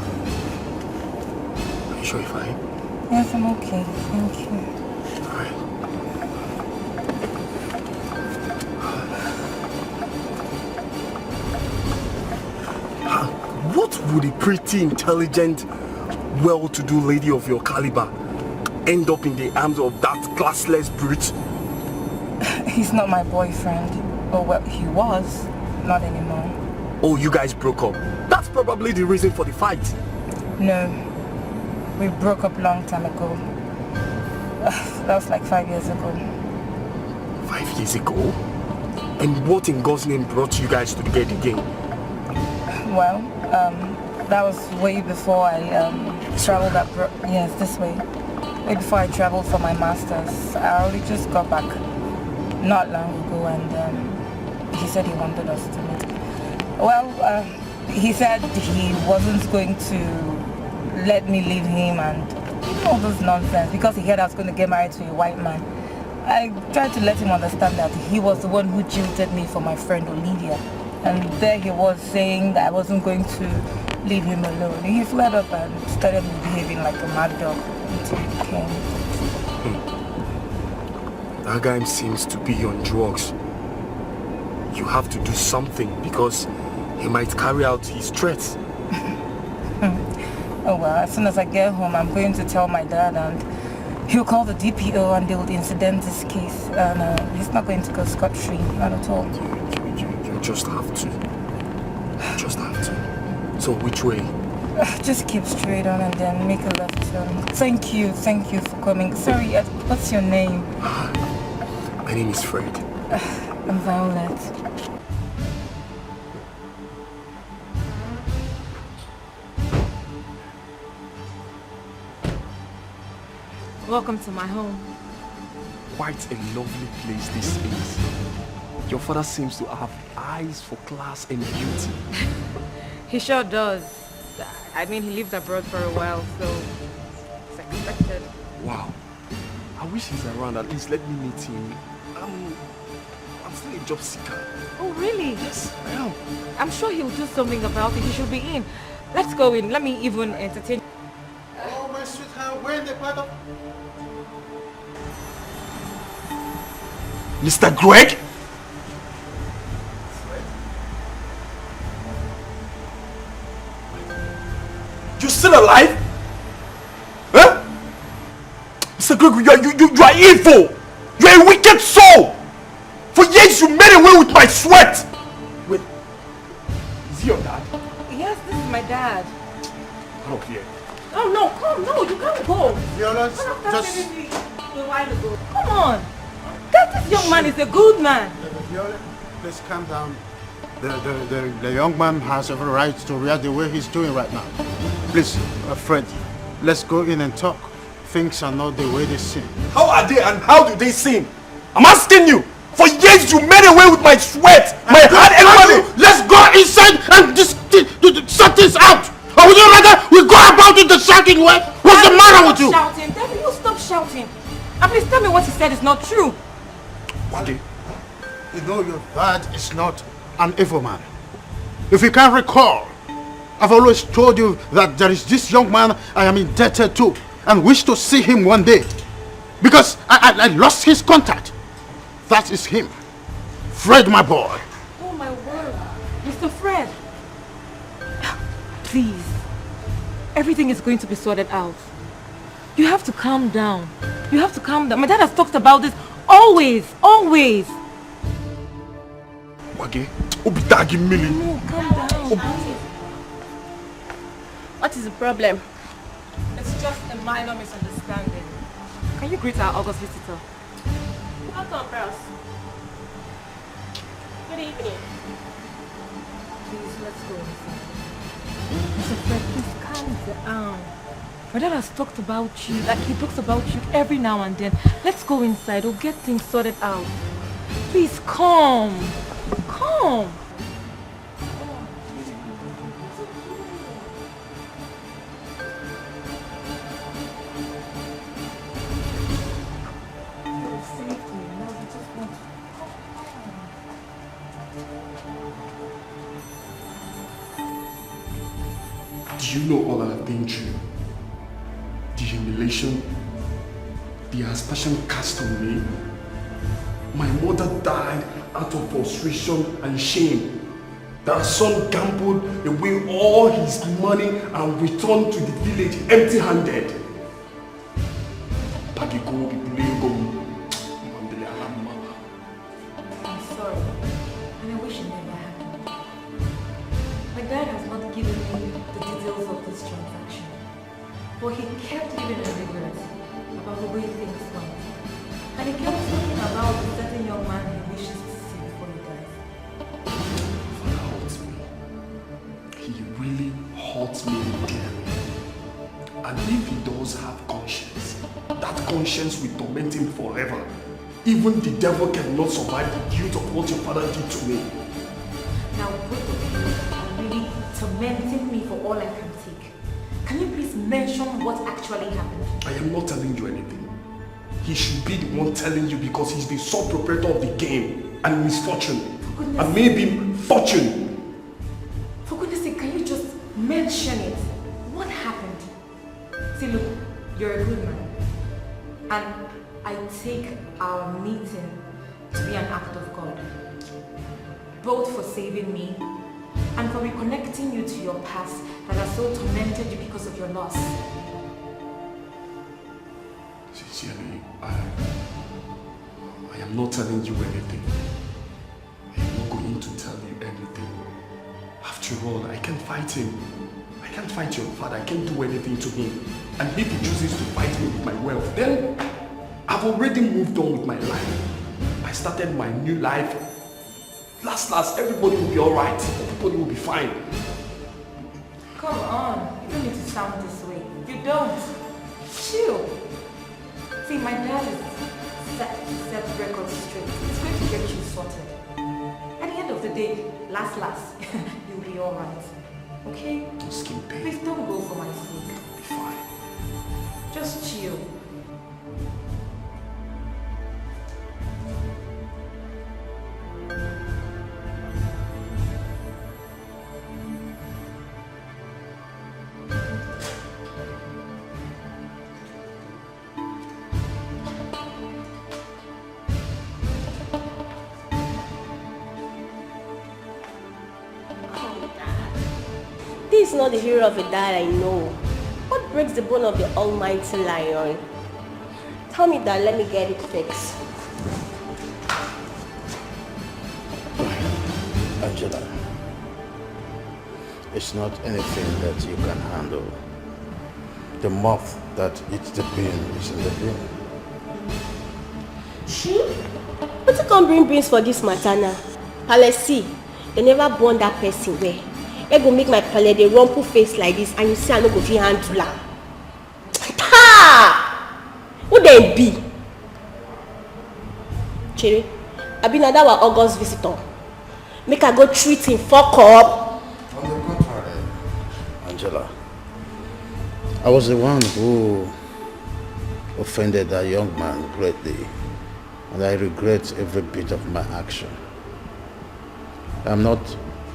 Are you sure you're fine? Yes, I'm okay. Thank you. Alright. What would a pretty, intelligent, well-to-do lady of your caliber end up in the arms of that classless brute? He's not my boyfriend. Oh, well, he was. Not anymore. Oh, you guys broke up. That's probably the reason for the fight. No. We broke up long time ago. That was like 5 years ago. 5 years ago? And what in God's name brought you guys together again? Well, that was way before I traveled abroad. Yes, this way. Way before I traveled for my master's. I only just got back not long ago, and he said he wanted us to meet. Well, he said he wasn't going to let me leave him and all this nonsense because he heard I was going to get married to a white man. I tried to let him understand that he was the one who jilted me for my friend Olivia. And there he was saying that I wasn't going to leave him alone. He flared up and started behaving like a mad dog until he came. That guy seems to be on drugs. You have to do something because he might carry out his threats. Oh well, as soon as I get home, I'm going to tell my dad and he'll call the DPO and they will incident this case. And he's not going to go scot-free, not at all. You just have to. You just have to. So which way Just keep straight on and then make a left turn. Thank you for coming. Sorry, what's your name? My name is Fred. I'm Violet. Welcome to my home. Quite a lovely place this is. Your father seems to have eyes for class and beauty. He sure does. I mean, he lived abroad for a while, so it's expected. Wow. I wish he's around. At least let me meet him. I'm still a job seeker. Oh, really? Yes, I am. I'm sure he'll do something about it. He should be in. Let's go in. Let me even entertain. Oh, my sweetheart, where in the part of... Mr. Greg? You still alive? Huh? Mr. Greg, you are evil! You are a wicked soul! For years you made away with my sweat! Wait, is he your dad? Yes, this is my dad. Come up here. Oh no, come, no, you can't go. Violet, just... A while ago. Come on. This young man is a good man. Violet, please calm down. The young man has every right to react the way he's doing right now. Please, Fred, let's go in and talk. Things are not the way they seem. How are they and how do they seem? I'm asking you! For years you made away with my sweat, my hard-earned money! Let's go inside and sort this out! Or would you rather we go about it the shouting way? What's the matter with you? Shouting. David, you stop shouting. And please tell me what he said is not true. Wade, you know your dad is not an evil man. If you can recall, I've always told you that there is this young man I am indebted to and wish to see him one day. Because I lost his contact. That is him. Fred, my boy. Oh my word. Mr. Fred. Please. Everything is going to be sorted out. You have to calm down. You have to calm down. My dad has talked about this always. Always. Wage, Obitagi Mili. No, calm down. What is the problem? It's just a minor misunderstanding. Can you greet our August visitor? Welcome, bros. Good evening. Please, let's go. Mr. Fred, please calm down. My dad has talked about you, like he talks about you every now and then. Let's go inside, we'll get things sorted out. Please, calm. Calm. Do you know all I have been through? The humiliation, the aspersion cast on me. My mother died out of frustration and shame. Their son gambled away all his money and returned to the village empty-handed. I'm sorry, and I wish it never happened. My dad has not given me the details of this transaction, but he kept giving a regret about the way things went. And he kept talking about the certain young man he wishes to see before he dies. Father hurts me. He really hurts me dearly. And if he does have conscience, that conscience will torment him forever. Even the devil cannot survive the guilt of what your father did to me. Now both of you are really tormenting me for all I can take. Can you please mention what actually happened? I am not telling you anything. He should be the one telling you because he's the sole proprietor of the game and misfortune. And maybe fortune. For goodness sake, can you just mention it? What happened? See, look, you're a good man. And I take our meeting to be an act of God. Both for saving me and for reconnecting you to your past that has so tormented you because of your loss. Sincerely, I am not telling you anything. I am not going to tell you anything. After all, I can fight him. I can can't fight your father, I can't do anything to him. And if he chooses to fight me with my wealth, then I've already moved on with my life. I started my new life. Last, everybody will be alright. Everybody will be fine. Come on, you don't need to sound this way. You don't. Chill. See, my dad is set records straight. It's going to get you sorted. At the end of the day, last, you'll be alright. Okay? Please don't go for my sake. Be fine. Just chill. This is not the hero of a dad I know. What breaks the bone of the almighty lion? Tell me that, let me get it fixed. Angela, it's not anything that you can handle. The moth that eats the bean is in the bean. But you can't bring beans for this matter now. Palesi, they never born that person where. I go make my pale dey rumple face like this and you say I no go fit handle am. Ha! Who they be? Cherry, I been another August visitor. Make I go treat him, fuck up. On the contrary, Angela, I was the one who offended that young man greatly, and I regret every bit of my action. I'm not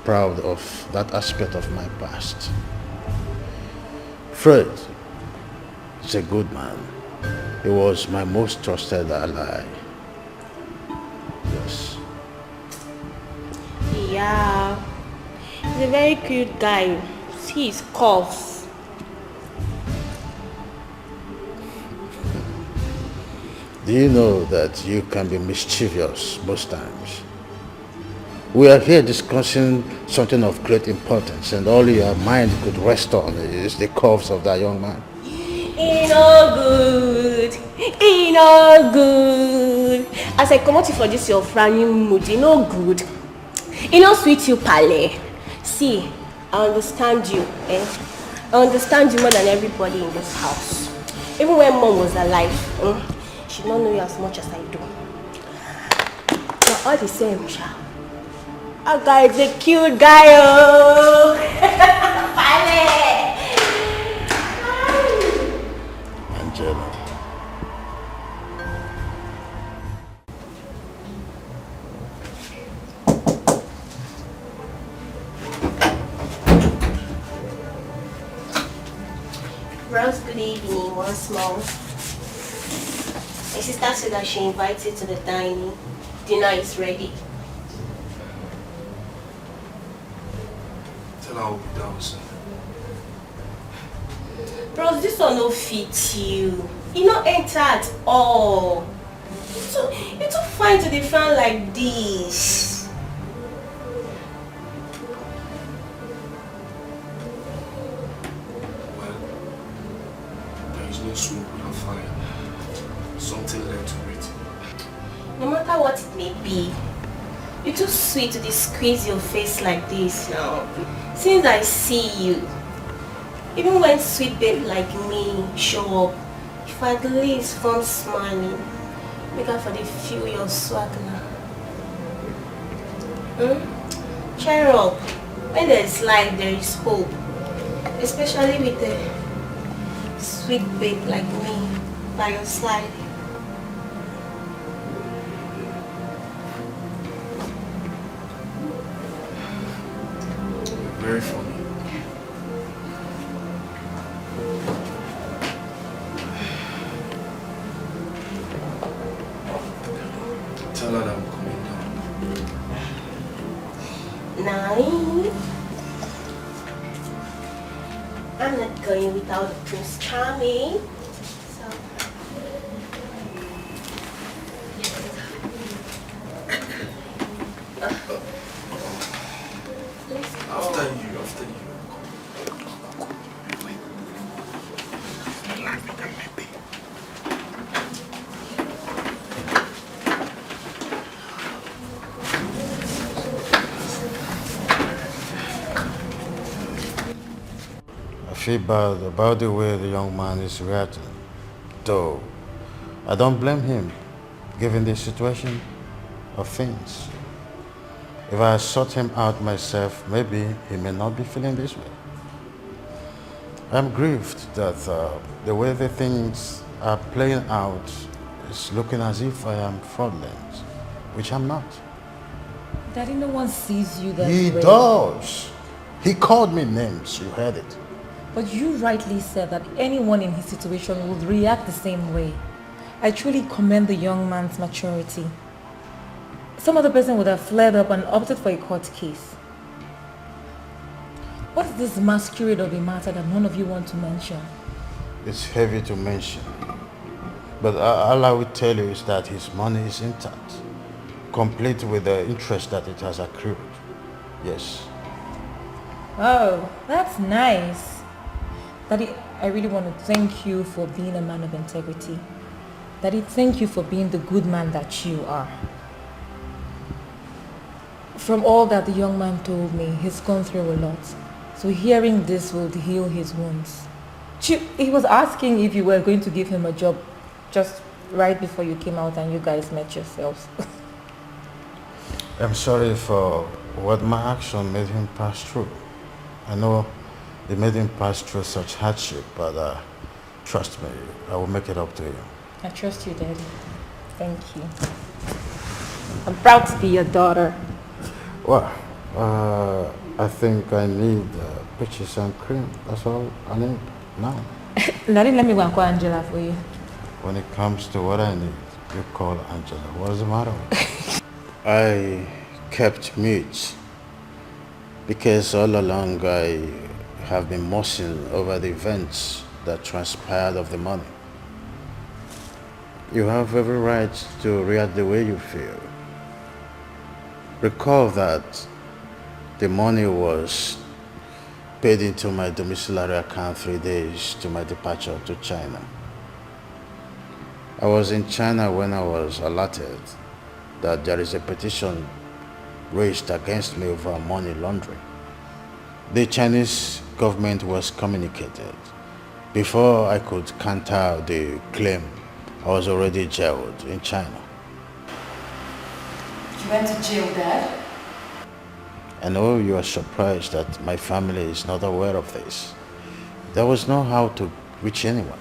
proud of that aspect of my past. Fred is a good man. He was my most trusted ally. Yes. Yeah, he's a very cute guy. See his curves. Do you know that you can be mischievous most times? We are here discussing something of great importance, and all your mind could rest on is the curves of that young man. He no good. He no good. As I come out for this your frowning mood, he no good. He no sweet you, pale. See, I understand you. I understand you more than everybody in this house. Even when mom was alive, she don't know you as much as I do. But all the same, child. That guy is a cute guy, oh! Angela. Bros, good evening, once more. My sister said that she invites you to the dining. Dinner is ready. I'll be down soon. Bros, this one no fit you. You not enter at all. You too fine to defend like this. Well, there is no smoke without fire. Something led to it. No matter what it may be, you're too sweet to squeeze your face like this now. Since I see you, even when sweet babe like me show up, if I at least from smiling, make up for the feel your swag now. Cheer up. When there is life, there is hope. Especially with a sweet babe like me by your side. Very funny. Tell her that I'm coming down. Nine. I'm not going without Prince Charming. So. After you. feel bad about the way the young man is reacting. Though, I don't blame him, given the situation of things. If I sort him out myself, maybe he may not be feeling this way. I'm grieved that the way the things are playing out is looking as if I am fraudulent, which I'm not. Daddy, no one sees you that He way. does. He called me names, you heard it. But you rightly said that anyone in his situation would react the same way. I truly commend the young man's maturity. Some other person would have flared up and opted for a court case. What is this masquerade of a matter that none of you want to mention? It's heavy to mention. But all I will tell you is that his money is intact, complete with the interest that it has accrued. Yes. Oh, that's nice. Daddy, I really want to thank you for being a man of integrity. Daddy, thank you for being the good man that you are. From all that the young man told me, he's gone through a lot. So hearing this will heal his wounds. He was asking if you were going to give him a job just right before you came out and you guys met yourselves. I'm sorry for what my action made him pass through. I know it made him pass through such hardship, but trust me, I will make it up to you. I trust you, Daddy. Thank you. I'm proud to be your daughter. Well, I think I need peaches and cream. That's all I need now. Daddy, let me go and call Angela for you. When it comes to what I need, you call Angela. What is the matter? I kept mute because all along I have been mourning over the events that transpired of the money. You have every right to react the way you feel. Recall that the money was paid into my domiciliary account 3 days to my departure to China. I was in China when I was alerted that there is a petition raised against me over money laundering. The Chinese government was communicated. Before I could counter the claim, I was already jailed in China. You went to jail, Dad? I know you are surprised that my family is not aware of this. There was no how to reach anyone.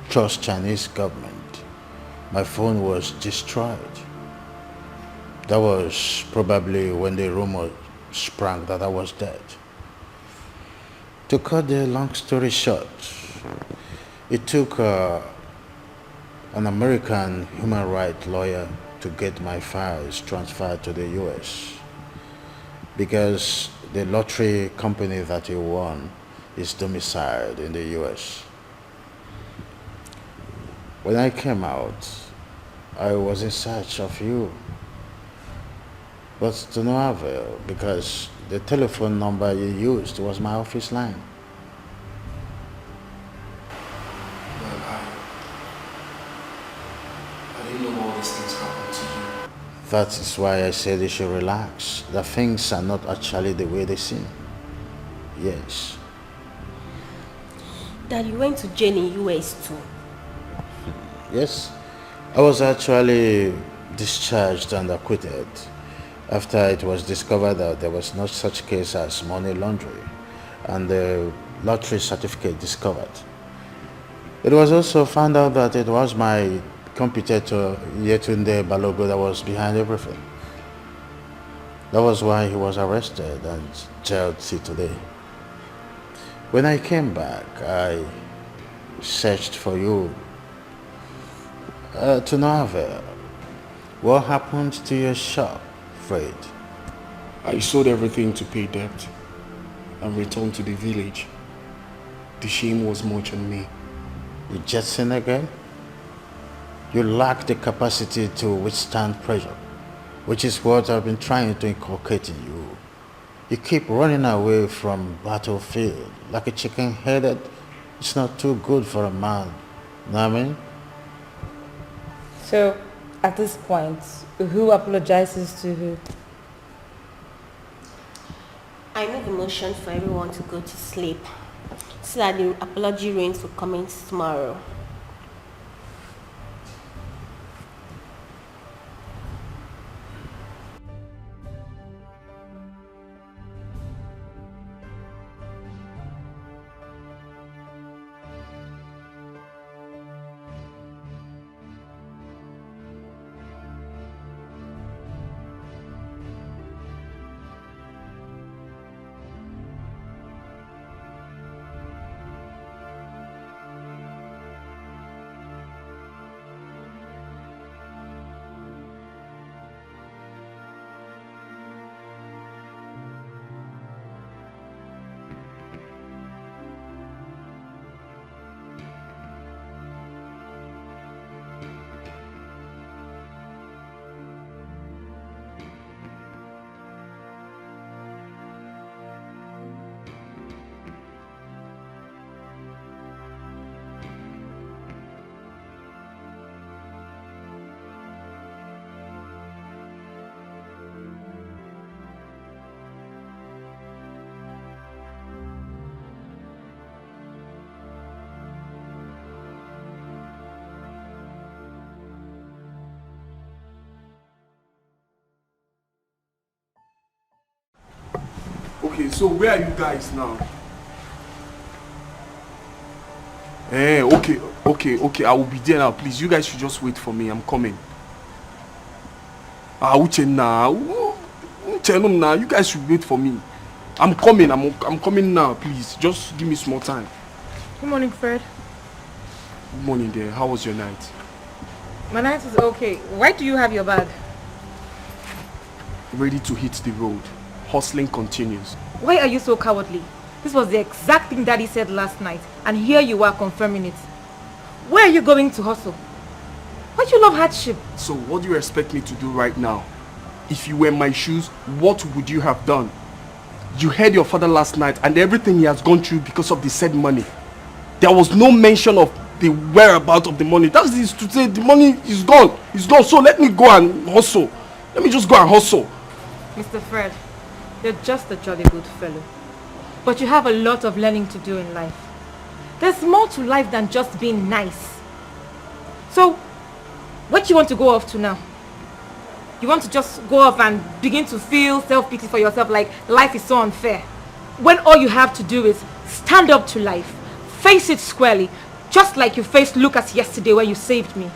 Trust Chinese government. My phone was destroyed. That was probably when the rumor sprang that I was dead. To cut the long story short, it took an American human rights lawyer to get my files transferred to the US because the lottery company that he won is domiciled in the US. When I came out, I was in search of you, but to no avail because the telephone number you used was my office line. I didn't know all these things happened to you. That is why I said you should relax. The things are not actually the way they seem. Yes. Dad, you went to jail in US too. Yes. I was actually discharged and acquitted after it was discovered that there was no such case as money laundering and the lottery certificate discovered. It was also found out that it was my competitor Yetunde Balogo that was behind everything. That was why he was arrested and jailed till today. When I came back, I searched for you to no avail. What happened to your shop, Fred? I sold everything to pay debt and returned to the village. The shame was much on me. You jetson again? You lack the capacity to withstand pressure, which is what I've been trying to inculcate in you. You keep running away from battlefield like a chicken-headed. It's not too good for a man. Know what I mean? So, at this point, who apologizes to who? I made the motion for everyone to go to sleep so that the apology reigns will commence tomorrow. Okay, so where are you guys now? Okay, I will be there now. Please, you guys should just wait for me. I'm coming. Uche now. Now, you guys should wait for me. I'm coming. I'm coming now. Please, just give me small time. Good morning, Fred. Good morning, there. How was your night? My night was okay. Why do you have your bag? Ready to hit the road. Hustling continues. Why are you so cowardly? This was the exact thing Daddy said last night, and here you are confirming it. Where are you going to hustle? Why do you love hardship? So what do you expect me to do right now? If you were in my shoes, what would you have done? You heard your father last night and everything he has gone through because of the said money. There was no mention of the whereabouts of the money. That is to say the money is gone. It's gone. So let me go and hustle. Let me just go and hustle. Mr. Fred, you're just a jolly good fellow. But you have a lot of learning to do in life. There's more to life than just being nice. So, what do you want to go off to now? You want to just go off and begin to feel self-pity for yourself like life is so unfair? When all you have to do is stand up to life, face it squarely, just like you faced Lucas yesterday when you saved me.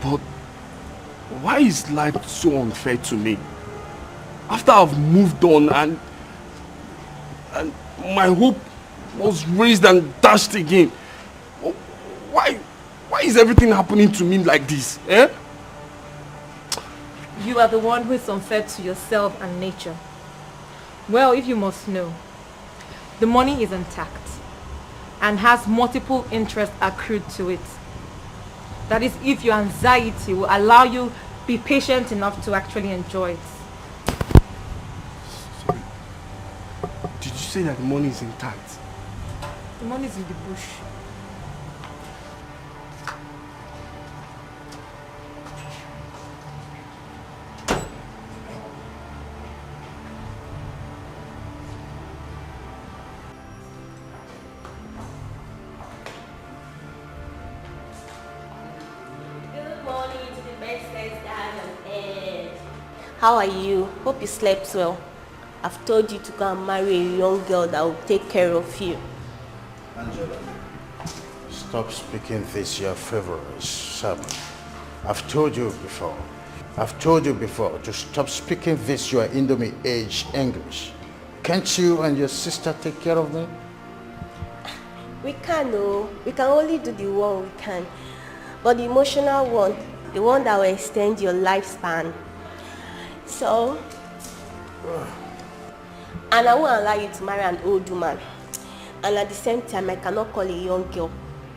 But why is life so unfair to me? After I've moved on and my hope was raised and dashed again. Why is everything happening to me like this? Eh? You are the one who is unfair to yourself and nature. Well, if you must know, the money is intact and has multiple interests accrued to it. That is, if your anxiety will allow you be patient enough to actually enjoy it. Sorry. Did you say that the money is intact? The money is in the bush. How are you? Hope you slept well. I've told you to go and marry a young girl that will take care of you. Angela, stop speaking this your favorite sermon. I've told you before to stop speaking this your Indomie age English. Can't you and your sister take care of me? We can, no. We can only do the one we can. But the emotional one, the one that will extend your lifespan. So, and I won't allow you to marry an old woman. And at the same time, I cannot call a young girl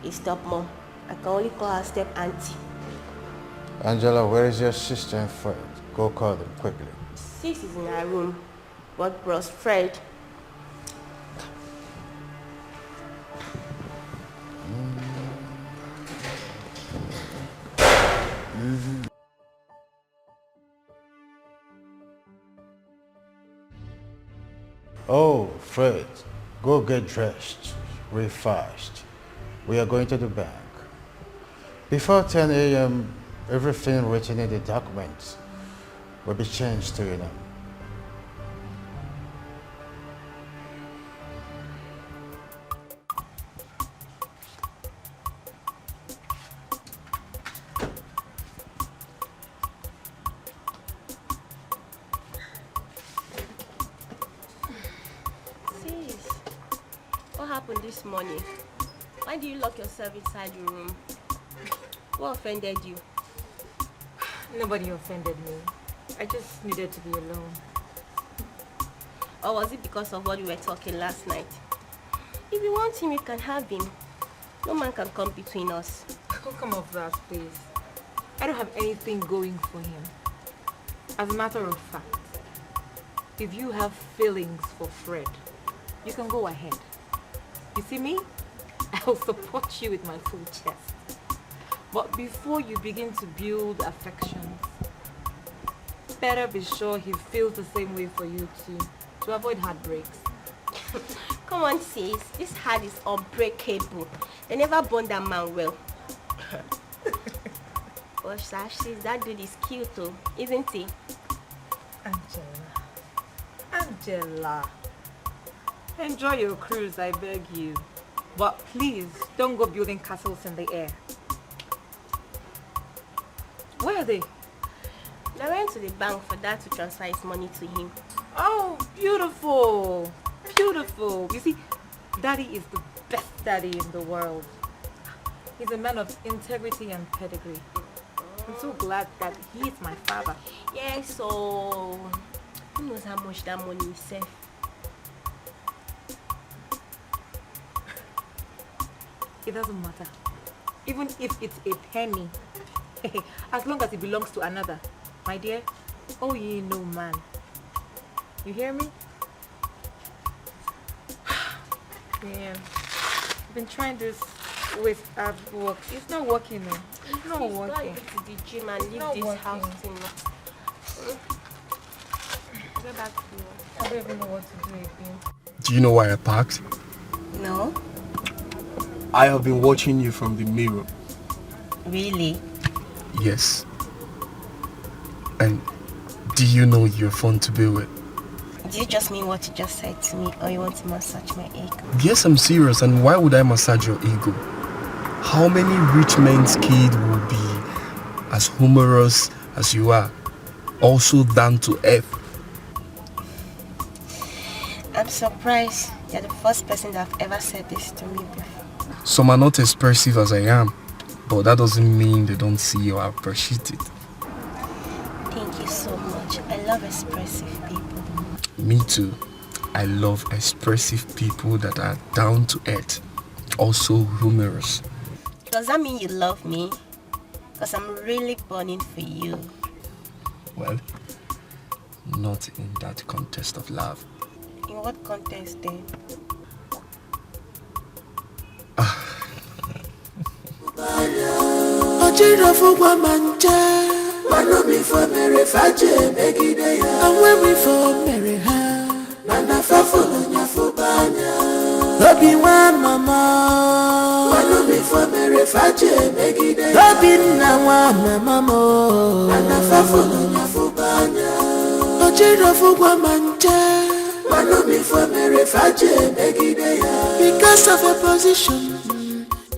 a stepmom. I can only call her step auntie. Angela, where is your sister and Fred? Go call them quickly. Sis is in her room. But bros Fred. Oh, Fred, go get dressed real fast. We are going to the bank. Before 10 a.m., everything written in the documents will be changed to your name. This morning, why do you lock yourself inside your room? What offended you? Nobody offended me. I just needed to be alone. Or was it because of what we were talking last night? If you want him, you can have him. No man can come between us. Don't come off that, please. I don't have anything going for him. As a matter of fact, if you have feelings for Fred, you can go ahead. You see me? I'll support you with my full chest. But before you begin to build affections, better be sure he feels the same way for you too, to avoid heartbreaks. Come on, sis. This heart is unbreakable. They never bond that man well. But sis, that dude is cute too, isn't he? Angela. Enjoy your cruise, I beg you. But please, don't go building castles in the air. Where are they? I went to the bank for Dad to transfer his money to him. Oh, beautiful. Beautiful. You see, Daddy is the best daddy in the world. He's a man of integrity and pedigree. I'm so glad that he is my father. Yeah, so who knows how much that money is safe? It doesn't matter. Even if it's a penny. As long as it belongs to another. My dear, oh ye no man. You hear me? Yeah. I've been trying this with ab work. It's not working now. It's not working. Go to the gym and leave Not this working. house thing. Go back to you. I don't even know what to do again. Do you know why I parked? No. I have been watching you from the mirror. Really? Yes. And do you know you're fun to be with? Do you just mean what you just said to me, or you want to massage my ego? Yes, I'm serious, and why would I massage your ego? How many rich men's kid will be as humorous as you are, also down to earth? I'm surprised you're the first person that have ever said this to me before. Some are not expressive as I am, but that doesn't mean they don't see or appreciate it. Thank you so much. I love expressive people. Me too. I love expressive people that are down to earth, also humorous. Does that mean you love me? Because I'm really burning for you. Well, not in that context of love. In what context then? Because of a position,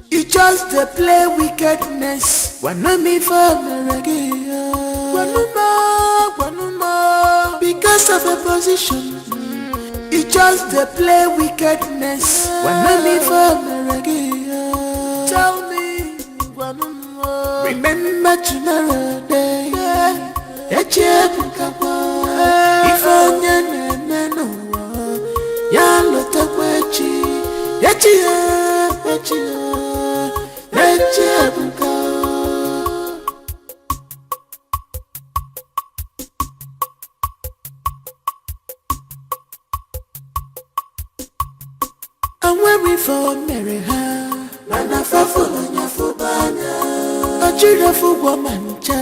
you just play wickedness. Wanna for because of a position, you just play wickedness. Wanna for tell me, remember tomorrow day. If I'm weary for Mary, Ojirafu womancha.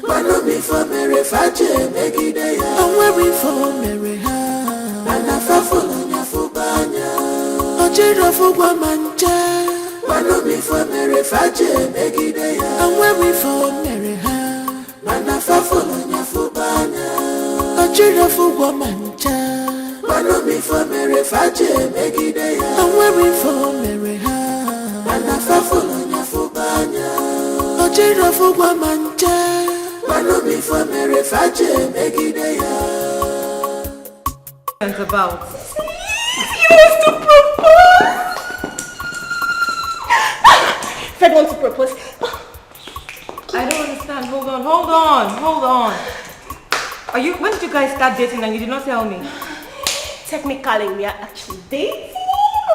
Mano before Mary Faje Megidea. I'm wearing for Mary Ha. And I follow Yafubanya. Ojirafu womancha. Mano before Mary Faje Megidea. I'm wearing for Mary Ha. And I follow Yafubanya. Ojirafu womancha. Mano before Mary Faje Megidea. I'm wearing for Mary Ha. And I follow Yafubanya. Ojirafu womancha. Mano before Mary Faje Megidea. It's about. He wants to propose. Fred wants to propose. I don't understand. Hold on. When did you guys start dating and you did not tell me? Technically, we are actually dating.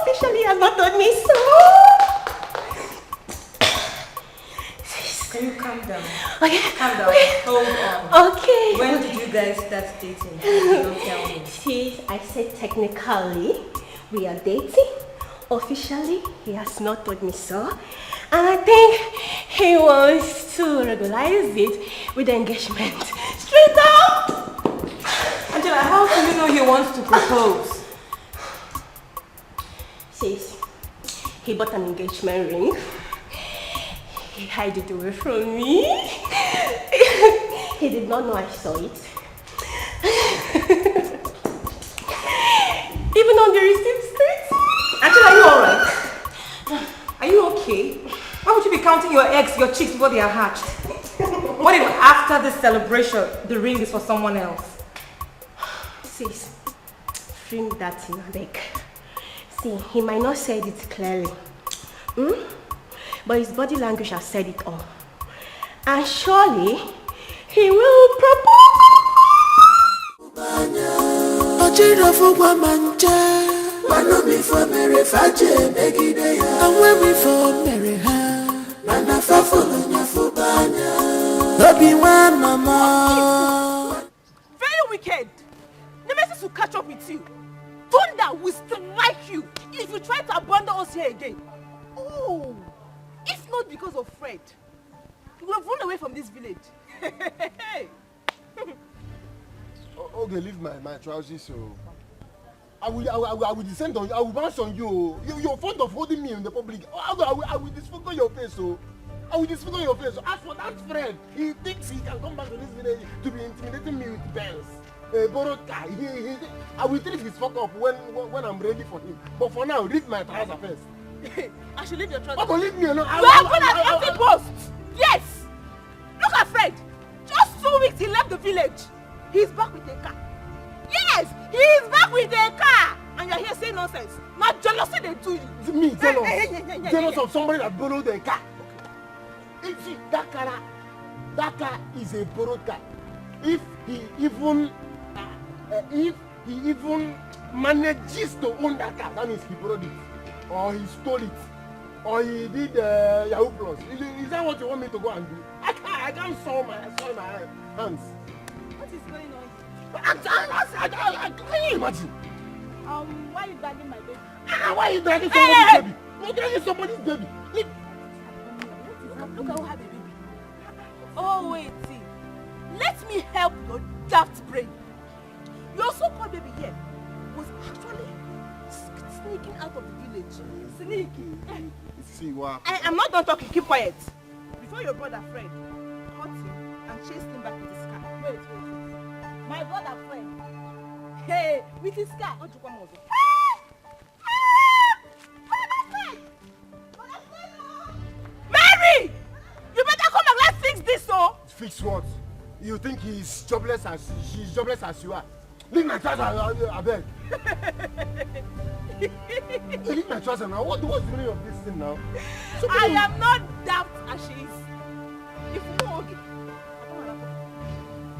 Officially, you have not told me so. Can you calm down? Okay. Calm down. Okay. Hold on. Okay. When did you guys start dating? You don't tell me. See, I said technically, we are dating. Officially, he has not told me so. And I think he wants to regularize it with engagement. Straight up! Angela, how do you know he wants to propose? Sis, he bought an engagement ring. He hid it away from me. He did not know I saw it. Even on the receipt street. Angela, are you alright? Are you okay? Why would you be counting your eggs, your chicks before they are hatched? What if after this celebration, the ring is for someone else? Sis, bring that in, beg. See, he might not say it clearly. But his body language has said it all. And surely, he will propose. Ojirafu womancha. Mano before Mary Faje Megidea. I'm wearing for Mary Ha. And I follow Yafubanya. Obi-Wan mama. Very wicked. Nemesis will catch up with you. Thunder will strike you if you try to abandon us here again. Oh, if not because of Fred, you would have run away from this village. Okay, leave my trousers so. I will descend on you. I will bounce on you. You're fond of holding me in the public. I will disfigure your face so. I will disfigure your face. So as for that friend, he thinks he can come back to this village to be intimidating me with bells. Borrowed car. I will treat his fuck up when I'm ready for him. But for now, leave my trousers first. I should leave your trousers. Oh, but leave me alone. You are good at empty post. Yes. Look at Fred. Just 2 weeks he left the village. He's back with a car. Yes, he is back with a car. And you're here saying nonsense. Not jealousy they do you. Me, jealous. Jealous of somebody that borrowed a car. See, that car is a borrowed car. If he even manages to own that car, that means he borrowed it, or he stole it, or he did Yahoo Plus. Is that what you want me to go and do? I can't saw my hands. What is going on? Can you imagine? Why are you dragging my baby? Why are you dragging somebody's baby? You're dragging somebody's baby. Look at who had the baby. Oh wait, see. Let me help your daft brain. Your so-called baby here was actually sneaking out of the village. Sneaking. See what? I'm not done talking. Keep quiet. Before your brother Fred caught him and chased him back with his car. Wait. My brother Fred. Hey, with his car. Mary! You better come and let's fix this, so. Fix what? You think she's jobless as you are? Leave my trousers, I beg. Leave my trousers now. What's the meaning of this thing now? I am not daft as she is. If you know, okay.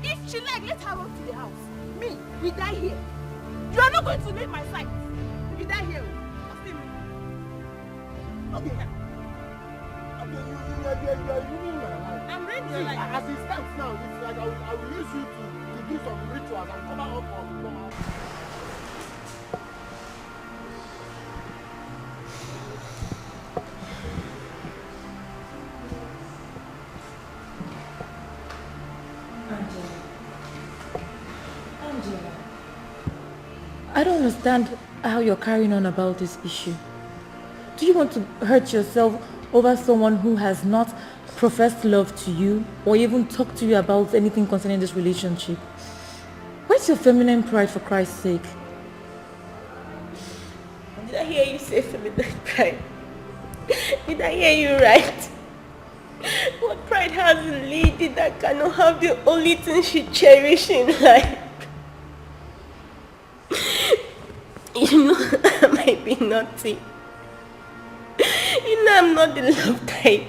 If she like, let her run to the house. Me, we die here. You are not going to leave my side. We die here. Okay. You are ruining my life. I'm ready. See, as it stands now, it's like I will use you to do some rituals and cover up for normal. I don't understand how you're carrying on about this issue. Do you want to hurt yourself over someone who has not professed love to you or even talked to you about anything concerning this relationship? Where's your feminine pride, for Christ's sake? Did I hear you say feminine pride? Did I hear you right? What pride has a lady that cannot have the only thing she cherishes in life? You know, I might be naughty. You know I'm not the love type.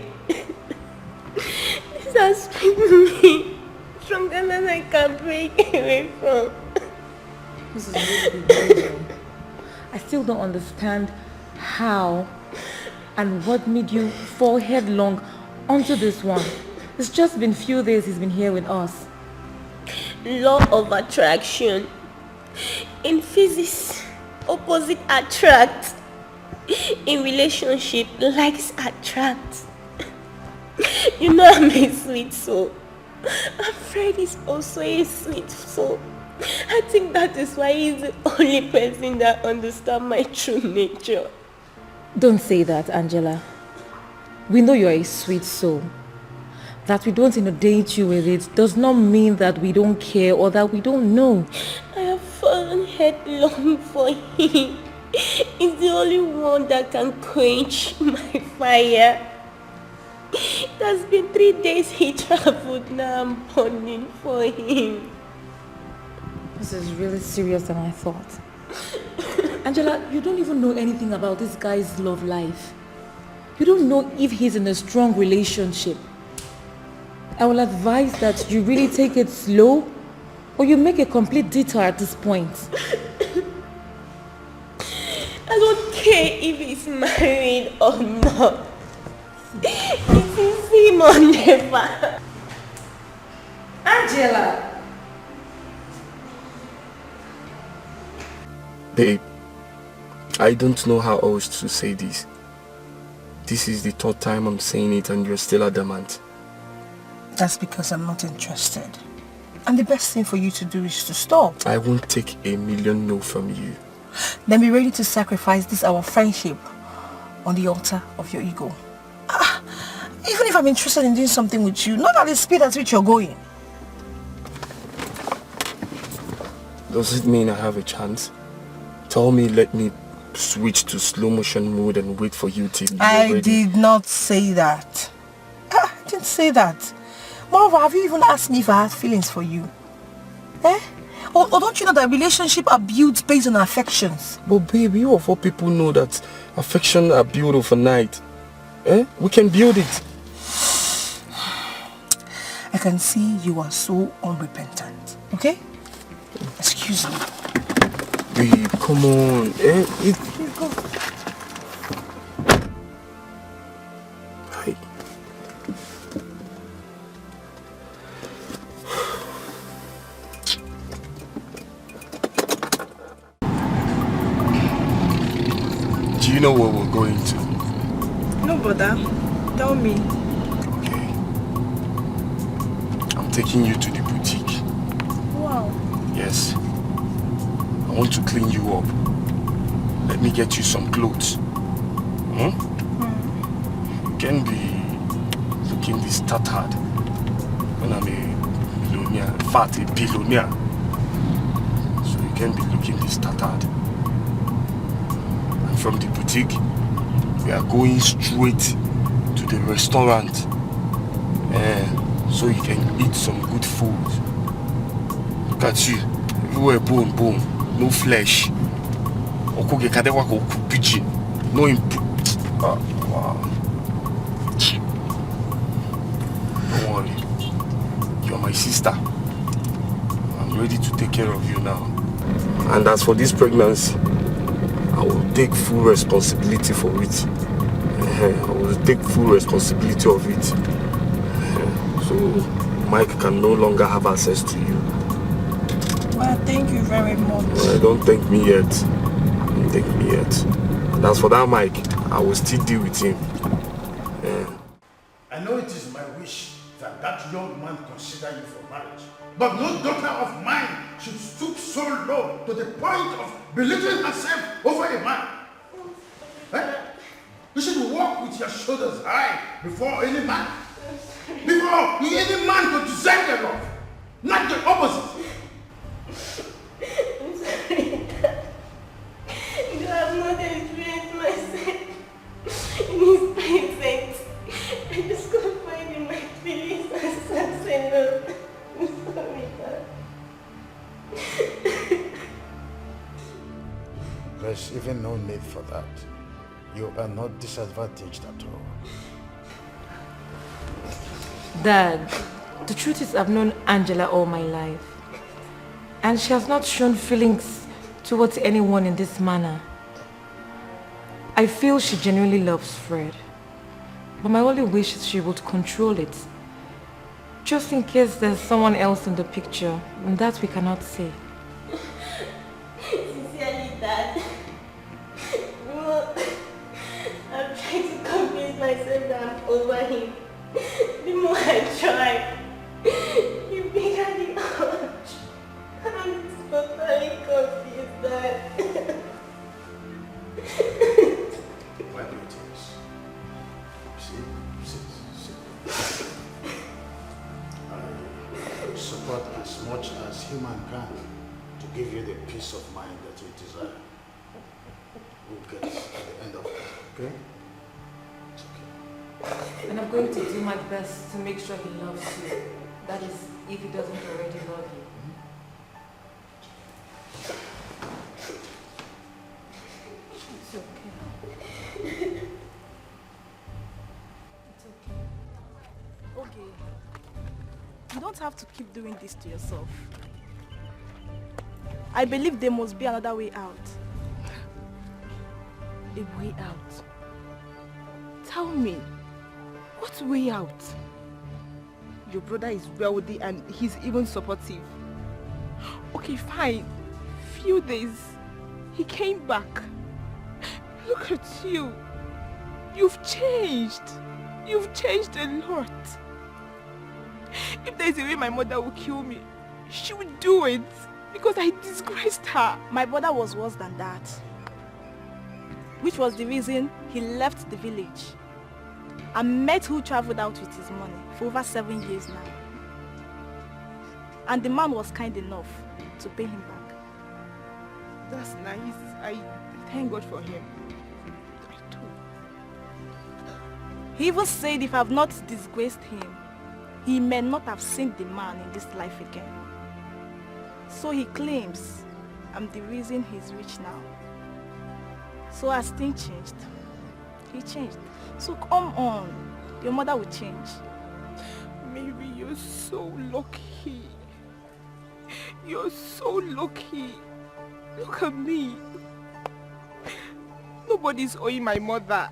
This has been me stronger than I can break away from. This is really beautiful. I still don't understand how and what made you fall headlong onto this one. It's just been few days he's been here with us. Law of attraction. In physics, opposite attract. In relationship, likes attract. You know I'm a sweet soul. And Fred is also a sweet soul. I think that is why he's the only person that understands my true nature. Don't say that, Angela. We know you're a sweet soul. That we don't inundate you with it does not mean that we don't care or that we don't know. I have fallen headlong for him. He's the only one that can quench my fire. It has been 3 days he traveled, now I'm burning for him. This is really serious than I thought. Angela, you don't even know anything about this guy's love life. You don't know if he's in a strong relationship. I will advise that you really take it slow or you make a complete detour at this point. I don't care if he's married or not. It is him or never. Angela! Babe, I don't know how else to say this. This is the third time I'm saying it and you're still adamant. That's because I'm not interested. And the best thing for you to do is to stop. I won't take a million no from you. Then be ready to sacrifice this our friendship on the altar of your ego. Even if I'm interested in doing something with you, not at the speed at which you're going. Does it mean I have a chance? Tell me, let me switch to slow motion mode and wait for you till you're ready. I did not say that. I didn't say that. Moreover, have you even asked me if I have feelings for you? Eh? Or don't you know that relationships are built based on affections? But babe, you of all people know that affection are built overnight. Eh? We can build it. I can see you are so unrepentant. Okay? Excuse me. Babe, come on. Eh? Please go. Hi. Do you know where we're going to? No, brother. Tell me. Okay. I'm taking you to the boutique. Wow. Yes. I want to clean you up. Let me get you some clothes. You can be looking this tattered when I'm a billionaire, in fact a billionaire. So you can be looking this tattered. And from the boutique, we are going straight to the restaurant. So you can eat some good food. Look at you, everywhere bone. No flesh. No input. Wow. Don't worry. You're my sister. I'm ready to take care of you now. And as for this pregnancy, I will take full responsibility for it. I will take full responsibility of it. So Mike can no longer have access to you. Well, thank you very much. Well, don't thank me yet. Don't thank me yet. And as for that Mike, I will still deal with him. I know it is my wish that that that young man consider you for marriage. But no daughter of mine should stoop so low to the point of belittling herself over a man. Eh? You should walk with your shoulders high before any man. Before any man could deserve your love, not the opposite. I'm sorry, Dad. You have not experienced myself in his presence. I just confide in my feelings and sense enough. I'm sorry, Dad. There's even no need for that. You are not disadvantaged at all. Dad, the truth is I've known Angela all my life. And she has not shown feelings towards anyone in this manner. I feel she genuinely loves Fred. But my only wish is she would control it. Just in case there's someone else in the picture, and that we cannot say. Sincerely, Dad. I'm trying to convince myself that I'm over him. The more I try, the bigger the urge. I'm totally confused, Dad. Why do it is? See. I support as much as human can to give you the peace of mind that you desire. We'll get at the end of it, okay? It's okay. And I'm going to do my best to make sure he loves you. That is, if he doesn't already love you. It's okay. It's okay. Okay. You don't have to keep doing this to yourself. I believe there must be another way out. A way out? Tell me, what way out? Your brother is wealthy and he's even supportive. Okay, fine. Few days, he came back. Look at you. You've changed. You've changed a lot. If there's a way my mother will kill me, she would do it because I disgraced her. My brother was worse than that, which was the reason he left the village and met who traveled out with his money for over 7 years now. And the man was kind enough to pay him back. That's nice. I thank God for him. I do. He even said if I have not disgraced him, he may not have seen the man in this life again. So he claims I'm the reason he's rich now. So as things changed, he changed. So come on, your mother will change. Mary, you're so lucky. You're so lucky. Look at me. Nobody's owing my mother.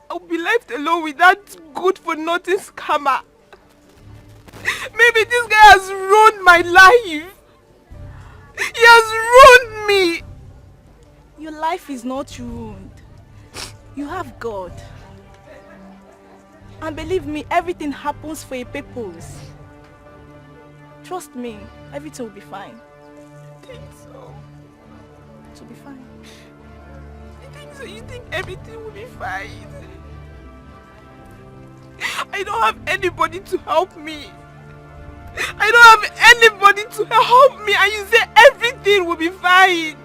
I'll be left alone with that good-for-nothing scammer. Maybe this guy has ruined my life. He has ruined me. Your life is not ruined. You have God. And believe me, everything happens for a purpose. Trust me, everything will be fine. I think so. It will be fine. You think so? You think everything will be fine? I don't have anybody to help me. I don't have anybody to help me, and you say everything will be fine.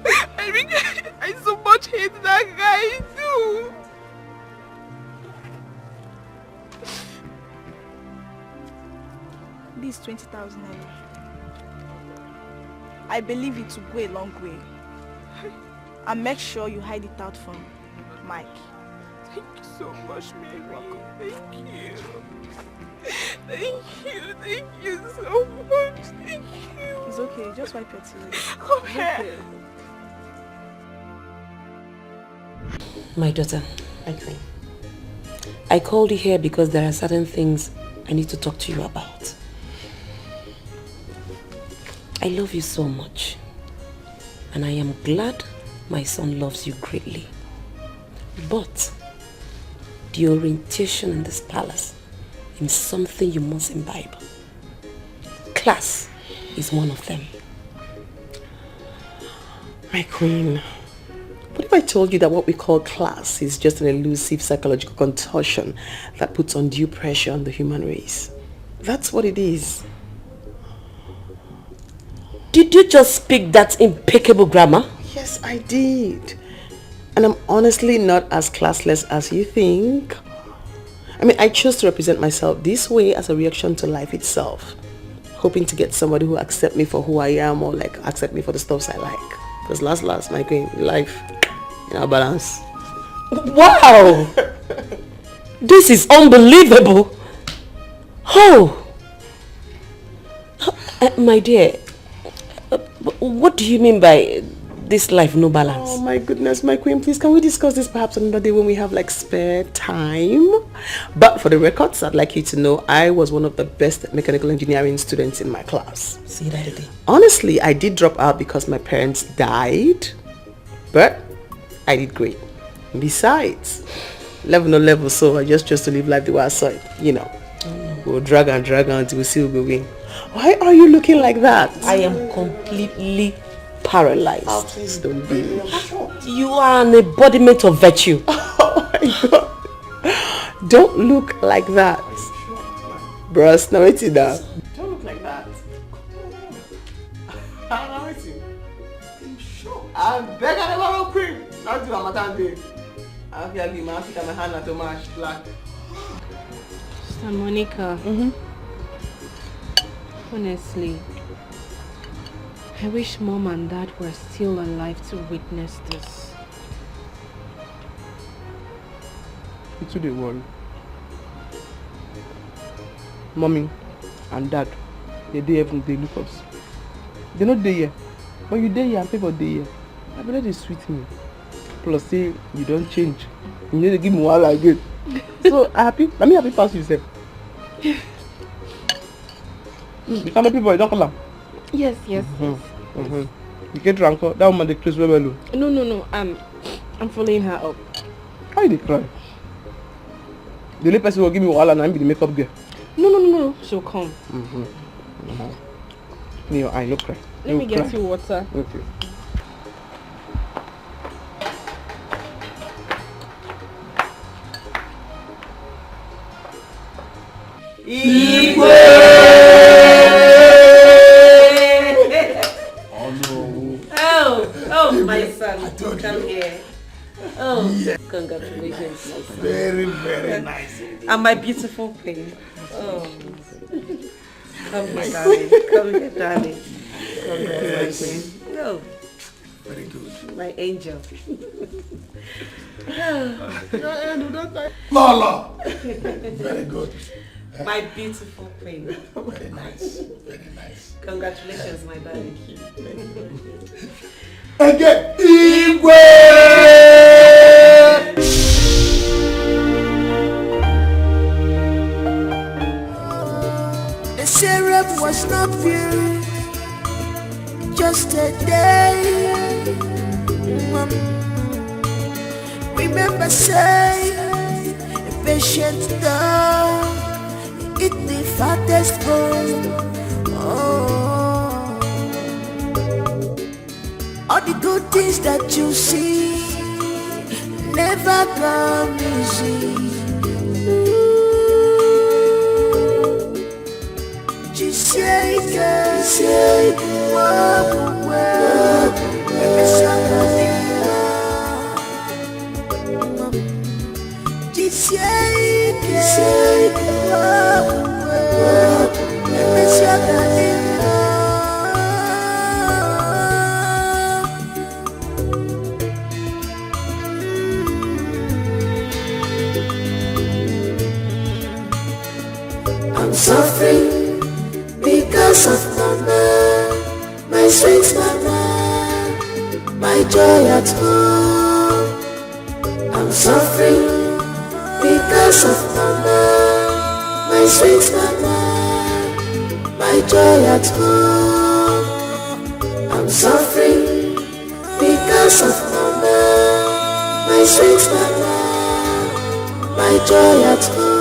I so much hate that guy too. This 20,000 naira. I believe it will go a long way. And make sure you hide it out from Mike. Thank you so much, Mary. Thank you. Thank you so much. Thank you. It's okay, just wipe your tears. Come here. Okay. My daughter, I called you here because there are certain things I need to talk to you about. I love you so much, and I am glad my son loves you greatly. But the orientation in this palace is something you must imbibe. Class is one of them. My queen, what if I told you that what we call class is just an elusive psychological contortion that puts undue pressure on the human race? That's what it is. Did you just speak that impeccable grammar? Yes, I did. And I'm honestly not as classless as you think. I mean, I chose to represent myself this way as a reaction to life itself, hoping to get somebody who accept me for who I am or like accept me for the stuffs I like. Because last, my queen, life, in our balance. Wow! This is unbelievable. Oh! My dear, what do you mean by this life no balance? Oh my goodness, my queen, please can we discuss this perhaps another day when we have like spare time? But for the records, I'd like you to know I was one of the best mechanical engineering students in my class. See that again? Honestly, I did drop out because my parents died, but I did great. Besides, level no level, so I just chose to live life the way I saw it, you know. We'll drag until we see who will win. Why are you looking like that? I am completely paralyzed. Oh, please don't be. You are an embodiment of virtue. Oh my God. Don't look like that. Bros, now wait down. Don't look like that. I'm begging about cream. I'll do a matter day. I'll be a man, my hand at the mash black. Sister Monica. Honestly, I wish Mom and Dad were still alive to witness this. It's too they worry. Mommy and Dad, they look us. They're not there yet. When you there here and people there here, I believe they sweet me. Plus say you don't change. You need to give me one like it. So happy. Let me happy pass yourself. You can't make people don't call them. Yes. You get drunk. That woman they close well. No. I'm following her up. Why they cry? The only person who will give me wahala and I'm be the makeup girl. No. She'll come. In your eye, no cry. Let me get you water. Okay. Oh, my son, come here. Oh, yeah. Congratulations, my son. Very nice. And my beautiful queen. Oh, come here, darling. Congratulations. Oh, very good. My angel. Lala. Very good. My beautiful queen. Very nice. Congratulations, my darling. Again, Igwe! The syrup was not pure, just a day. Remember, say, a patient dog, eat the fattest bone. All the good things that you see never come easy. I'm suffering because of mama, my sweet mama, my joy at home. I'm suffering because of mama, my sweet mama, my joy at home. I'm suffering because of mama, my sweet mama, my joy at home.